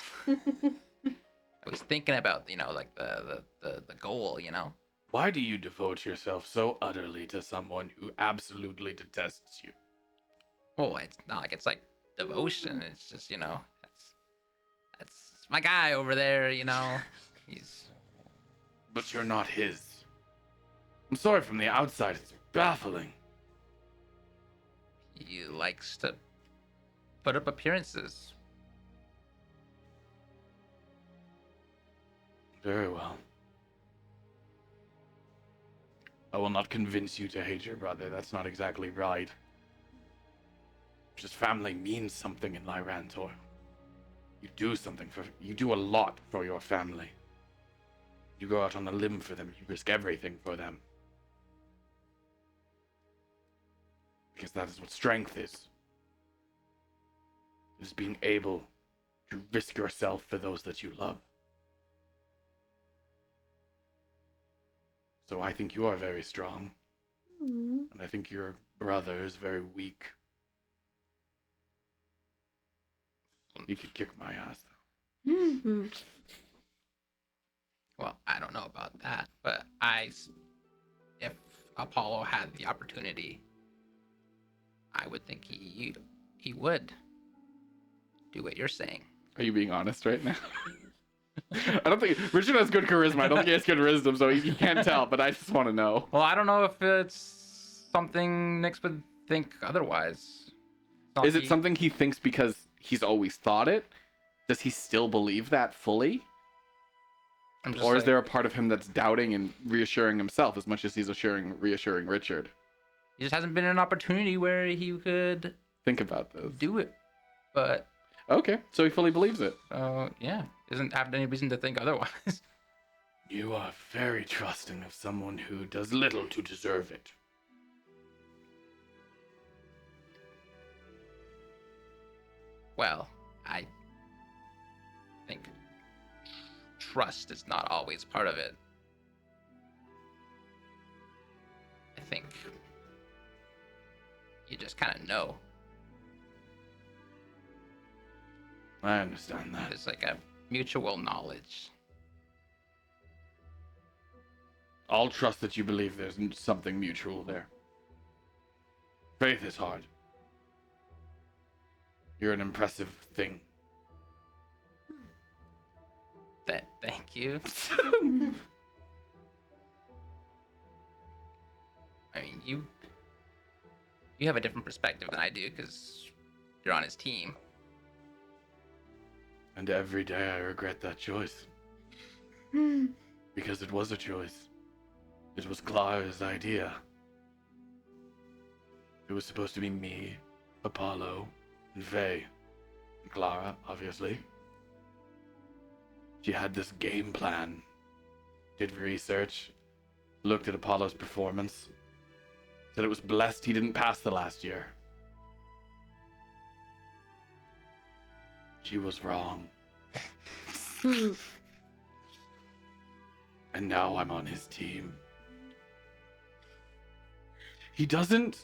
thinking about like the goal, Why do you devote yourself so utterly to someone who absolutely detests you? Oh, it's not like it's like devotion. It's just that's my guy over there. He's But you're not his. I'm sorry, from the outside, it's baffling. he likes to put up appearances. Very well. I will not convince you to hate your brother. That's not exactly right. Just family means something in Lyrantor. You do a lot for your family. You go out on a limb for them. You risk everything for them. Because that is what strength is. It is being able to risk yourself for those that you love. So I think you are very strong. And I think your brother is very weak. He could kick my ass, though. Well, I don't know about that, but if Apollo had the opportunity, I would think he would do what you're saying. Are you being honest right now? I don't think Richard has good charisma. I don't think he has good wisdom, so he can't tell. But I just want to know. Well, I don't know if it's something Nyx would think otherwise. Is it something he thinks because he's always thought it? Does he still believe that fully? I'm just Or is like- there a part of him that's doubting and reassuring himself as much as he's reassuring Richard? He just hasn't been an opportunity where he could Think about this. do it. But Okay, so he fully believes it. yeah, doesn't have any reason to think otherwise. You are very trusting of someone who does little to deserve it. Well, I think trust is not always part of it. I think you just kind of know. I understand that. There's like a mutual knowledge. I'll trust that you believe there's something mutual there. Faith is hard. You're an impressive thing. Thank you. I mean, you have a different perspective than I do because you're on his team. And every day I regret that choice. Because it was a choice. It was Clara's idea. It was supposed to be me, Apollo, and Faye. And Clara, obviously. She had this game plan. Did research. Looked at Apollo's performance. Said it was blessed he didn't pass the last year. She was wrong. And now I'm on his team. He doesn't...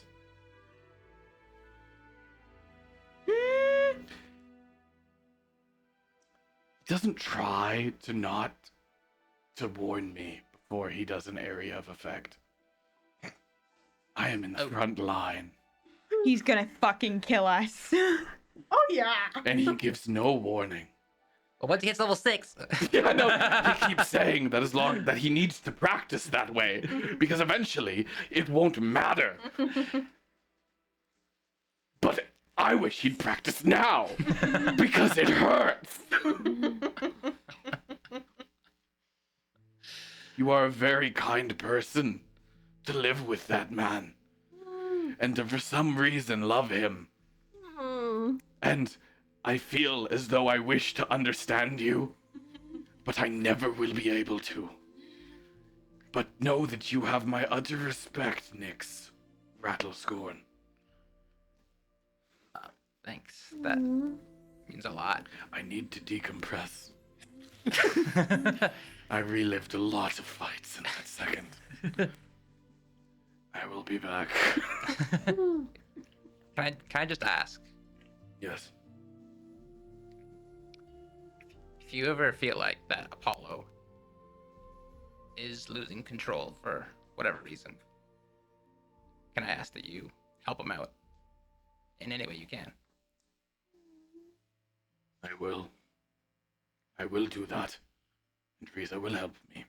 He doesn't try to not to warn me before he does an area of effect. I am in the front line. He's gonna fucking kill us. Oh yeah. And he gives no warning. But once he hits level 6, Yeah, I know. He keeps saying that that he needs to practice that way because eventually it won't matter. But I wish he'd practice now because it hurts. You are a very kind person to live with that man and to for some reason love him. And I feel as though I wish to understand you, but I never will be able to. But know that you have my utter respect, Nyx Rattlescorn. thanks. That means a lot. I need to decompress. I relived a lot of fights in that second. I will be back. Can I just ask? Yes. If you ever feel like that Apollo is losing control for whatever reason, can I ask that you help him out in any way you can? I will. I will do that. And Teresa will help me.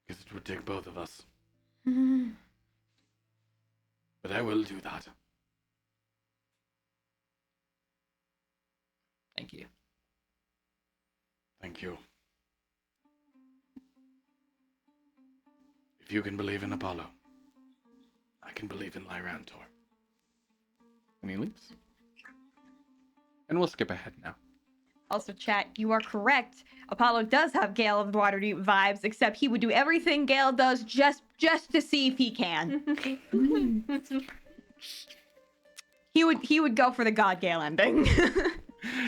Because it would take both of us. But I will do that. Thank you. Thank you. If you can believe in Apollo, I can believe in Lyrantor. And he leaves. And we'll skip ahead now. Also, chat, you are correct. Apollo does have Gale of the Waterdeep vibes, except he would do everything Gale does just to see if he can. He would go for the God Gale ending.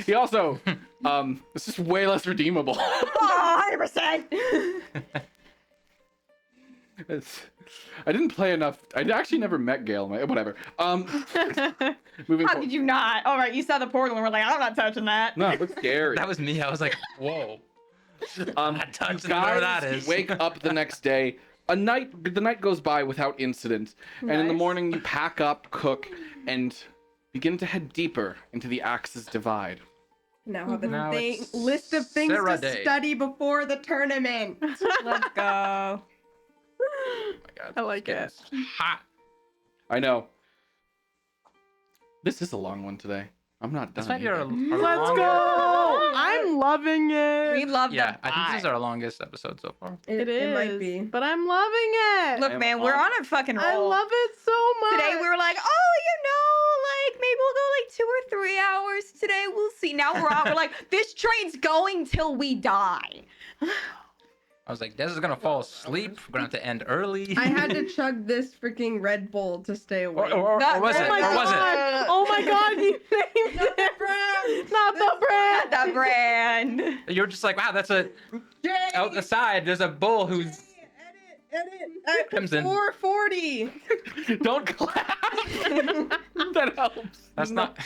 He also, it's just way less redeemable. Oh, 100%. I didn't play enough. I actually never met Gale. Whatever. Moving How forward. could you not? All right, you saw the portal and we're like, I'm not touching that. No, it looks scary. That was me. I was like, whoa. Not touching whatever that is. Wake up the next day. The night goes by without incident, and in the Nice. morning you pack up, cook, and begin to head deeper into the Axis Divide. Now have a Now it's list of things Sarah to Day. study before the tournament. Let's go. Oh my god. I like it. It's hot. I know. This is a long one today. I'm not done. This might be our either. Let's longest. go! I'm loving We it. love Yeah, the I think this is vibe. our longest episode so far. It might be. but I'm loving it. Look, I am man, we're on- on a fucking roll. I love it so much. Today we were like, oh, like maybe we'll go like 2 or 3 hours today. We'll see. Now we're like, this train's going till we die. I was like, Des is gonna fall asleep. We're gonna have to end early. I had to chug this freaking Red Bull to stay awake. or was it? Oh my Or was it? god! Oh my god! You named it. Not the brand. The brand. You were just like, wow, that's a out the side. There's a bull who's Edit. Crimson. 440. Don't clap. That helps. that's not.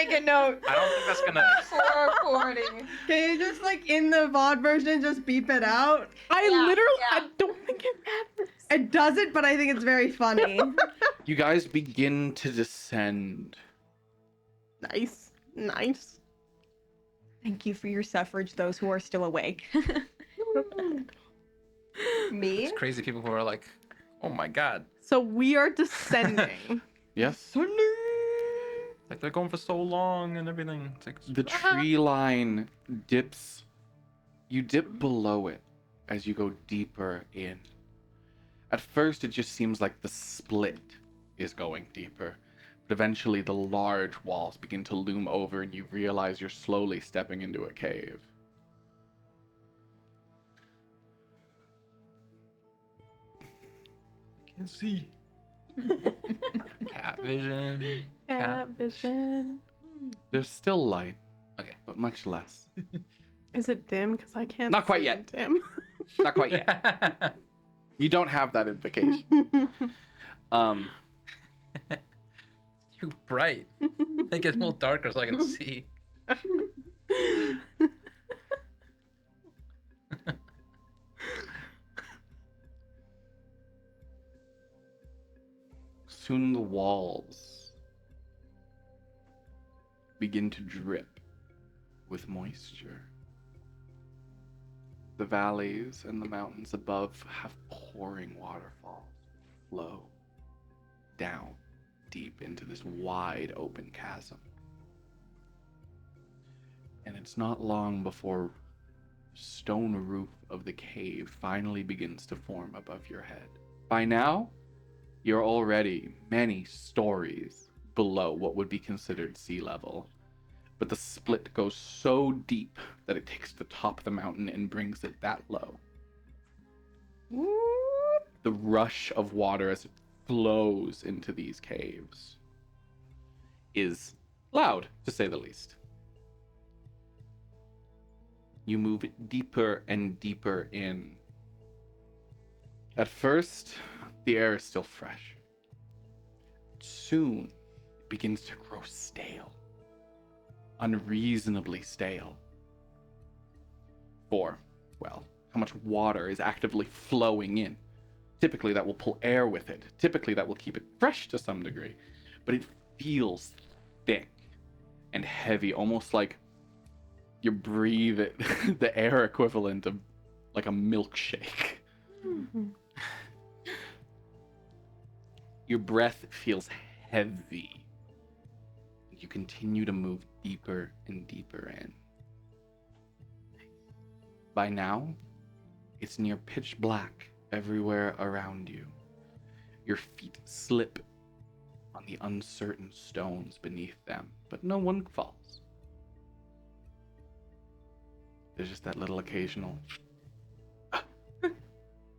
make a note. I don't think that's gonna. For recording. Can you just like in the VOD version just beep it out? I don't think it matters. It doesn't, but I think it's very funny. You guys begin to descend. Nice. Thank you for your suffrage, those who are still awake. Me? It's crazy people who are like, oh my god. So we are descending. Yes? Like they're going for so long and everything. It's like, The tree line dips. You dip below it as you go deeper in. At first, it just seems like the split is going deeper. But eventually, the large walls begin to loom over, and you realize you're slowly stepping into a cave. I can't see. Cat vision. Cat vision. There's still light. Okay. But much less. Is it dim? Because I can't. Not quite see yet. Dim. Not quite yet. You don't have that invocation. Too bright. Make it a little darker so I can see. Soon the walls begin to drip with moisture. The valleys and the mountains above have pouring waterfalls flow down deep into this wide open chasm. And it's not long before the stone roof of the cave finally begins to form above your head. By now, you're already many stories below what would be considered sea level. But the split goes so deep that it takes the top of the mountain and brings it that low. The rush of water as it flows into these caves is loud, to say the least. You move deeper and deeper in. At first, the air is still fresh. Soon, it begins to grow stale. Unreasonably stale. For, well, how much water is actively flowing in. Typically that will pull air with it. Typically that will keep it fresh to some degree. But it feels thick and heavy, almost like you breathe it, the air equivalent of like a milkshake. Your breath feels heavy. You continue to move deeper and deeper in. By now, it's near pitch black everywhere around you. Your feet slip on the uncertain stones beneath them, but no one falls. There's just that little occasional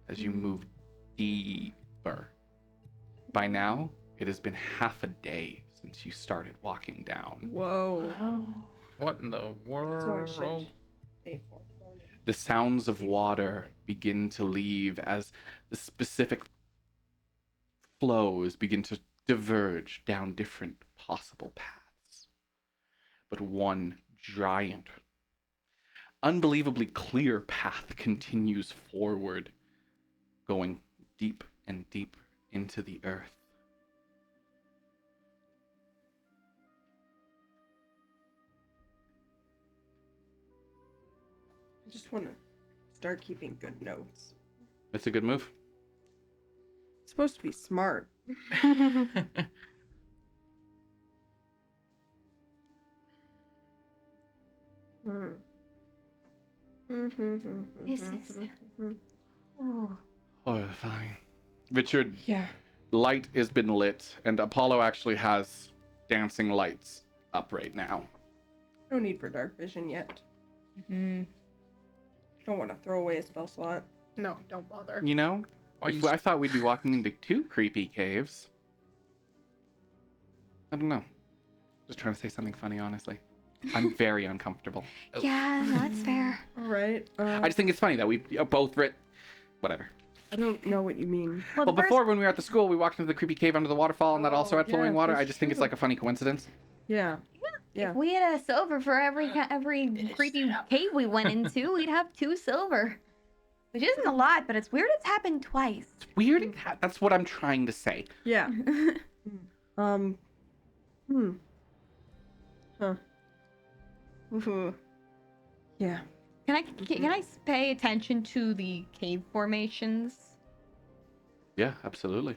as you move deeper. By now, it has been half a day since you started walking down. Whoa. What in the world? The sounds of water begin to leave as the specific flows begin to diverge down different possible paths. But one giant, unbelievably clear path continues forward, going deep and deeper into the earth. I just want to start keeping good notes. It's a good move. It's supposed to be smart. This is. Oh. Oh, fine. Richard, Yeah. light has been lit, and Apollo actually has dancing lights up right now. No need for dark vision yet. Mm. Don't want to throw away a spell slot. No, don't bother. You know, Why if you- I thought we'd be walking into two creepy caves. I don't know. Just trying to say something funny, honestly. I'm very uncomfortable. Yeah, no, that's fair. All right. I just think it's funny that we both writ. Whatever. I don't know what you mean. Well, the before when we were at the school, we walked into the creepy cave under the waterfall, and that also had flowing yeah, water. I that's just think it's true. like a funny coincidence. Yeah. Yeah. If we had a silver for every creepy cave we went into, we'd have 2 silver. Which isn't a lot, but it's weird it's happened twice. It's weird. That's what I'm trying to say. Yeah. Hmm. Huh. Ooh. Yeah. Can I pay attention to the cave formations? Yeah, absolutely.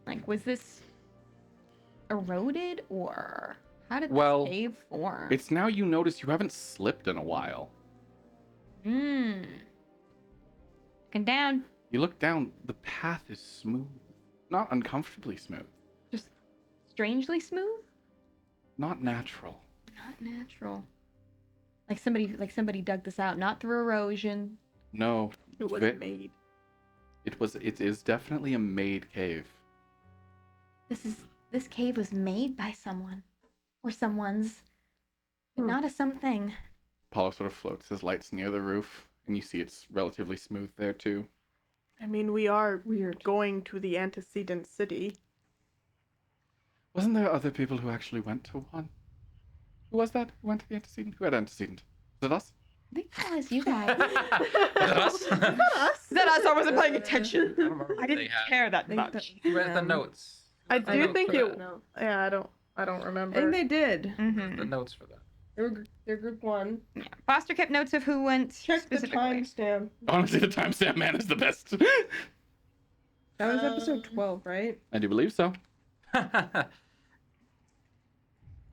Like, was this eroded or how did Well, this cave form? It's now you notice you haven't slipped in a while. Looking down. You look down, the path is smooth. Not uncomfortably smooth. Just strangely smooth? Not natural. Not natural. Like somebody dug this out, not through erosion. No. It was Ve- made. It is definitely a made cave. This cave was made by someone. Or someone's. But not a something. Apollo sort of floats his lights near the roof, and you see it's relatively smooth there too. I mean, we are Weird. going to the antecedent city. Wasn't there other people who actually went to one? Who was that? Who went to the antecedent? Who had antecedent? Was it us? I think that was you guys. Was it us? Is that us? I wasn't paying attention. I don't remember I what didn't they had. care that think much. Who read the notes? I The do notes think for it. that. Yeah, I don't I remember. think they did. The notes for that. They're group 1. Yeah. Foster kept notes of who went Check the specifically. timestamp. Honestly, the timestamp man is the best. That was episode 12, right? I do believe so.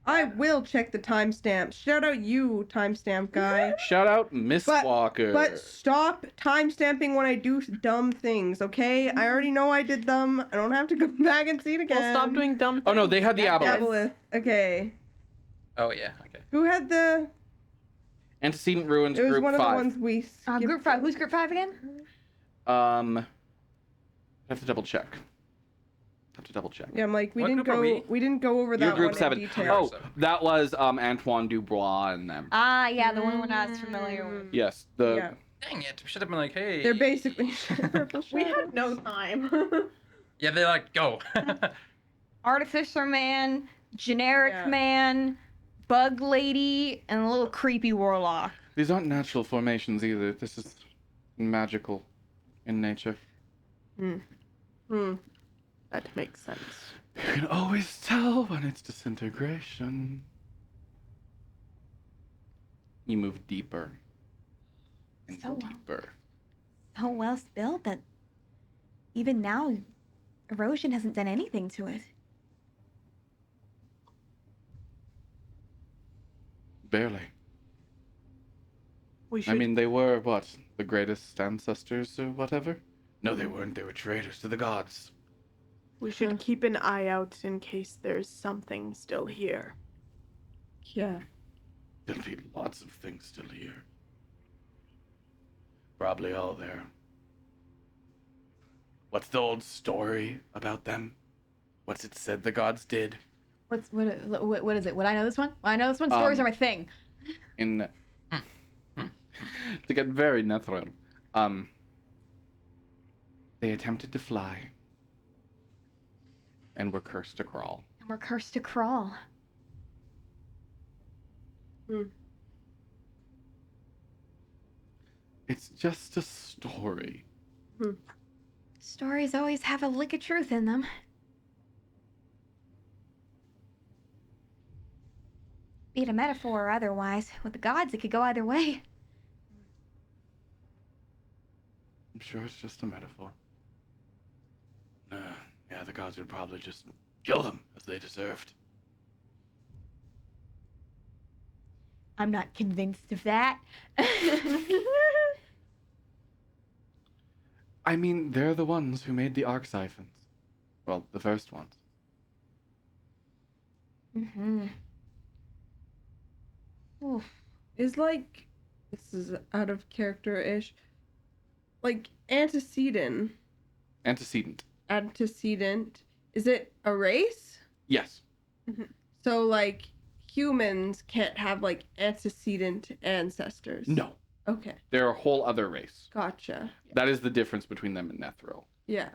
I will check the timestamp. Shout out you, timestamp guy. Shout out Miss Walker. But stop timestamping when I do dumb things, okay? I already know I did them. I don't have to go back and see it again. Well, stop doing dumb. Oh no, they had the aboleth. Aboleth. Okay. Oh yeah. Okay. Who had the? Antecedent ruins It was group one 5. of the ones we. Skipped. Group 5. Who's group 5 again? I have to double check. Yeah, I'm like we What didn't group are go. we? We didn't go over You're that group one 7. in detail. Oh, that was Antoine Dubois and them. Ah, yeah, the one we're not as familiar with. Yes, the Yeah. Dang it! We should have been like, hey. They're basically. We had no time. Yeah, they're like, go. Artificer man, generic Yeah. man, bug lady, and a little creepy warlock. These aren't natural formations either. This is magical in nature. That makes sense. You can always tell when it's disintegration. You move deeper and So- deeper. So well built that even now, erosion hasn't done anything to it. Barely. We should. I mean, they were, what, the greatest ancestors or whatever? No, they weren't. They were traitors to the gods. we should keep an eye out in case there's something still here. Yeah. There'll be lots of things still here. Probably all there. What's the old story about them? What's it said the gods did? What is it? Would I know this one? I know this one. Stories are my thing. In to get very natural, they attempted to fly and were cursed to crawl. And we're cursed to crawl. It's just a story. Stories always have a lick of truth in them. Be it a metaphor or otherwise, with the gods it could go either way. I'm sure it's just a metaphor. Yeah, the gods would probably just kill them as they deserved. I'm not convinced of that. I mean, they're the ones who made the arc siphons. Well, the first ones. Mm-hmm. Oof. Is like this is out of character ish. Like antecedent. Antecedent. Is it a race? Yes. So like humans can't have like antecedent ancestors. No. Okay. They're a whole other race. Gotcha. That is the difference between them and Nethril. Yeah.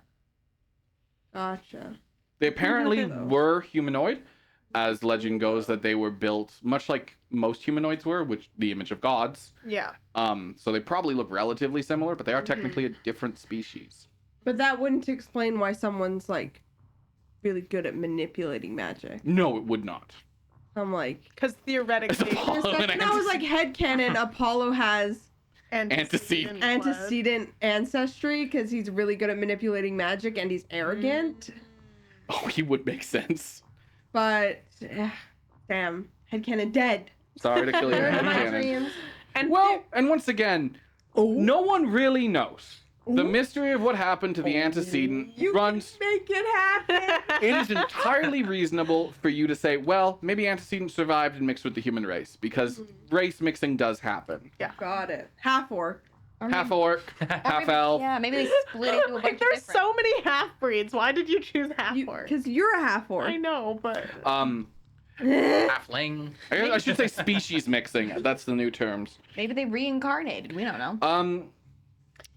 Gotcha. They apparently Though. were humanoid, as legend goes, that they were built much like most humanoids were, which the image of gods. Yeah. So they probably look relatively similar, but they are technically a different species. But that wouldn't explain why someone's like really good at manipulating magic. No, it would not. I'm like, Because theoretically, Apollo and and I was like, headcanon, Apollo has Antecedent. antecedent ancestry because he's really good at manipulating magic and he's arrogant. Oh, he would make sense. But damn, headcanon dead. Sorry to kill your They're in my headcanon. dreams. And Well, and once again, no one really knows. The Ooh. mystery of what happened to the antecedent You runs. can make it happen. It is entirely reasonable for you to say, well, maybe antecedent survived and mixed with the human race, because race mixing does happen. Got it. Half orc. Half orc, half elf. Yeah, maybe they split into a bunch like, of there's different. so many half breeds. Why did you choose half orc? Because you're a half orc. I know, but Halfling. I should say species mixing. That's the new terms. Maybe they reincarnated. We don't know.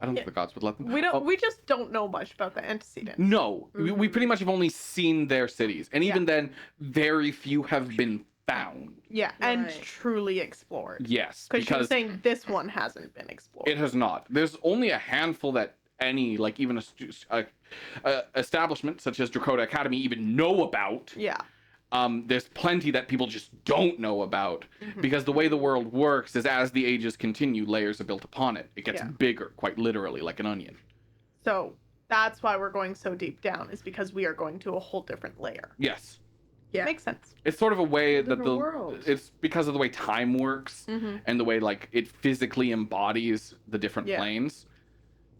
I don't think the gods would let them. we don't. Oh, We just don't know much about the antecedent. no, we pretty much have only seen their cities, and even then, very few have been found. Yeah, and Right. truly explored. Yes, Because you're because saying this one hasn't been explored. it has not. There's only a handful that any, like even a establishment such as Dakota Academy even know about. Yeah. There's plenty that people just don't know about because the way the world works is as the ages continue, layers are built upon it. It gets Yeah. bigger, quite literally, like an onion. So that's why we're going so deep down, is because we are going to a whole different layer. Yes. Yeah. Makes sense. It's sort of a way that Different worlds. it's because of the way time works and the way like it physically embodies the different Yeah. planes.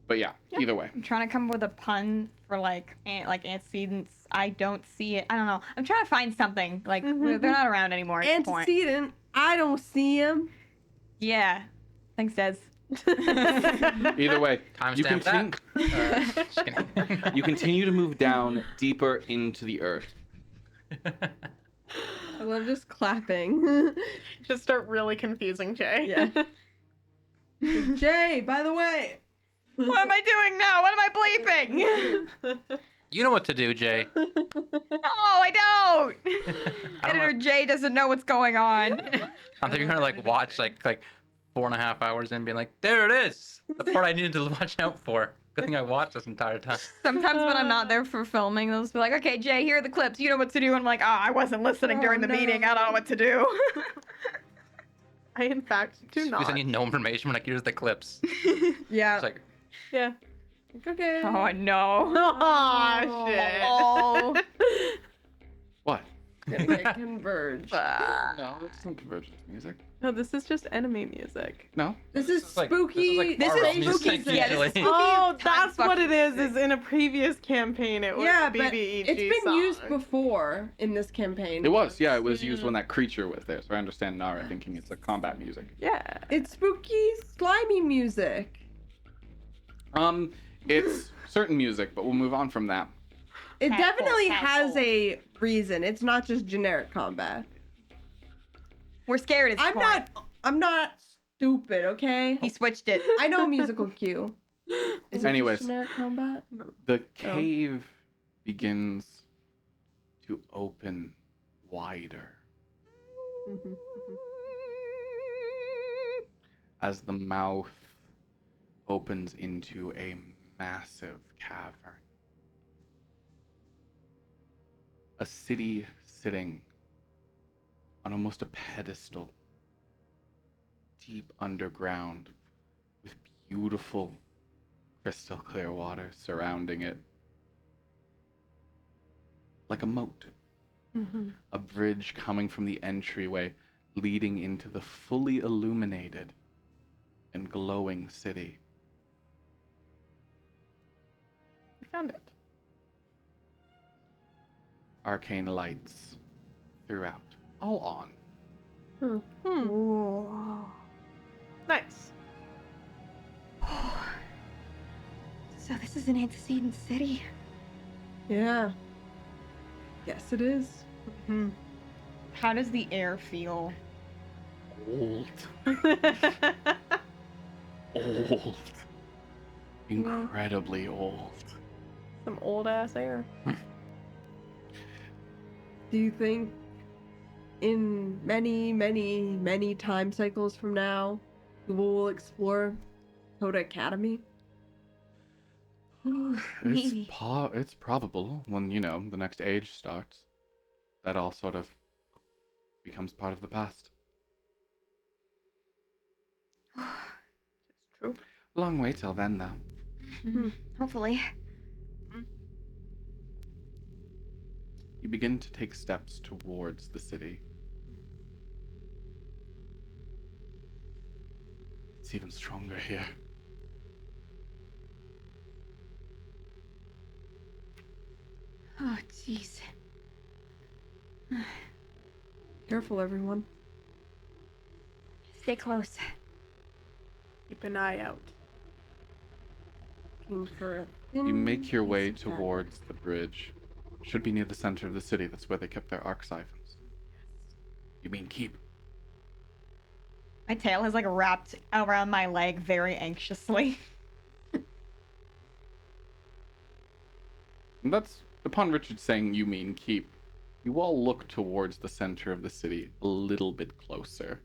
But yeah, either way. I'm trying to come up with a pun for like antecedents. I don't see it. I don't know. I'm trying to find something. Like they're not around anymore at this point. Antecedent. I don't see him. Yeah. Thanks, Des. Either way, you Timestamp continue, that. Just kidding. you continue to move down deeper into the earth. I love just clapping. Just start really confusing Jay. Yeah. Jay, by the way. What am I doing now? What am I bleeping? You know what to do, Jay. No, I don't. I don't Editor know. Jay doesn't know what's going on. I think you're gonna like watch like 4.5 hours in, being like, there it is, the part I needed to watch out for. Good thing I watched this entire time. Sometimes when I'm not there for filming, they'll just be like, "Okay, Jay, here are the clips. You know what to do." And I'm like, "Oh, I wasn't listening during the meeting. I don't know what to do." I, in fact, do Because I not. need no information. Like, here's the clips. Yeah. It's like, Yeah. Okay. Oh no. Oh, shit. Oh. What? Gonna get converged. No, it's not convergence music. No, this is just enemy music. No? This is like- spooky. this is This horror is music, spooky. Yeah, this is usually. spooky. Oh, time that's what it fucking is in a previous campaign it was Yeah, the but BBEG it's been song. used before in this campaign. It was, yeah, it was used when that creature was there. So I understand Nara thinking it's a combat music. Yeah. It's spooky, slimy music. It's certain music, but we'll move on from that. It Cat definitely hole, cat has hole. a reason. It's not just generic combat. We're scared at this point. I'm not stupid, okay? He switched it. I know musical cue. Is it Anyways. just generic combat? The cave begins to open wider as the mouth opens into a massive cavern. A city sitting on almost a pedestal, deep underground, with beautiful crystal clear water surrounding it. Like a moat. A bridge coming from the entryway leading into the fully illuminated and glowing city. We found it. Arcane lights throughout. All on. Nice. So this is an antecedent city. Yeah. Yes, it is. How does the air feel? Old. Old. Incredibly old. Some old ass air. Do you think in many, many, many time cycles from now, we will explore Toda Academy? Maybe. It's probable when, the next age starts. That all sort of becomes part of the past. It's true. Long way till then, though. Hopefully. You begin to take steps towards the city. It's even stronger here. Oh, jeez. Careful, everyone. Stay close. Keep an eye out. Looking for a You make your way piece of that. towards the bridge. Should be near the center of the city. That's where they kept their arc siphons. You mean keep? My tail has like wrapped around my leg very anxiously. And that's upon Richard saying you mean keep. You all look towards the center of the city a little bit closer.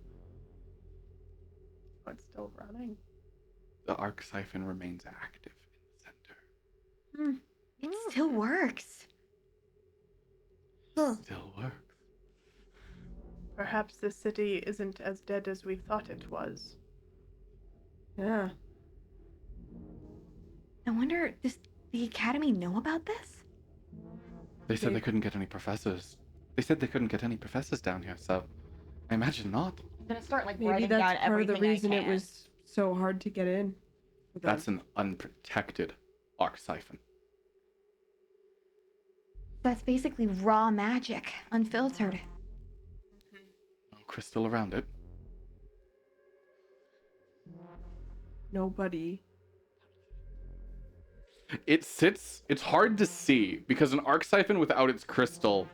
Oh, it's still running. The arc siphon remains active in the center. It still works. Still works. Perhaps this city isn't as dead as we thought it was. Yeah. I wonder, does the Academy know about this? They said they couldn't get any professors. They said they couldn't get any professors down here, so I imagine not. I'm gonna start like Maybe writing down that's part of everything the reason I it can. was so hard to get in. with That's us. an unprotected arc siphon. That's basically raw magic, unfiltered. No crystal around it. Nobody. It's hard to see because an arc siphon without its crystal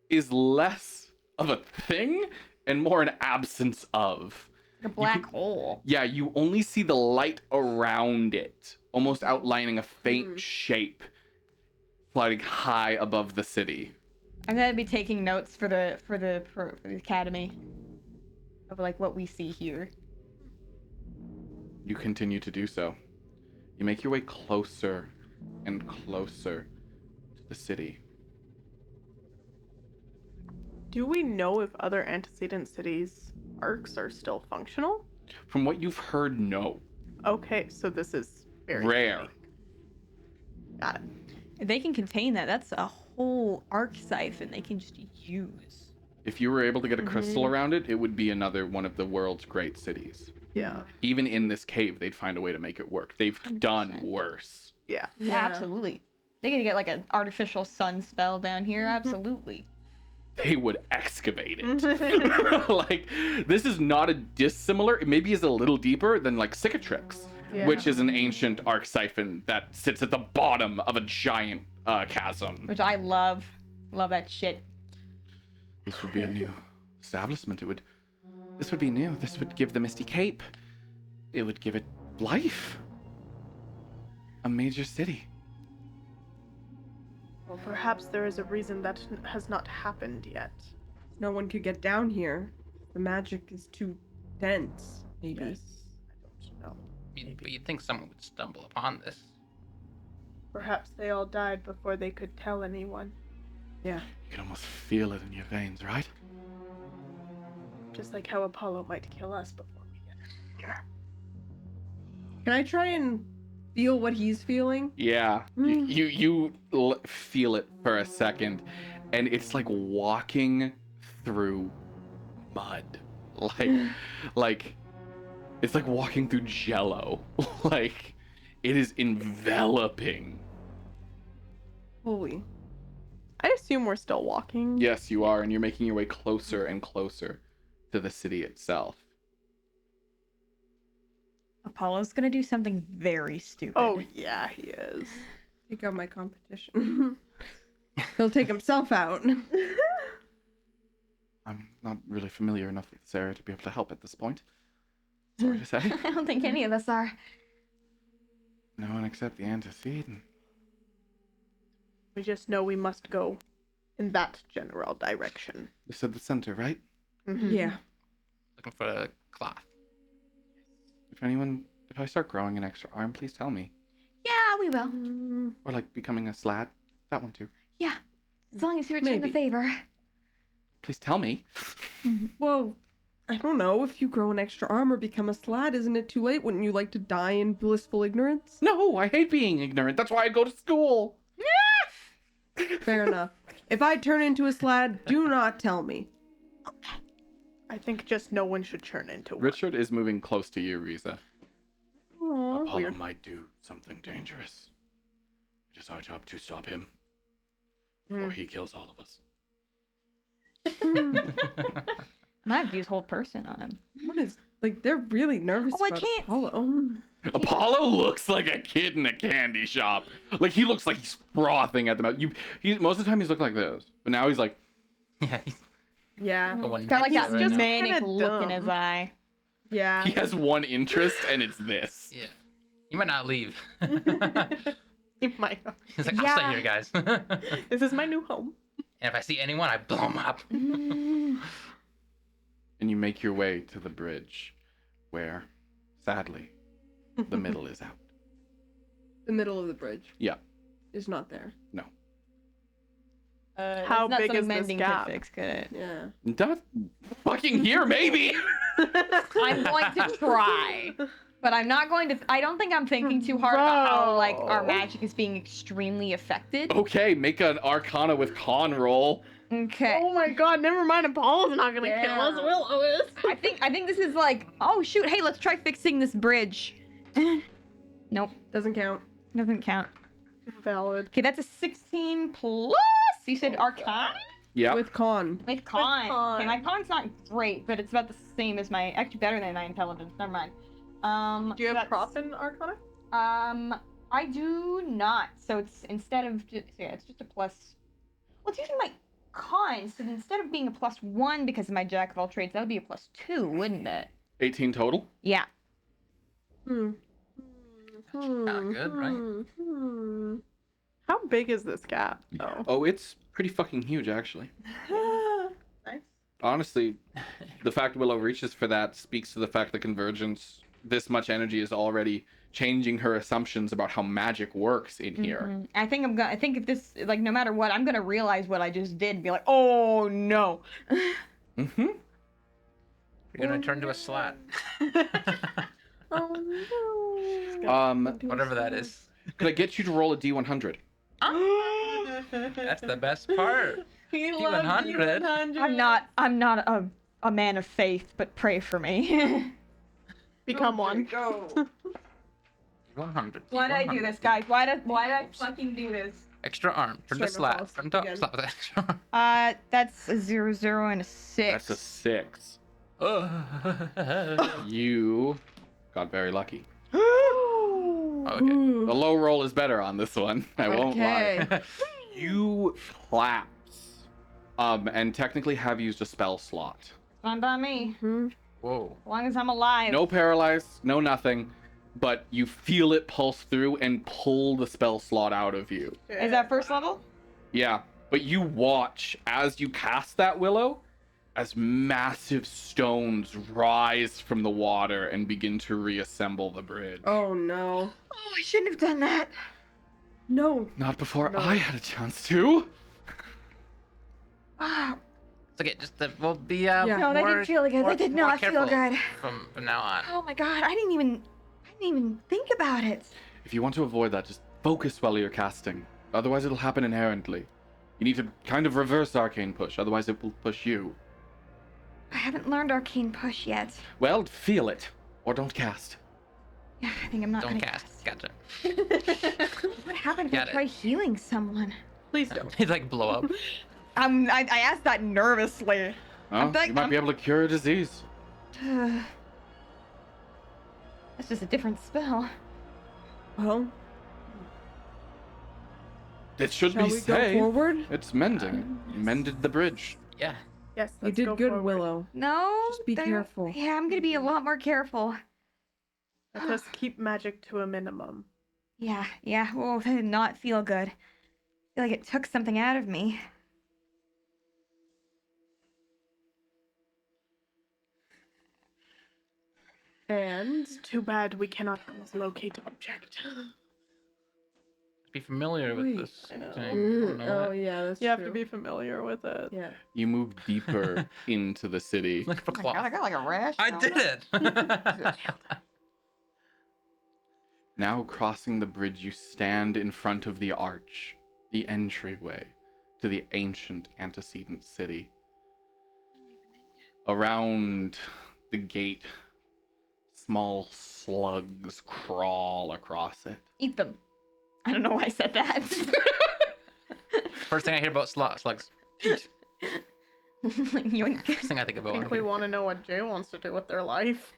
is less of a thing and more an absence of. A black hole. Yeah, you only see the light around it, almost outlining a faint shape floating high above the city. I'm gonna be taking notes for the Academy of like what we see here. You continue to do so. You make your way closer and closer to the city. Do we know if other antecedent cities' arcs are still functional? From what you've heard, no. Okay, so this is very Rare. unique. Got it. If they can contain that, that's a whole arc siphon they can just use. If you were able to get a crystal around it, it would be another one of the world's great cities. Yeah. Even in this cave, they'd find a way to make it work. They've done worse. Yeah. Yeah, absolutely. They could get like an artificial sun spell down here. Absolutely. They would excavate it. Like, this is not a dissimilar, it maybe is a little deeper than like Cicatrix, Yeah. which is an ancient arc siphon that sits at the bottom of a giant chasm. Which I love. Love that shit. This would be a new establishment. This would be new. This would give the Misty Cape. It would give it life. A major city. Well, perhaps there is a reason that has not happened yet. No one could get down here. The magic is too dense, maybe. Yes. I don't know. But you'd think someone would stumble upon this. Perhaps they all died before they could tell anyone. Yeah. You can almost feel it in your veins, right? Just like how Apollo might kill us before we get here. Can I try and feel what he's feeling? Yeah. You feel it for a second, and it's like walking through mud. Like it's like walking through jello. Like it is enveloping. Holy. I assume we're still walking. Yes, you are, and you're making your way closer and closer to the city itself. Apollo's gonna do something very stupid. Oh, yeah, he is. Take out my competition. He'll take himself out. I'm not really familiar enough with this area to be able to help at this point. Sorry to say. I don't think any of us are. No one except the antecedent. We just know we must go. in that general direction. You said the center, right? Mhm. Yeah. Looking for a cloth. If I start growing an extra arm, please tell me. Yeah, we will. Or like becoming a slat. That one too. Yeah. As long as you return the Maybe. favor. Please tell me. Well, I don't know. If you grow an extra arm or become a slat, isn't it too late? Wouldn't you like to die in blissful ignorance? No, I hate being ignorant. That's why I go to school. Fair enough. If I turn into a slat, do not tell me. I think just no one should turn into one. Richard is moving close to you, Riza. Aw, Apollo weird. might do something dangerous. It is our job to stop him, Mm. or he kills all of us. Might use whole person on him. What is like? They're really nervous Oh, I about can't- Apollo. Apollo looks like a kid in a candy shop. Like he looks like he's frothing at the mouth. Most of the time he's looked like this, but now he's like, Yeah, he's Yeah. the one. Got like He's that just manic kinda look in dumb. his eye. Yeah. he has one interest and it's this. Yeah. You might not leave. In my He's like, I'll Yeah. stay here, guys. And This is my new home. if I see anyone, I blow them up. And you make your way to the bridge, where, sadly, the middle is out. The middle of the bridge Yeah. is not there. No. How it's not big something is this mending gap? could fix, could it? Yeah. Not fucking here, maybe. I'm going to try. But I'm not going to. I don't think I'm thinking too hard about how like our Bro. magic is being extremely affected. Okay, make an Arcana with con roll. Okay. Oh my god, never mind. Apollo's not gonna kill us. Yeah. Willow is. I think this is like, oh shoot, hey, let's try fixing this bridge. Nope, Doesn't count. doesn't count. Valid. Okay, that's a 16 plus. You said Arcana Yeah. With con. with con. con. Okay, my con's not great, but it's about the same as my, actually better than my intelligence. Never mind. Do you so have that's- prop in Arcana? I do not. So it's instead of just, yeah, it's just a plus. Well, it's using my con, so instead of being a +1 because of my jack of all trades, that would be a +2, wouldn't it? 18 total. Yeah. Not good, right? How big is this gap, though? Oh, it's pretty fucking huge, actually. Nice. Honestly, the fact Willow reaches for that speaks to the fact that Convergence, this much energy is already changing her assumptions about how magic works in here. Mhm. I think I'm gonna. I think if this, like, no matter what, I'm gonna realize what I just did and be like, oh no. Mm-hmm. You're gonna turn to a slat. Oh no. Whatever that is. Could I get you to roll a D100? That's the best part. He loves loves D100. D100. I'm not a man of faith, but pray for me. Become one. 100. Why did I do this, guys? Why did I fucking do this? Extra arm. Turn to Straight slat. across Turn to again. slat with extra arm. That's a 0, 0, and a 6. That's a 6. Okay. You got very lucky. Ooh. The low roll is better on this one. I won't lie. Okay. You collapse, and technically have used a spell slot. Fine by me. Whoa. As long as I'm alive. No paralyze, no nothing, but you feel it pulse through and pull the spell slot out of you. Is that first level? Yeah, but you watch as you cast that willow, as massive stones rise from the water and begin to reassemble the bridge. Oh no. Oh, I shouldn't have done that. No. Not before I had a chance to. Ah, It's okay. Just we'll be Yeah. no, that didn't feel good. That did not feel careful good. From now on. Oh my god, I didn't even think about it. If you want to avoid that, just focus while you're casting. Otherwise it'll happen inherently. You need to kind of reverse arcane push, otherwise it will push you. I haven't learned arcane push yet. Well, feel it, or don't cast. Yeah, I think I'm not Don't gonna cast. Gotcha. What happened if Got I it. try healing someone? Please don't. He's like blow up. I asked that nervously. Well, think you might be I'm- able to cure a disease. Uh, That's just a different spell. Well, It should shall be we go safe. forward? It's mending. Mended the bridge. Yeah. Yes, You let's did go good, forward. Willow. no. Just be I don't- careful. Yeah, I'm gonna be a lot more careful. Let us keep magic to a minimum. Yeah. Oh, that did not feel good. I feel like it took something out of me. And Too bad we cannot locate object. Be familiar with Wait, this I know. thing. I don't know oh it. yeah, that's You have true. to be familiar with it. Yeah. You move deeper into the city. Look for Oh my God, I cloth. got like a rash. I on did that. it. Now crossing the bridge, you stand in front of the arch, the entryway to the ancient antecedent city. Around the gate, small slugs crawl across it. Eat them. I don't know why I said that. First thing I hear about slugs. Eat. Yoink. First thing I think I about. think we want to know what Jay wants to do with their life.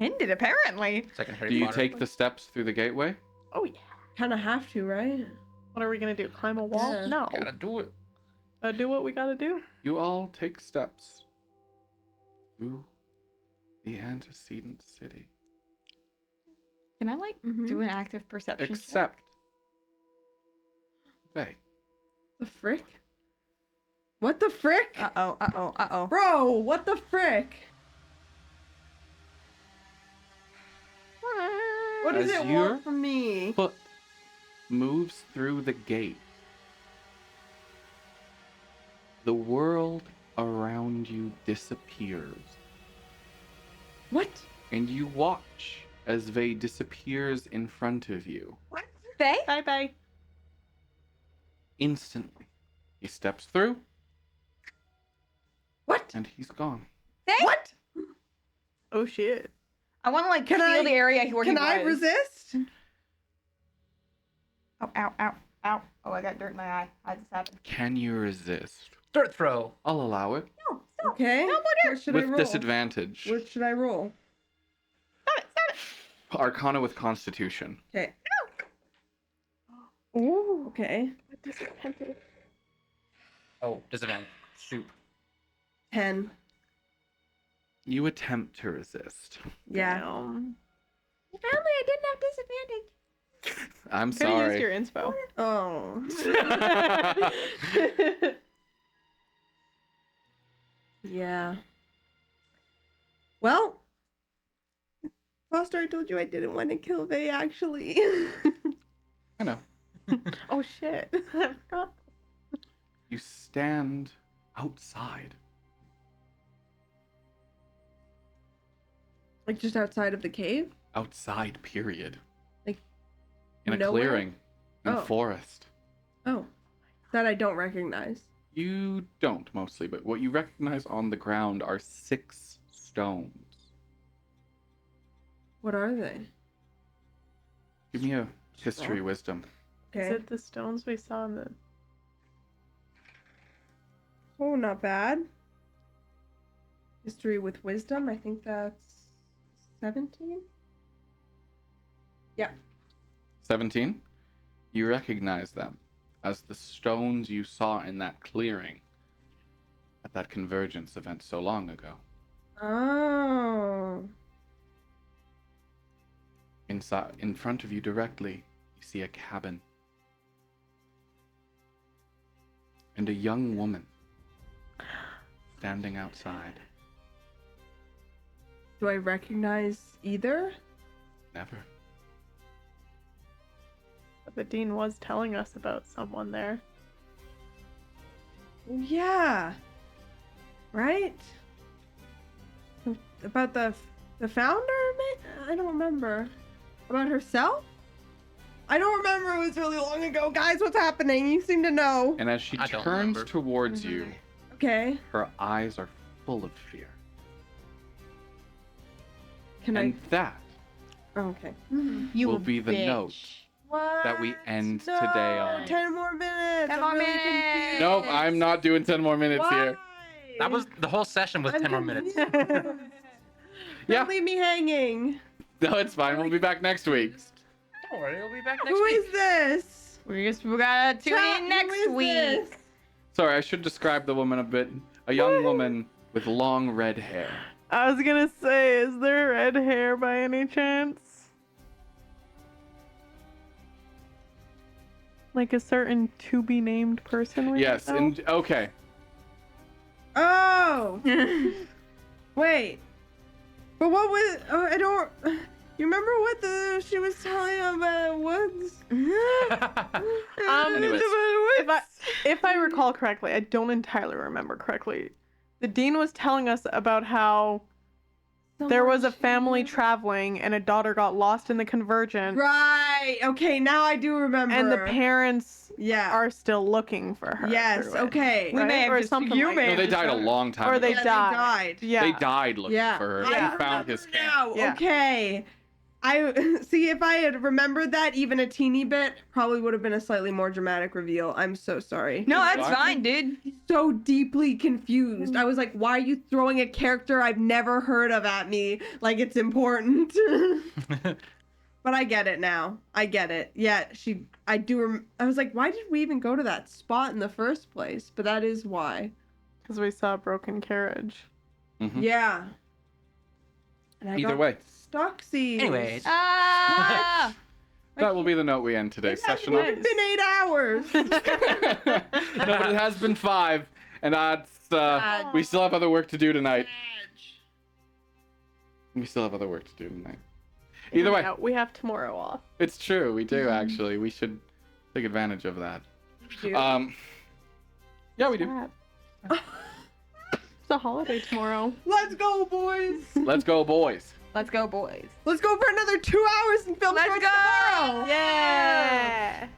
Ended apparently. Second Harry Do you Potter. take the steps through the gateway? Oh yeah. Kind of have to, right? What are we gonna do? Climb a wall? Yeah. No. Gotta do it. Do what we gotta do. You all take steps through the antecedent city. Can I like do an active perception? check? Except, Vay, The frick? What the frick? Uh-oh. Bro, what the frick? What does As it your want from me? foot moves through the gate. The world around you disappears, What? and you watch as Vay disappears in front of you. Faye? Bye bye. Instantly, he steps through, What? and he's gone. Faye? What? Oh shit. I want to like Can feel I- the area where he Can was. I resist? Oh, ow. Oh, I got dirt in my eye. How did this happen? Can you resist? Dirt throw. I'll allow it. No, stop. Okay. No more dirt. What should I With roll? disadvantage. What should I roll? Stop it. Arcana with Constitution. Okay. Ooh. Okay. Oh, disadvantage. Shoot. 10. You attempt to resist. Yeah. Damn. Apparently, I didn't have disadvantage. I'm Could have used sorry. your inspo. Oh. Yeah. Well, Foster, I told you I didn't want to kill Vay, actually. I know. Oh shit. I forgot. You stand outside. Like just outside of the cave? Outside, period. Like, in a nowhere? clearing. In Oh. a forest. Oh. That I don't recognize. You don't mostly, but what you recognize on the ground are 6 stones. What are they? Give me a history wisdom. Is Okay. it the stones we saw in the Oh, not bad. History with wisdom, I think that's 17? 17. You recognize them as the stones you saw in that clearing at that convergence event so long ago. Oh. Inside, in front of you directly, you see a cabin. And a young woman standing outside. Do I recognize either? Never. But the dean was telling us about someone there. Oh, yeah. Right? About the founder? I don't remember. About herself? I don't remember. It was really long ago. Guys, what's happening? You seem to know. And as she I don't turns remember. towards you, Okay. her eyes are full of fear. Can And that I? Oh, okay. You will be the bitch. note What? that we end No, today on. 10 more minutes. 10 I'm more really minutes. confused. Nope, I'm not doing 10 more minutes Why? here. That was the whole session was I'm 10 more minutes. confused. Yeah. Don't leave me hanging. No, it's fine. We'll be back next week. Don't worry, we'll be back next Who week. is this? We gotta tune Chat, in who next is week. this? Sorry, I should describe the woman a bit. A young woman with long red hair. I was gonna say, is there red hair by any chance? Like a certain to be named person we Yes, know? and okay. Oh. Wait. But what was? Oh, I don't. You remember what she was telling about woods? Anyways. If I recall correctly, I don't entirely remember correctly. The dean was telling us about how there was a family traveling and a daughter got lost in the convergent, Right. Okay. Now I do remember. and the parents Yeah. are still looking for her. Yes. through it. Okay. We may have or just- something you like may that. No, they died a long time Or ago. they Yeah, died. Yeah. They died looking Yeah. for her. Yeah. They found his camp. Now. Yeah. Okay. I see. If I had remembered that even a teeny bit, probably would have been a slightly more dramatic reveal. I'm so sorry. No, that's What? fine, dude. So deeply confused. I was like, why are you throwing a character I've never heard of at me like it's important? But I get it now. I get it. Yeah, I was like, why did we even go to that spot in the first place? But that is why. Because we saw a broken carriage. Mhm. Yeah. And I Either got way, Stuxies. Anyways. Ah! that will be the note we end today's It hasn't session on. even been 8 hours. No, but it has been 5, and that's we still have other work to do tonight. We still have other work to do tonight. Either way, Yeah, we have tomorrow off. it's true. We do actually. We should take advantage of that. Dude. Yeah, we do. It's a holiday tomorrow. Let's go, boys. Let's go, boys. Let's go, boys. Let's go for another 2 hours and film Let's shorts go. tomorrow. Yeah.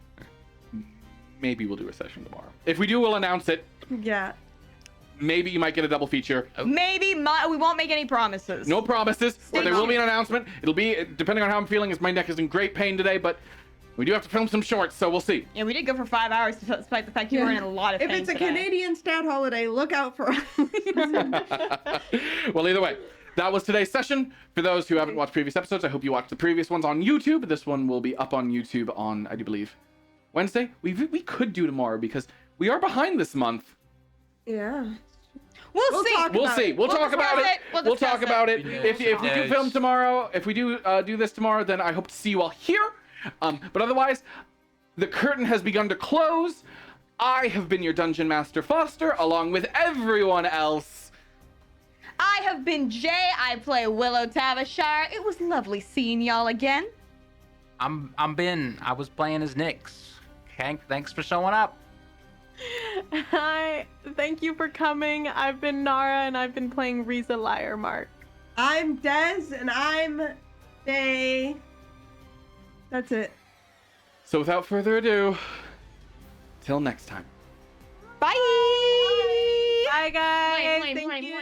Maybe we'll do a session tomorrow. If we do, we'll announce it. Yeah. Maybe you might get a double feature. Maybe we won't make any promises. No promises, but there will tuned. be an announcement. It'll be depending on how I'm feeling. As my neck is in great pain today, but we do have to film some shorts, so we'll see. Yeah, we did go for 5 hours despite the fact you were in a lot of If pain it's a today. Canadian stat holiday, look out for us. Well, either way, that was today's session. For those who haven't watched previous episodes, I hope you watched the previous ones on YouTube. This one will be up on YouTube on, I do believe, Wednesday. We could do tomorrow because we are behind this month. Yeah. We'll see. talk We'll about see. it. We'll talk about discuss it. it. We'll We'll discuss talk it. about it. Yeah. If we do Yes. film tomorrow, if we do this tomorrow, then I hope to see you all here. But otherwise, the curtain has begun to close. I have been your Dungeon Master Foster, along with everyone else. I have been Jay. I play Willow Tavishire. It was lovely seeing y'all again. I'm Ben. I was playing as Nyx. Hank, thanks for showing up. Hi. Thank you for coming. I've been Nara and I've been playing Riza Liarmark. I'm Des and I'm Faye. That's it. So without further ado, till next time. Bye. Bye guys. Thank you.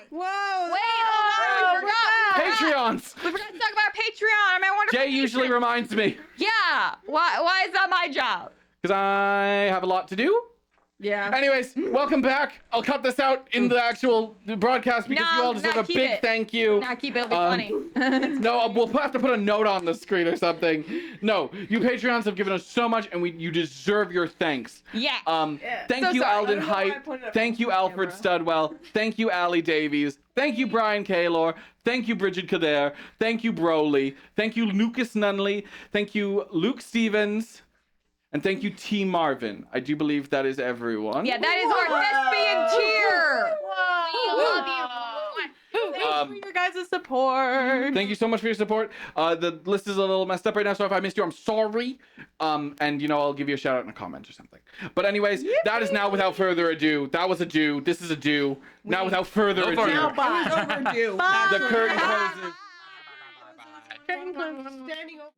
Whoa. Wait, hold on. We forgot. Patreons! We forgot to talk about Patreon. I'm my wonderful Jay usually patron. reminds me, Yeah. Why is that my job? because I have a lot to do. Yeah. Anyways, welcome back. I'll cut this out in the actual broadcast because you No, all deserve no, a keep big it. thank you. Nah, keep it. It'll be funny. No, we'll have to put a note on the screen or something. No, you Patreons have given us so much, and you deserve your thanks. Yeah. Thank So you, sorry. Alden I don't know why I Height. pointed at Thank you, the Alfred camera. Studwell. Thank you, Allie Davies. Thank you, Brian Kaylor. Thank you, Bridget Kader. Thank you, Broly. Thank you, Lucas Nunley. Thank you, Luke Stevens. And thank you, T. Marvin. I do believe that is everyone. Yeah, that is our thespian cheer. We love you. Thanks for your guys' support. Thank you so much for your support. The list is a little messed up right now, so if I missed you, I'm sorry. And I'll give you a shout out in a comment or something. But anyways, that is now without further ado. That was a do. This is a do. Now without further No ado, further. Now It bye. was overdue. Bye. the curtain closes. Curtain closes. Standing over.